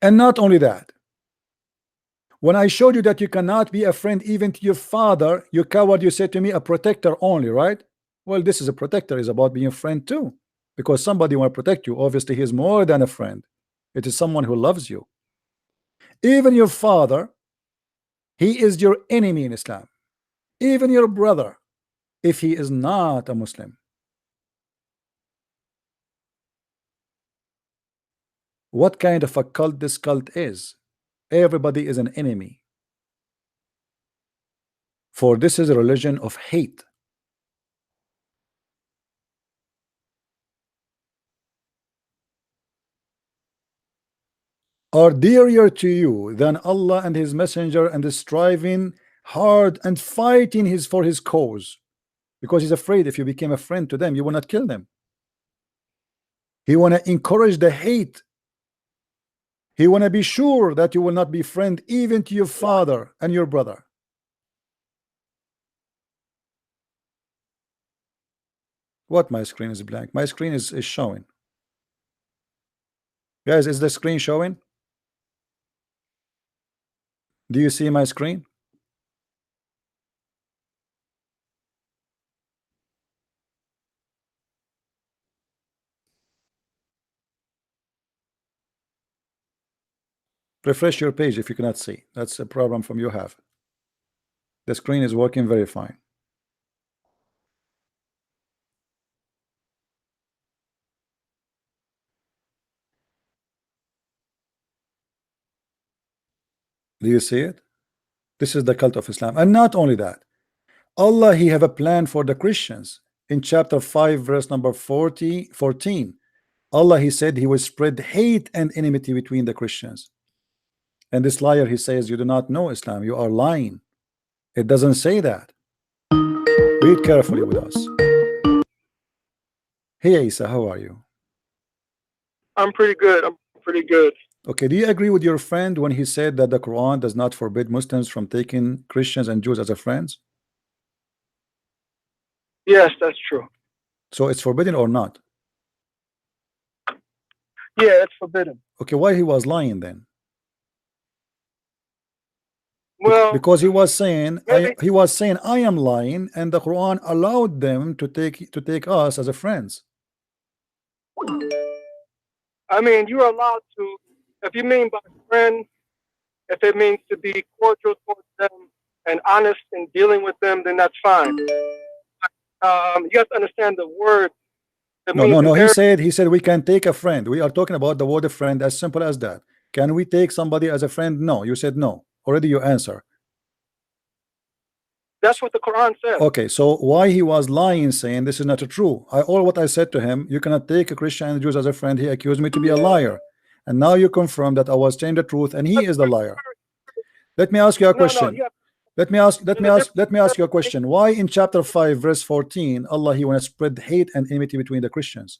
And not only that, when I showed you that you cannot be a friend even to your father, you coward, you said to me a protector only, right? Well, this is a protector, is about being a friend too, because somebody want to protect you. Obviously he is more than a friend. It is someone who loves you. Even your father, he is your enemy in Islam. Even your brother, if he is not a Muslim. What kind of a cult this cult is? Everybody is an enemy. For this is a religion of hate. Are dearer to you than Allah and his messenger, and is striving hard and fighting for his cause, because he's afraid if you became a friend to them, you will not kill them. He want to encourage the hate. He want to be sure that you will not be friend even to your father and your brother. What? My screen is blank. My screen is showing. Guys, is the screen showing? Do you see my screen? Refresh your page if you cannot see. That's a problem from you have. The screen is working very fine. Do you see it? This is the cult of Islam. And not only that, Allah, he have a plan for the Christians. In chapter 5 verse number 14, Allah, he said he will spread hate and enmity between the Christians. And this liar, he says, you do not know Islam, you are lying. It doesn't say that. Read carefully with us. Hey Isa, how are you? I'm pretty good. I'm pretty good. Okay, do you agree with your friend when he said that the Quran does not forbid Muslims from taking Christians and Jews as a friends? Yes, that's true. So it's forbidden or not? Yeah, it's forbidden. Okay, why he was lying then? Well, because he was saying I am lying, and the Quran allowed them to take us as a friends. I mean, you're allowed to, if you mean by friend, if it means to be cordial towards them and honest in dealing with them, then that's fine. You have to understand the word. No. He said we can take a friend. We are talking about the word of friend, as simple as that. Can we take somebody as a friend? No. You said no. Already you answer. That's what the Quran says. Okay, so why he was lying, saying this is not true? All what I said to him, you cannot take a Christian and Jews as a friend. He accused me to be a liar, and now you confirm that I was telling the truth, and he is the liar. Let me ask you a question. Let me ask you a question. Why in chapter 5 verse 14 Allah, he want to spread hate and enmity between the Christians?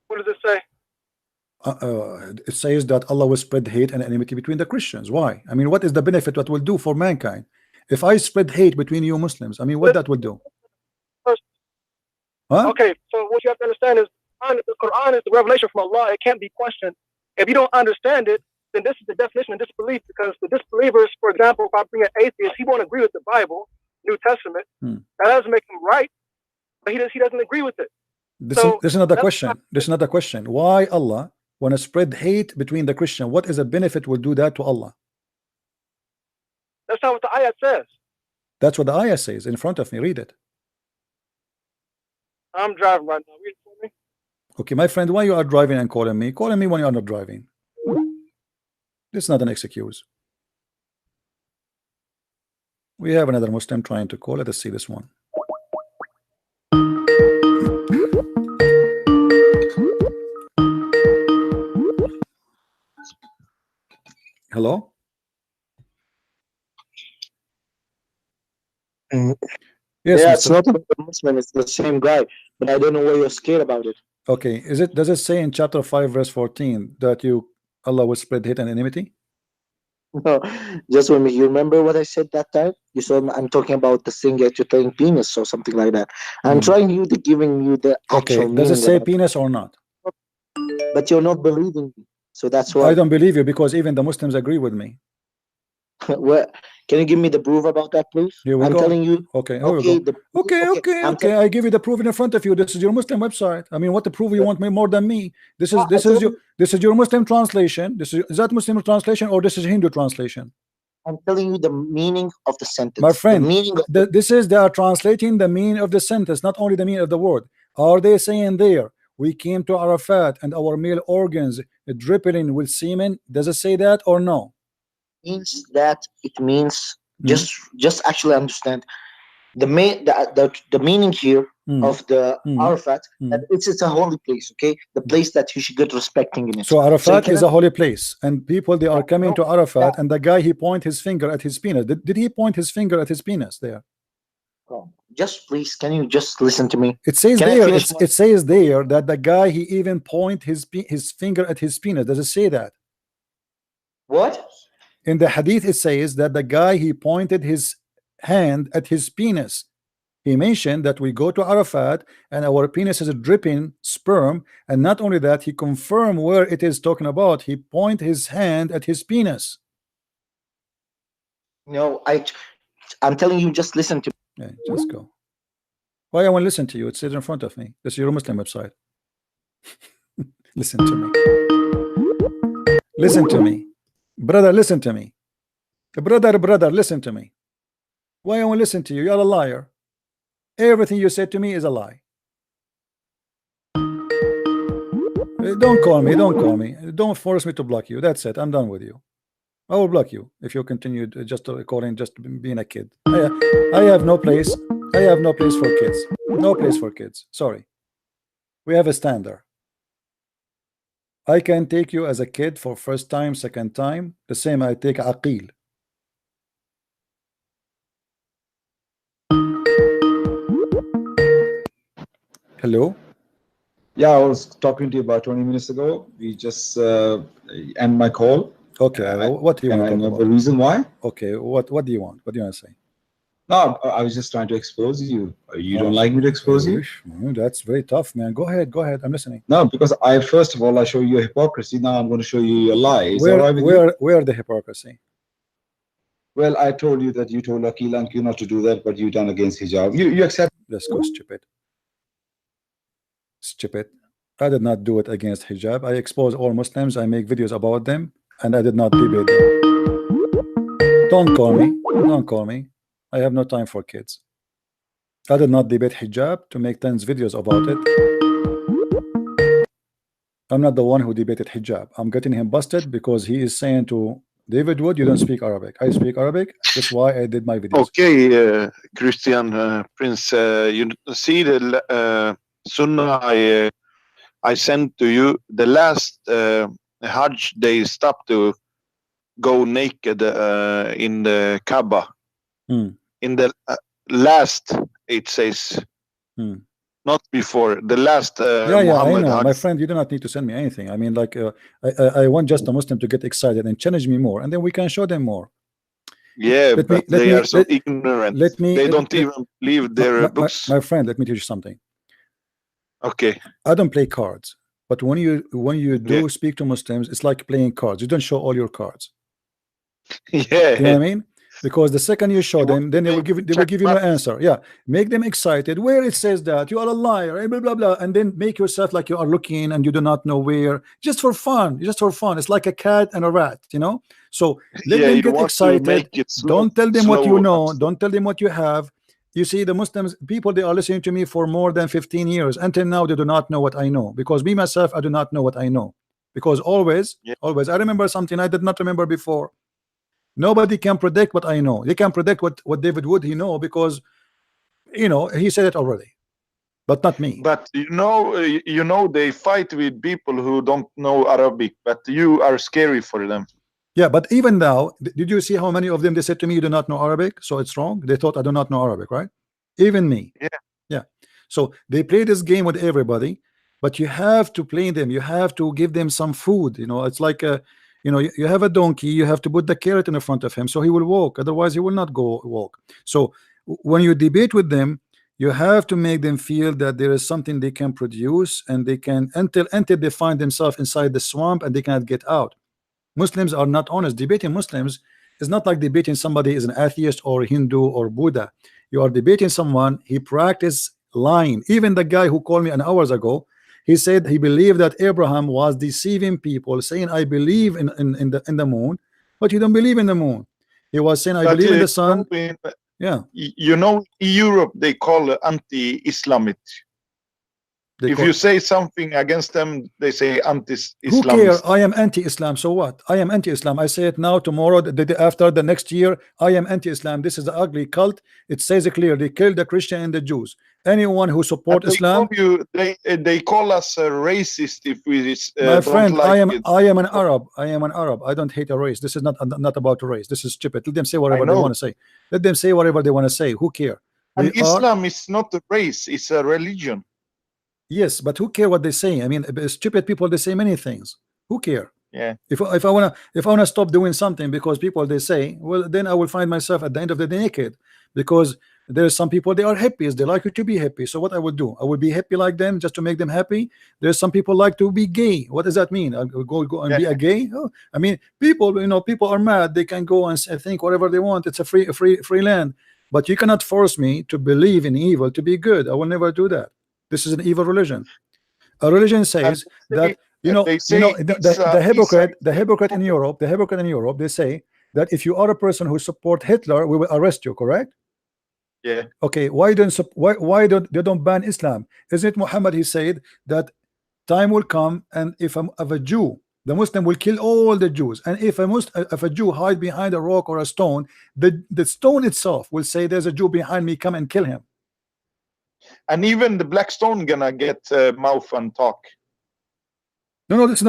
What does it say? It says that Allah will spread hate and enmity between the Christians. Why? I mean, what is the benefit that will do for mankind if I spread hate between you Muslims? I mean, what that will do? Huh? Okay, so what you have to understand is the Quran is the revelation from Allah. It can't be questioned. If you don't understand it, then this is the definition of disbelief, because the disbelievers, for example, if I bring an atheist, he won't agree with the Bible, New Testament. That doesn't make him right, but he doesn't agree with it. This is not the question. This is not the question. Why Allah, When I spread hate between the Christian, what is a benefit will do that to Allah? That's not what the ayat says. That's what the ayah says in front of me. Read it. I'm driving right now. Read it for me. Okay, my friend, why you are driving and calling me? Calling me when you are not driving. This is not an excuse. We have another Muslim trying to call. Let us see this one. Hello? Yes, Yeah, Mr. it's not about the Muslim, it's the same guy, but I don't know why you're scared about it. Okay, does it say in chapter 5 verse 14 that Allah will spread hate and enmity? No, just when you remember what I said that time? You saw I'm talking about the thing that you're telling penis or something like that. I'm trying giving you the actual Okay, does it meaning say about it, penis or not? but you're not believing me, so that's why. I don't believe you because even the Muslims agree with me. Well, can you give me the proof about that, please? Here we I'm go. telling you. Okay, here we go. Okay. I give you the proof in front of you. This is your Muslim website. I mean, what the proof you want me more than me? This is your Muslim translation. Is that Muslim translation or this is Hindu translation? I'm telling you the meaning of the sentence. My friend, the meaning of they are translating the meaning of the sentence, not only the meaning of the word. Are they saying there, we came to Arafat and our male organs dripping with semen? Does it say that or no? means that it means just actually understand the meaning here of the Arafat, that it's a holy place, okay, the place that you should get respecting in it. So Arafat is a holy place, and people, they are coming to Arafat, and the guy, he point his finger at his penis. Did he point his finger at his penis there? Just please, can you just listen to me? It says there, it says there that the guy, he even point his finger at his penis. Does it say that? What? In the hadith, it says that the guy, he pointed his hand at his penis. He mentioned that we go to Arafat and our penis is dripping sperm, and not only that, he confirmed where it is talking about. He point his hand at his penis. No, I'm telling you, just listen to me. Yeah, just go. Why I want to listen to you? It says in front of me. This is your Muslim website. Listen to me. Listen to me. Brother, listen to me. Brother, listen to me. Why I want to listen to you? You're a liar. Everything you said to me is a lie. Don't call me. Don't force me to block you. That's it. I'm done with you. I will block you if you continue just calling, just being a kid. I have no place. I have no place for kids. No place for kids. Sorry. We have a standard. I can take you as a kid for first time, second time, the same I take Aqil. Hello? Yeah, I was talking to you about 20 minutes ago. We just end my call. Okay, what do you want to talk about? The reason why? Okay, what do you want? What do you want to say? No, I was just trying to expose you. You don't like me to expose you? That's very tough, man. Go ahead. I'm listening. No, because first of all, I show you your hypocrisy. Now I'm going to show you your lies. Where the hypocrisy? Well, I told you that you told Aqil and Q not to do that, but you done against hijab. You accept. Let's go, stupid. Stupid. I did not do it against hijab. I expose all Muslims. I make videos about them, and I did not debate them. Don't call me. I have no time for kids. I did not debate hijab to make 10 videos about it. I'm not the one who debated hijab. I'm getting him busted because he is saying to David Wood, you don't speak Arabic. I speak Arabic. That's why I did my videos. Okay, Christian Prince, you see the Sunnah I sent to you. The last Hajj, they stopped to go naked in the Kaaba. In the last, it says, not before. The last. Yeah, I know, my friend. You do not need to send me anything. I mean, like, I want just a Muslim to get excited and challenge me more, and then we can show them more. Yeah, but they are so ignorant. They don't even believe their books. My friend, let me teach you something. Okay. I don't play cards, but when you do speak to Muslims, it's like playing cards. You don't show all your cards. Yeah. You know what I mean? Because the second you show them, then they will give you no answer. Yeah, make them excited. Where it says that you are a liar, blah blah blah, and then make yourself like you are looking and you do not know where. Just for fun, just for fun. It's like a cat and a rat, you know. So let them get excited. Don't tell them what you know. Don't tell them what you have. You see, the Muslims people, they are listening to me for more than 15 years. Until now, they do not know what I know, because me myself, I do not know what I know. Because always, I remember something I did not remember before. Nobody can predict what I know. They can predict what David Wood he know, because you know he said it already, but not me. But you know they fight with people who don't know Arabic, but you are scary for them. Yeah, but even now, did you see how many of them they said to me, you do not know Arabic, so it's wrong? They thought I do not know Arabic, right? Even me. Yeah. So they play this game with everybody, but you have to play them. You have to give them some food. You know, it's like a, you know, you have a donkey, you have to put the carrot in the front of him so he will walk, otherwise he will not go walk. So when you debate with them, you have to make them feel that there is something they can produce, and they can, until they find themselves inside the swamp and they cannot get out. Muslims are not honest. Debating Muslims is not like debating somebody is an atheist or Hindu or Buddha. You are debating someone, he practiced lying. Even the guy who called me an hours ago, he said he believed that Abraham was deceiving people, saying I believe in the moon, but you don't believe in the moon. He was saying I believe in the sun. Yeah. You know, in Europe they call anti-Islamit. If you say something against them, they say anti-Islam. Who cares? I am anti-Islam. So what? I am anti-Islam. I say it now, tomorrow, the day after, the next year. I am anti-Islam. This is the ugly cult. It says it clear. They killed the Christian and the Jews. Anyone who supports Islam. They call us racist if we. My friend, I am an Arab. I am an Arab. I don't hate a race. This is not about a race. This is stupid. Let them say whatever they want to say. Let them say whatever they want to say. Who cares? And Islam is not a race. It's a religion. Yes, but who care what they say? I mean, stupid people, they say many things. Who care? Yeah. If I wanna stop doing something because people they say, well, then I will find myself at the end of the day naked, because there's some people they are happy, they like you to be happy. So what I will do, I will be happy like them just to make them happy. There's some people like to be gay. What does that mean? I'll go and be a gay? Oh, I mean, people, you know, people are mad. They can go and think whatever they want. It's a free land. But you cannot force me to believe in evil to be good. I will never do that. This is an evil religion. A religion says that the hypocrite in Europe, they say that if you are a person who support Hitler, we will arrest you. Correct? Yeah. Okay. Why don't they don't ban Islam? Isn't it Muhammad? He said that time will come, and if a Jew, the Muslim will kill all the Jews, and if a Jew hide behind a rock or a stone, the stone itself will say, "There's a Jew behind me. Come and kill him." And even the black stone gonna get mouth and talk. No, this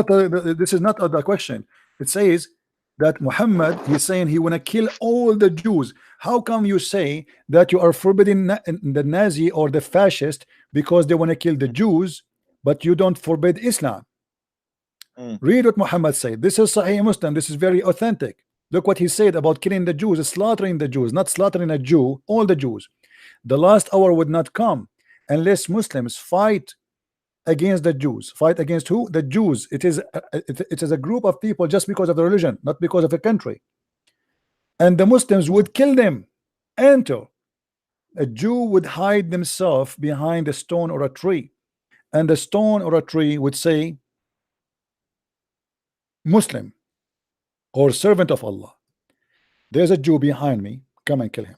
is not the question. It says that Muhammad, he's saying he wanna kill all the Jews. How come you say that you are forbidding the Nazi or the fascist because they want to kill the Jews, but you don't forbid Islam? Read what Muhammad said. This is Sahih Muslim. This is very authentic. Look what he said about killing the Jews, slaughtering the Jews, not slaughtering a Jew, all the Jews. The last hour would not come unless Muslims fight against the Jews. Fight against who? The Jews. It is a group of people just because of the religion, not because of a country. And the Muslims would kill them until a Jew would hide themselves behind a stone or a tree, and the stone or a tree would say, Muslim or servant of Allah, there's a Jew behind me, come and kill him.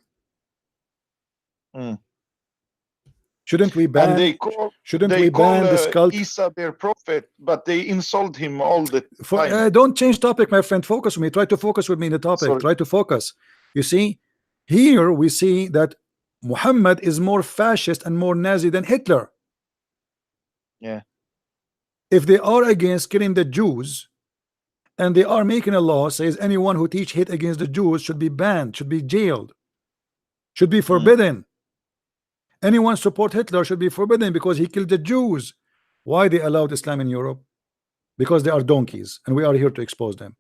Shouldn't we ban? They call this cult? Isa their prophet, but they insult him all the time. Don't change topic, my friend. Focus with me. Try to focus with me in the topic. Sorry. Try to focus. You see, here we see that Muhammad is more fascist and more Nazi than Hitler. Yeah. If they are against killing the Jews, and they are making a law says anyone who teach hate against the Jews should be banned, should be jailed, should be forbidden. Anyone support Hitler should be forbidden because he killed the Jews. Why they allowed Islam in Europe? Because they are donkeys, and we are here to expose them.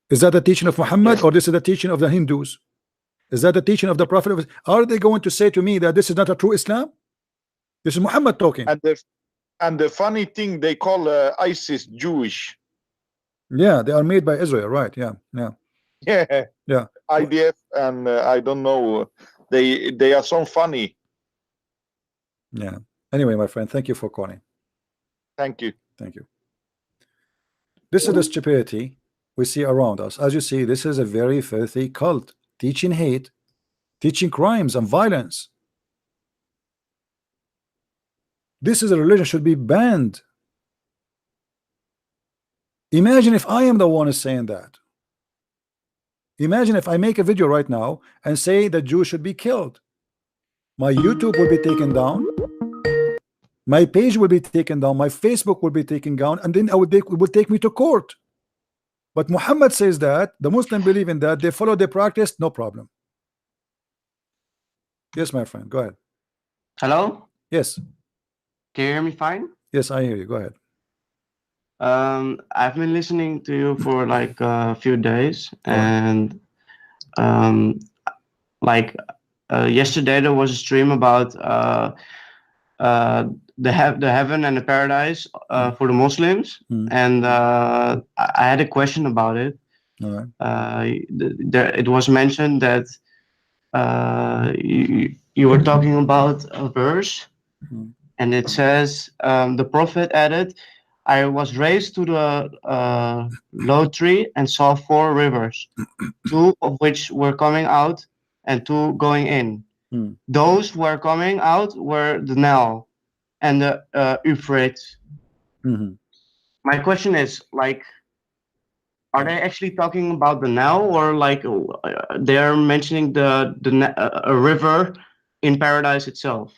Is that the teaching of Muhammad, or this is the teaching of the Hindus? Is that the teaching of the Prophet? Are they going to say to me that this is not a true Islam? This is Muhammad talking. And the funny thing, they call ISIS Jewish. Yeah, they are made by Israel, right? Yeah. Yeah, yeah. IDF and I don't know. They are so funny. Yeah. Anyway, my friend, thank you for calling. Thank you. Thank you. This is the stupidity we see around us. As you see, this is a very filthy cult, teaching hate, teaching crimes and violence. This is a religion should be banned. Imagine if I am the one saying that. Imagine if I make a video right now and say that Jews should be killed. My YouTube will be taken down. My page will be taken down. My Facebook will be taken down, and then it will take me to court. But Muhammad says that the Muslims believe in that. They follow their practice, no problem. Yes, my friend, go ahead. Hello? Yes. Can you hear me fine? Yes, I hear you. Go ahead. I've been listening to you for like a few days, and yesterday there was a stream about the heaven and the paradise for the Muslims, and I had a question about it. All right. It was mentioned that you were talking about a verse, and it says the prophet added, I was raised to the low tree and saw 4 rivers, 2 of which were coming out and 2 going in. Those who were coming out were the Nile and the Euphrates. My question is, like, are they actually talking about the Nile, or like they're mentioning a river in paradise itself?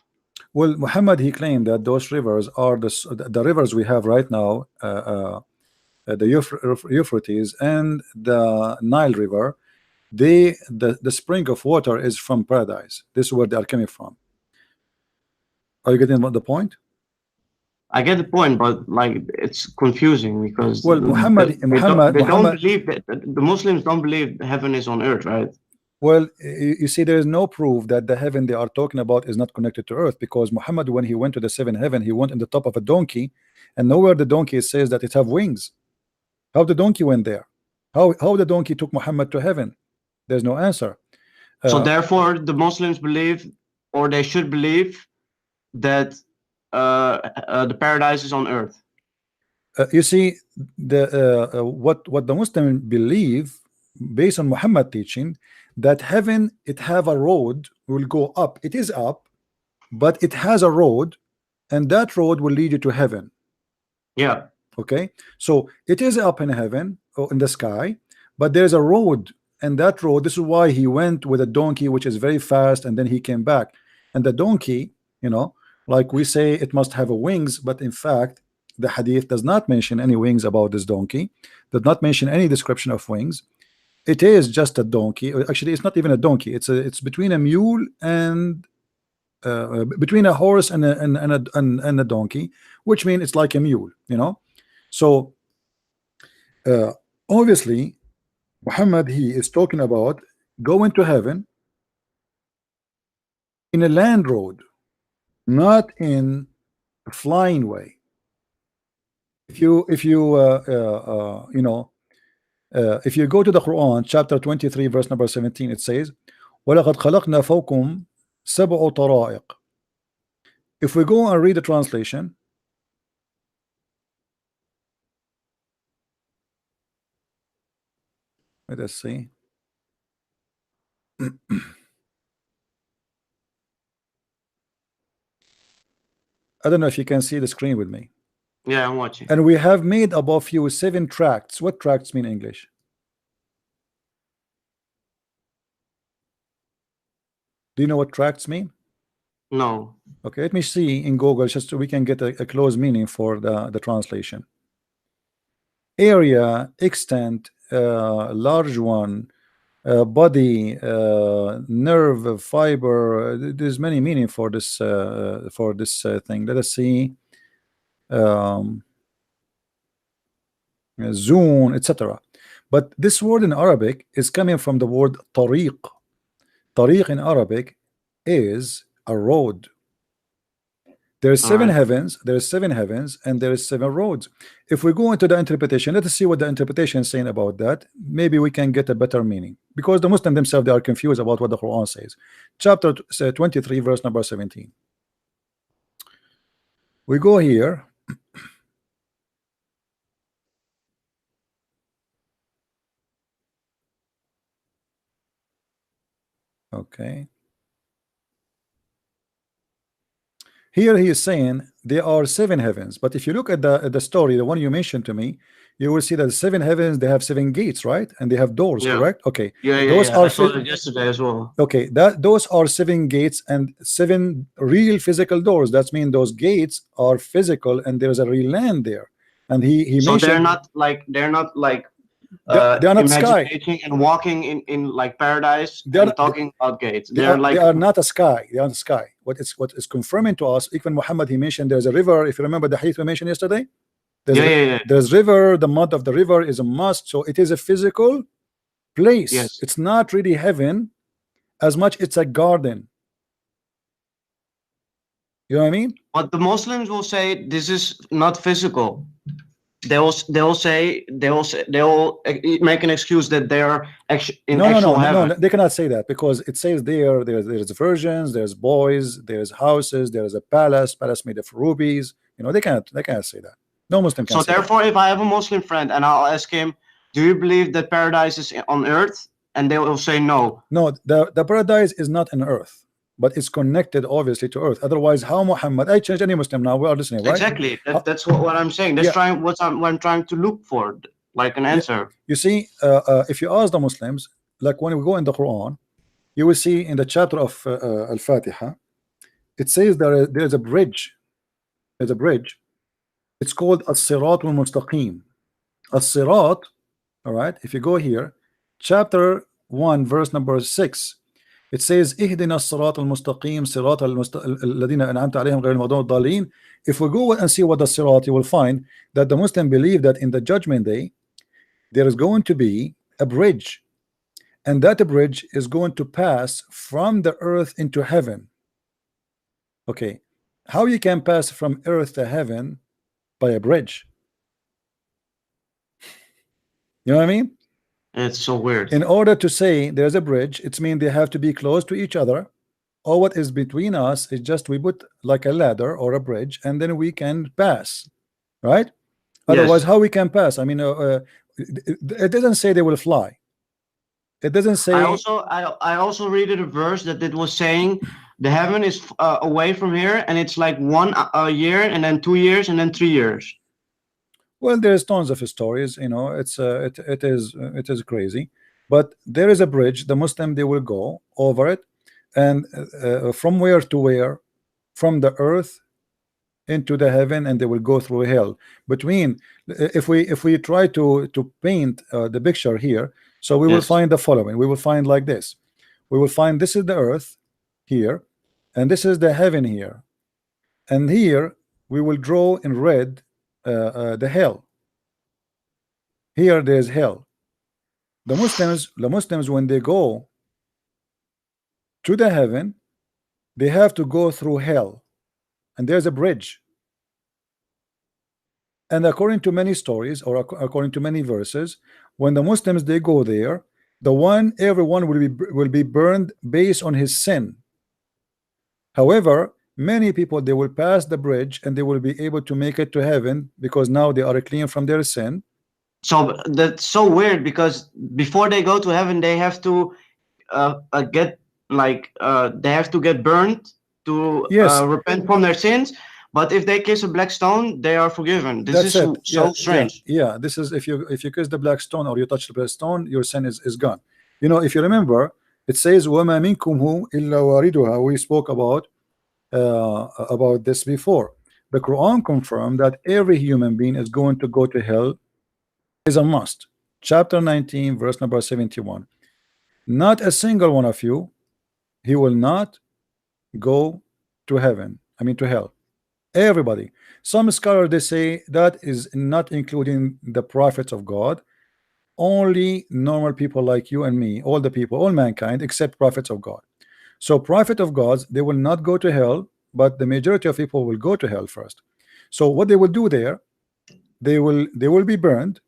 Well, Muhammad, he claimed that those rivers are the rivers we have right now, the Euphrates and the Nile River. The spring of water is from paradise. This is where they are coming from. Are you getting the point? I get the point, but like it's confusing because well, Muhammad don't believe that the Muslims don't believe heaven is on earth, right? Well, you see, there is no proof that the heaven they are talking about is not connected to earth, because Muhammad, when he went to the 7th heaven, he went on the top of a donkey, and nowhere the donkey says that it have wings. How the donkey went there? How the donkey took Muhammad to heaven? There's no answer. So therefore, the Muslims believe, or they should believe, that the paradise is on earth. You see, what the Muslims believe, based on Muhammad teaching, that heaven, it have a road, will go up. It is up, but it has a road, and that road will lead you to heaven. Yeah. Okay. So it is up in heaven, or in the sky, but there's a road, and that road, this is why he went with a donkey, which is very fast, and then he came back. And the donkey, you know, like we say, it must have a wings, but in fact, the hadith does not mention any wings about this donkey, does not mention any description of wings. It is just a donkey. Actually, it's not even a donkey. It's between a mule and between a horse and a donkey, which means it's like a mule, you know. So obviously, Muhammad, he is talking about going to heaven in a land road, not in a flying way. If you you know, if you go to the Quran, chapter 23, verse number 17, it says, وَلَقَدْ خَلَقْنَا فَوْقُمْ سَبْعُ طَرَائِقَ. If we go and read the translation, let us see. I don't know if you can see the screen with me. Yeah, I'm watching. And we have made above you 7 tracts. What tracts mean in English? Do you know what tracts mean? No. Okay, let me see in Google, just so we can get a close meaning for the translation. Area, extent, large one, body, nerve, fiber. There's many meaning for this thing. Let us see. Zone, etc. But this word in Arabic is coming from the word tariq. Tariq in Arabic is a road. There's seven Alright. heavens, there's 7 heavens, and there is 7 roads. If we go into the interpretation, let us see what the interpretation is saying about that. Maybe we can get a better meaning, because the Muslims themselves, they are confused about what the Quran says. Chapter 23, verse number 17. We go here. Okay. Here he is saying there are 7 heavens, but if you look at the story, the one you mentioned to me, you will see that 7 heavens, they have 7 gates, right? And they have doors, Yeah. correct? Okay. Yeah, Those I are saw it yesterday as well. okay. Those are 7 gates and 7 real physical doors. That means those gates are physical, and there's a real land there. And he So mentioned they're not like they are not sky. imagining and walking in like paradise They are- and talking about gates. They They're are, like they are not a sky. They are not a sky. What is confirming to us, even Muhammad, he mentioned there's a river. If you remember the hadith we mentioned yesterday, there's river. The mud of the river is a must. So it is a physical place. Yes. It's not really heaven as much. It's a garden. You know what I mean? But the Muslims will say this is not physical. They'll make an excuse that they're in actual heaven. No, they cannot say that, because it says there's virgins, there's boys, there's houses, there's a palace made of rubies. You know, they cannot say that. No Muslim can So say that. therefore, if I have a Muslim friend and I'll ask him, do you believe that paradise is on earth? And they will say no. No, the paradise is not on earth, but it's connected obviously to earth. Otherwise, how Muhammad? I change any Muslim now. We are listening, right? Exactly. That's what I'm saying. That's what I'm trying to look for, like an answer. You see, if you ask the Muslims, like when we go in the Quran, you will see in the chapter of Al-Fatiha, it says there's a bridge. There's a bridge. It's called As-Sirat al-Mustaqim. As-Sirat, all right, if you go here, chapter 1, verse number 6, it says, Ihdina as-Sirat al-Mustaqim, Sirat al-Ladina an'amta alayhim ghayr al-maghdubi ad-dallin. If we go and see what the Sirat, you will find that the Muslim believe that in the judgment day, there is going to be a bridge, and that bridge is going to pass from the earth into heaven. Okay, how you can pass from earth to heaven? By a bridge. You know what I mean? It's so weird. In order to say there's a bridge, it means they have to be close to each other, or what is between us is just we put like a ladder or a bridge, and then we can pass, right? Otherwise, how we can pass? I mean, it doesn't say they will fly. It doesn't say. I also read a verse that it was saying the heaven is away from here, and it's like 1 year, and then 2 years, and then 3 years. Well, there's tons of stories. You know, it is crazy, but there is a bridge. The Muslim, they will go over it, and from where to where? From the earth into the heaven, and they will go through hell. Between, if we try to paint the picture here, so we will find the following. We will find like this. We will find this is the earth here, and this is the heaven here, and here we will draw in red the hell. Here there's hell. The Muslims when they go to the heaven, they have to go through hell, and there's a bridge. And according to many stories, or according to many verses, when the Muslims they go there, everyone will be burned based on his sin. However, many people, they will pass the bridge and they will be able to make it to heaven, because now they are clean from their sin. So that's so weird, because before they go to heaven, they have to get burned to repent from their sins. But if they kiss a black stone, they are forgiven. This is so strange. Yeah, this is if you kiss the black stone or you touch the black stone, your sin is gone. You know, if you remember, it says وَمَا مِنْكُمْ إِلَّا وَارِدُهَا. We spoke about this before. The Quran confirmed that every human being is going to go to hell, is a must. Chapter 19, verse number 71. Not a single one of you, he will not go to heaven. I mean to hell. Everybody. Some scholars, they say that is not including the prophets of God, only normal people like you and me, all the people, all mankind, except prophets of God. So prophet of gods, they will not go to hell, but the majority of people will go to hell first. So what they will do there, they will be burned,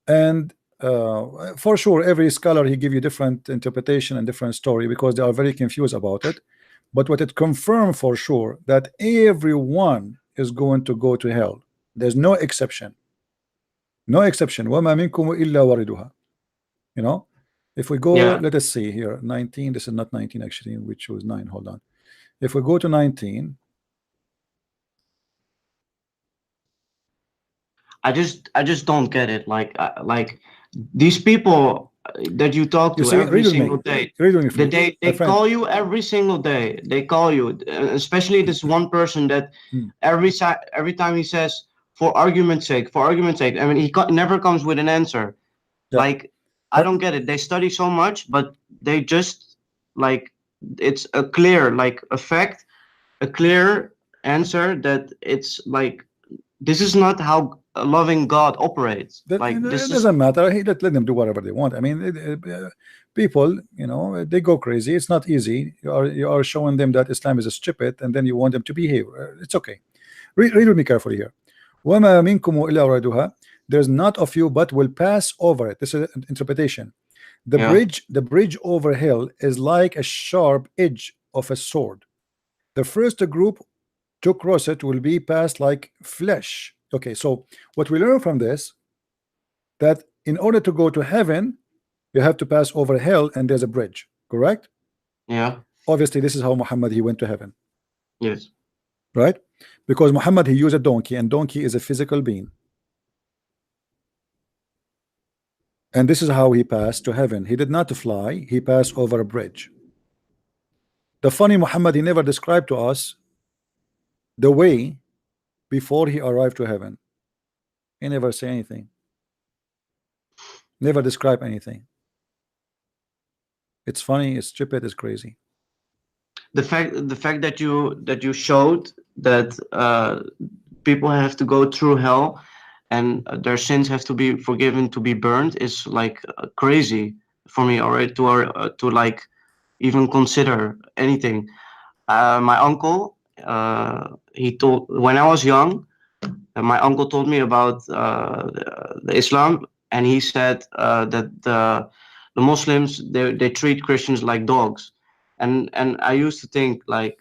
and for sure every scholar he give you different interpretation and different story because they are very confused about it. But what it confirmed for sure that everyone is going to go to hell. There's no exception. No exception. وَمَا مِنْكُمْ إِلَّا وَارِدُهَا. You know, if we go, let us see here, 19. This is not 19 actually. We chose 9. Hold on. If we go to 19. I just don't get it. Like these people that you talk to every single day, they call you every single day. They call you, especially this one person that every time he says, for argument's sake. I mean, he never comes with an answer. Like, I don't get it. They study so much, but they just like, it's a clear like effect, a clear answer that it's like, this is not how a loving God operates. Like, this doesn't matter. He let them do whatever they want. I mean, people, you know, they go crazy. It's not easy. You are showing them that Islam is a stupid, and then you want them to behave. It's okay. Read with me carefully here. وَمَا مِنْكُمْ إِلَّا وَارِدُهَا. There's not of you but will pass over it. This is an interpretation. The bridge over hell is like a sharp edge of a sword. The first group to cross it will be passed like flesh. Okay, so what we learn from this, that in order to go to heaven, you have to pass over hell, and there's a bridge, correct? Yeah. Obviously, this is how Muhammad, he went to heaven. Yes. Right? Because Muhammad, he used a donkey, and donkey is a physical being. And this is how he passed to heaven. He did not fly, he passed over a bridge. The funny Muhammad, he never described to us the way before he arrived to heaven. He never say anything. Never describe anything. It's funny, it's stupid, it's crazy. The fact that you showed that people have to go through hell and their sins have to be forgiven, to be burned, is like crazy for me already to like even consider anything. My uncle, he told, when I was young, my uncle told me about the Islam, and he said that the Muslims, they treat Christians like dogs, and I used to think like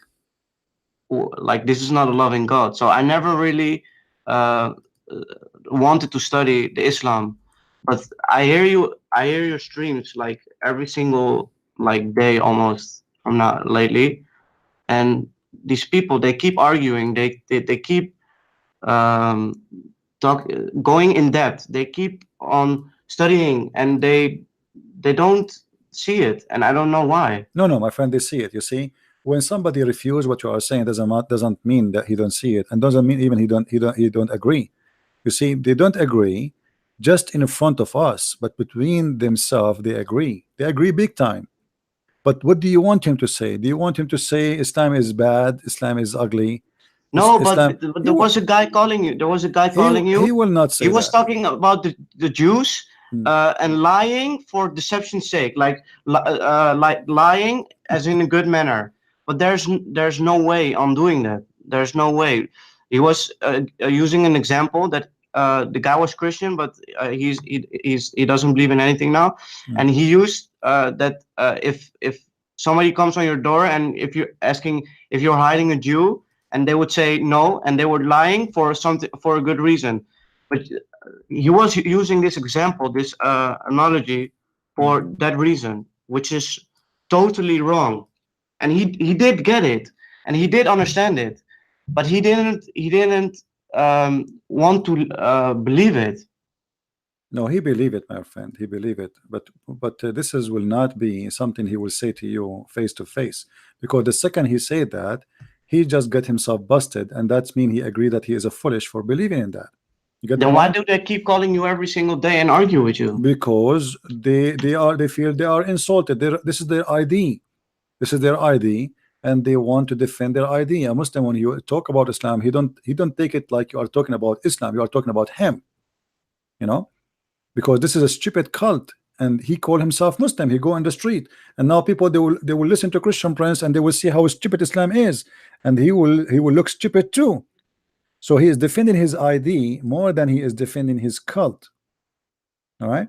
this is not a loving God. So I never really wanted to study the Islam, but I hear your streams like every single like day almost from now lately, and these people, they keep arguing, they keep going in depth, they keep on studying, and they don't see it, and I don't know why. No, my friend, they see it. You see, when somebody refuses what you are saying, doesn't mean that he don't see it, and doesn't mean even he don't agree. You see, they don't agree just in front of us, but between themselves they agree. They agree big time. But what do you want him to say? Do you want him to say Islam is bad, Islam is ugly? No, but there was a guy calling you. There was a guy calling you. He will not say that. He was talking about the Jews and lying for deception's sake, like lying as in a good manner. But there's no way on doing that. There's no way. He was using an example that the guy was Christian, but he doesn't believe in anything now, and he used that if somebody comes on your door and if you're asking if you're hiding a Jew, and they would say no, and they were lying for something, for a good reason. But he was using this example, this analogy, for that reason, which is totally wrong. And he did get it, and he did understand it, but he didn't want to believe it. No, he believed it, my friend. He believed it, but this will not be something he will say to you face to face, because the second he said that, he just got himself busted, and that's mean he agreed that he is a foolish for believing in that. Then why do they keep calling you every single day and argue with you? Because they feel they are insulted. This is their ID. This is their ID, and they want to defend their ID. A Muslim, when you talk about Islam, he don't take it like you are talking about Islam. You are talking about him. You know, because this is a stupid cult. and he called himself Muslim. He go in the street, and now people they will listen to Christian Prince, and they will see how stupid Islam is, and he will look stupid too. So he is defending his ID more than he is defending his cult. All right,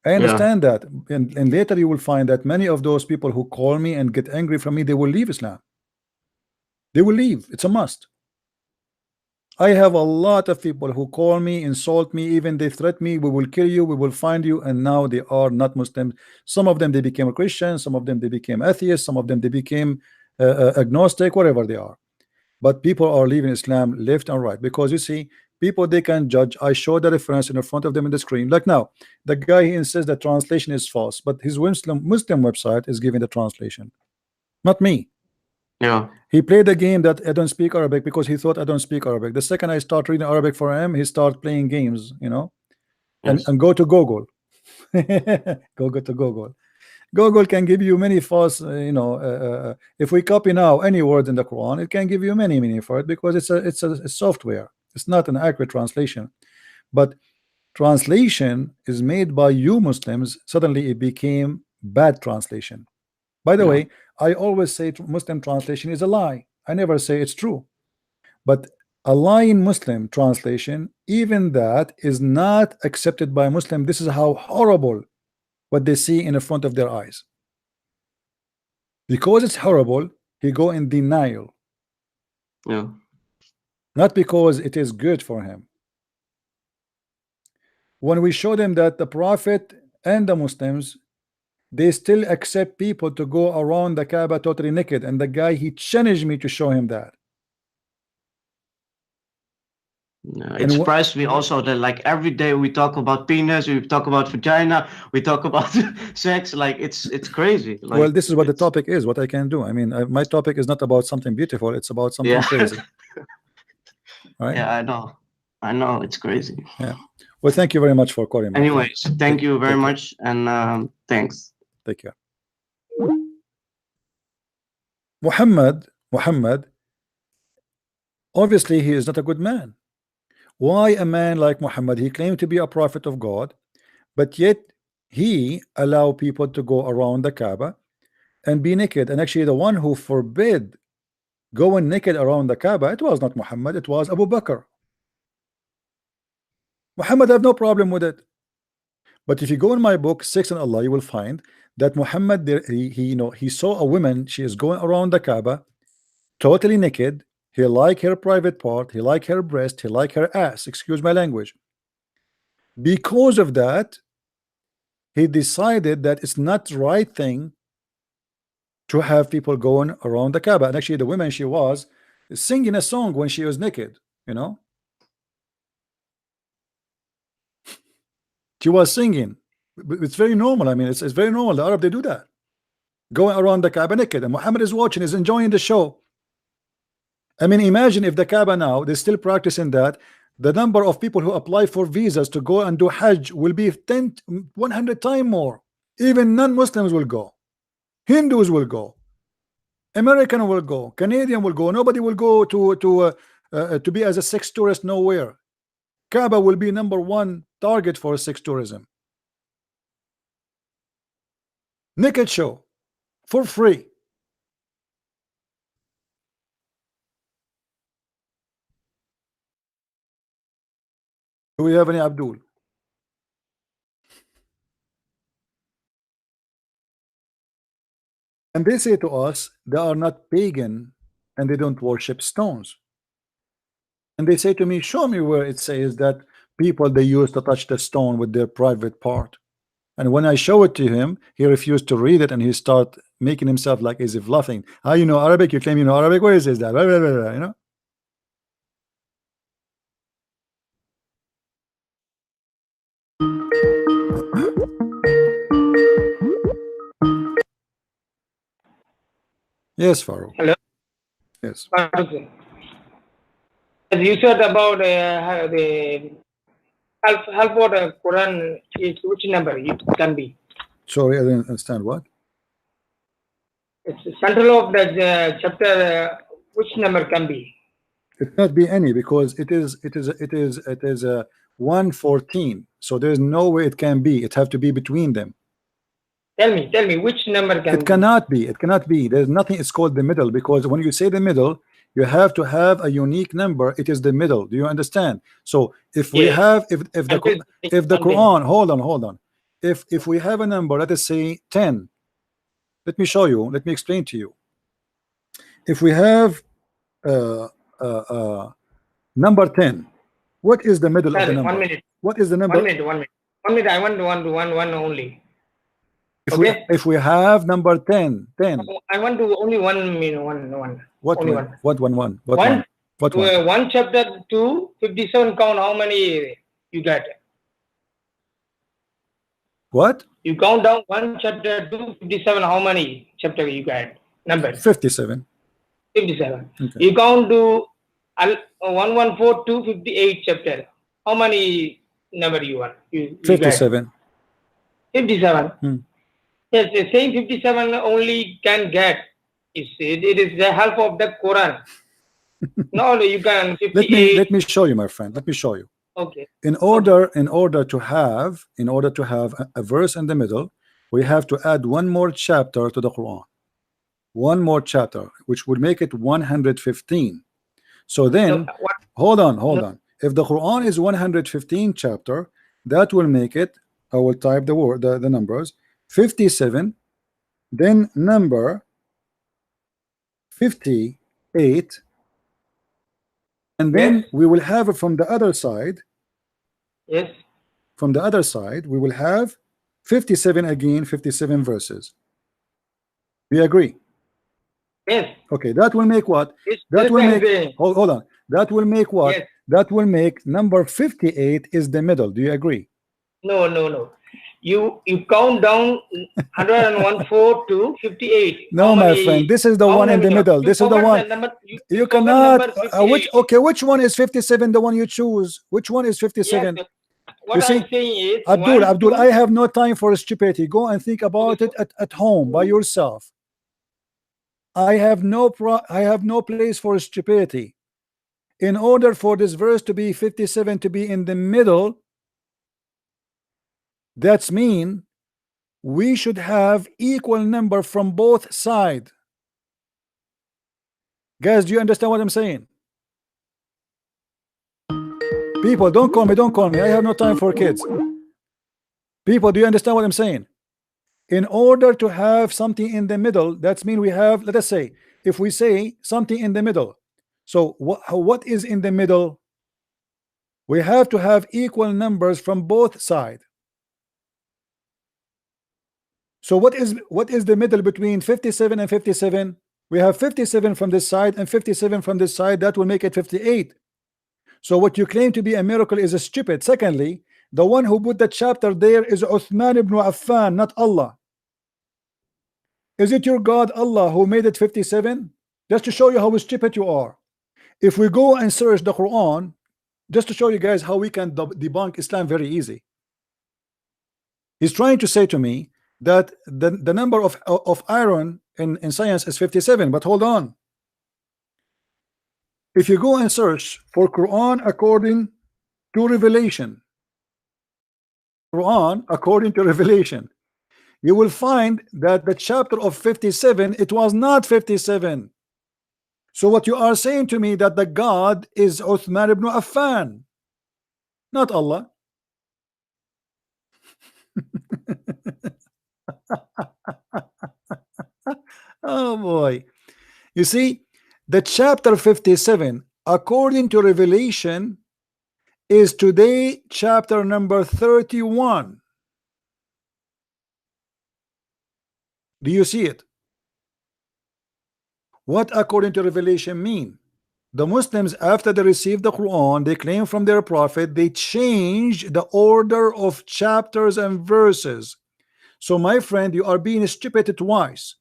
I understand that, and later you will find that many of those people who call me and get angry from me, they will leave Islam. They will leave. It's a must. I have a lot of people who call me, insult me, even they threaten me, we will kill you, we will find you, and now they are not Muslims. Some of them they became a Christian, some of them they became atheists, some of them they became agnostic, whatever they are. But people are leaving Islam left and right, because you see, people they can judge. I show the reference in front of them in the screen. Like now, the guy he insists that translation is false, but his Muslim website is giving the translation, not me. Yeah. He played a game that I don't speak Arabic because he thought I don't speak Arabic. The second I start reading Arabic for him, he start playing games, you know, and go to Google. go to Google. Google can give you many false, you know, if we copy now any word in the Quran, it can give you many meaning for it, because it's a software. It's not an accurate translation. But translation is made by you Muslims. Suddenly it became bad translation. By the way, I always say Muslim translation is a lie. I never say it's true. But a lying Muslim translation, even that is not accepted by Muslim. This is how horrible what they see in the front of their eyes. Because it's horrible, he go in denial. Yeah. Not because it is good for him. When we show them that the Prophet and the Muslims, they still accept people to go around the Kaaba totally naked, and the guy he challenged me to show him that. It surprised me also that like every day we talk about penis, we talk about vagina, we talk about sex. Like it's crazy. Like, well, this is what the topic is. What I can do. I mean, my topic is not about something beautiful. It's about something crazy. Right? Yeah, I know. It's crazy. Yeah. Well, thank you very much for calling me. Anyways, thank you very much, and thanks. Take care. Muhammad, obviously he is not a good man. Why a man like Muhammad? He claimed to be a prophet of God, but yet he allowed people to go around the Kaaba and be naked. And actually the one who forbid going naked around the Kaaba, it was not Muhammad, it was Abu Bakr. Muhammad have no problem with it. But if you go in my book, Sex and Allah, you will find that Muhammad he saw a woman, she is going around the Kaaba totally naked. He liked her private part, he liked her breast, he liked her ass, excuse my language. Because of that, he decided that it's not the right thing to have people going around the Kaaba. And actually the woman, she was singing a song when she was naked, you know. She was singing. It's very normal. I mean, it's very normal. The Arab, they do that, going around the Kaaba naked, and Muhammad is watching, is enjoying the show. I mean, imagine if the Kaaba now, they're still practicing that, the number of people who apply for visas to go and do Hajj will be 100 times more. Even non-Muslims will go, Hindus will go, American will go, Canadian will go. Nobody will go to be as a sex tourist nowhere. Kaaba will be #1 target for sex tourism. Naked show for free. Do we have any Abdul? And they say to us they are not pagan and they don't worship stones. And they say to me, show me where it says that people they used to touch the stone with their private part. And when I show it to him, he refused to read it, and he start making himself like as if laughing. How you know Arabic? You claim you know Arabic? Where is that? Blah, blah, blah, blah, you know? Yes, Farouk. Hello. Yes. You said about the half of the Quran is which number it can be? Sorry, I didn't understand what. It's the central of the chapter. Which number can be? It cannot be any, because it is 114. So there is no way it can be. It have to be between them. Tell me which number can It cannot be. It cannot be. There's nothing. It's called the middle, because when you say the middle, you have to have a unique number. It is the middle. Do you understand? So if we have, if the Quran, hold on. If we have a number, let us say 10. Let me show you. Let me explain to you. If we have number 10, what is the middle of the number? 1 minute. What is the number? 1 minute. 1 minute. 1 minute. I want one only. If we have number 10, I want to only 1 minute. One. What only one? one. What one? What one? One chapter to 57 count. How many you get? What? You count down one chapter to 57. How many chapter you get? Number 57. 57. Okay. You count to 114 to 58 chapter. How many number you want? You 57. Get? 57. Yes, the same 57 only can get. It is the half of the Quran. No, you can 58. Let me show you, my friend. Let me show you. Okay. In order to have a verse in the middle, we have to add one more chapter to the Quran. One more chapter, which would make it 115. So then, hold on. If the Quran is 115 chapter, that will make it, I will type the numbers, 57, then number 58, and then we will have it from the other side. Yes. From the other side, we will have 57 again, 57 verses. We agree? Yes. Okay, that will make what? That will make, hold on. That will make what? Yes. That will make number 58 is the middle. Do you agree? No. You count down 114 to 58. No, my friend. This is the one in the middle. This is the one. You cannot. Which one is 57? The one you choose. Which one is 57? Yes. What I'm saying is, Abdul, I have no time for stupidity. Go and think about it at home by yourself. I have no place for stupidity. In order for this verse to be 57 to be in the middle, that's mean we should have equal number from both sides. Guys, do you understand what I'm saying? People, don't call me. I have no time for kids. People, do you understand what I'm saying? In order to have something in the middle, that's mean we have, let us say, if we say something in the middle, so what is in the middle? We have to have equal numbers from both sides. So what is the middle between 57 and 57? We have 57 from this side and 57 from this side. That will make it 58. So what you claim to be a miracle is a stupid. Secondly, the one who put the chapter there is Uthman ibn Affan, not Allah. Is it your God Allah who made it 57? Just to show you how stupid you are. If we go and search the Quran, just to show you guys how we can debunk Islam very easy. He's trying to say to me that the number of iron in science is 57, but hold on. If you go and search for Quran according to revelation, you will find that the chapter of 57, it was not 57. So what you are saying to me that the God is Uthman ibn Affan, not Allah. Oh boy. You see, the chapter 57 according to revelation is today chapter number 31. Do you see it? What according to revelation mean? The Muslims, after they received the Quran, they claim from their prophet, they changed the order of chapters and verses. So my friend, you are being stupid twice.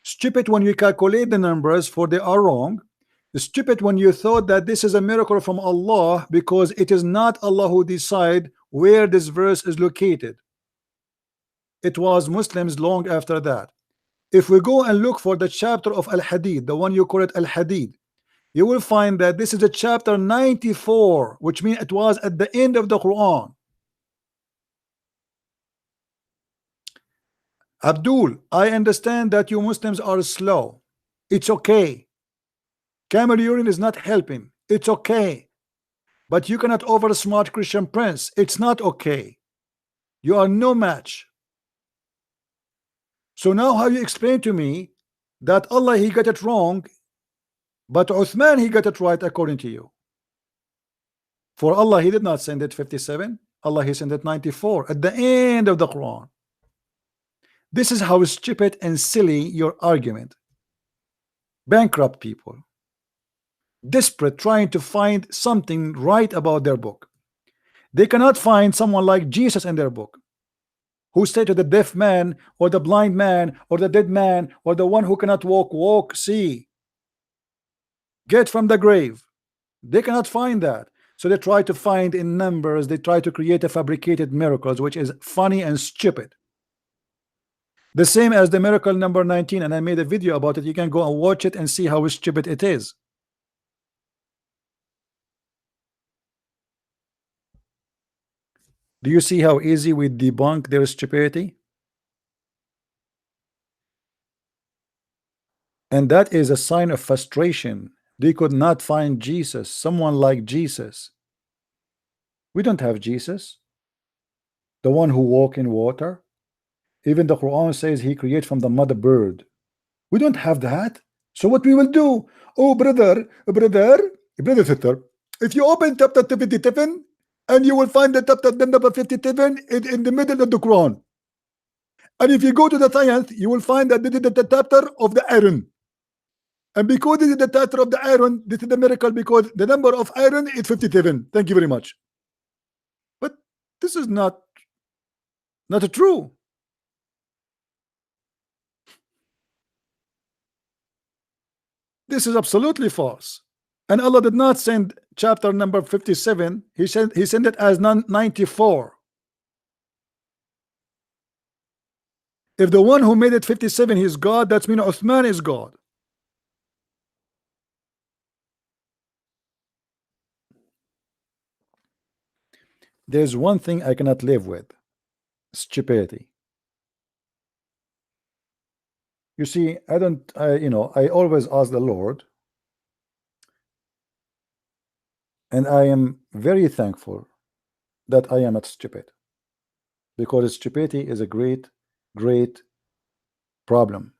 Stupid when you calculate the numbers, for they are wrong. Stupid when you thought that this is a miracle from Allah, because it is not Allah who decide where this verse is located. It was Muslims long after that. If we go and look for the chapter of Al-Hadid, the one you call it Al-Hadid, you will find that this is a chapter 94, which means it was at the end of the Quran. Abdul, I understand that you Muslims are slow. It's okay. Camel urine is not helping. It's okay. But you cannot oversmart Christian Prince. It's not okay. You are no match. So now how you explain to me that Allah, he got it wrong, but Uthman, he got it right according to you? For Allah, he did not send it 57. Allah, he sent it 94 at the end of the Quran. This is how stupid and silly your argument. Bankrupt people, desperate, trying to find something right about their book. They cannot find someone like Jesus in their book, who said to the deaf man or the blind man or the dead man or the one who cannot walk, walk, see, get from the grave. They cannot find that. So they try to find in numbers, they try to create a fabricated miracles, which is funny and stupid. The same as the miracle number 19, and I made a video about it. You can go and watch it and see how stupid it is. Do you see how easy we debunk their stupidity? And that is a sign of frustration. They could not find Jesus, someone like Jesus. We don't have Jesus, the one who walked in water. Even the Quran says he created from the mother bird. We don't have that. So what we will do? Oh, brother, sister, if you open chapter 57, and you will find the chapter number 57 in the middle of the Quran. And if you go to the science, you will find that this is the chapter of the iron. And because this is the chapter of the iron, this is the miracle, because the number of iron is 57. Thank you very much. But this is not true. This is absolutely false. And Allah did not send chapter number 57. He sent it as 94. If the one who made it 57 is God, that means Uthman is God. There's one thing I cannot live with: stupidity. You see, I always ask the Lord, and I am very thankful that I am not stupid, because stupidity is a great problem.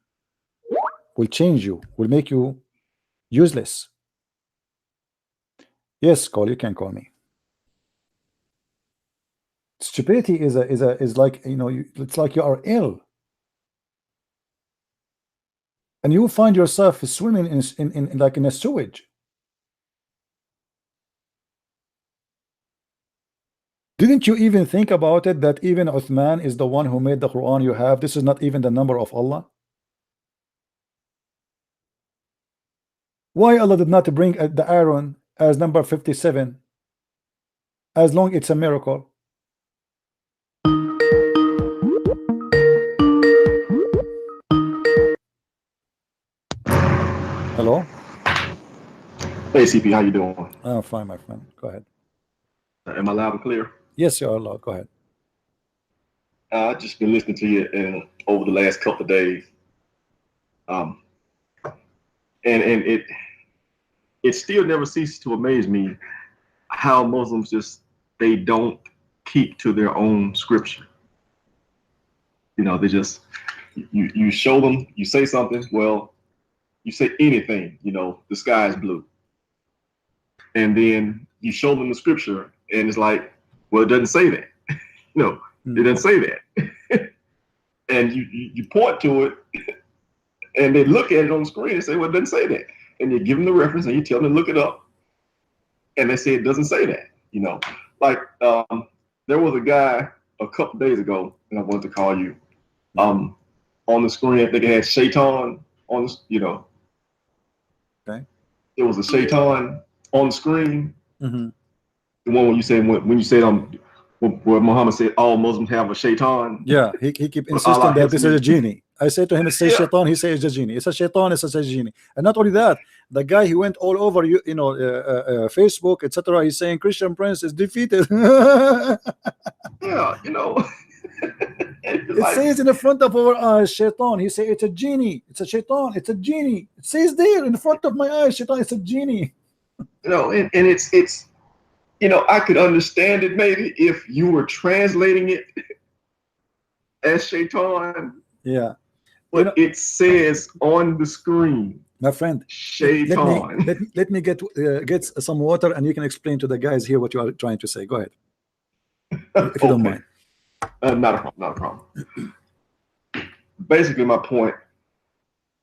Will change you, will make you useless. Yes, call, you can call me. Stupidity is like, it's like you are ill, and you find yourself swimming in a sewage. Didn't you even think about it, that even Uthman is the one who made the Quran you have? This is not even the number of Allah. Why Allah did not bring the iron as number 57, as long it's a miracle? Hello? Hey CP, how you doing? I'm fine, my friend. Go ahead. Am I loud and clear? Yes, you are loud. Go ahead. I've just been listening to you over the last couple of days, and it still never ceases to amaze me how Muslims they don't keep to their own scripture. They just you show them, you say something, well, you say anything, the sky is blue, and then you show them the scripture, and it's like, well, it doesn't say that. No, it doesn't say that. And you point to it, and they look at it on the screen and say, well, it doesn't say that. And you give them the reference, and you tell them to look it up, and they say it doesn't say that. Like there was a guy a couple days ago, and I wanted to call you. On the screen, I think it had Shaitan on the, Okay. It was a Shaitan on the screen. Mm-hmm. The one when you said where Muhammad said all Muslims have a Shaitan. Yeah, he keep insisting that this is a genie. I said to him, say Shaitan, he says it's a genie. It's a Shaitan, it's a genie. And not only that, the guy, he went all over Facebook, etc. He's saying Christian Prince is defeated. Yeah, It says in the front of our eyes, shaitan. He say it's a genie. It's a shaitan. It's a genie. It says there in front of my eyes, shaitan. It's a genie. You know, and it's you know, I could understand it maybe if you were translating it as shaitan. Yeah. But you know, it says on the screen, my friend, shaitan. Let me get some water, and you can explain to the guys here what you are trying to say. Go ahead, if you don't mind. Not a problem. Not a problem. Basically, my point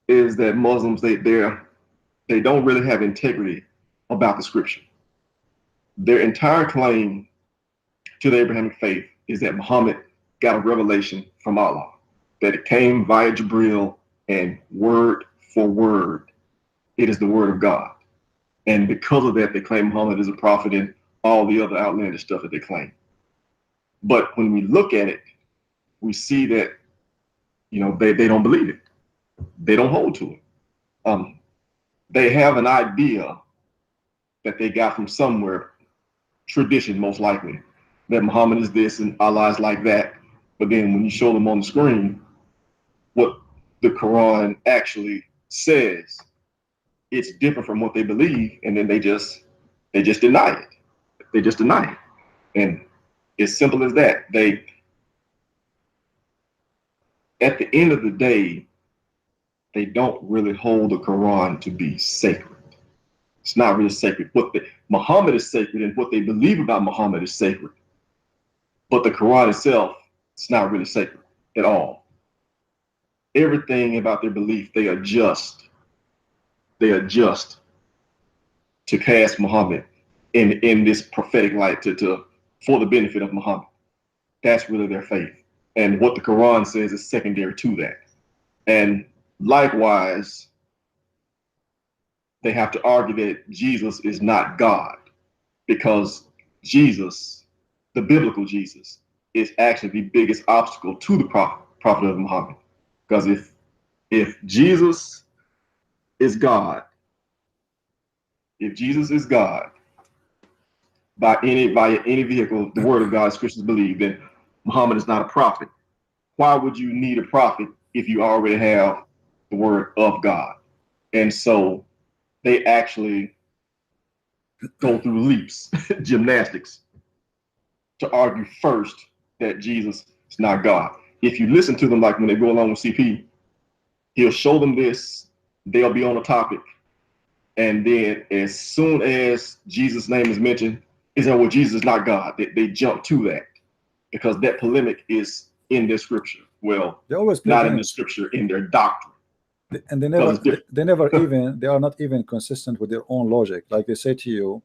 is that Muslims they don't really have integrity about the scripture. Their entire claim to the Abrahamic faith is that Muhammad got a revelation from Allah, that it came via Jibril, and word for word, it is the word of God. And because of that, they claim Muhammad is a prophet and all the other outlandish stuff that they claim. But when we look at it, we see that, you know, they don't believe it. They don't hold to it. They have an idea that they got from somewhere, tradition most likely, that Muhammad is this and Allah is like that. But then when you show them on the screen what the Quran actually says, it's different from what they believe, and then they just deny it. They just deny it. And it's simple as that. They, at the end of the day, they don't really hold the Quran to be sacred. It's not really sacred. Muhammad is sacred, and what they believe about Muhammad is sacred. But the Quran itself, it's not really sacred at all. Everything about their belief, they adjust to cast Muhammad in this prophetic light for the benefit of Muhammad. That's really their faith. And what the Quran says is secondary to that. And likewise, they have to argue that Jesus is not God, because Jesus, the biblical Jesus, is actually the biggest obstacle to the prophet of Muhammad. Because if Jesus is God, if Jesus is God, via any vehicle, the word of God, as Christians believe, then Muhammad is not a prophet. Why would you need a prophet if you already have the word of God? And so they actually go through leaps, gymnastics, to argue first that Jesus is not God. If you listen to them, like when they go along with CP, he'll show them this, they'll be on a topic, and then as soon as Jesus' name is mentioned, is that, well, Jesus is not God. They jump to that because that polemic is in their scripture. Well, they always not in the scripture, in their doctrine. And they are not even consistent with their own logic. Like they say to you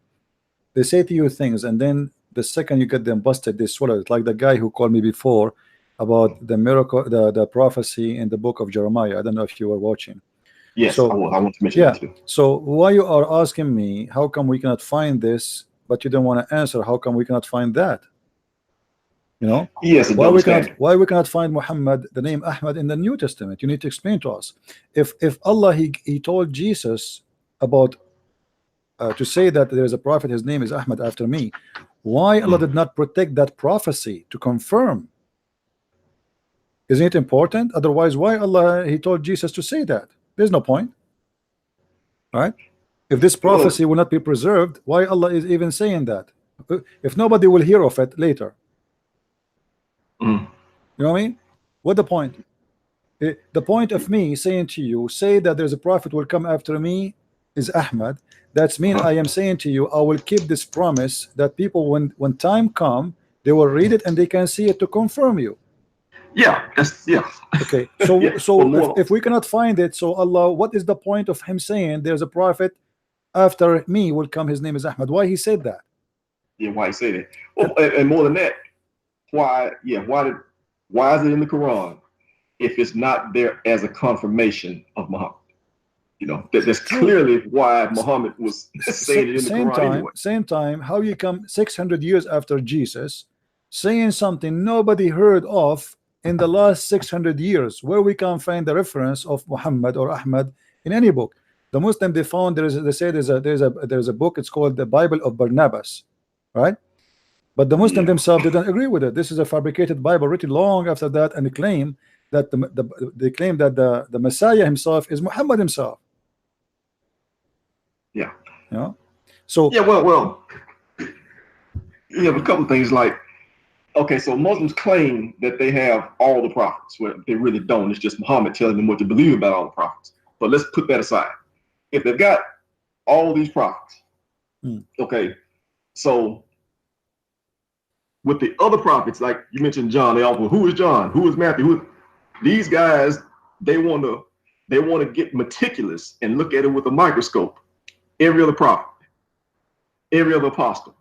things, and then the second you get them busted, they swallow it. Like the guy who called me before about the miracle, the prophecy in the book of Jeremiah. I don't know if you were watching. Yes, so, I want to mention that too. So why you are asking me, how come we cannot find this, but you don't want to answer, how come we cannot find that? You know? Yes, why we cannot find Muhammad, the name Ahmad, in the New Testament? You need to explain to us. If Allah he told Jesus about to say that there is a prophet, his name is Ahmad after me, why Allah did not protect that prophecy to confirm? Isn't it important? Otherwise, why Allah he told Jesus to say that? There's no point, right? If this prophecy will not be preserved, why Allah is even saying that? If nobody will hear of it later, you know what I mean? What the point? The point of me saying to you, say that there's a prophet will come after me is Ahmad. That's mean I am saying to you, I will keep this promise that people, when time come, they will read it and they can see it to confirm you. Yeah, Okay, so if we cannot find it, so Allah, what is the point of him saying there's a prophet after me will come, his name is Ahmad? Why he said that? Yeah, why he said it? Well, and more than that, why is it in the Quran if it's not there as a confirmation of Muhammad? You know, that's clearly why Muhammad was saying it in the Quran anyway. Same time, how you come 600 years after Jesus saying something nobody heard of in the last 600 years, where we can find the reference of Muhammad or Ahmad in any book? The Muslim, they found there's a book, it's called the Bible of Barnabas, right? But the Muslims themselves didn't agree with it. This is a fabricated Bible written long after that, and they claim that the Messiah himself is Muhammad himself. Yeah. You know? So yeah, well, you have a couple of things like, okay, so Muslims claim that they have all the prophets, where they really don't. It's just Muhammad telling them what to believe about all the prophets. But let's put that aside. If they've got all these prophets, okay, so with the other prophets, like you mentioned John, they all go, who is John? Who is Matthew? These guys, they want to get meticulous and look at it with a microscope. Every other prophet, every other apostle.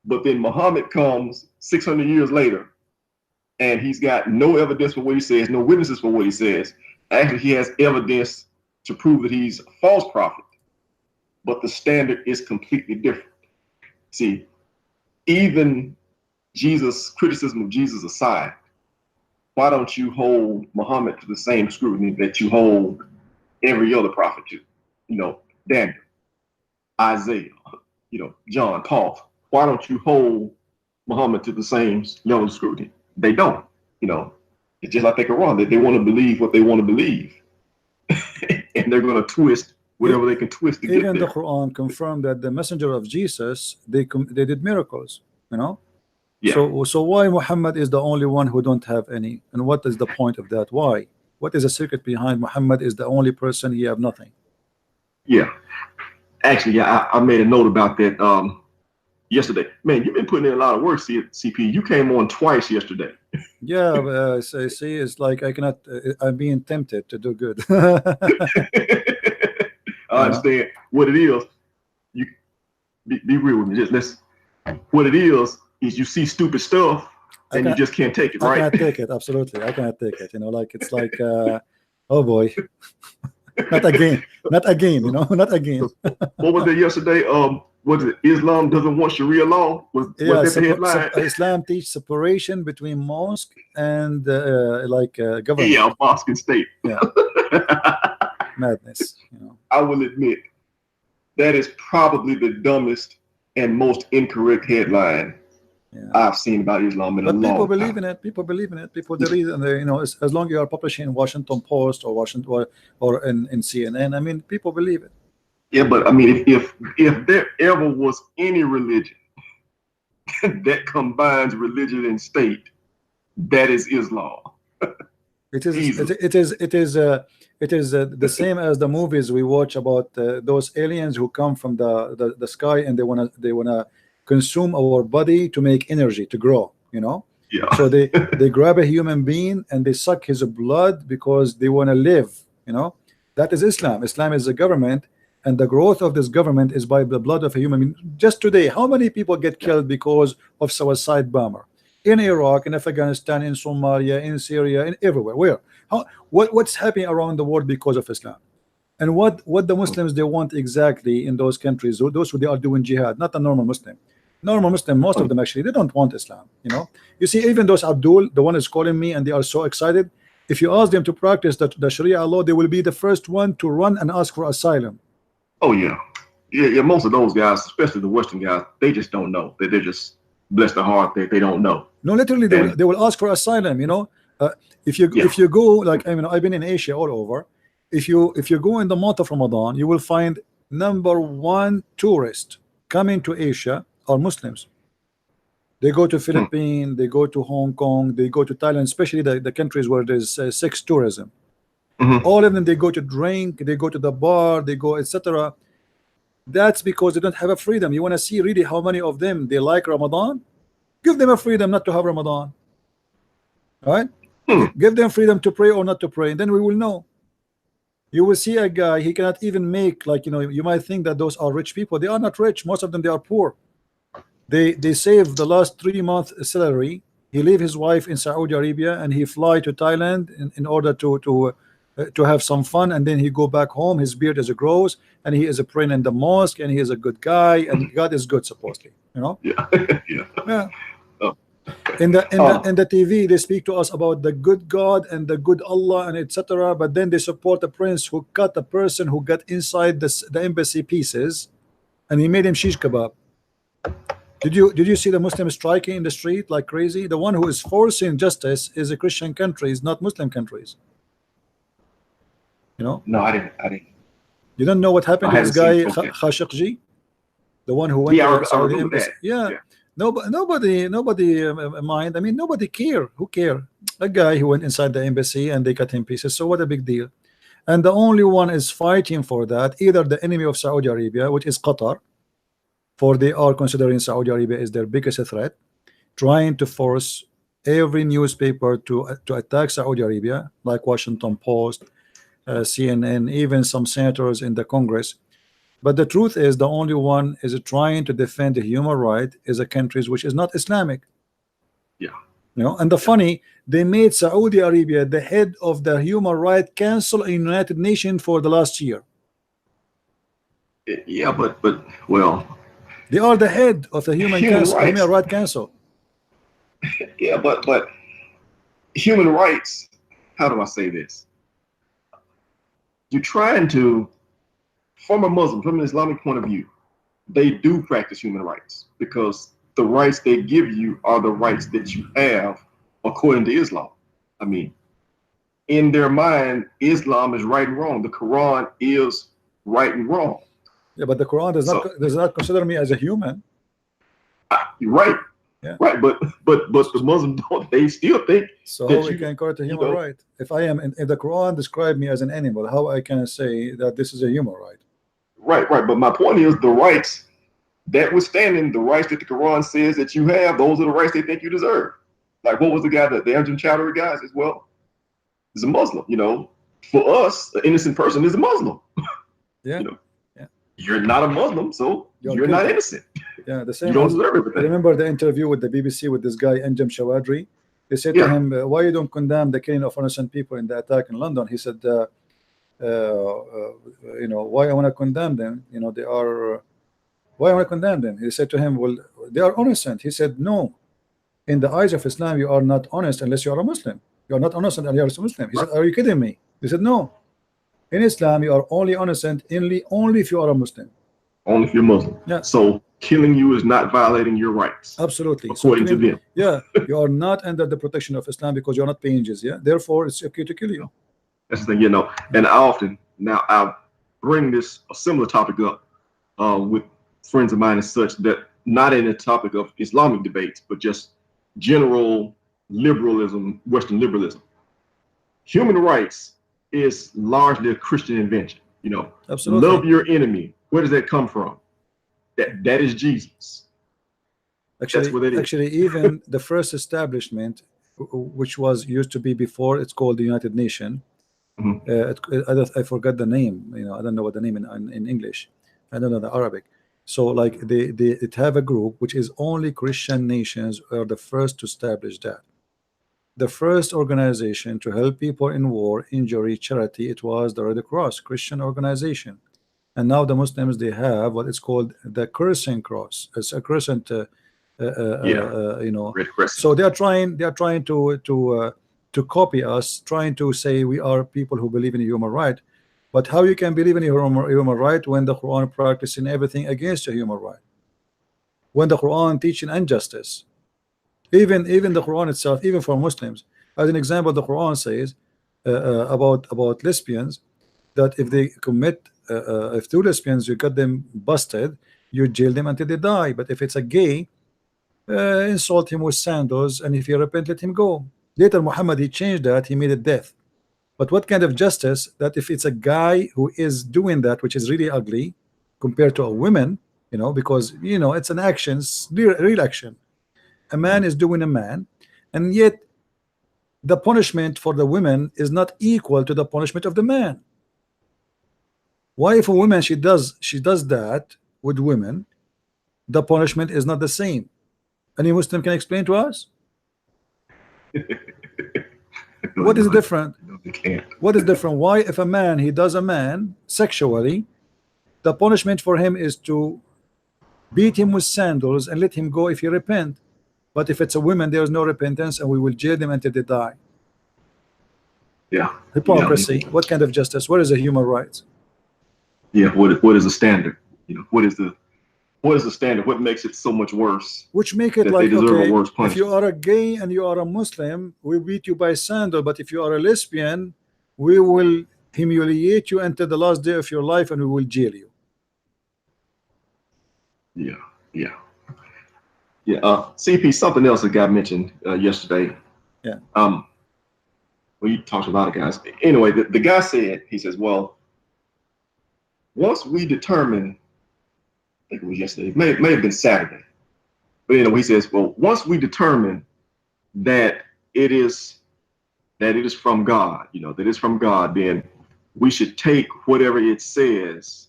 But then Muhammad comes 600 years later, and he's got no evidence for what he says, no witnesses for what he says. Actually, he has evidence to prove that he's a false prophet, but the standard is completely different. See, even Jesus, criticism of Jesus aside, why don't you hold Muhammad to the same scrutiny that you hold every other prophet to? You know, Daniel, Isaiah, you know, John, Paul. Why don't you hold Muhammad to the same level of scrutiny? They don't. You know, it's just like the Quran. They want to believe what they want to believe, and they're going to twist whatever they can twist to get there. Even the Quran confirmed that the messenger of Jesus, they did miracles. You know. Yeah. So why Muhammad is the only one who don't have any? And what is the point of that? Why? What is the secret behind Muhammad is the only person he have nothing? Yeah. Actually, yeah, I made a note about that yesterday. Man, you've been putting in a lot of work, CP. You came on twice yesterday. Yeah, see, it's like I cannot. I'm being tempted to do good. I understand what it is. You be real with me. Just what it is you see stupid stuff and you just can't take it, right? I cannot take it. Absolutely, I cannot take it. You know, like it's like, oh boy. Not again, you know, not again. What was it yesterday? Was it Islam doesn't want Sharia law? Was that the headline? Islam teach separation between mosque and government. Yeah, mosque and state. Yeah. Madness. You know. I will admit that is probably the dumbest and most incorrect headline I've seen about Islam in a long time. People believe in it. People believe in it. People believe, and you know, as long as you are publishing in Washington Post or Washington or in CNN, I mean, people believe it. Yeah, but I mean, if there ever was any religion that combines religion and state, that is Islam. It is the same as the movies we watch about those aliens who come from the sky and they wanna consume our body to make energy to grow, you know. Yeah. So they grab a human being and they suck his blood because they want to live, you know. That is Islam. Islam is a government, and the growth of this government is by the blood of a human being. Just today, how many people get killed because of suicide bomber in Iraq, in Afghanistan, in Somalia, in Syria, in everywhere? Where? What's happening around the world because of Islam? And what the Muslims they want exactly in those countries, those who they are doing jihad, not a normal Muslim. Normal Muslim, most of them actually, they don't want Islam. You know, you see, even those Abdul, the one is calling me, and they are so excited. If you ask them to practice the Sharia law, they will be the first one to run and ask for asylum. Oh yeah. Most of those guys, especially the Western guys, they just don't know. They're just bless their heart. They don't know. No, literally, they will ask for asylum. You know, if you go, like, I mean, I've been in Asia all over. If you go in the month of Ramadan, you will find #1 tourist coming to Asia are Muslims. They go to Philippines, they go to Hong Kong, they go to Thailand, especially the countries where there's sex tourism. All of them, they go to drink, they go to the bar, they go, etc. That's because they don't have a freedom. You want to see really how many of them they like Ramadan? Give them a freedom not to have Ramadan. All right? Give them freedom to pray or not to pray, and then we will know. You will see a guy, he cannot even make, like, you know, you might think that those are rich people. They are not rich. Most of them, they are poor. They save the last 3 months salary. He leave his wife in Saudi Arabia and he fly to Thailand in order to have some fun, and then he go back home. His beard is grows, and he is a praying in the mosque, and he is a good guy, and God is good supposedly, you know. Yeah. In the TV, they speak to us about the good God and the good Allah and etc. But then they support a prince who cut a person who got inside the embassy pieces, and he made him shish kebab. Did you see the Muslims striking in the street like crazy? The one who is forcing justice is a Christian countries, not Muslim countries. You know? No, I didn't. You don't know what happened to this guy Khashoggi, the one who went to the Saudi embassy. Yeah. Nobody mind. I mean, nobody care. Who care? A guy who went inside the embassy and they cut him pieces. So what a big deal? And the only one is fighting for that, either the enemy of Saudi Arabia, which is Qatar, for they are considering Saudi Arabia is their biggest threat, trying to force every newspaper to attack Saudi Arabia, like Washington Post, CNN, even some senators in the Congress. But the truth is, the only one is trying to defend the human right is a country which is not Islamic. Yeah. You know, and the funny, they made Saudi Arabia the head of the Human Rights Council in United Nations for the last year. Yeah, but well, they are the head of the Human Rights Council. Yeah, but human rights. How do I say this? You're trying to, from a Muslim, from an Islamic point of view, they do practice human rights because the rights they give you are the rights that you have according to Islam. I mean, in their mind, Islam is right and wrong. The Quran is right and wrong. Yeah, but the Quran does not consider me as a human. You're right. Yeah. Right, but the Muslims don't. They still think so. That we can call it a human right. If I am, if the Quran described me as an animal, how I can say that this is a human right? Right. But my point is the rights, notwithstanding the rights that the Quran says that you have, those are the rights they think you deserve. Like what was the guy that the Amjad Chowdhury guys as well? Is a Muslim. You know, for us, an innocent person is a Muslim. Yeah. You know, you're not a Muslim, so you're not innocent. Yeah, the same. You don't deserve everything. Remember the interview with the BBC with this guy Amjad Chowdhury? They said to him, "Why you don't condemn the killing of innocent people in the attack in London?" He said, "You know, why I want to condemn them? You know, they are. Why I want to condemn them?" He said to him, "Well, they are innocent." He said, "No, in the eyes of Islam, you are not honest unless you are a Muslim. You are not innocent unless you are a Muslim." He said, "Are you kidding me?" He said, "No. In Islam, you are only innocent only if you are a Muslim. Only if you're Muslim. Yeah. So killing you is not violating your rights. Absolutely. According to them. Yeah. You are not under the protection of Islam because you are not paying jizya. Therefore, it's okay to kill you." That's the thing, you know. And I bring a similar topic up with friends of mine and such, that not in the topic of Islamic debates, but just general liberalism, Western liberalism. Human rights is largely a Christian invention. You know, absolutely. Love your enemy. Where does that come from? That is Jesus. Actually, that's what it is. Actually, even the first establishment, which was used to be before, it's called the United Nations. I forgot the name. You know, I don't know what the name in English. I don't know the Arabic. So, like, they have a group which is only Christian nations are the first to establish that. The first organization to help people in war, injury, charity, it was the Red Cross, Christian organization. And now the Muslims, they have what is called the Crescent Cross. It's a crescent, you know. Red Crescent. So they are trying to copy us, trying to say we are people who believe in human right. But how you can believe in human right when the Quran practicing everything against a human right? When the Quran teaching injustice? Even the Quran itself, even for Muslims, as an example, the Quran says about lesbians that if they commit, if two lesbians, you got them busted, you jail them until they die. But if it's a gay, insult him with sandals, and if he repent, let him go. Later, Muhammad, he changed that, he made it death. But what kind of justice that if it's a guy who is doing that, which is really ugly compared to a woman, you know, because you know it's an action, real action. A man is doing a man, and yet the punishment for the women is not equal to the punishment of the man. Why, if a woman she does that with women, the punishment is not the same? Any Muslim can explain to us? What is different? What is different? Why, if a man he does a man sexually, the punishment for him is to beat him with sandals and let him go if he repent? But if it's a woman, there is no repentance, and we will jail them until they die. Yeah. Hypocrisy. Yeah. What kind of justice? What is the human rights? Yeah. What is the standard? You know, what is the What is the standard? What makes it so much worse? Which make it that like, they deserve okay, a worse if punishment? you are a gay and you are a Muslim, we beat you by sandal, but if you are a lesbian, we will humiliate you until the last day of your life and we will jail you. Yeah. CP, something else that got mentioned yesterday. Yeah. Well, you talked to a lot of guys. Anyway, the guy said, he says, well, once we determine, I think it was yesterday, it may have been Saturday, but anyway, he says, well, once we determine that it is from God, that it's from God, then we should take whatever it says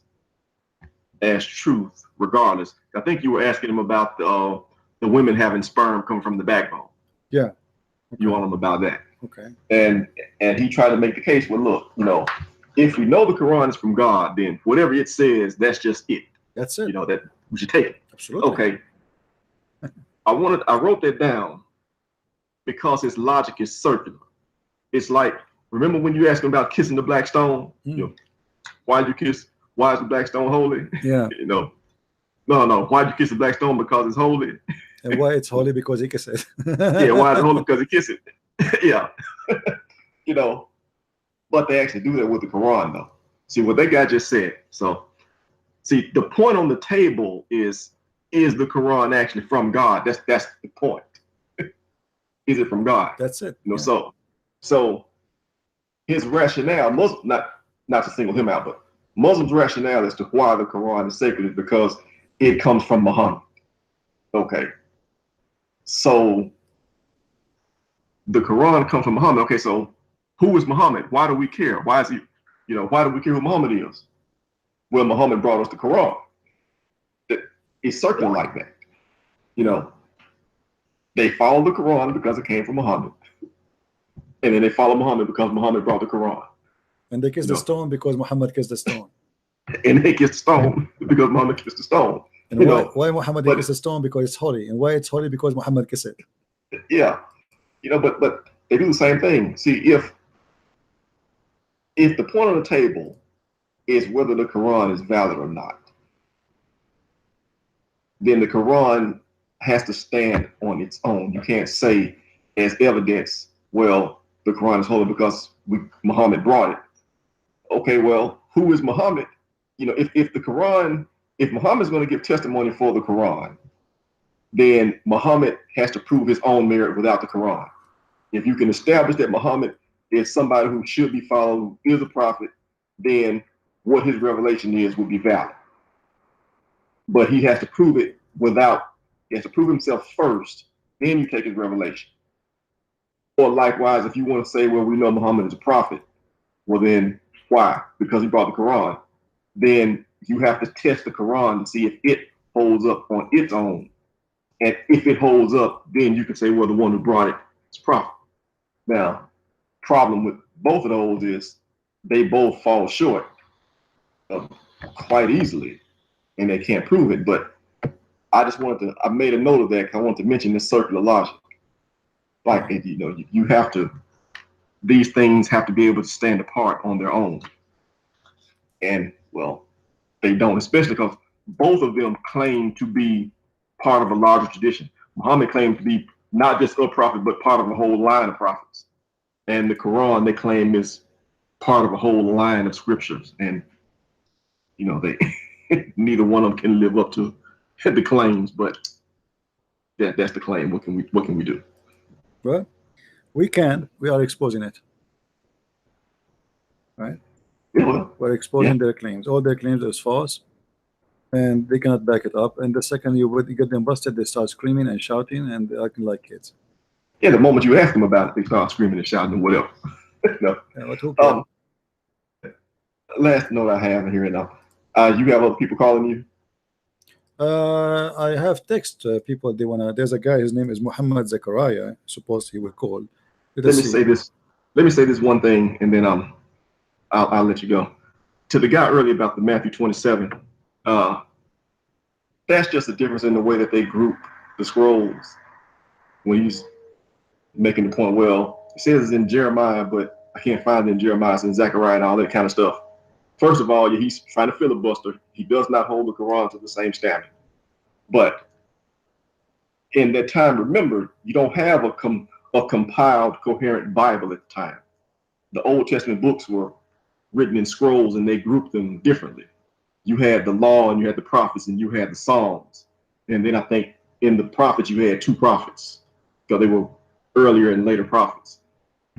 as truth, regardless. I think you were asking him about the women having sperm come from the backbone. Yeah. Okay. You want him about that. Okay. And he tried to make the case, well, look, if we know the Quran is from God, then whatever it says, that's just it. That's it. That we should take it. Absolutely. Okay. I wrote that down because his logic is circular. It's like, remember when you asked him about kissing the black stone? Why did you kiss? Why is the black stone holy? Yeah. No. Why did you kiss the black stone? Because it's holy. And why it's holy? Because he kissed it. Yeah. Why is it holy? Because he kissed it. Yeah. But they actually do that with the Quran, though. See what that guy just said. So, see, the point on the table is the Quran actually from God? That's the point. Is it from God? That's it. So his rationale, not to single him out, but Muslims' rationale as to why the Quran is sacred is because it comes from Muhammad. Okay. So the Quran comes from Muhammad. Okay, so who is Muhammad? Why do we care? Why is he, why do we care who Muhammad is? Well, Muhammad brought us the Quran. It's circular like that. They follow the Quran because it came from Muhammad. And then they follow Muhammad because Muhammad brought the Quran. And they kiss the stone because Muhammad kissed the stone. And they kiss the stone because Muhammad kissed the stone. And why Muhammad kissed the stone? Because it's holy. And why it's holy? Because Muhammad kissed it. Yeah. But they do the same thing. See, if the point on the table is whether the Quran is valid or not, then the Quran has to stand on its own. You can't say as evidence, well, the Quran is holy because Muhammad brought it. Okay, well, who is Muhammad? If Muhammad's going to give testimony for the Quran, then Muhammad has to prove his own merit without the Quran. If you can establish that Muhammad is somebody who should be followed, who is a prophet, then what his revelation is would be valid. But he has to prove it he has to prove himself first, then you take his revelation. Or likewise, if you want to say, well, we know Muhammad is a prophet, well then why? Because he brought the Quran. Then you have to test the Quran to see if it holds up on its own. And if it holds up, then you can say, well, the one who brought it is prophet. Now, problem with both of those is they both fall short quite easily, and they can't prove it. But I made a note of that because I wanted to mention this circular logic. Like, you have to, these things have to be able to stand apart on their own. And, well, they don't, especially because both of them claim to be part of a larger tradition. Muhammad claimed to be not just a prophet, but part of a whole line of prophets. And the Quran, they claim, is part of a whole line of scriptures. And, they neither one of them can live up to the claims, but that's the claim. What can we do? Well, we are exposing it. Right? We're exposing their claims. All their claims are false, and they cannot back it up. And the second you get them busted, they start screaming and shouting and acting like kids. Yeah, the moment you ask them about it, they start screaming and shouting and whatever. Last note I have here now. You have other people calling you? I have text people. There's a guy. His name is Muhammad Zakaria. Suppose he will call. Let me say this one thing, and then I'll let you go. To the guy earlier about the Matthew 27, that's just a difference in the way that they group the scrolls. When he's making the point, well, it says it's in Jeremiah, but I can't find it in Jeremiah. It's in Zechariah and all that kind of stuff. First of all, he's trying to filibuster. He does not hold the Quran to the same standard. But in that time, remember, you don't have a compiled, coherent Bible at the time. The Old Testament books were written in scrolls, and they grouped them differently. You had the law, and you had the prophets, and you had the Psalms. And then I think in the prophets, you had 2 prophets, because they were earlier and later prophets.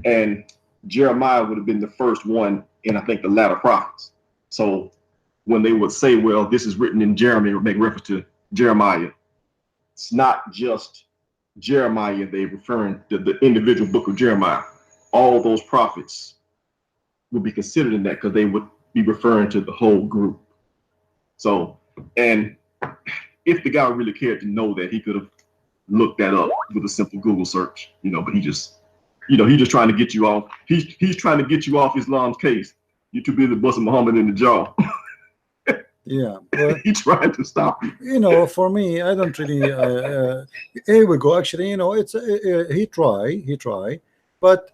And Jeremiah would have been the first one in, I think, the latter prophets. So when they would say, well, this is written in Jeremy, or make reference to Jeremiah, it's not just Jeremiah, they're referring to the individual book of Jeremiah. All those prophets would be considered in that, because they would be referring to the whole group. So, and if the guy really cared to know that, he could have looked that up with a simple Google search, but he just, he's just trying to get you off. He's trying to get you off Islam's case. You're too busy busting Muhammad in the jaw. Yeah, but, he's trying to stop you. For me, I don't really. Here we go. Actually, it's he try, but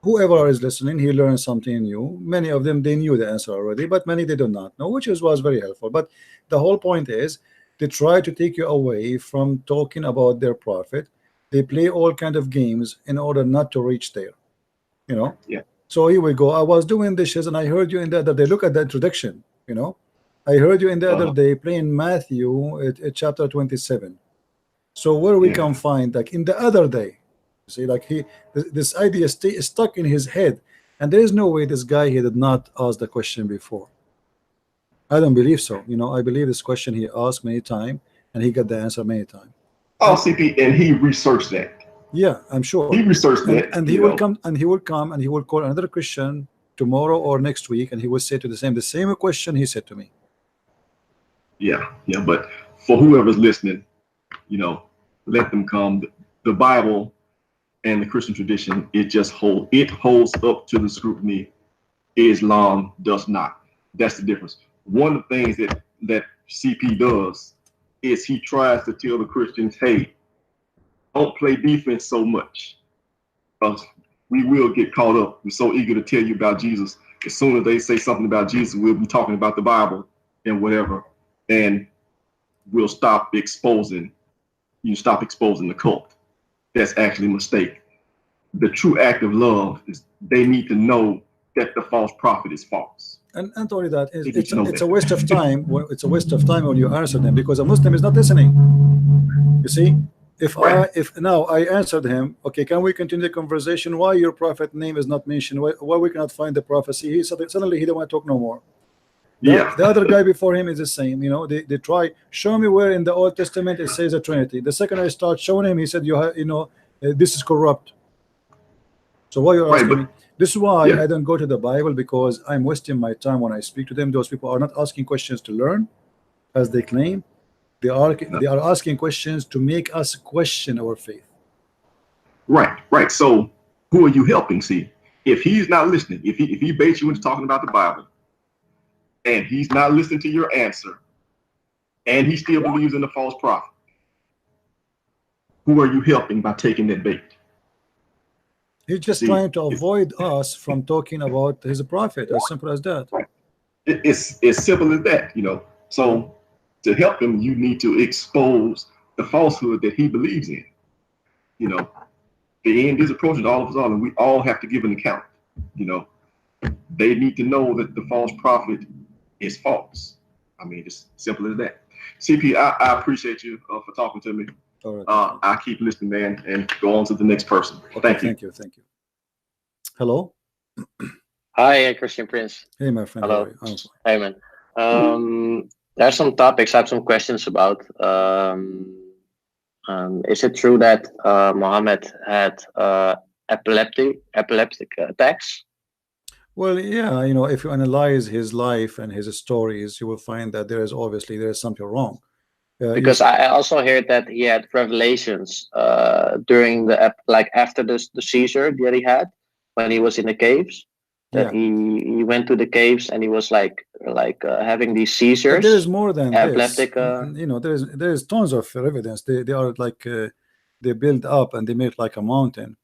whoever is listening, he learned something new. Many of them, they knew the answer already, but many they do not know, which was very helpful. But the whole point is, they try to take you away from talking about their prophet. They play all kind of games in order not to reach there. Yeah. So here we go. I was doing dishes, and I heard you in the other day. Look at the introduction. I heard you in the other day playing Matthew at chapter 27. So where we can find, like in the other day, see, like this idea is stuck in his head, and there is no way this guy, he did not ask the question before. I don't believe so. I believe this question he asked many times, and he got the answer many times. Oh, CP, and he researched that. Yeah, I'm sure he researched that, and he will come, and he will call another Christian tomorrow or next week, and he will say to the same question he said to me. Yeah, but for whoever's listening, let them come. The Bible and the Christian tradition, it holds up to the scrutiny. Islam does not. That's the difference. One of the things that CP does is he tries to tell the Christians, hey, don't play defense so much. We will get caught up. We're so eager to tell you about Jesus. As soon as they say something about Jesus, we'll be talking about the Bible and whatever, and we'll stop exposing the cult. That's actually a mistake. The true act of love is they need to know that the false prophet is false. And not only that, it's a waste of time. It's a waste of time when you answer them, because a Muslim is not listening. You see, if now I answered him, okay, can we continue the conversation? Why your prophet name is not mentioned? Why we cannot find the prophecy? He suddenly he don't want to talk no more. The other guy before him is the same. They try, show me where in the Old Testament it says a Trinity. The second I start showing him, he said, this is corrupt. So why you're asking me? This is why I don't go to the Bible, because I'm wasting my time when I speak to them. Those people are not asking questions to learn, as they claim. They are asking questions to make us question our faith. Right. So who are you helping? See, if he's not listening, if he baits you into talking about the Bible, and he's not listening to your answer, and he still believes in the false prophet, who are you helping by taking that bait? He's just trying to avoid us from talking about his prophet. As simple as that. It's as simple as that, So to help him, you need to expose the falsehood that he believes in. The end is approaching all of us all, and we all have to give an account. They need to know that the false prophet is false. I mean, it's simple as that. CP, I appreciate you for talking to me. All right. I keep listening, man, and go on to the next person. Thank you. Thank you. Hello. Hi, Christian Prince. Hey, my friend. Hello. Hey, man. There's some topics I have some questions about. Is it true that Muhammad had epileptic attacks? Well, yeah, if you analyze his life and his stories, you will find that there is something wrong. Because I also heard that he had revelations during after the seizure that he had when he was in the caves. That he went to the caves and he was having these seizures. But there is more than epileptic. There is tons of evidence. They are they build up and they make like a mountain.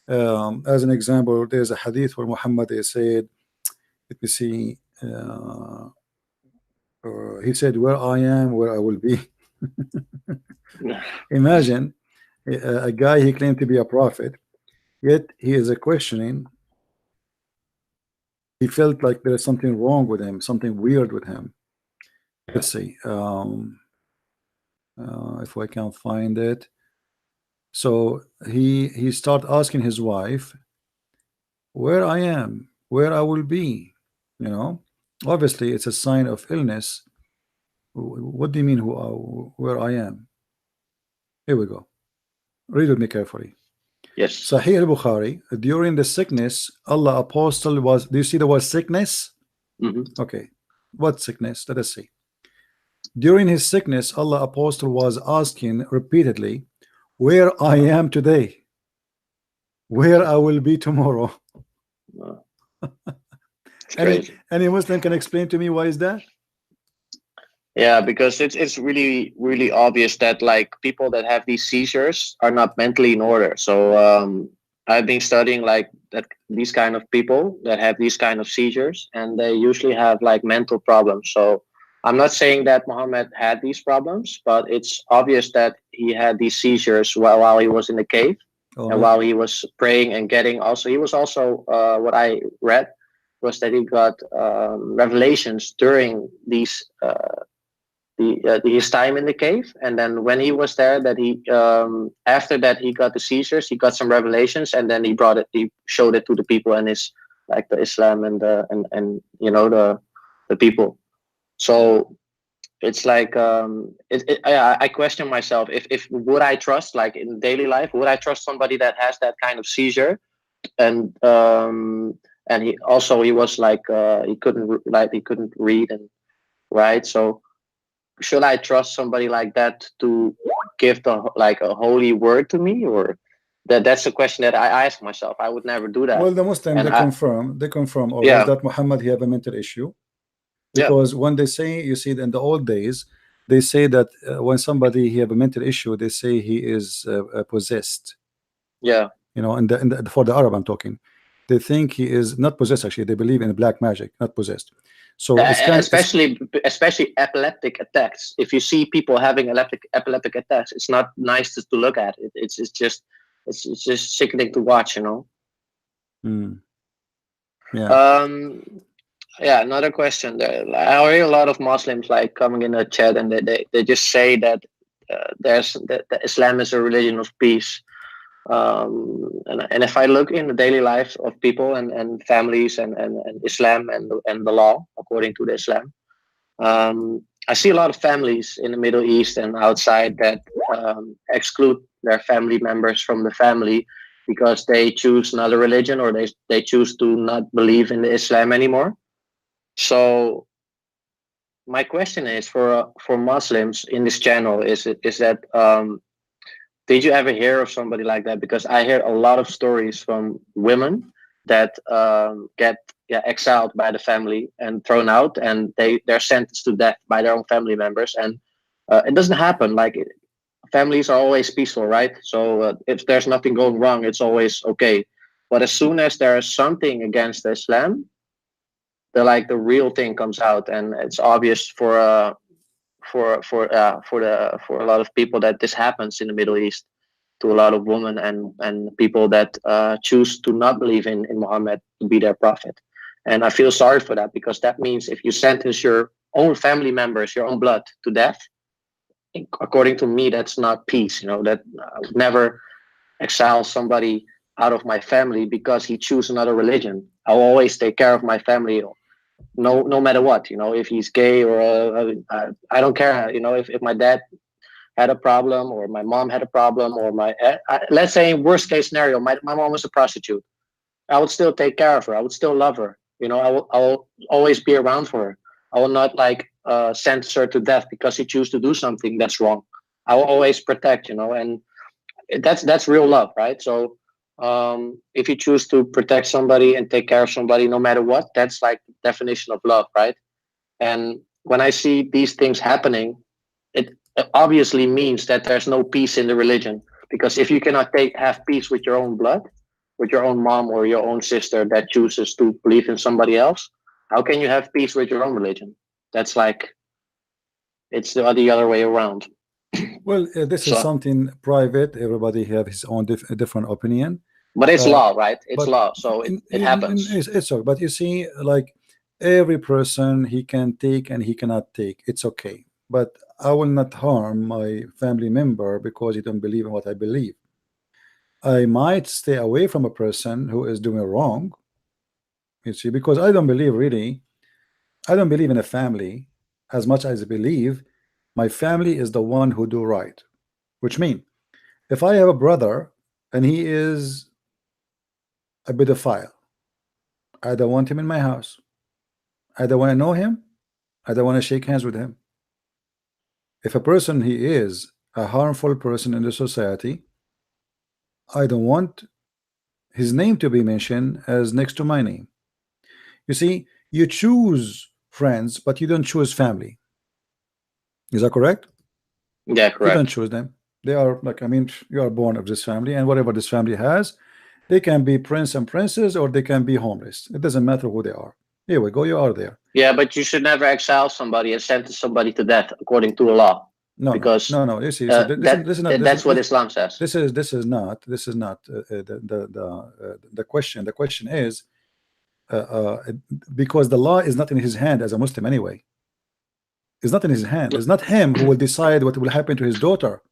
As an example, there's a hadith where Muhammad said, let me see, he said, where I am, where I will be. Imagine a guy, he claimed to be a prophet, yet he is a questioning. He felt like there is something wrong with him, something weird with him. Let's see if I can find it. So he started asking his wife where I am, where I will be. You know, obviously it's a sign of illness. What do you mean where I am? Here we go. Read with me carefully. Yes. Sahih al-Bukhari, during the sickness, Allah apostle was, do you see the word sickness? Okay. What sickness? Let us see. During his sickness, Allah apostle was asking repeatedly, where I am today, where I will be tomorrow. Any Muslim can explain to me why is that? Yeah, because it's really, really obvious that like people that have these seizures are not mentally in order. So I've been studying like these kind of people that have these kind of seizures, and they usually have like mental problems. So I'm not saying that Muhammad had these problems, but it's obvious that he had these seizures while he was in the cave, and while he was praying and getting also, he was also what I read was that he got revelations during these his time in the cave, and then when he was there, that he after that he got the seizures, he got some revelations, and then he showed it to the people and his like the Islam and you know the people. So it's like I question myself if would I trust, like in daily life, would I trust somebody that has that kind of seizure, and he was like he couldn't read and write. So should I trust somebody like that to give like a holy word to me, or that's a question that I ask myself. I would never do that. Well, the Muslims they confirm always that Muhammad, he have a mental issue. Because when they say, you see, in the old days, they say that when somebody he have a mental issue, they say he is possessed. Yeah. You know, and for the Arab I'm talking, they think he is not possessed. Actually, they believe in black magic, not possessed. So especially epileptic attacks. If you see people having epileptic attacks, it's not nice to look at. It's just sickening to watch. You know. Yeah. Yeah, another question. I hear a lot of Muslims like coming in the chat, and they just say that that Islam is a religion of peace. And if I look in the daily lives of people and families and Islam and the law according to the Islam, I see a lot of families in the Middle East and outside that exclude their family members from the family because they choose another religion, or they choose to not believe in the Islam anymore. So my question is for Muslims in this channel is that did you ever hear of somebody like that? Because I hear a lot of stories from women that get exiled by the family and thrown out, and they're sentenced to death by their own family members. And it doesn't happen. Like families are always peaceful, right? So if there's nothing going wrong, it's always okay. But as soon as there is something against Islam, the real thing comes out, and it's obvious for a lot of people that this happens in the Middle East to a lot of women and people that choose to not believe in Muhammad to be their prophet. And I feel sorry for that, because that means if you sentence your own family members, your own blood to death, according to me, that's not peace. You know, that I would never exile somebody out of my family because he chooses another religion. I'll always take care of my family, no matter what. You know, if he's gay or I don't care. You know, if my dad had a problem, or my mom had a problem, or let's say worst case scenario, my mom was a prostitute, I would still take care of her. I would still love her. You know, I will always be around for her. I will not sentence her to death because she chooses to do something that's wrong. I will always protect, you know, and that's real love, right? So if you choose to protect somebody and take care of somebody no matter what, that's like the definition of love, right? And when I see these things happening, it obviously means that there's no peace in the religion. Because if you cannot have peace with your own blood, with your own mom or your own sister that chooses to believe in somebody else, how can you have peace with your own religion? That's like It's the other way around. Well, this is something private. Everybody have his own different opinion. But it's law, right? It's law, so it happens. It's okay. But you see, like every person, he can take and he cannot take. It's okay. But I will not harm my family member because he don't believe in what I believe. I might stay away from a person who is doing wrong. You see, because I don't believe really. I don't believe in a family as much as I believe my family is the one who do right. Which means, if I have a brother and he is a pedophile, I don't want him in my house. I don't want to know him. I don't want to shake hands with him. If a person he is a harmful person in the society, I don't want his name to be mentioned as next to my name. You see, you choose friends, but you don't choose family. Is that correct? Yeah, correct. You don't choose them. They are like, I mean, you are born of this family, and whatever this family has, they can be prince and princess, or they can be homeless. It doesn't matter who they are. Here we go, you are there. Yeah, but you should never exile somebody and sentence somebody to death according to the law. No, because no. You see, that's what Islam says. This is not the question. The question is because the law is not in his hand as a Muslim anyway. It's not in his hand. It's not him who will decide what will happen to his daughter.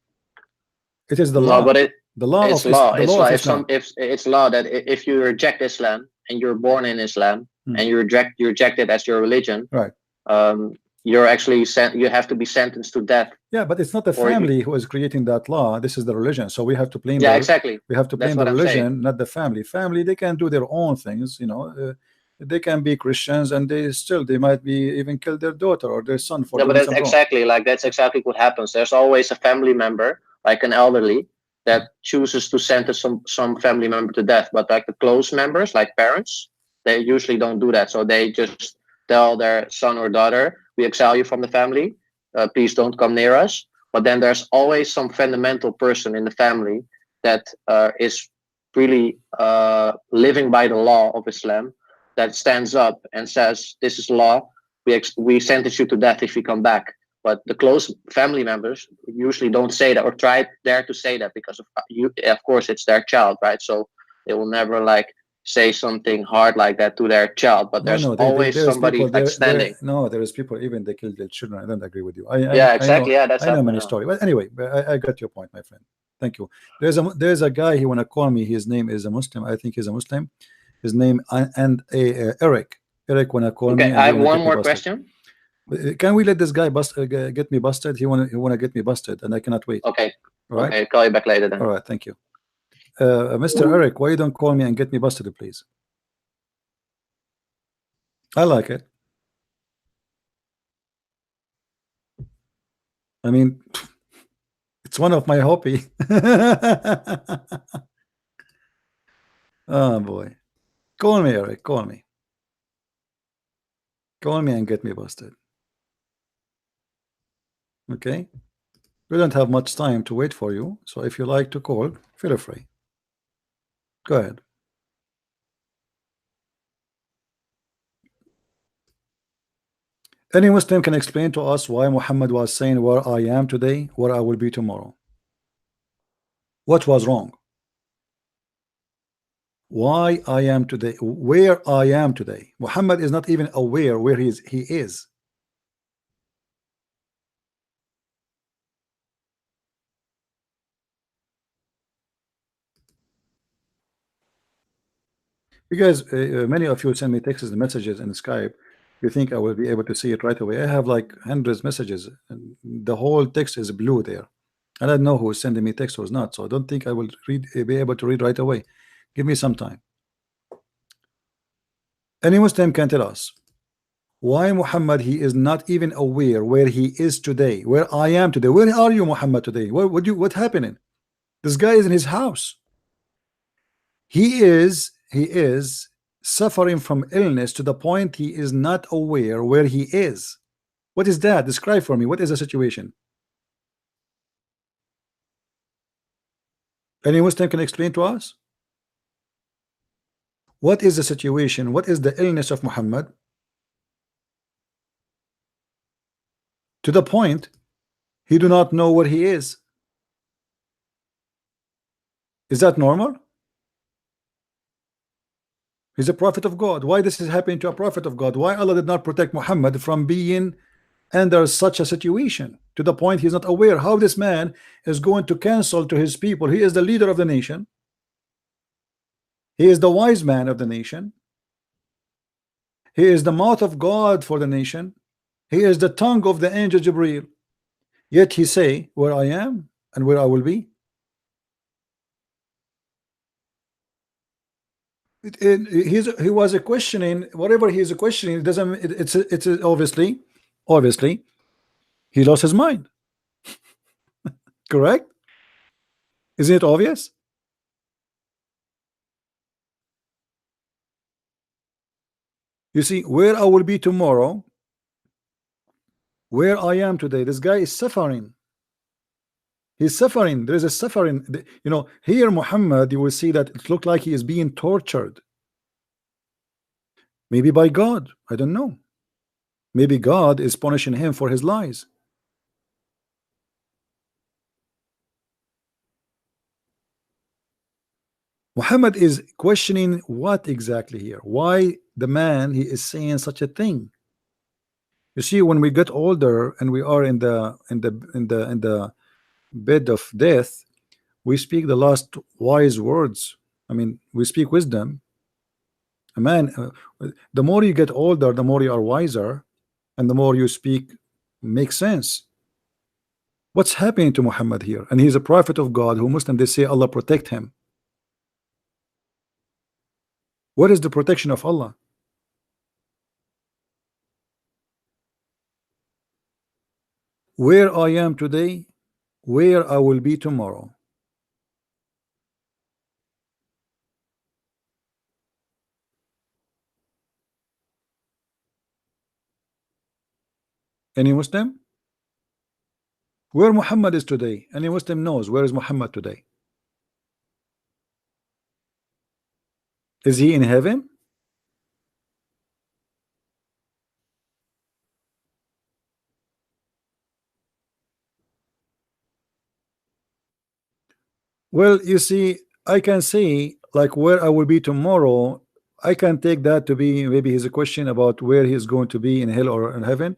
It is the law. No, but the law it's of law. the It's law law. of If Islam. it's law that if you reject Islam and you're born in Islam and you reject it as your religion, right? You're actually you have to be sentenced to death. Yeah, but it's not the family who is creating that law. This is the religion. So we have to blame. Yeah, exactly. We have to blame the religion, not the family. Family, they can do their own things. You know, they can be Christians, and they might be even kill their daughter or their son for. Yeah, but that's exactly what happens. There's always a family member, like an elderly, that chooses to sentence some family member to death. But like the close members, like parents, they usually don't do that. So they just tell their son or daughter, we exile you from the family, please don't come near us. But then there's always some fundamental person in the family that is really living by the law of Islam, that stands up and says, this is law, we sentence you to death if you come back. But the close family members usually don't say that or dare to say that because of course it's their child, right? So they will never like say something hard like that to their child, but there's always somebody people, like standing. There is people, even they kill their children. I don't agree with you. Yeah, exactly. I know many stories. But anyway, I got your point, my friend. Thank you. There's a guy, he wanna call me. His name is a Muslim. I think he's a Muslim. His name Eric. Eric wanna call me. Okay, I have one more question. Can we let this guy get me busted? He wanna get me busted, and I cannot wait. Okay. All right. Okay, call you back later then. All right. Thank you. Mr. Eric, why you don't call me and get me busted, please? I like it. I mean, it's one of my hobby. Oh boy. Call me, Eric. Call me. Call me and get me busted. Okay. We don't have much time to wait for you, so if you like to call, feel free. Go ahead. Any Muslim can explain to us why Muhammad was saying where I am today, where I will be tomorrow. What was wrong? Why I am today, where I am today. Muhammad is not even aware where he is. You guys, many of you send me texts and messages in Skype. You think I will be able to see it right away? I have like hundreds of messages, and the whole text is blue there. I don't know who is sending me text or is not, so I don't think I will be able to read right away. Give me some time. Any Muslim can tell us why Muhammad, he is not even aware where he is today, where I am today. Where are you, Muhammad, today? What happening? This guy is in his house. He is suffering from illness to the point he is not aware where he is. What is that? Describe for me. What is the situation? Any Muslim can explain to us? What is the situation? What is the illness of Muhammad to the point he do not know where he is. Is that normal? He's a prophet of God. Why this is happening to a prophet of God? Why Allah did not protect Muhammad from being under such a situation, to the point he's not aware how this man is going to cancel to his people? He is the leader of the nation. He is the wise man of the nation. He is the mouth of God for the nation. He is the tongue of the angel Jibreel. Yet he say, where I am and where I will be. He was a questioning, whatever he is a questioning, it doesn't, it's obviously he lost his mind. Correct? Isn't it obvious? You see, where I will be tomorrow, where I am today, this guy is suffering. He's suffering. There is a suffering. You know, here Muhammad, you will see that it looked like he is being tortured. Maybe by God. I don't know. Maybe God is punishing him for his lies. Muhammad is questioning what exactly here? Why the man he is saying such a thing? You see, when we get older and we are in the bed of death, we speak the last wise words. I mean, we speak wisdom. A man, the more you get older, the more you are wiser, and the more you speak makes sense. What's happening to Muhammad here? And he's a prophet of God who Muslim, they say Allah protect him. What is the protection of Allah? Where I am today, where I will be tomorrow. Any Muslim? Where Muhammad is today? Any Muslim knows where is Muhammad today? Is he in heaven? Well, you see, I can say like where I will be tomorrow. I can take that to be maybe he's a question about where he's going to be in hell or in heaven.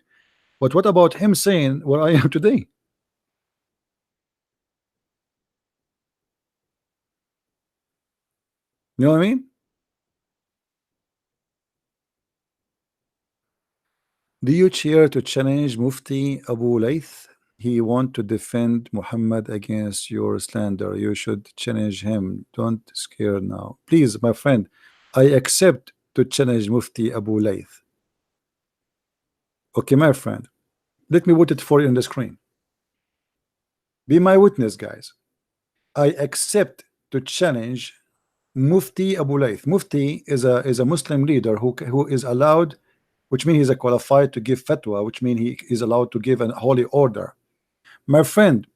But what about him saying where I am today? You know what I mean? Do you cheer to challenge Mufti Abu Layth? He want to defend Muhammad against your slander. You should challenge him. Don't scare now. Please, my friend, I accept to challenge Mufti Abu Layth. Okay, my friend. Let me put it for you on the screen. Be my witness, guys. I accept to challenge Mufti Abu Layth. Mufti is a Muslim leader who is allowed, which means he's a qualified to give fatwa, which means he is allowed to give a holy order. My friend,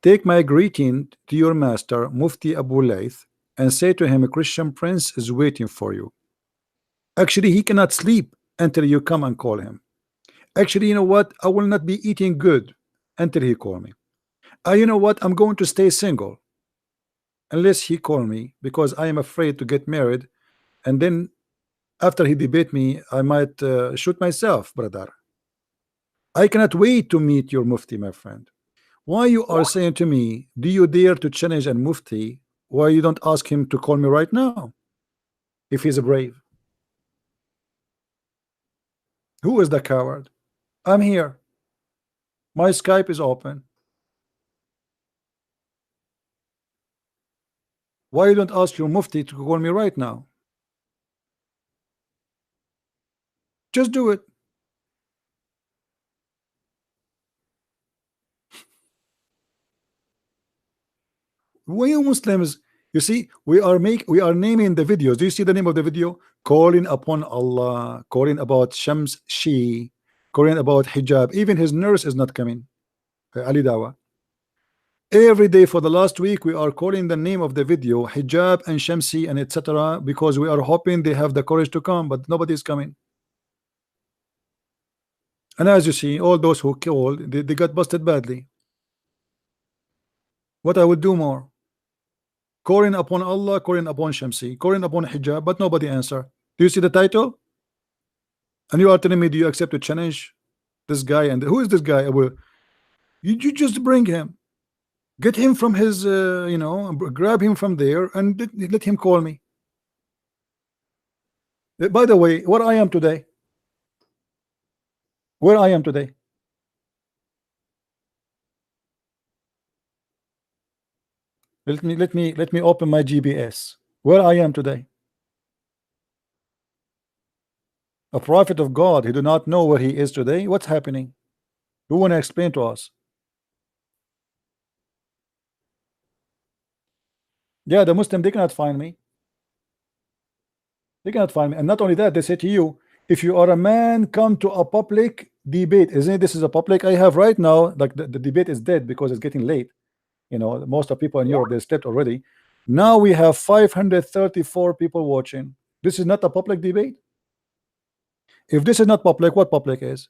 take my greeting to your master, Mufti Abu Layth, and say to him, a Christian prince is waiting for you. Actually, he cannot sleep until you come and call him. Actually, you know what? I will not be eating good until he call me. You know what? I'm going to stay single unless he call me, because I am afraid to get married, and then after he debate me, I might shoot myself, brother. I cannot wait to meet your Mufti, my friend. Why you are saying to me, do you dare to challenge a Mufti? Why you don't ask him to call me right now if he's brave? Who is the coward? I'm here. My Skype is open. Why you don't ask your Mufti to call me right now? Just do it. We Muslims, you see, we are naming the videos. Do you see the name of the video? Calling upon Allah, calling about Shamsi, calling about hijab. Even his nurse is not coming. Ali Dawa. Every day for the last week we are calling the name of the video hijab and Shamsi and etc. because we are hoping they have the courage to come, but nobody is coming. And as you see, all those who killed, they got busted badly. What I would do more? Calling upon Allah, calling upon Shamsi, calling upon Hijab, but nobody answer. Do you see the title? And you are telling me, do you accept to challenge this guy? And who is this guy? You just bring him, get him from his, you know, grab him from there, and let him call me. By the way, where I am today, where I am today. Let me open my GPS. Where I am today. A prophet of God, he do not know where he is today. What's happening? Who want to explain to us? Yeah, the Muslim, they cannot find me. They cannot find me. And not only that, they say to you, if you are a man, come to a public debate. Isn't it? This is a public I have right now. Like the debate is dead because it's getting late. You know, most of people in Europe, they slept already. Now we have 534 people watching. This is not a public debate. If this is not public, what public is?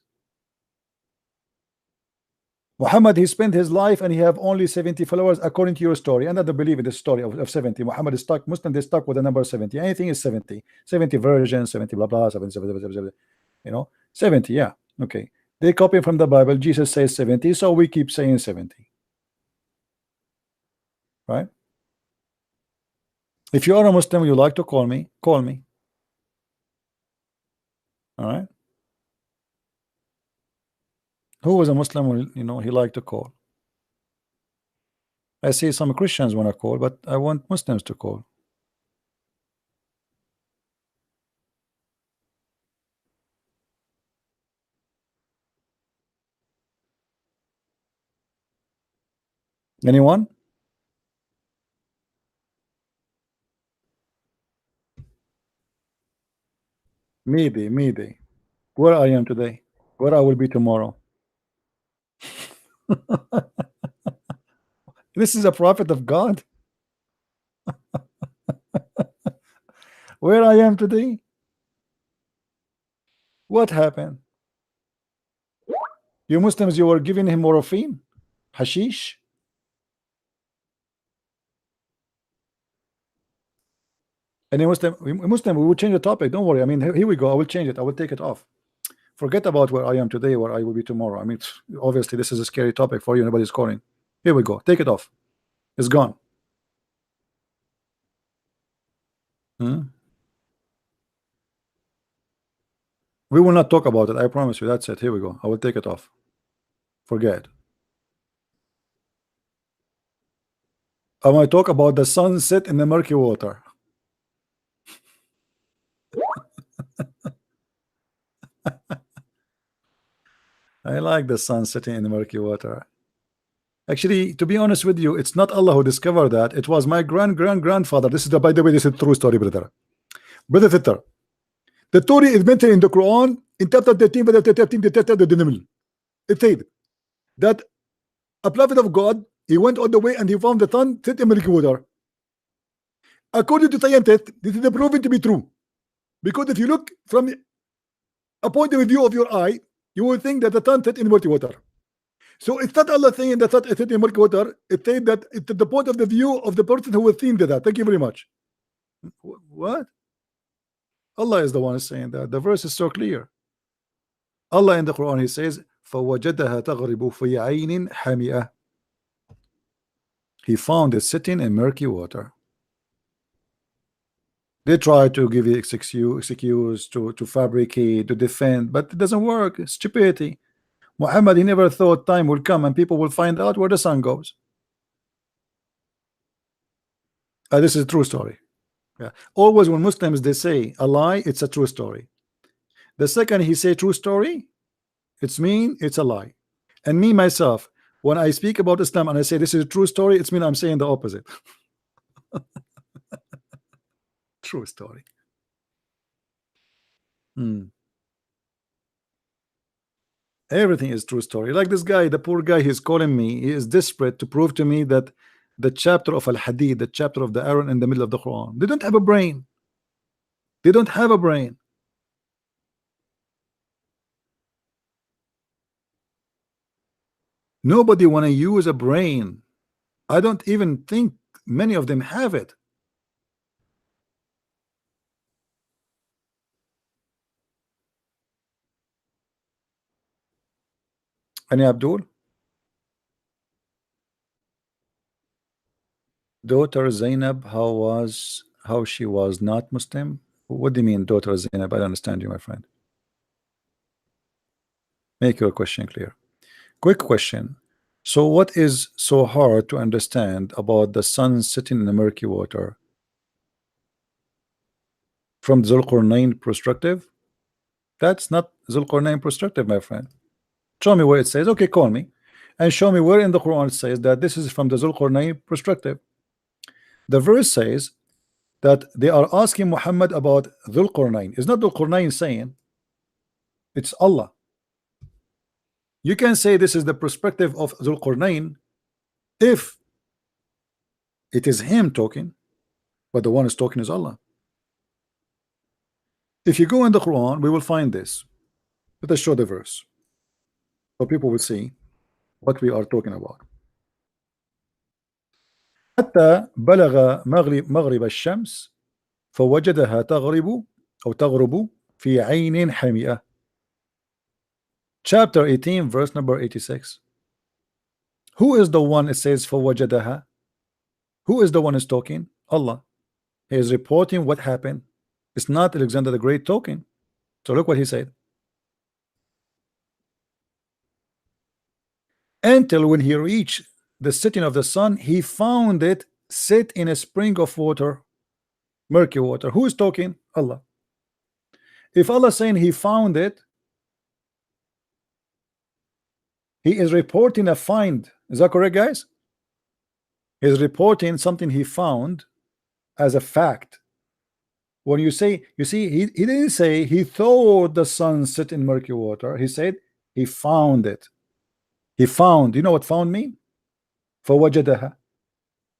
Muhammad, he spent his life and he have only 70 followers according to your story. And I don't believe in the story of 70. Muhammad is stuck, Muslim, they stuck with the number 70. Anything is 70. 70 versions, 70 blah blah, 70, you know, 70, yeah. Okay. They copy from the Bible. Jesus says 70, so we keep saying 70. Right? If you are a Muslim, you like to call me, call me. All right. Who was a Muslim will, you know, he liked to call? I see some Christians want to call, but I want Muslims to call. Anyone? Maybe. Where I am today, where I will be tomorrow. This is a prophet of God. Where I am today. What happened? You Muslims, you were giving him morphine, hashish. And Muslim, we will change the topic. Don't worry. I mean, here we go. I will change it. I will take it off. Forget about where I am today, where I will be tomorrow. I mean, obviously, this is a scary topic for you. Nobody's calling. Here we go. Take it off. It's gone. We will not talk about it. I promise you. That's it. Here we go. I will take it off. Forget. I want to talk about the sunset in the murky water. I like the sun setting in the murky water. Actually, to be honest with you, it's not Allah who discovered that. It was my grandfather. This is by the way, this is a true story, brother. Brother Fitter. The story is mentioned in the Quran in chapter 13, verse 13, it said that a prophet of God, he went all the way and he found the sun set in murky water. According to scientists, this is proven to be true. Because if you look from a point of view of your eye, you will think that the sun set in murky water. So it's not Allah saying that it's set in murky water. It says that it's the point of the view of the person who was seeing that. Thank you very much. What? Allah is the one saying that. The verse is so clear. Allah in the Quran, he says, فَوَجَدَهَا تَغْرِبُ فِي عَيْنٍ حَمِئَةٍ. He found it sitting in murky water. They try to give you excuse to fabricate, to defend, but it doesn't work. It's stupidity. Muhammad, he never thought time will come and people will find out where the sun goes. This is a true story. Yeah. Always when Muslims they say a lie, it's a true story. The second he say true story, it's mean it's a lie. And me myself, when I speak about Islam and I say this is a true story, it's mean I'm saying the opposite. True story. Everything is true story. Like this guy, the poor guy, he's calling me. He is desperate to prove to me that the chapter of Al-Hadid, the chapter of the Aaron in the middle of the Quran, they don't have a brain. They don't have a brain. Nobody want to use a brain. I don't even think many of them have it. Any Abdul? Daughter Zainab, how she was not Muslim? What do you mean, daughter Zainab? I don't understand you, my friend. Make your question clear. Quick question. So what is so hard to understand about the sun sitting in the murky water? From Zulqarnain perspective? That's not Zulqarnain perspective, my friend. Show me where it says, okay, call me, and show me where in the Quran it says that this is from the Zulqarnain perspective. The verse says that they are asking Muhammad about Zulqarnain. It's not Zulqarnain saying, it's Allah. You can say this is the perspective of Zulqarnain if it is him talking, but the one is talking is Allah. If you go in the Quran, we will find this. Let us show the verse so people will see what we are talking about. حتى بلغ مغرب الشمس فوجدها تغرب في عين حمئة. Chapter 18, verse number 86. Who is the one it says فوجدها? Who is the one is talking? Allah. He is reporting what happened. It's not Alexander the Great talking. So look what he said. Until when he reached the setting of the sun, he found it sit in a spring of water, murky water. Who is talking? Allah. If Allah is saying he found it, he is reporting a find. Is that correct, guys? He is reporting something he found as a fact. When you say, you see, he didn't say he thought the sun sit in murky water. He said he found it. He found. You know what found mean? فوجدها.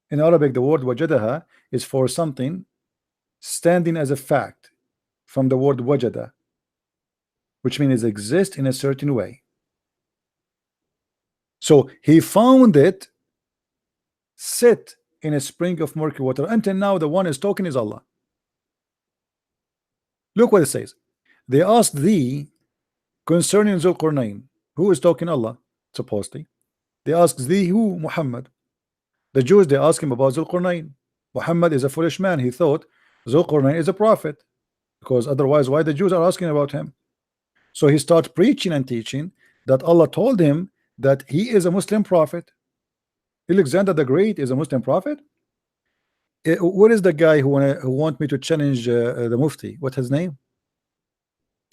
In Arabic, the word wajadaha is for something standing as a fact, from the word wajada, which means it exists in a certain way. So he found it sit in a spring of murky water. Until now, the one is talking is Allah. Look what it says. They asked thee concerning Zulqarnain. Who is talking? Allah, supposedly. They asked thee who? Muhammad. The Jews, they ask him about Zulqarnain. Muhammad is a foolish man. He thought Zulqarnain is a prophet, because otherwise why the Jews are asking about him? So he starts preaching and teaching that Allah told him that he is a Muslim prophet. Alexander the Great is a Muslim prophet. What is the guy who want me to challenge the Mufti? What's his name?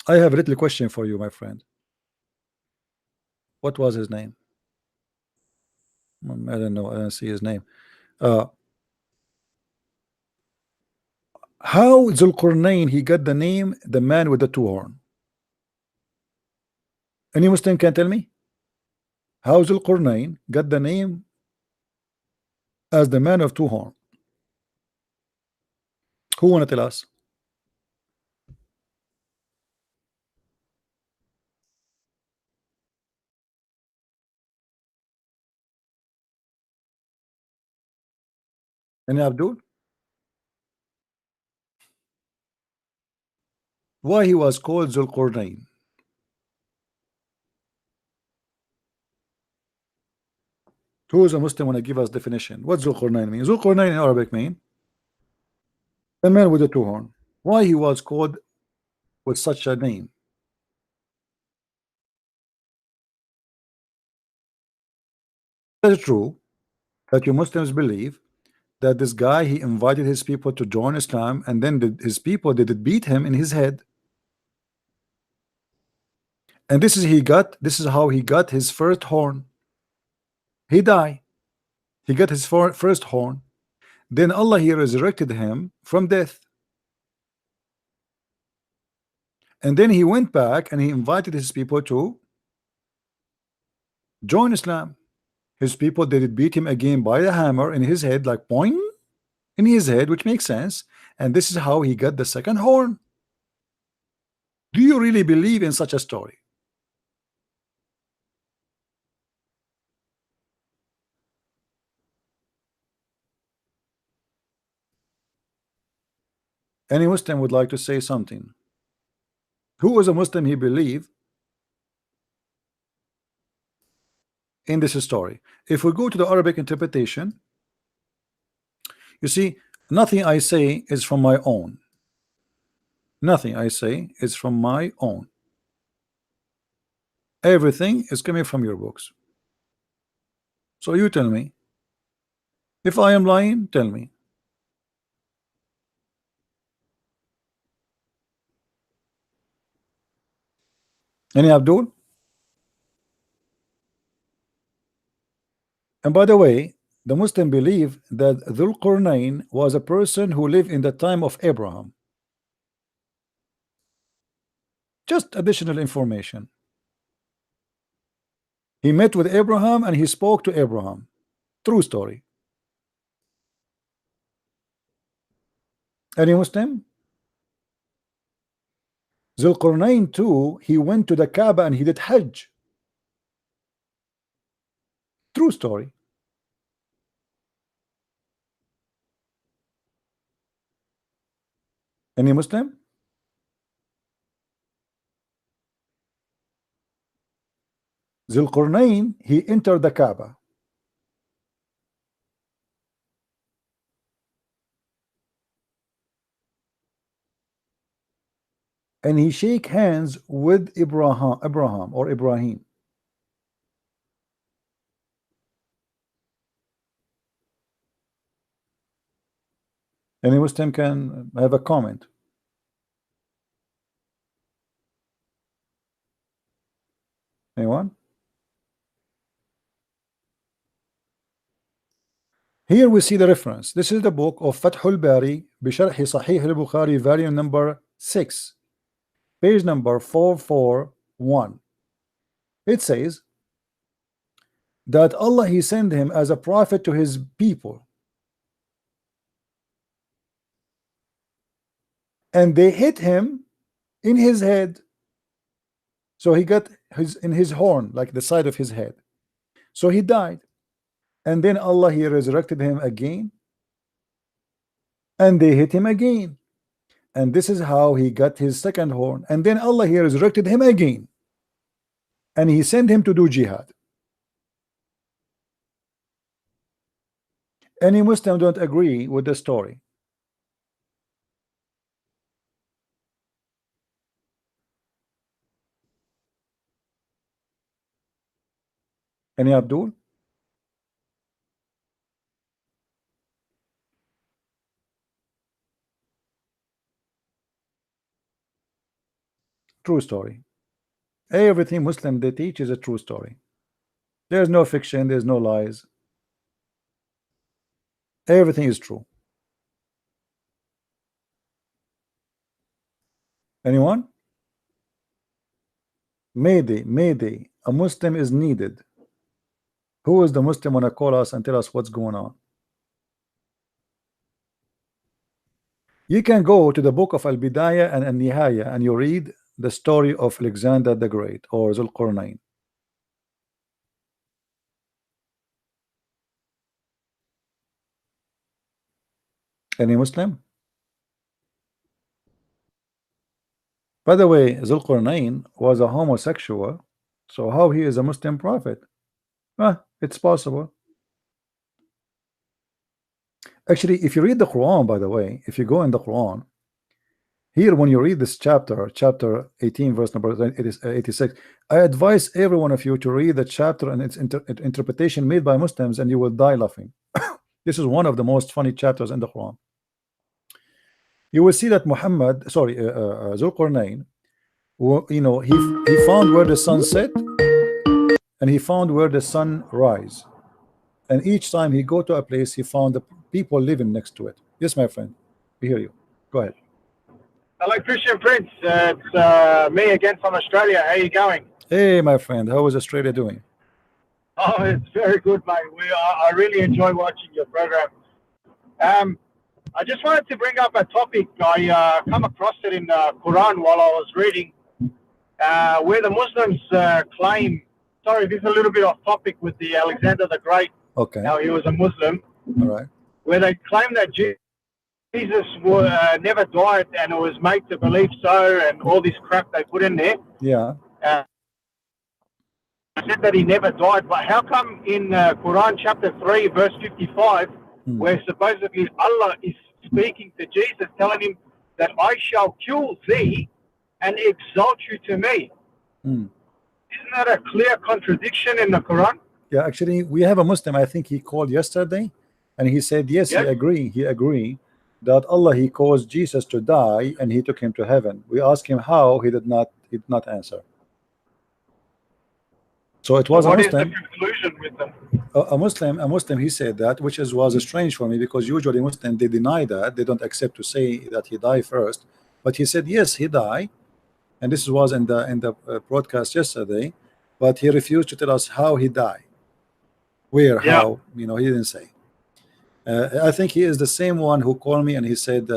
I have a little question for you, my friend. What was his name? I don't know. I don't see his name. How Zulqarnain he got the name the man with the two horn? Any Muslim can tell me how Zulqarnain got the name as the man of two horn? Who want to tell us? Any Abdul? Why he was called Zulqarnain? Who is a Muslim want to give us definition? What Zulqarnain mean? Zulqarnain in Arabic mean the man with the two horn. Why he was called with such a name? Is it true that you Muslims believe that this guy he invited his people to join Islam, and then his people did beat him in his head, and this is how he got his first horn? He died. He got his first horn. Then Allah he resurrected him from death, and then he went back and he invited his people to join Islam. His people did beat him again by a hammer in his head, like point in his head, which makes sense. And this is how he got the second horn. Do you really believe in such a story? Any Muslim would like to say something? Who was a Muslim he believed in this story? If we go to the Arabic interpretation, you see, nothing I say is from my own. Nothing I say is from my own. Everything is coming from your books. So you tell me. If I am lying, tell me. Any Abdul? And by the way, the Muslim believe that Dhul Qarnayn was a person who lived in the time of Abraham. Just additional information. He met with Abraham and he spoke to Abraham. True story. Any Muslim? Dhul Qarnayn too, he went to the Kaaba and he did Hajj. True story. Any Muslim? Dhul Qarnayn, he entered the Kaaba. And he shake hands with Abraham or Ibrahim. Any Muslim can have a comment. Anyone? Here we see the reference. This is the book of Fathul Bari بشرح صحيح البخاري, volume number 6, page number 441. It says that Allah, he sent him as a prophet to his people, and they hit him in his head. So he got in his horn, like the side of his head. So he died. And then Allah, he resurrected him again, and they hit him again, and this is how he got his second horn. And then Allah, he resurrected him again, and he sent him to do jihad. Any Muslim don't agree with the story? Any Abdul? True story. Everything Muslim they teach is a true story. There's no fiction, there's no lies. Everything is true. Anyone? Mayday. A Muslim is needed. Who is the Muslim wanna call us and tell us what's going on? You can go to the book of Al-Bidayah and Al-Nihaya and you read the story of Alexander the Great or Dhul Qarnayn. Any Muslim? By the way, Dhul Qarnayn was a homosexual, so how he is a Muslim prophet? It's possible. Actually, if you read the Quran, by the way, if you go in the Quran, here when you read this chapter 18, verse number 86, I advise every one of you to read the chapter and its interpretation made by Muslims, and you will die laughing. This is one of the most funny chapters in the Quran. You will see that Dhul Qarnayn, you know, he found where the sun set and he found where the sun rise, and each time he go to a place, he found the people living next to it. Yes, my friend, we hear you. Go ahead. Hello, Christian Prince. It's me again from Australia. How are you going? Hey, my friend, how is Australia doing? Oh, it's very good, mate. I really enjoy watching your program. I just wanted to bring up a topic. I come across it in the Quran while I was reading, where the Muslims claim. Sorry, this is a little bit off topic with the Alexander the Great. Okay. Now he was a Muslim. All right. Where they claim that Jesus never died and it was made to believe so, and all this crap they put in there. Yeah. Said that he never died, but how come in Quran chapter 3 verse 55 where supposedly Allah is speaking to Jesus telling him that I shall kill thee and exalt you to me? Isn't that a clear contradiction in the Quran? Yeah, actually we have a Muslim, I think he called yesterday, and he said yes, he agreed that Allah, he caused Jesus to die and he took him to heaven. We asked him how, he did not answer. So it was what a is the Muslim, conclusion with them? a Muslim, he said that, which was strange for me, because usually Muslim, they deny that, they don't accept to say that he died first, but he said yes, he died, and this was in the broadcast yesterday, but he refused to tell us how he died, where, how, he didn't say. I think he is the same one who called me and he said,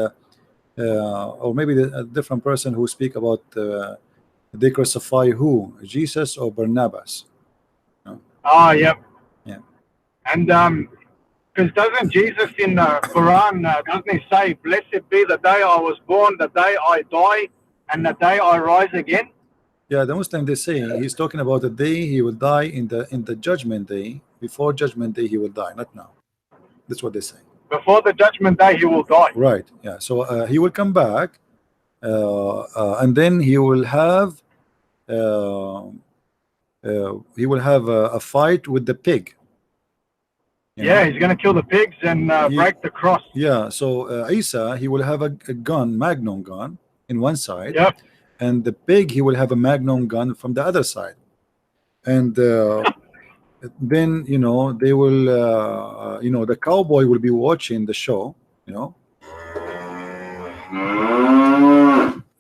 or maybe a different person who speak about they crucify who, Jesus or Barnabas? Oh, yeah. Yeah. And because doesn't Jesus in the Quran, doesn't he say, blessed be the day I was born, the day I die, and the day I rise again? Yeah, the Muslim, they say he's talking about the day he will die in the judgment day. Before judgment day he will die, not now. That's what they say. Before the judgment day he will die. Right. Yeah. So he will come back, and then he will have a fight with the pig. Yeah, he's going to kill the pigs and break the cross. Yeah. So Isa, he will have a gun, magnum gun, in one side. Yep. And the pig, he will have a magnum gun from the other side. And then they will the cowboy will be watching the show,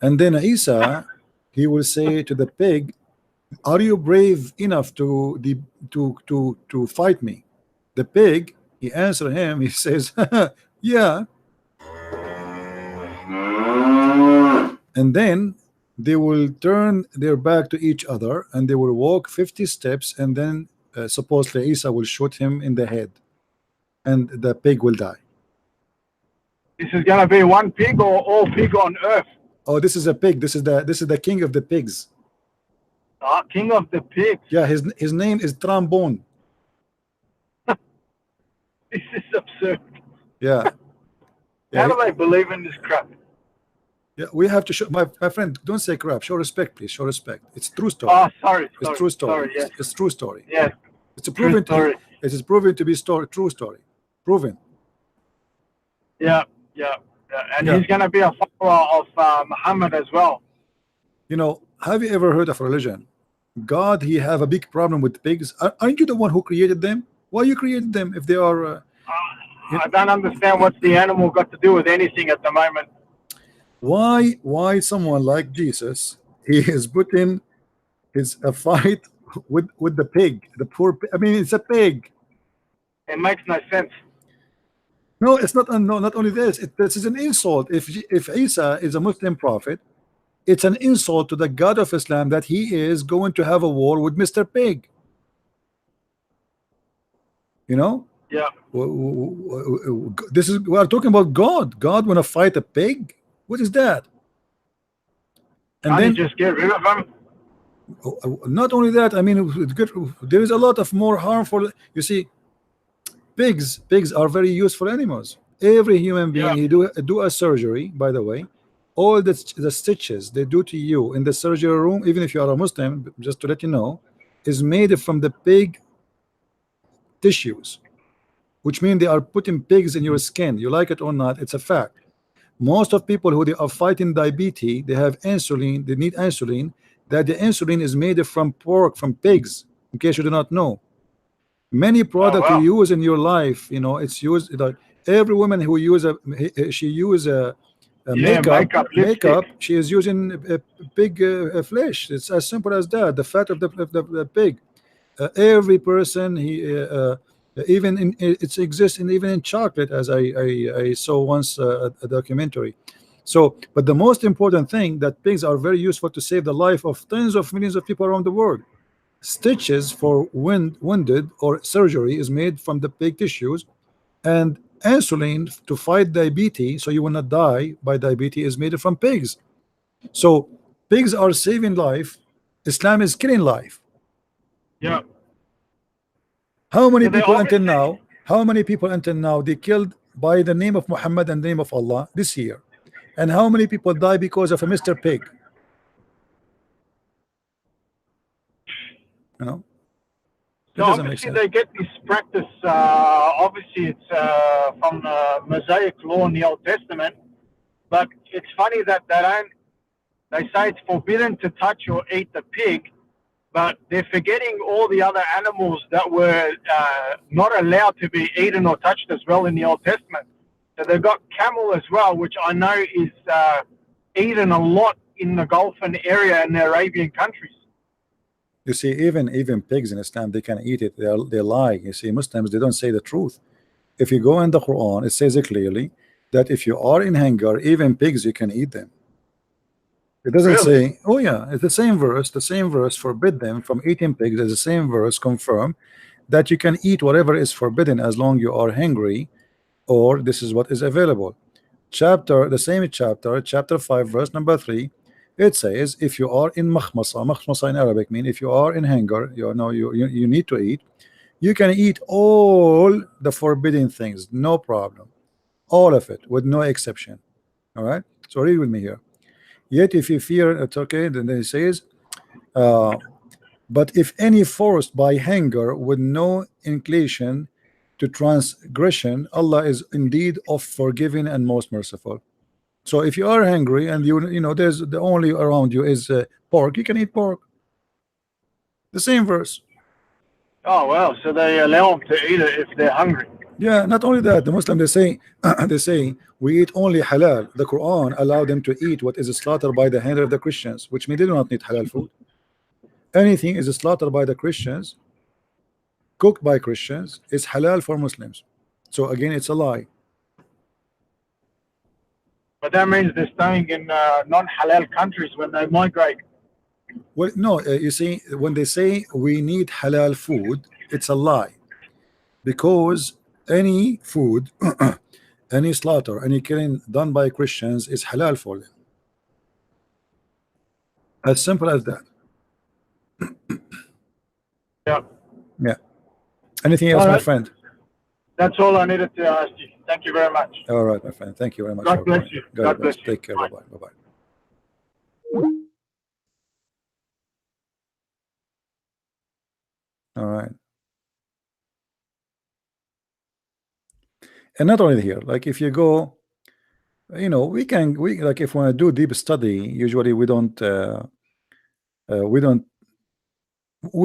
and then Isa, he will say to the pig, are you brave enough to fight me? The pig, he answered him, he says, yeah. And then they will turn their back to each other and they will walk 50 steps, and then supposedly Isa will shoot him in the head and the pig will die. This is going to be one pig or all pig on earth? Oh, this is a pig. This is the king of the pigs. King of the pigs. Yeah, his name is Trombone. This is absurd. Yeah. How do they believe in this crap? Yeah, we have to show, my friend, don't say crap. Show respect, please. Show respect. It's true story. Oh, sorry. It's true story. Sorry, yeah. It's true story. Yeah. It's a proven story. It is proven to be true story. Proven. Yeah. And he's going to be a follower of Muhammad as well. Have you ever heard of religion? God, he have a big problem with pigs. Aren't you the one who created them? Why you created them if they are? I don't understand what's the animal got to do with anything at the moment. Why someone like Jesus, he is putting a fight with the pig, the poor pig. I mean, it's a pig. It makes no sense. No, it's not. No, not only this. This is an insult. If Isa is a Muslim prophet, it's an insult to the God of Islam that he is going to have a war with Mr. Pig. Yeah. This is, we are talking about God. God want to fight a pig? What is that? And Can't then you just get rid of them? Not only that, I mean, there is a lot of more harmful. You see, pigs are very useful animals. Every human being, he do a surgery, by the way, all the stitches they do to you in the surgery room, even if you are a Muslim, just to let you know, is made from the pig tissues, which mean they are putting pigs in your skin. You like it or not, it's a fact. Most of people who they are fighting diabetes, they have insulin, they need insulin, that the insulin is made from pork, from pigs, in case you do not know. Many products you use in your life, it's used, like every woman who use makeup, she is using pig flesh. It's as simple as that, the fat of the pig. Every person, even it exists even in chocolate, as I saw once a documentary. So, but the most important thing, that pigs are very useful to save the life of tens of millions of people around the world. Stitches for wounded or surgery is made from the pig tissues, and insulin to fight diabetes, so you will not die by diabetes, is made from pigs. So pigs are saving life. Islam is killing life. Yeah. How many So they people until obviously- now? How many people until now they killed by the name of Muhammad and the name of Allah this year? And how many people die because of a Mr. Pig? You know, it So doesn't make obviously sense. they get this practice. Obviously, it's from the Mosaic law in the Old Testament. But it's funny that they say it's forbidden to touch or eat the pig, but they're forgetting all the other animals that were not allowed to be eaten or touched as well in the Old Testament. So they've got camel as well, which I know is eaten a lot in the Gulfen area in the Arabian countries. You see, even pigs in Islam, they can eat it. They lie. You see, Muslims, they don't say the truth. If you go in the Quran, it says it clearly that if you are in hunger, even pigs, you can eat them. It doesn't say, oh yeah, it's the same verse forbid them from eating pigs. It's the same verse confirm that you can eat whatever is forbidden as long you are hungry, or this is what is available. The same chapter, chapter 5, verse number 3, it says if you are in makhmasa in Arabic mean if you are in hunger, you need to eat, you can eat all the forbidden things, no problem, all of it with no exception. All right, so read with me here. Yet if you fear, it's okay. Then it says, but if any forced by hunger with no inclination to transgression, Allah is indeed of forgiving and most merciful. So if you are hungry and you know there's the only around you is pork, you can eat pork. The same verse. Oh wow! So they allow them to eat it if they're hungry. Yeah, not only that, the Muslim they say they say we eat only halal. The Quran allowed them to eat what is slaughtered by the hand of the Christians, which means they do not need halal food. Anything is slaughtered by the Christians, cooked by Christians, is halal for Muslims. So again, it's a lie. But that means they're staying in non-halal countries when they migrate. Well, no, you see, when they say we need halal food, it's a lie, because any food, any slaughter, any killing done by Christians is halal for them. As simple as that. Yeah. Yeah. Anything else, my friend? That's all I needed to ask you. Thank you very much. All right, my friend. Thank you very much. God bless you. God bless you. Take care. Bye bye. Bye bye. All right. And not only here, like if you go, we like if we want to do deep study, usually we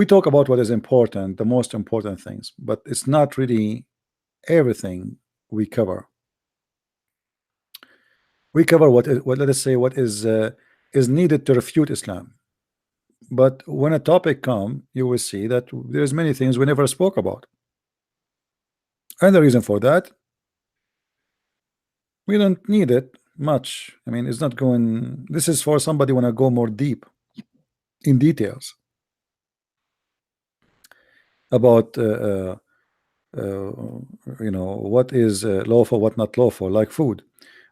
talk about what is important, the most important things, but it's not really everything we cover. We cover what let us say what is needed to refute Islam. But when a topic comes, you will see that there's many things we never spoke about. And the reason for that, we don't need it much. I mean, it's not going, this is for somebody want to go more deep in details about what is lawful, what not lawful, like food.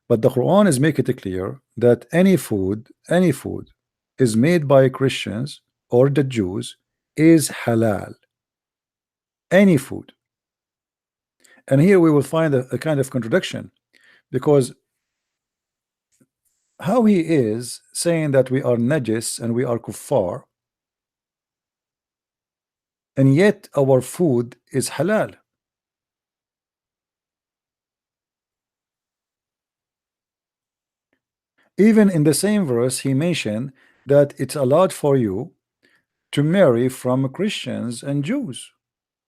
But the Quran is making it clear that any food is made by Christians or the Jews is halal. Any food. And here we will find a kind of contradiction, because how he is saying that we are najis and we are kuffar, and yet our food is halal. Even in the same verse, he mentioned that it's allowed for you to marry from Christians and Jews.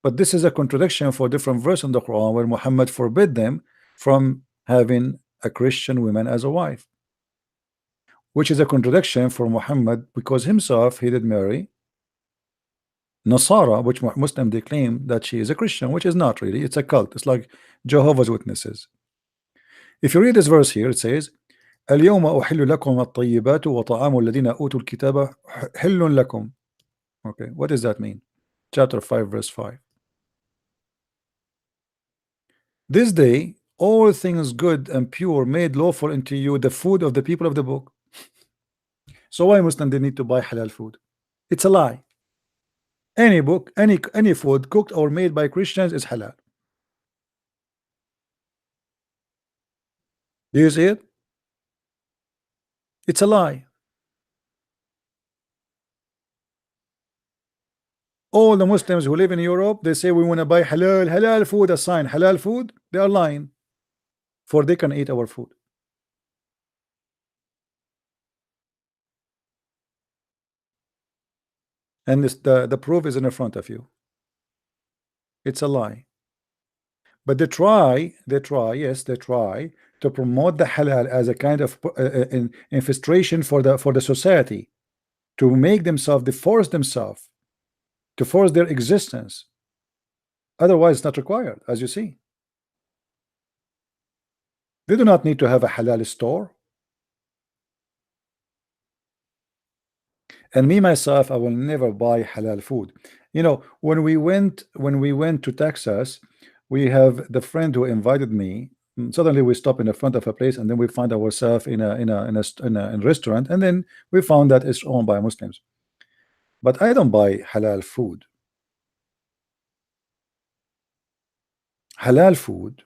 But this is a contradiction for different verse in the Quran where Muhammad forbid them from having a Christian woman as a wife, which is a contradiction for Muhammad, because himself he did marry Nasara, which Muslim they claim that she is a Christian, which is not really. It's a cult. It's like Jehovah's Witnesses. If you read this verse here, it says اليوم أحل لكم الطيبات وطعام الذين أوتوا الكتاب حل لكم. Okay, what does that mean? Chapter 5 verse 5. This day all things good and pure made lawful into you, the food of the people of the book. So why Muslim they need to buy halal food? It's a lie. Any book, any food cooked or made by Christians is halal. Do you see it? It's a lie. All the Muslims who live in Europe, they say we want to buy halal food, a sign halal food. They are lying, for they can eat our food. And this, the proof is in front of you. It's a lie. But they try, yes, they try to promote the halal as a kind of infestation for the society, to make themselves, to force themselves, to force their existence. Otherwise, it's not required, as you see. They do not need to have a halal store. And me myself, I will never buy halal food. You know, when we went to Texas, we have the friend who invited me. Suddenly we stop in the front of a place, and then we find ourselves in a restaurant, and then we found that it's owned by Muslims. But I don't buy halal food. Halal food.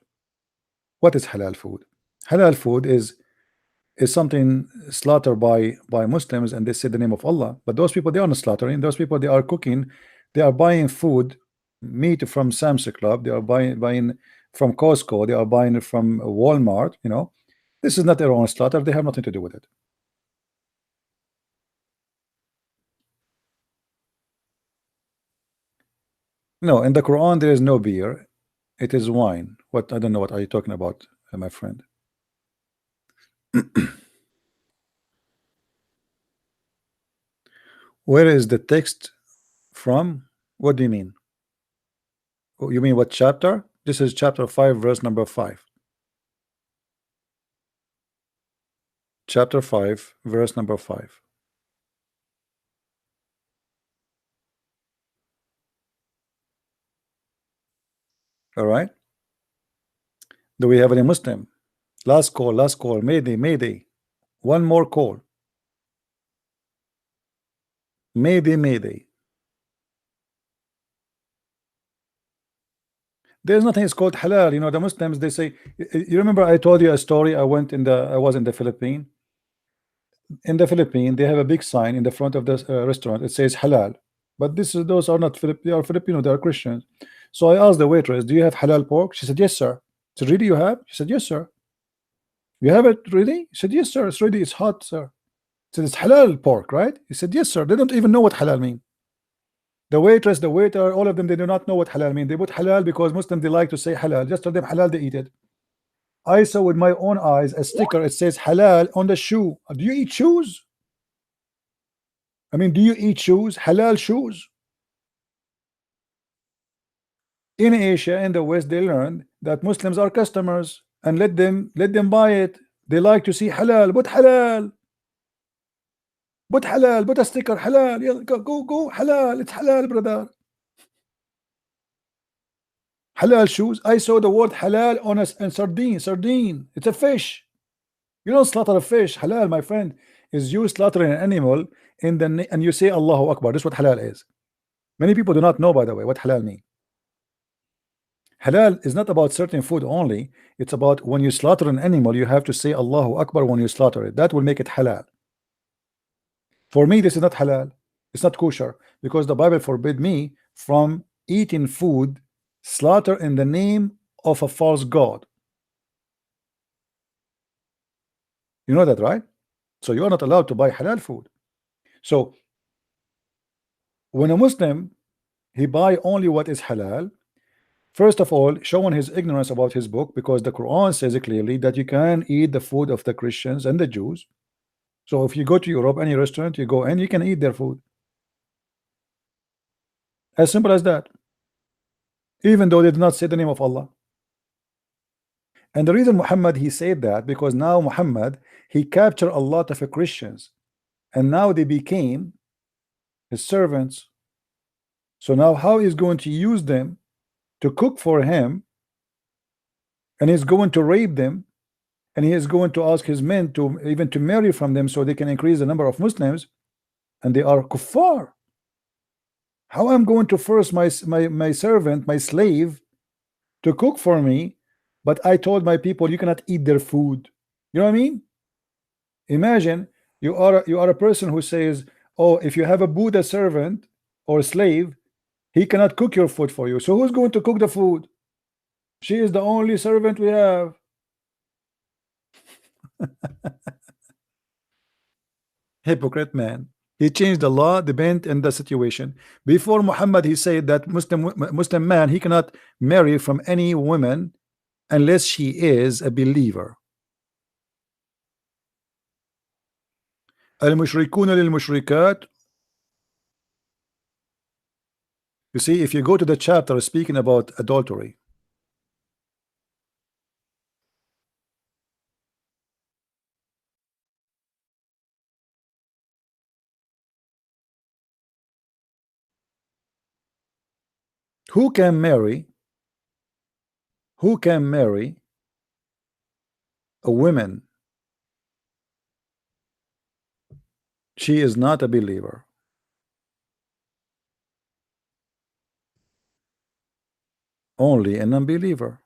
What is halal food? Halal food is something slaughtered by Muslims, and they say the name of Allah. But those people, they are not slaughtering. Those people, they are cooking. They are buying food, meat from Sam's Club. They are buying from Costco. They are buying it from Walmart. You know, this is not their own slaughter. They have nothing to do with it. No, in the Quran there is no beer. It is wine. What? I don't know. What are you talking about, my friend? Where is the text from? What do you mean? You mean what chapter? This is chapter 5, verse number 5. Chapter 5, verse number 5. All right. Do we have any Muslim? Last call, mayday, mayday. One more call. Mayday, mayday. There's nothing is called halal. You know, the Muslims, they say, you remember I told you a story. I was in the Philippines. In the Philippines, they have a big sign in the front of the restaurant. It says halal. But those are not they are Filipino, they are Christians. So I asked the waitress, do you have halal pork? She said, yes, sir. I said, really, you have? She said, yes, sir. You have it really? She said, yes, sir. It's ready. It's hot, sir. I said, it's halal pork, right? He said, yes, sir. They don't even know what halal mean. The waitress, the waiter, all of them, they do not know what halal mean. They put halal because Muslims, they like to say halal. Just tell them halal, they eat it. I saw with my own eyes a sticker. It says halal on the shoe. Do you eat shoes? I mean, do you eat shoes? Halal shoes? In Asia, in the West, they learned that Muslims are customers and let them buy it. They like to see halal. Put halal. Put halal. Put a sticker. Halal. Yeah, go. Halal. It's halal, brother. Halal shoes. I saw the word halal on a sardine. Sardine. It's a fish. You don't slaughter a fish. Halal, my friend, is you slaughtering an animal and you say Allahu Akbar. This is what halal is. Many people do not know, by the way, what halal means. Halal is not about certain food only. It's about when you slaughter an animal, you have to say Allahu Akbar when you slaughter it. That will make it halal. For me, this is not halal. It's not kosher because the Bible forbid me from eating food slaughter in the name of a false god. You know that, right? So you are not allowed to buy halal food. So when a Muslim, he buy only what is halal, first of all, showing his ignorance about his book, because the Quran says clearly that you can eat the food of the Christians and the Jews. So if you go to Europe, any restaurant you go in, you can eat their food. As simple as that. Even though they did not say the name of Allah. And the reason Muhammad, he said that, because now Muhammad, he captured a lot of Christians. And now they became his servants. So now how is going to use them to cook for him and he's going to rape them, and he is going to ask his men to even to marry from them so they can increase the number of Muslims, and they are kuffar. How I'm going to force my servant, my slave, to cook for me, but I told my people you cannot eat their food? You know what I mean? Imagine you are a person who says, oh, if you have a Buddha servant or slave, he cannot cook your food for you. So who's going to cook the food? She is the only servant we have. Hypocrite man. He changed the law, depend on the situation. Before Muhammad, he said that Muslim man, he cannot marry from any woman unless she is a believer. Al-mushrikun lil-mushrikat. You see, if you go to the chapter speaking about adultery, who can marry a woman? She is not a believer. Only an unbeliever.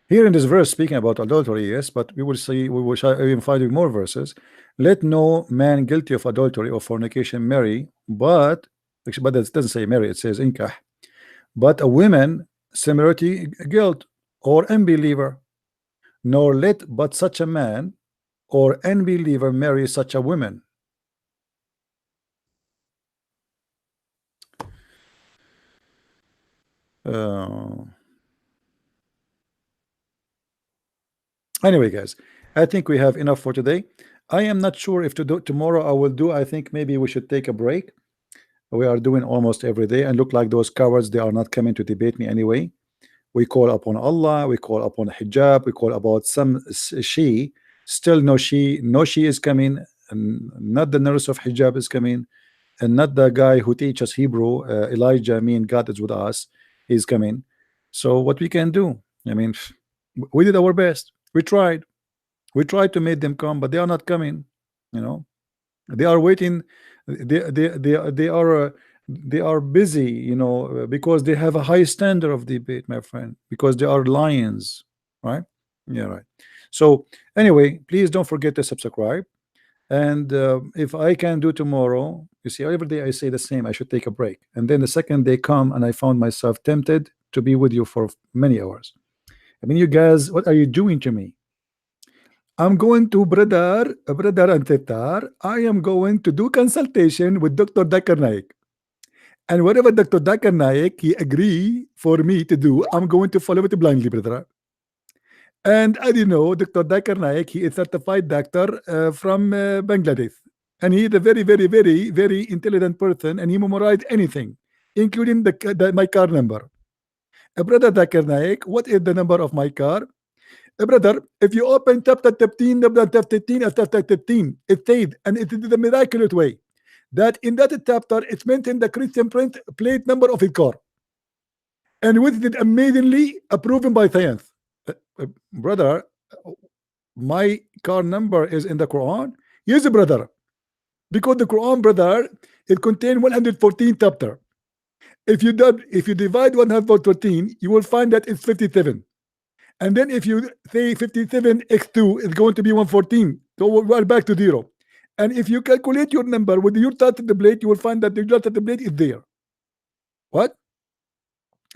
Here in this verse speaking about adultery, yes, but we will see, we will even find more verses. Let no man guilty of adultery or fornication marry, but it doesn't say marry, it says inkah. But a woman similar to guilt or unbeliever, nor let but such a man or unbeliever marry such a woman. Anyway, guys, I think we have enough for today. I am not sure if tomorrow I will do. I think maybe we should take a break. We are doing almost every day, and look like those cowards, they are not coming to debate me anyway. We call upon Allah, we call upon hijab, we call about some she. Still no she is coming, and not the nurse of hijab is coming, and not the guy who teaches Hebrew, Elijah, God is with us, is coming. So what we can do? I mean, we did our best. We tried to make them come, but they are not coming. You know, they are waiting. They are busy, you know, because they have a high standard of debate, my friend, because they are lions, right? Yeah, right. So anyway, please don't forget to subscribe, and if I can do tomorrow, you see, every day I say the same, I should take a break, and then the second day come and I found myself tempted to be with you for many hours. I mean, you guys, what are you doing to me? I'm going to brother and Tetar. I am going to do consultation with Dr. Dakar Naik, and whatever Dr. Dakar Naik he agree for me to do, I'm going to follow it blindly, brother. And as you know, Dr. Dakar Naik, he is a certified doctor from Bangladesh, and he is a very, very, very, very intelligent person, and he memorized anything, including my car number. Brother Dakar Naik, what is the number of my car? Brother, if you open chapter 13, it says, and it is a miraculous way, that in that chapter it's mentioned the Christian plate number of his car, and with it amazingly proven by science. Brother, my car number is in the Quran. Yes, brother, because the Quran, brother, it contains 114 chapter. If you divide 114, you will find that it's 57. And then if you say 57 x2, it's going to be 114. So we're back to 0. And if you calculate your number with your start at the blade, you will find that the start at the blade is there. What?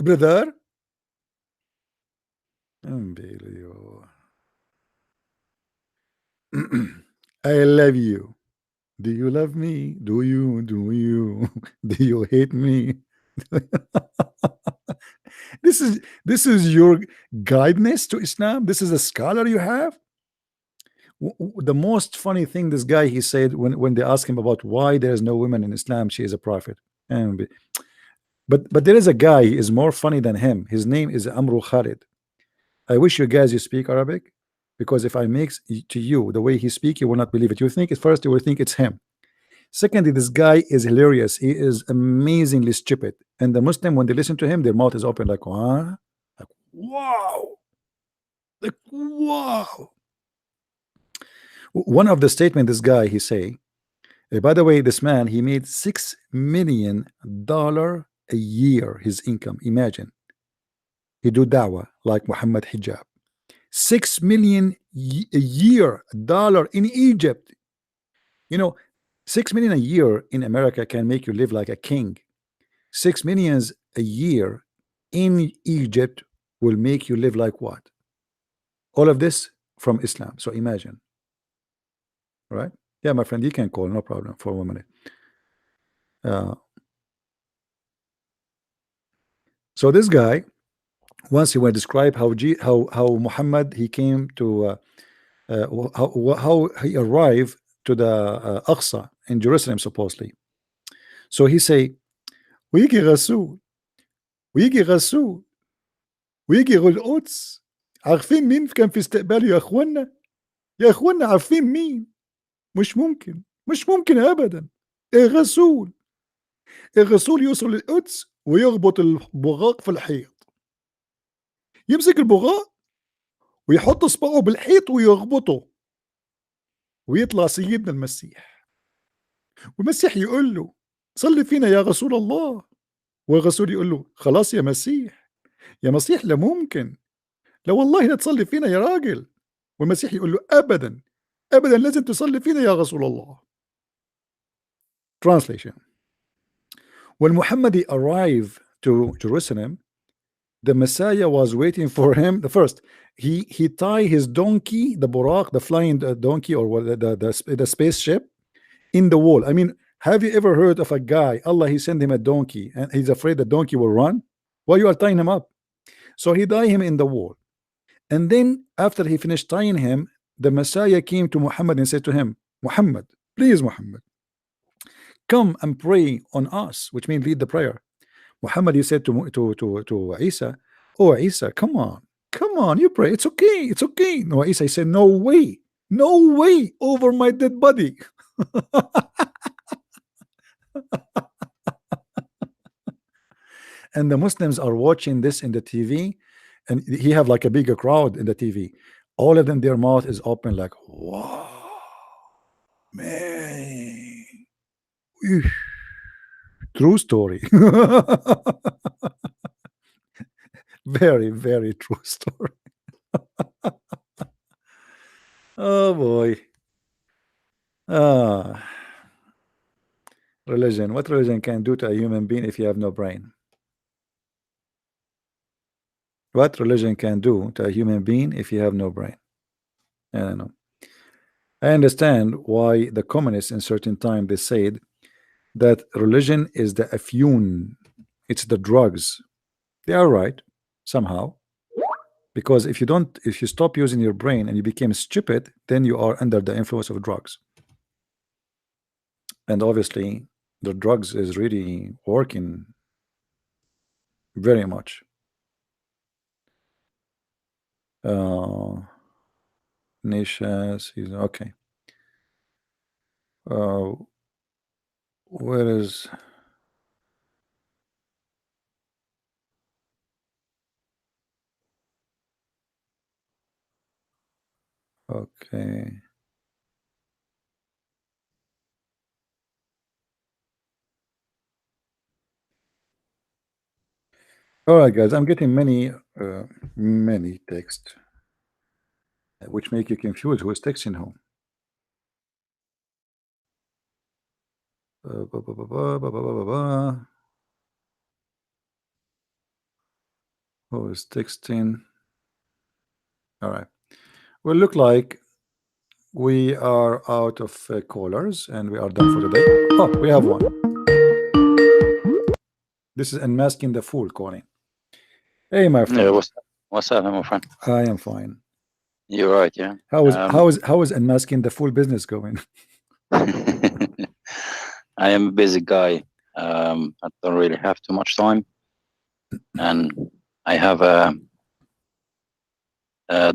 Brother? Unbelievable. I love you. Do you love me? Do you? Do you hate me? This is your guidance to Islam. This is a scholar you have. The most funny thing, this guy, he said when they asked him about why there is no women in Islam, she is a prophet. But there is a guy is more funny than him. His name is Amru Khalid. I wish you guys you speak Arabic, because if I make to you the way he speak, you will not believe it. You think at first you will think it's him. Secondly, this guy is hilarious. He is amazingly stupid. And the Muslim, when they listen to him, their mouth is open like, huh? Like, wow, like wow. One of the statement this guy he say, by the way, this man he made $6 million a year his income. Imagine he do dawah like Muhammad Hijab. $6 million a year in Egypt. You know, 6 million a year in America can make you live like a king. 6 million a year in Egypt will make you live like what? All of this from Islam. So imagine, right? Yeah, my friend, you can call, no problem, for 1 minute. So this guy, once he will describe how Muhammad he came to how he arrived to the Aqsa in Jerusalem supposedly. So he say, ويجي غسول ويجي غسول ويجي القدس. عارفين مين كان في استقباله يا اخوانا؟ يا اخوانا عارفين مين؟ مش ممكن ابدا. الرسول يوصل للقدس ويربط البغاق في الحيط، يمسك البغاق ويحط اصبعه بالحيط ويربطه، ويطلع سيدنا المسيح، والمسيح يقول له صلي فينا يا رسول الله، والرسول يقول له خلاص يا مسيح لا ممكن، لا والله لا تصلي فينا يا راجل، والمسيح يقول له ابدا لازم تصلي فينا يا رسول الله. Translation: when Muhammad arrived to Jerusalem, the Messiah was waiting for him. The first, he tied his donkey, the buraq, the flying donkey, or the spaceship, in the wall. I mean, have you ever heard of a guy, Allah he sent him a donkey and he's afraid the donkey will run? Why you are tying him up? So he tied him in the wall, and then after he finished tying him, the Messiah came to Muhammad and said to him, Muhammad, please Muhammad, come and pray on us, which means lead the prayer. Muhammad he said to Isa, oh Isa, come on, you pray, it's okay. No, Isa he said, no way over my dead body. And the Muslims are watching this in the TV, and he have like a bigger crowd in the TV. All of them, their mouth is open like, wow, man. True story. Very, very true story. Oh boy. Religion. What religion can do to a human being if you have no brain? What religion can do to a human being if you have no brain? I don't know. I understand why the communists in certain time they said that religion is the afyun, it's the drugs. They are right somehow, because if you stop using your brain and you became stupid, then you are under the influence of drugs. And obviously the drugs is really working very much. Nishas, he's okay. Where is okay? All right, guys, I'm getting many text, which make you confused who is texting whom. Who is texting? All right. Well, look like we are out of callers and we are done for today. Oh, we have one. This is Unmasking the Fool calling. Hey, my friend. Yeah, what's up, my friend? I am fine. You're right, yeah. How is Unmasking the Fool business going? I am a busy guy. I don't really have too much time, and I have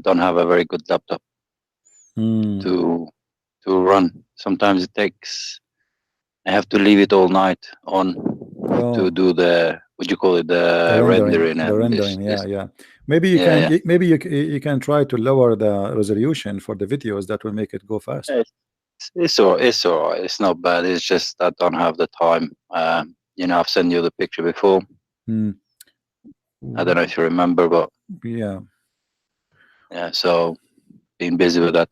don't have a very good laptop to run. Sometimes it takes. I have to leave it all night on to do the what do you call it, The rendering, the and rendering, yeah. Maybe you yeah, can yeah. maybe you can try to lower the resolution for the videos. That will make it go fast. It's all right. It's not bad. It's just I don't have the time. You know, I've sent you the picture before. Hmm. I don't know if you remember, but Yeah. So being busy with that.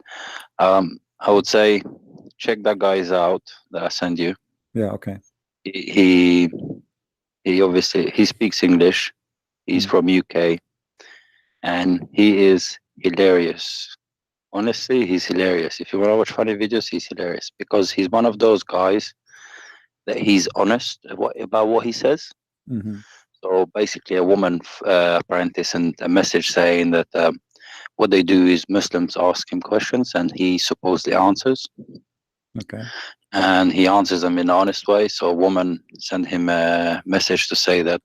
I would say check that guys out that I sent you. Yeah. Okay. He obviously he speaks English. He's from UK, and he is hilarious. Honestly, he's hilarious. If you want to watch funny videos, he's hilarious because he's one of those guys that he's honest about what he says. Mm-hmm. So basically, a woman apprentice sent a message saying that what they do is Muslims ask him questions and he supposedly answers. Okay. And he answers them in an honest way. So a woman sent him a message to say that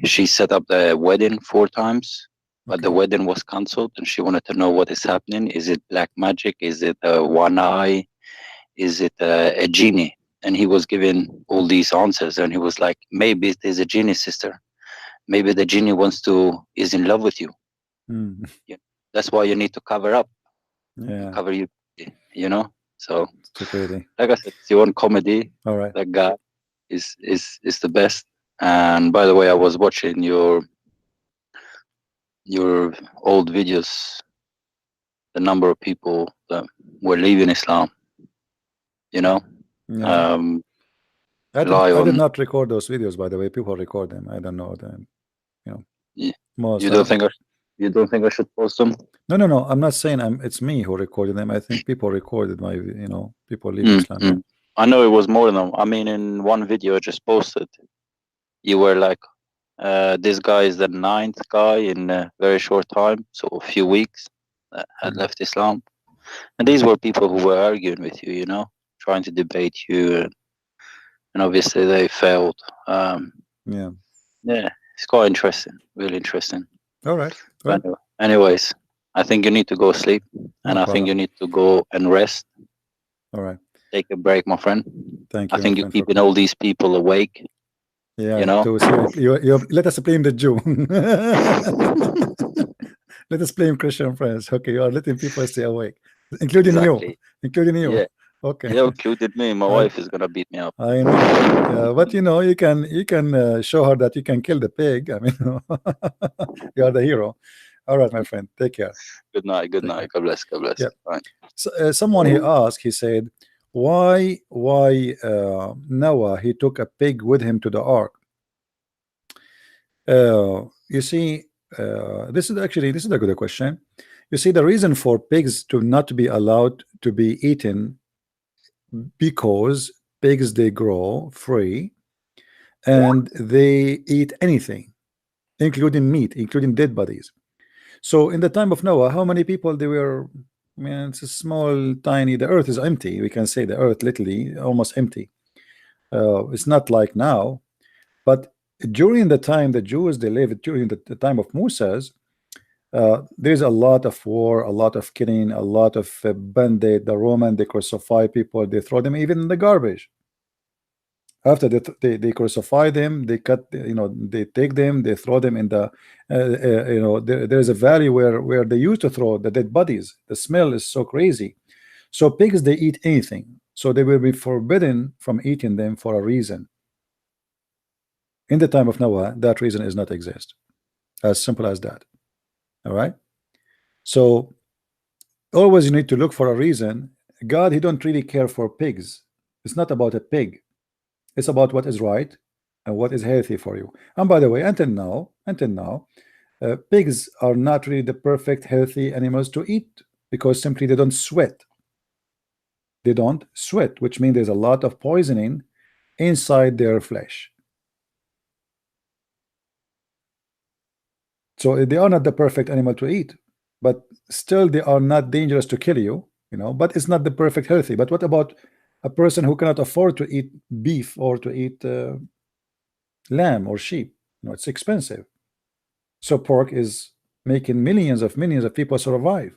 she set up the wedding 4 times, but the wedding was cancelled, and she wanted to know what is happening. Is it black magic? Is it one eye? Is it a genie? And he was giving all these answers, and he was like, maybe it is a genie, sister. Maybe the genie is in love with you. Mm. Yeah. That's why you need to cover up. Yeah. Cover you, you know? So, too crazy. like I said, it's your own comedy. All right. That guy is the best. And by the way, I was watching your old videos, the number of people that were leaving Islam, you know? Yeah. I Lion. did not record those videos, by the way. People record them. I don't know them. You know. Yeah. Most You don't think I should post them? No. I'm not saying it's me who recorded them. I think people recorded my, people leaving Islam. I know it was more than them. I mean, in one video I just posted, you were like, this guy is the 9th guy in a very short time, so a few weeks that had left Islam. And these were people who were arguing with you, trying to debate you, and obviously they failed. Yeah, it's quite interesting, really interesting. All right. But anyways, I think you need to go sleep, and I think you need to go and rest. All right. Take a break, my friend. Thank you. I think you're keeping all these people awake. Yeah, you let us blame the Jew. Let us blame Christian friends. Okay, you are letting people stay awake, including you. Yeah. Okay. Yeah, included me. My wife is gonna beat me up. I know. But you can show her that you can kill the pig. I mean, you are the hero. All right, my friend. Take care. Good night. Good night. God bless. God bless. Yeah. Bye. So, someone he asked. He said, why Noah he took a pig with him to the ark? You see, this is a good question. You see, the reason for pigs to not be allowed to be eaten, because pigs, they grow free and they eat anything, including meat, including dead bodies. So in the time of Noah, how many people they were? I mean, it's a small, tiny. The earth is empty. We can say the earth literally almost empty. It's not like now, but during the time the Jews they lived, during the time of Moses, there's a lot of war, a lot of killing, a lot of bandit. The Roman, they crucify people, they throw them even in the garbage. After they crucify them, they cut, they take them, they throw them in the, there's a valley where they used to throw the dead bodies. The smell is so crazy. So pigs, they eat anything. So they will be forbidden from eating them for a reason. In the time of Noah, that reason is not exist. As simple as that. All right. So always you need to look for a reason. God, he don't really care for pigs. It's not about a pig. It's about what is right and what is healthy for you. And by the way, until now, pigs are not really the perfect healthy animals to eat, because simply they don't sweat. They don't sweat, which means there's a lot of poisoning inside their flesh. So they are not the perfect animal to eat, but still they are not dangerous to kill you, but it's not the perfect healthy. But what about a person who cannot afford to eat beef or to eat lamb or sheep? It's expensive. So pork is making millions of people survive.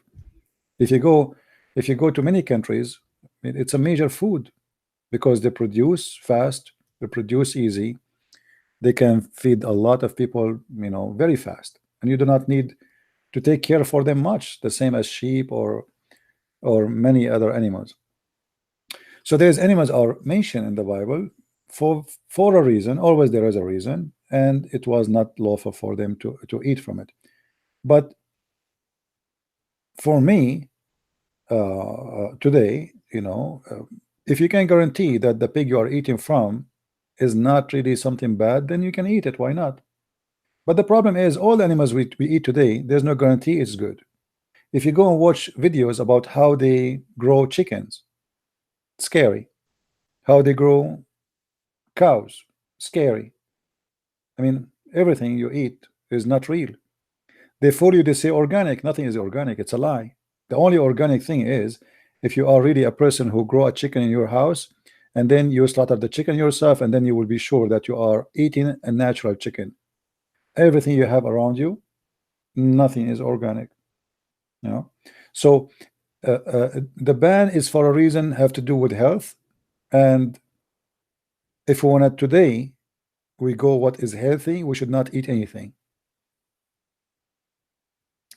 If you go to many countries, it's a major food because they produce fast, they produce easy, They can feed a lot of people, you know, very fast, and you do not need to take care for them much, the same as sheep or many other animals. So these animals are mentioned in the Bible for a reason. Always there is a reason, and it was not lawful for them to eat from it. But for me, today, you know, if you can guarantee that the pig you are eating from is not really something bad, then you can eat it. Why not? But the problem is, all the animals we eat today, there's no guarantee it's good. If you go and watch videos about how they grow chickens, scary. How they grow cows, scary. I mean, everything you eat is not real. They fool you, they say organic. Nothing is organic. It's a lie. The only organic thing is if you are really a person who grow a chicken in your house, and then you slaughter the chicken yourself, and then you will be sure that you are eating a natural chicken. Everything you have around you, nothing is organic. You know, so the ban is for a reason, have to do with health. And if we want today, we go what is healthy, we should not eat anything.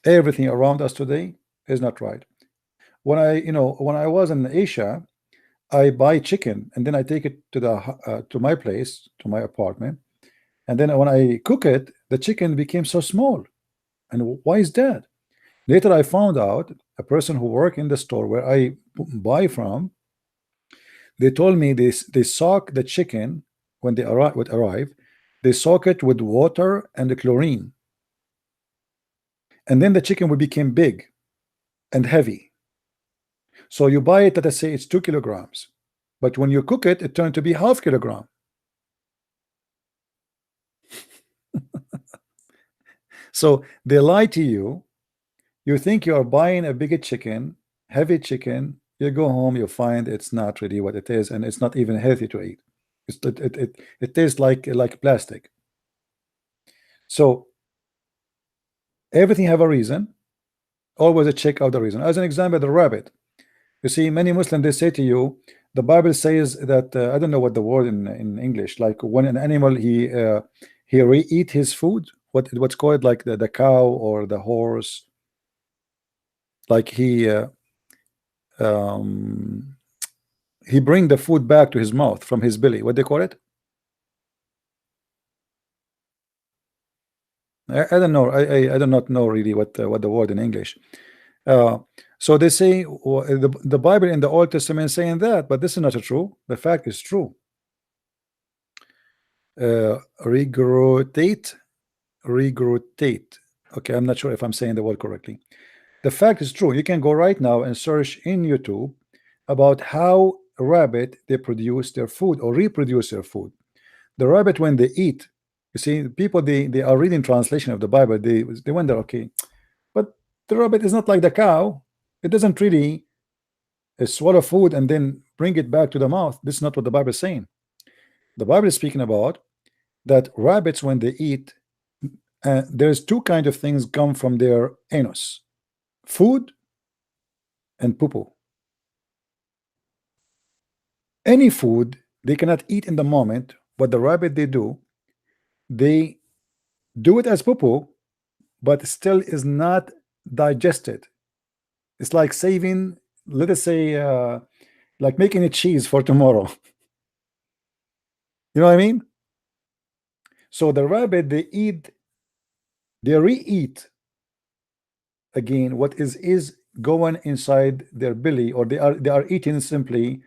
Everything around us today is not right. When I was in Asia, I buy chicken and then I take it to my place, to my apartment, and then when I cook it, the chicken became so small. And why is that? Later I found out, a person who worked in the store where I buy from, they told me they soak the chicken when they arrive, they soak it with water and the chlorine, and then the chicken will become big and heavy. So you buy it, let us say it's 2 kilograms, but when you cook it, it turned to be half kilogram. So they lie to you. You think you are buying a bigger chicken, heavy chicken. You go home, you find it's not really what it is, and it's not even healthy to eat. It tastes like plastic. So everything have a reason. Always check out the reason. As an example, the rabbit. You see, many Muslims, they say to you, the Bible says that I don't know what the word in English, like when an animal he re-eat his food, what's called, like the cow or the horse, like he bring the food back to his mouth from his belly. What they call it? I don't know. I do not know really what the word in English. So they say the Bible in the Old Testament is saying that, but this is not true. The fact is true. Regurgitate. Okay, I'm not sure if I'm saying the word correctly. The fact is true. You can go right now and search in YouTube about how a rabbit they produce their food or reproduce their food. The rabbit, when they eat, you see, people they are reading translation of the Bible. They wonder, okay, but the rabbit is not like the cow. It doesn't really swallow food and then bring it back to the mouth. This is not what the Bible is saying. The Bible is speaking about that rabbits, when they eat, there's two kinds of things come from their anus: food and poo-poo. Any food they cannot eat in the moment. What the rabbit they do it as poo-poo, but still is not digested. It's like saving, let us say, like making a cheese for tomorrow. You know what I mean? So the rabbit they re-eat again what is going inside their belly, or they are eating simply.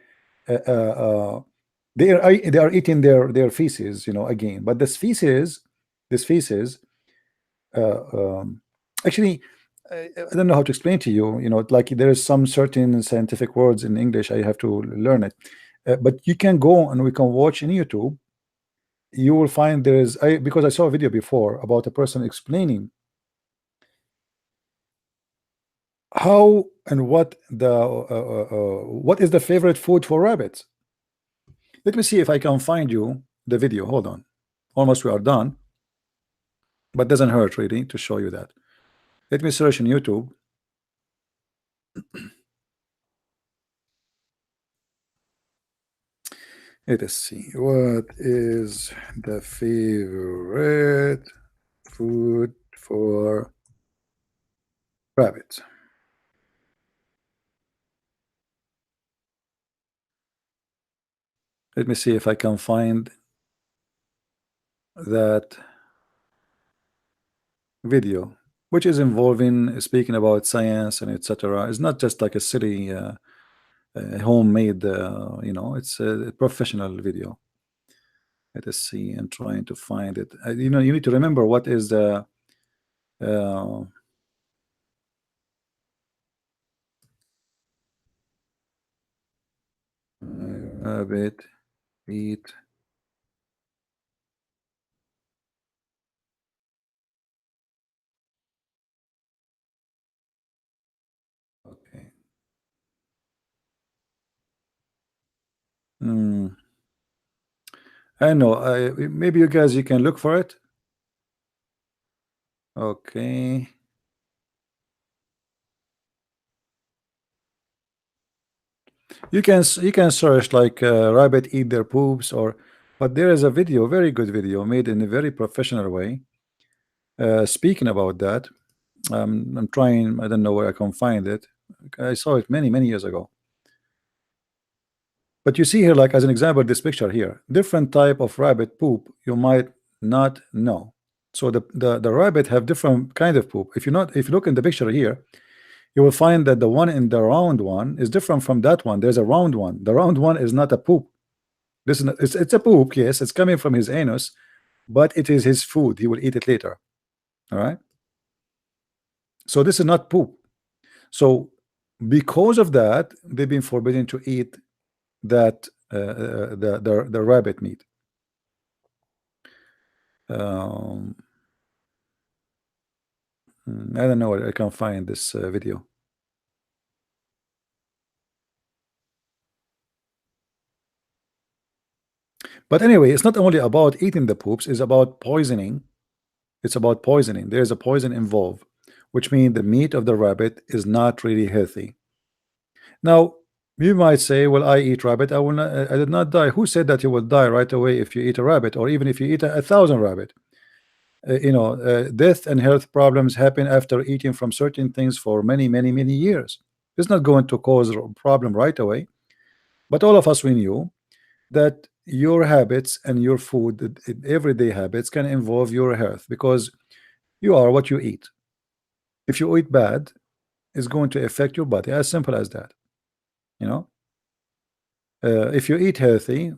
They are eating their feces, you know, again. But this feces, actually, I don't know how to explain to you. You know, like there is some certain scientific words in English. I have to learn it. But you can go and we can watch in YouTube. You will find because I saw a video before about a person explaining how and what is the favorite food for rabbits. Let me see if I can find you the video. Hold on. Almost we are done, but doesn't hurt really to show you that. Let me search in YouTube. Let us see. What is the favorite food for rabbits? Let me see if I can find that video, which is involving speaking about science and etc. It's not just like a silly homemade, you know, it's a professional video. Let us see. I'm trying to find it. You know, you need to remember what is the rabbit eat okay. I know. Maybe you guys, you can look for it. Okay. You can search like rabbit eat their poops, or but there is a video, very good video, made in a very professional way, speaking about that. I'm trying. I don't know where I can find it. I saw it many years ago. But you see here, like as an example, this picture here, different type of rabbit poop you might not know. So the rabbit have different kind of poop. If you look in the picture here, you will find that the one in the round one is different from that one. There's a round one. The round one is not a poop. Listen, it's a poop. Yes, it's coming from his anus, but it is his food. He will eat it later. All right. So this is not poop. So because of that, they've been forbidden to eat that the rabbit meat. I don't know where I can find this video. But anyway, it's not only about eating the poops, it's about poisoning. It's about poisoning. There's a poison involved, which means the meat of the rabbit is not really healthy. Now, you might say, well, I eat rabbit, I did not die. Who said that you will die right away if you eat a rabbit, or even if you eat 1,000 rabbit? You know, death and health problems happen after eating from certain things for many years. It's not going to cause a problem right away. But all of us, we knew that your habits and your food, everyday habits, can involve your health, because you are what you eat. If you eat bad, it's going to affect your body. As simple as that. You know, if you eat healthy,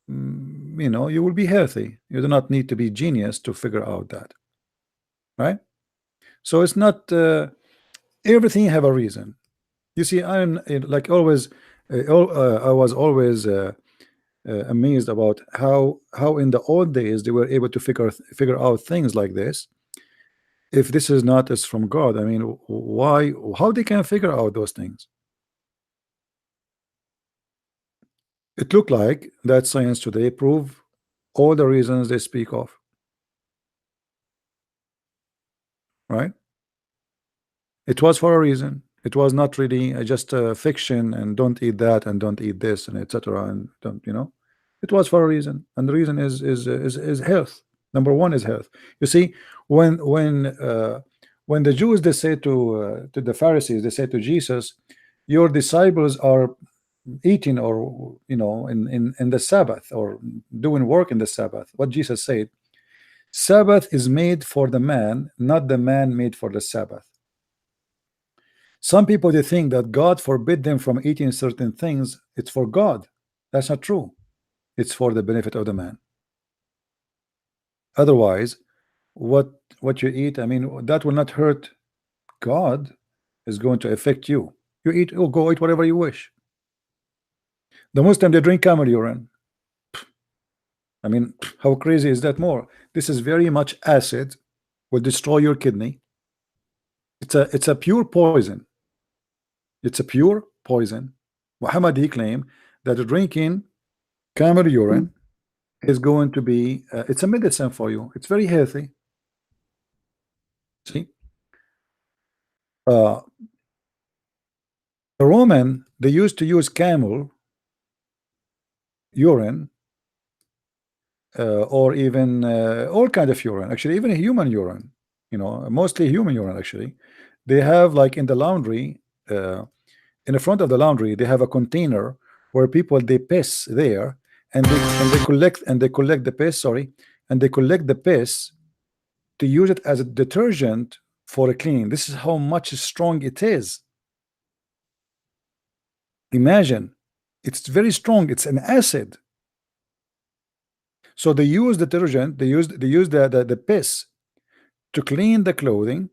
you know, you will be healthy. You do not need to be genius to figure out that, right? So it's not everything have a reason. You see, I'm like always I was always amazed about how in the old days they were able to figure out things like this. If this is not as from God, I mean, why, how they can figure out those things? It looked like that science today prove all the reasons they speak of, right? It was for a reason. It was not really just a fiction and don't eat that and don't eat this and etc. and don't, you know, it was for a reason, and the reason is health. Number one is health. You see, when the Jews, they say to the Pharisees, they say to Jesus, your disciples are eating, or you know, in the Sabbath, or doing work in the Sabbath. What Jesus said, Sabbath is made for the man, not the man made for the Sabbath. Some people, they think that God forbid them from eating certain things. It's for God. That's not true. It's for the benefit of the man. Otherwise, what you eat, I mean, that will not hurt God. Is going to affect you. You eat, oh, go eat whatever you wish. The Muslim, they drink camel urine. I mean, how crazy is that? More, this is very much acid, will destroy your kidney. It's a pure poison. It's a pure poison. Muhammad, he claimed that drinking camel urine is going to be it's a medicine for you. It's very healthy. See, the Roman, they used to use camel urine, or even all kind of urine, actually even human urine, you know, mostly human urine, actually they have, like in the laundry, in the front of the laundry they have a container where people they piss there, and they collect the piss, and they collect the piss to use it as a detergent for a cleaning. This is how much strong it is. Imagine, it's very strong, it's an acid. So they use detergent, they use the piss to clean the clothing,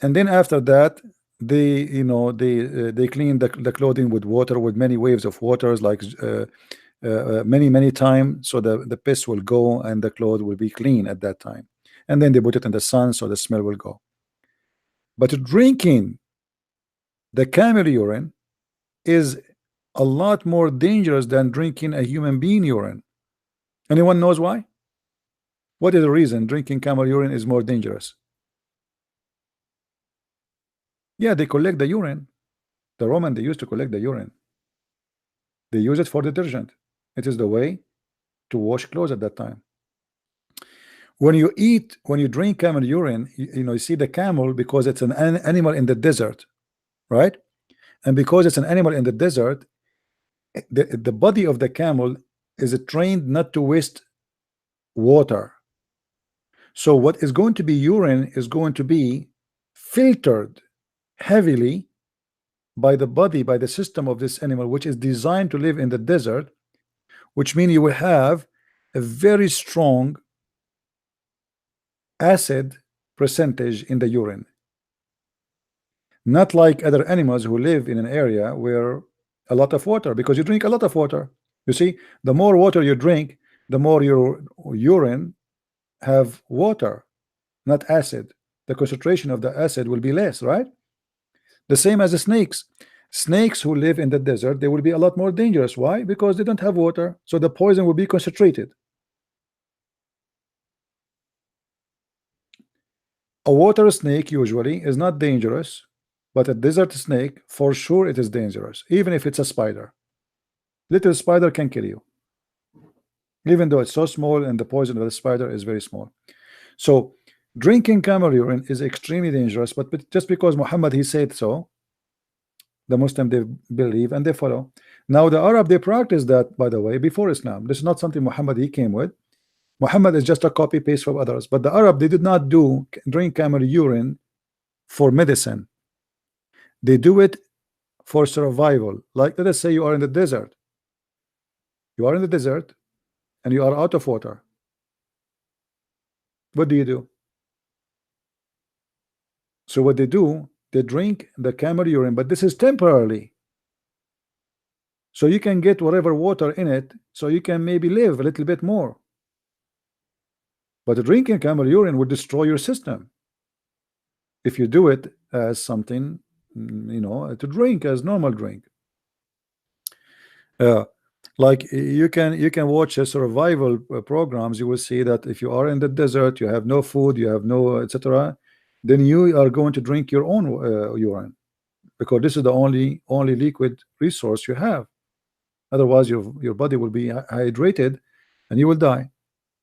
and then after that they, you know, they clean the clothing with water, with many waves of waters, like many times, so the piss will go and the clothes will be clean at that time, and then they put it in the sun so the smell will go. But drinking the camel urine is a lot more dangerous than drinking a human being urine. Anyone knows why? What is the reason drinking camel urine is more dangerous? Yeah, they collect the urine. The Roman, they used to collect the urine. They use it for detergent. It is the way to wash clothes at that time. When you drink camel urine, you know, you see the camel, because it's an animal in the desert, right? And because it's an animal in the desert, the body of the camel is trained not to waste water. So what is going to be urine is going to be filtered heavily by the body, by the system of this animal, which is designed to live in the desert, which means you will have a very strong acid percentage in the urine. Not like other animals who live in an area where a lot of water, because you drink a lot of water. You see, the more water you drink, the more your urine have water, not acid. The concentration of the acid will be less, right? The same as the snakes. Snakes who live in the desert, they will be a lot more dangerous. Why? Because they don't have water, so the poison will be concentrated. A water snake usually is not dangerous, but a desert snake, for sure it is dangerous, even if it's a spider. Little spider can kill you, even though it's so small and the poison of the spider is very small. So drinking camel urine is extremely dangerous, but just because Muhammad he said so, the Muslim they believe and they follow. Now the Arab they practice that, by the way, before Islam. This is not something Muhammad he came with. Muhammad is just a copy paste from others, but the Arab they did not drink camel urine for medicine. They do it for survival. Like, let us say you are in the desert. You are in the desert and you are out of water. What do? So what they do, they drink the camel urine, but this is temporarily. So you can get whatever water in it, so you can maybe live a little bit more. But drinking camel urine would destroy your system if you do it as something, you know, to drink as normal drink. Like you can watch a survival programs. You will see that if you are in the desert, you have no food, you have no etc., then you are going to drink your own urine, because this is the only liquid resource you have. Otherwise your body will be hydrated and you will die.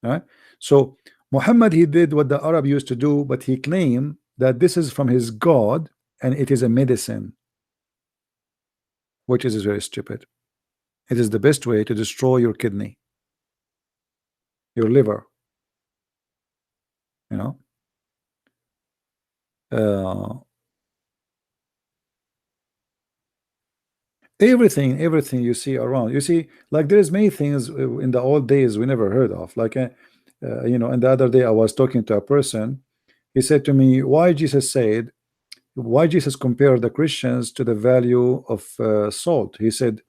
All right? So Muhammad he did what the Arab used to do, but he claimed that this is from his God and it is a medicine, which is very stupid. It is the best way to destroy your kidney, your liver, you know. Everything you see around, you see, like there is many things in the old days we never heard of, like you know. And the other day I was talking to a person. He said to me, why Jesus compared the Christians to the value of salt. He said,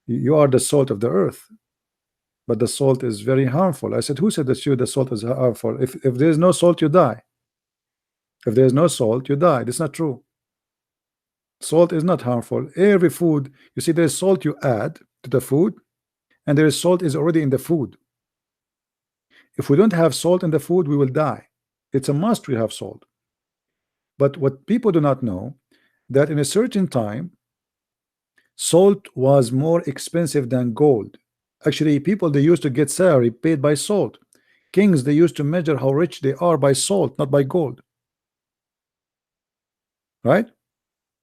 you are the salt of the earth, but the salt is very harmful. I said, who said that the salt is harmful? If there is no salt, you die. If there is no salt, you die. That's not true. Salt is not harmful. Every food, you see, there is salt you add to the food, and there is salt is already in the food. If we don't have salt in the food, we will die. It's a must we have salt. But what people do not know, that in a certain time, salt was more expensive than gold. Actually, people, they used to get salary paid by salt. Kings, they used to measure how rich they are by salt, not by gold. Right?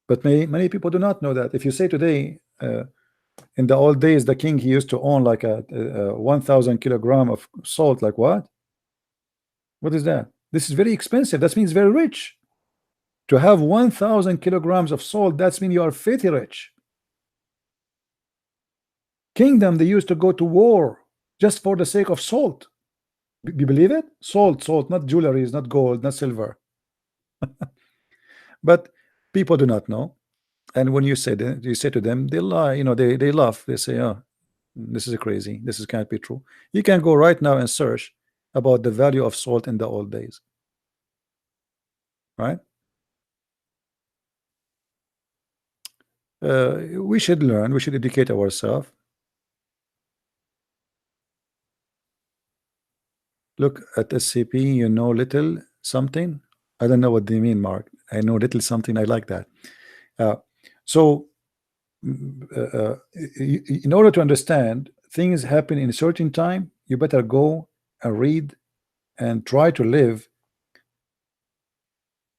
But many people do not know that. If you say today, in the old days, the king, he used to own like a 1,000 kilogram of salt. Like what? What is that? This is very expensive. That means very rich. To have 1,000 kilograms of salt, that means you are filthy rich. Kingdom, they used to go to war just for the sake of salt. You believe it? Salt, not jewelry, not gold, not silver. But people do not know. And when you say that, you say to them, they lie. You know, they laugh. They say, "Oh, this is crazy. This can't be true." You can go right now and search about the value of salt in the old days. Right? We should learn. We should educate ourselves. Look at SCP. You know little something. I don't know what they mean, Mark. I know little something. I like that. So in order to understand things happen in a certain time, you better go and read and try to live.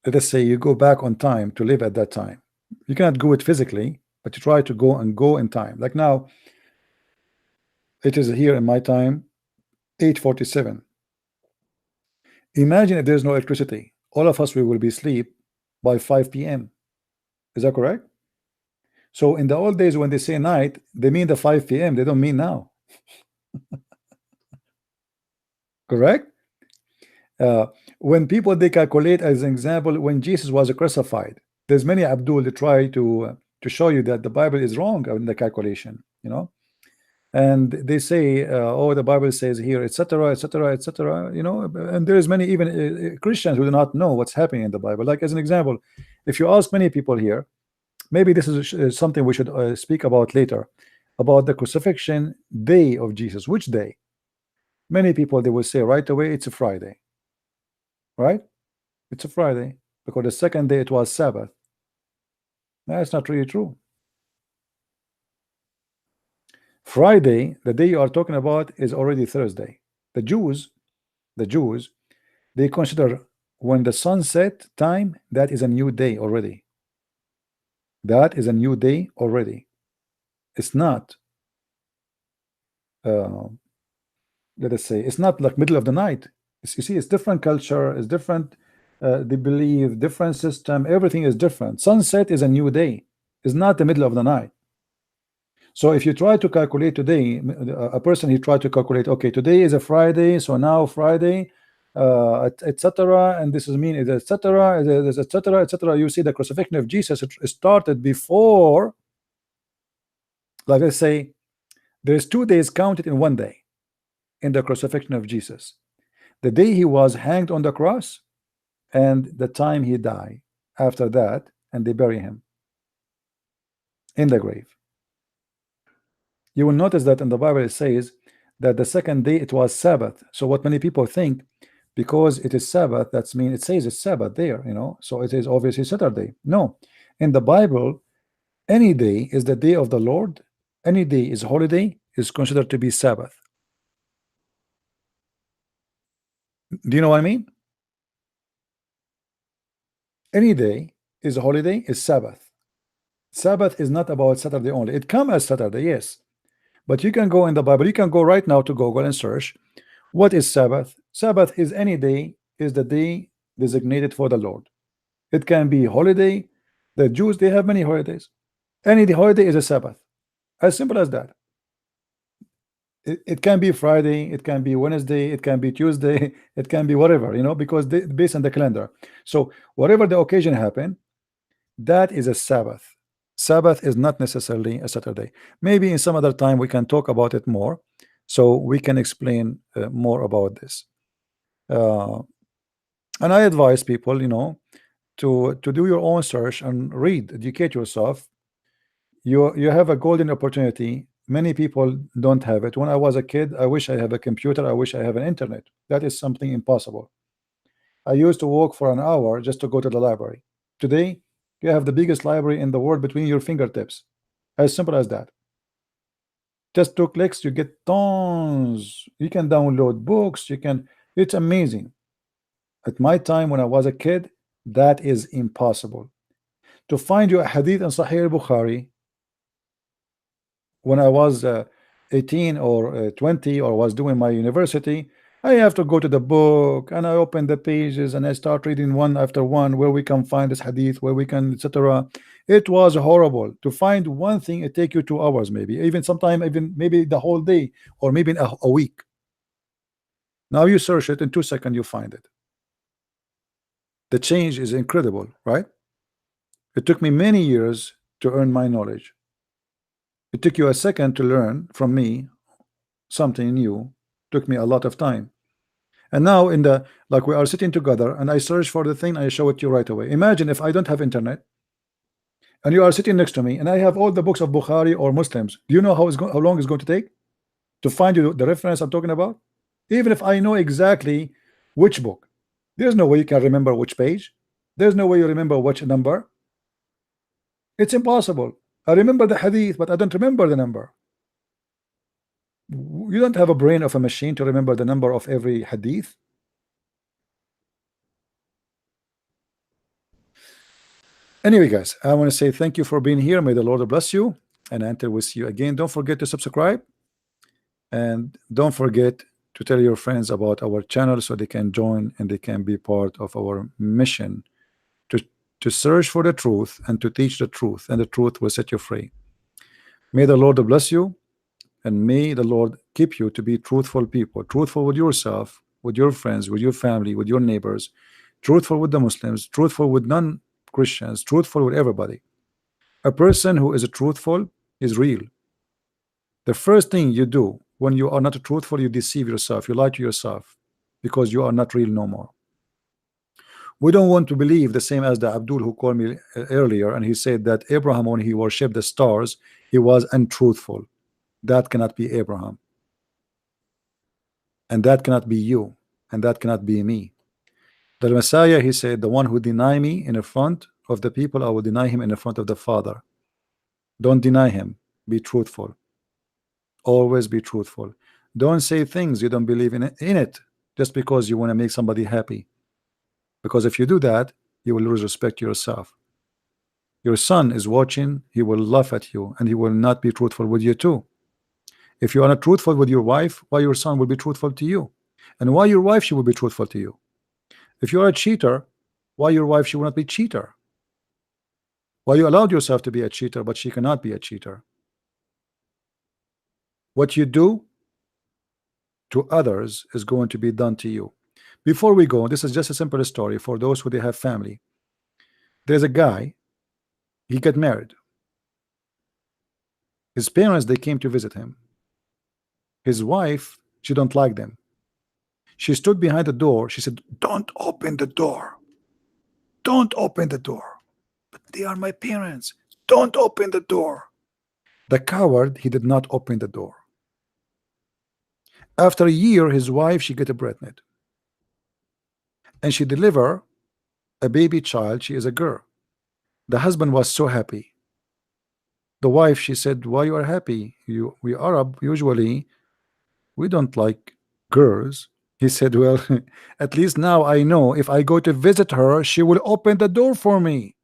Let us say you go back on time to live at that time. You cannot do it physically, but you try to go in time. Like now, it is here in my time, 8:47. Imagine if there's no electricity. All of us, we will be asleep by 5 p.m. Is that correct? So in the old days, when they say night, they mean the 5 p.m. They don't mean now. Correct? When people, they calculate, as an example, when Jesus was crucified, there's many Abdul, they try to show you that the Bible is wrong in the calculation, you know, and they say, oh, the Bible says here, etc., etc., etc., you know, and there's many even Christians who do not know what's happening in the Bible. Like as an example, if you ask many people here, maybe this is something we should speak about later, about the crucifixion day of Jesus. Which day? Many people, they will say right away, it's a Friday. Right? It's a Friday, because the second day it was Sabbath. That's not really true. Friday, the day you are talking about, is already Thursday. The Jews, they consider when the sunset time, that is a new day already. That is a new day already. It's not, let us say, it's not like middle of the night. You see, it's different culture, it's different, they believe, different system, everything is different. Sunset is a new day. It's not the middle of the night. So if you try to calculate today, a person, he tried to calculate, okay, today is a Friday, so now Friday, etc., and this is mean, etc., etc., etc. You see, the crucifixion of Jesus, it started before, like let's say, there's 2 days counted in 1 day in the crucifixion of Jesus. The day he was hanged on the cross and the time he died after that, and they bury him in the grave. You will notice that in the Bible it says that the second day it was Sabbath. So what many people think, because it is Sabbath, that's mean it says it's Sabbath there, you know, so it is obviously Saturday. No, in the Bible, any day is the day of the Lord. Any day is holiday is considered to be Sabbath. Do you know what I mean? Any day is a holiday, is Sabbath. Sabbath is not about Saturday only. It comes as Saturday, yes. But you can go in the Bible, you can go right now to Google and search, what is Sabbath? Sabbath is any day, is the day designated for the Lord. It can be holiday. The Jews, they have many holidays. Any holiday is a Sabbath. As simple as that. It can be Friday, it can be Wednesday, it can be Tuesday, it can be whatever, you know, because they, based on the calendar. So whatever the occasion happen, that is a Sabbath. Sabbath is not necessarily a Saturday. Maybe in some other time we can talk about it more, so we can explain more about this. And I advise people, you know, to do your own search and read, educate yourself. You have a golden opportunity. Many people don't have it. When I was a kid, I wish I have a computer, I wish I have an internet. That is something impossible. I used to walk for an hour just to go to the library. Today, you have the biggest library in the world between your fingertips. As simple as that. Just 2 clicks, you get tons. You can download books. You can. It's amazing. At my time, when I was a kid, that is impossible. To find you a hadith in Sahih al-Bukhari when I was 18 or 20 or was doing my university, I have to go to the book and I open the pages and I start reading one after one where we can find this hadith, where we can, etc. It was horrible. To find one thing, it take you 2 hours, maybe even sometime, even maybe the whole day, or maybe a week. Now you search it in 2 seconds, you find it. The change is incredible, right? It took me many years to earn my knowledge. It took you a second to learn from me something new. It took me a lot of time. And now in the, like, we are sitting together and I search for the thing, I show it to you right away. Imagine if I don't have internet and you are sitting next to me and I have all the books of Bukhari or Muslims. Do you know how long it's going to take to find you the reference I'm talking about? Even if I know exactly which book, there's no way you can remember which page. There's no way you remember which number. It's impossible. I remember the hadith, but I don't remember the number. You don't have a brain of a machine to remember the number of every hadith. Anyway, guys, I want to say thank you for being here. May the Lord bless you, and until we see you again, don't forget to subscribe, and don't forget to tell your friends about our channel so they can join and they can be part of our mission to search for the truth and to teach the truth, and the truth will set you free. May the Lord bless you, and may the Lord keep you to be truthful people, truthful with yourself, with your friends, with your family, with your neighbors, truthful with the Muslims, truthful with non-Christians, truthful with everybody. A person who is truthful is real. The first thing you do when you are not truthful, you deceive yourself, you lie to yourself, because you are not real no more. We don't want to believe the same as the Abdul who called me earlier, and he said that Abraham, when he worshipped the stars, he was untruthful. That cannot be Abraham, and that cannot be you, and that cannot be me. The Messiah, he said, the one who deny me in the front of the people, I will deny him in the front of the Father. Don't deny him. Be truthful. Always be truthful. Don't say things you don't believe in it just because you want to make somebody happy. Because if you do that, you will lose respect to yourself. Your son is watching, he will laugh at you, and he will not be truthful with you too. If you are not truthful with your wife, why your son will be truthful to you? And why your wife, she will be truthful to you? If you are a cheater, why your wife, she will not be a cheater? Why you allowed yourself to be a cheater, but she cannot be a cheater? What you do to others is going to be done to you. Before we go, this is just a simple story for those who they have family. There's a guy, he got married. His parents, they came to visit him. His wife, she don't like them. She stood behind the door. She said, don't open the door. Don't open the door. But they are my parents. Don't open the door. The coward, he did not open the door. After a year, his wife, she get pregnant. And she deliver a baby child. She is a girl. The husband was so happy. The wife, she said, why you are happy? We Arab, usually, we don't like girls. He said, well, at least now I know if I go to visit her, she will open the door for me.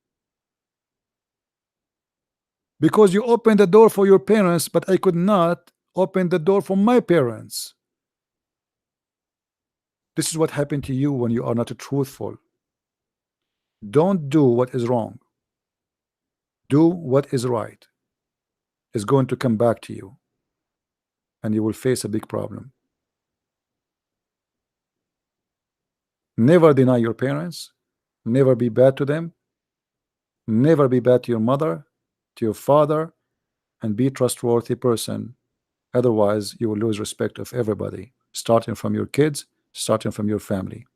Because you opened the door for your parents, but I could not open the door for my parents. This is what happened to you when you are not truthful. Don't do what is wrong. Do what is right. It's going to come back to you, and you will face a big problem. Never deny your parents. Never be bad to them. Never be bad to your mother, to your father, and be a trustworthy person. Otherwise, you will lose respect of everybody, starting from your kids, starting from your family.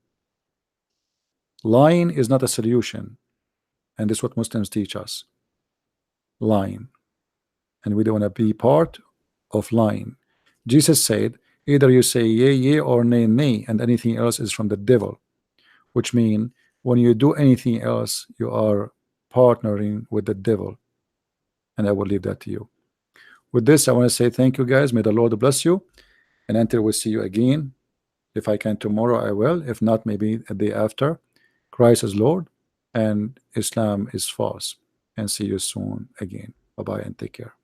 Lying is not a solution, and this is what Muslims teach us. Lying, and we don't want to be part of lying. Jesus said, either you say yea, yea, or nay, nay, and anything else is from the devil, which means when you do anything else, you are partnering with the devil. And I will leave that to you. With this, I want to say thank you, guys. May the Lord bless you. And until we see you again, if I can tomorrow, I will. If not, maybe a day after. Christ is Lord and Islam is false. And see you soon again. Bye-bye and take care.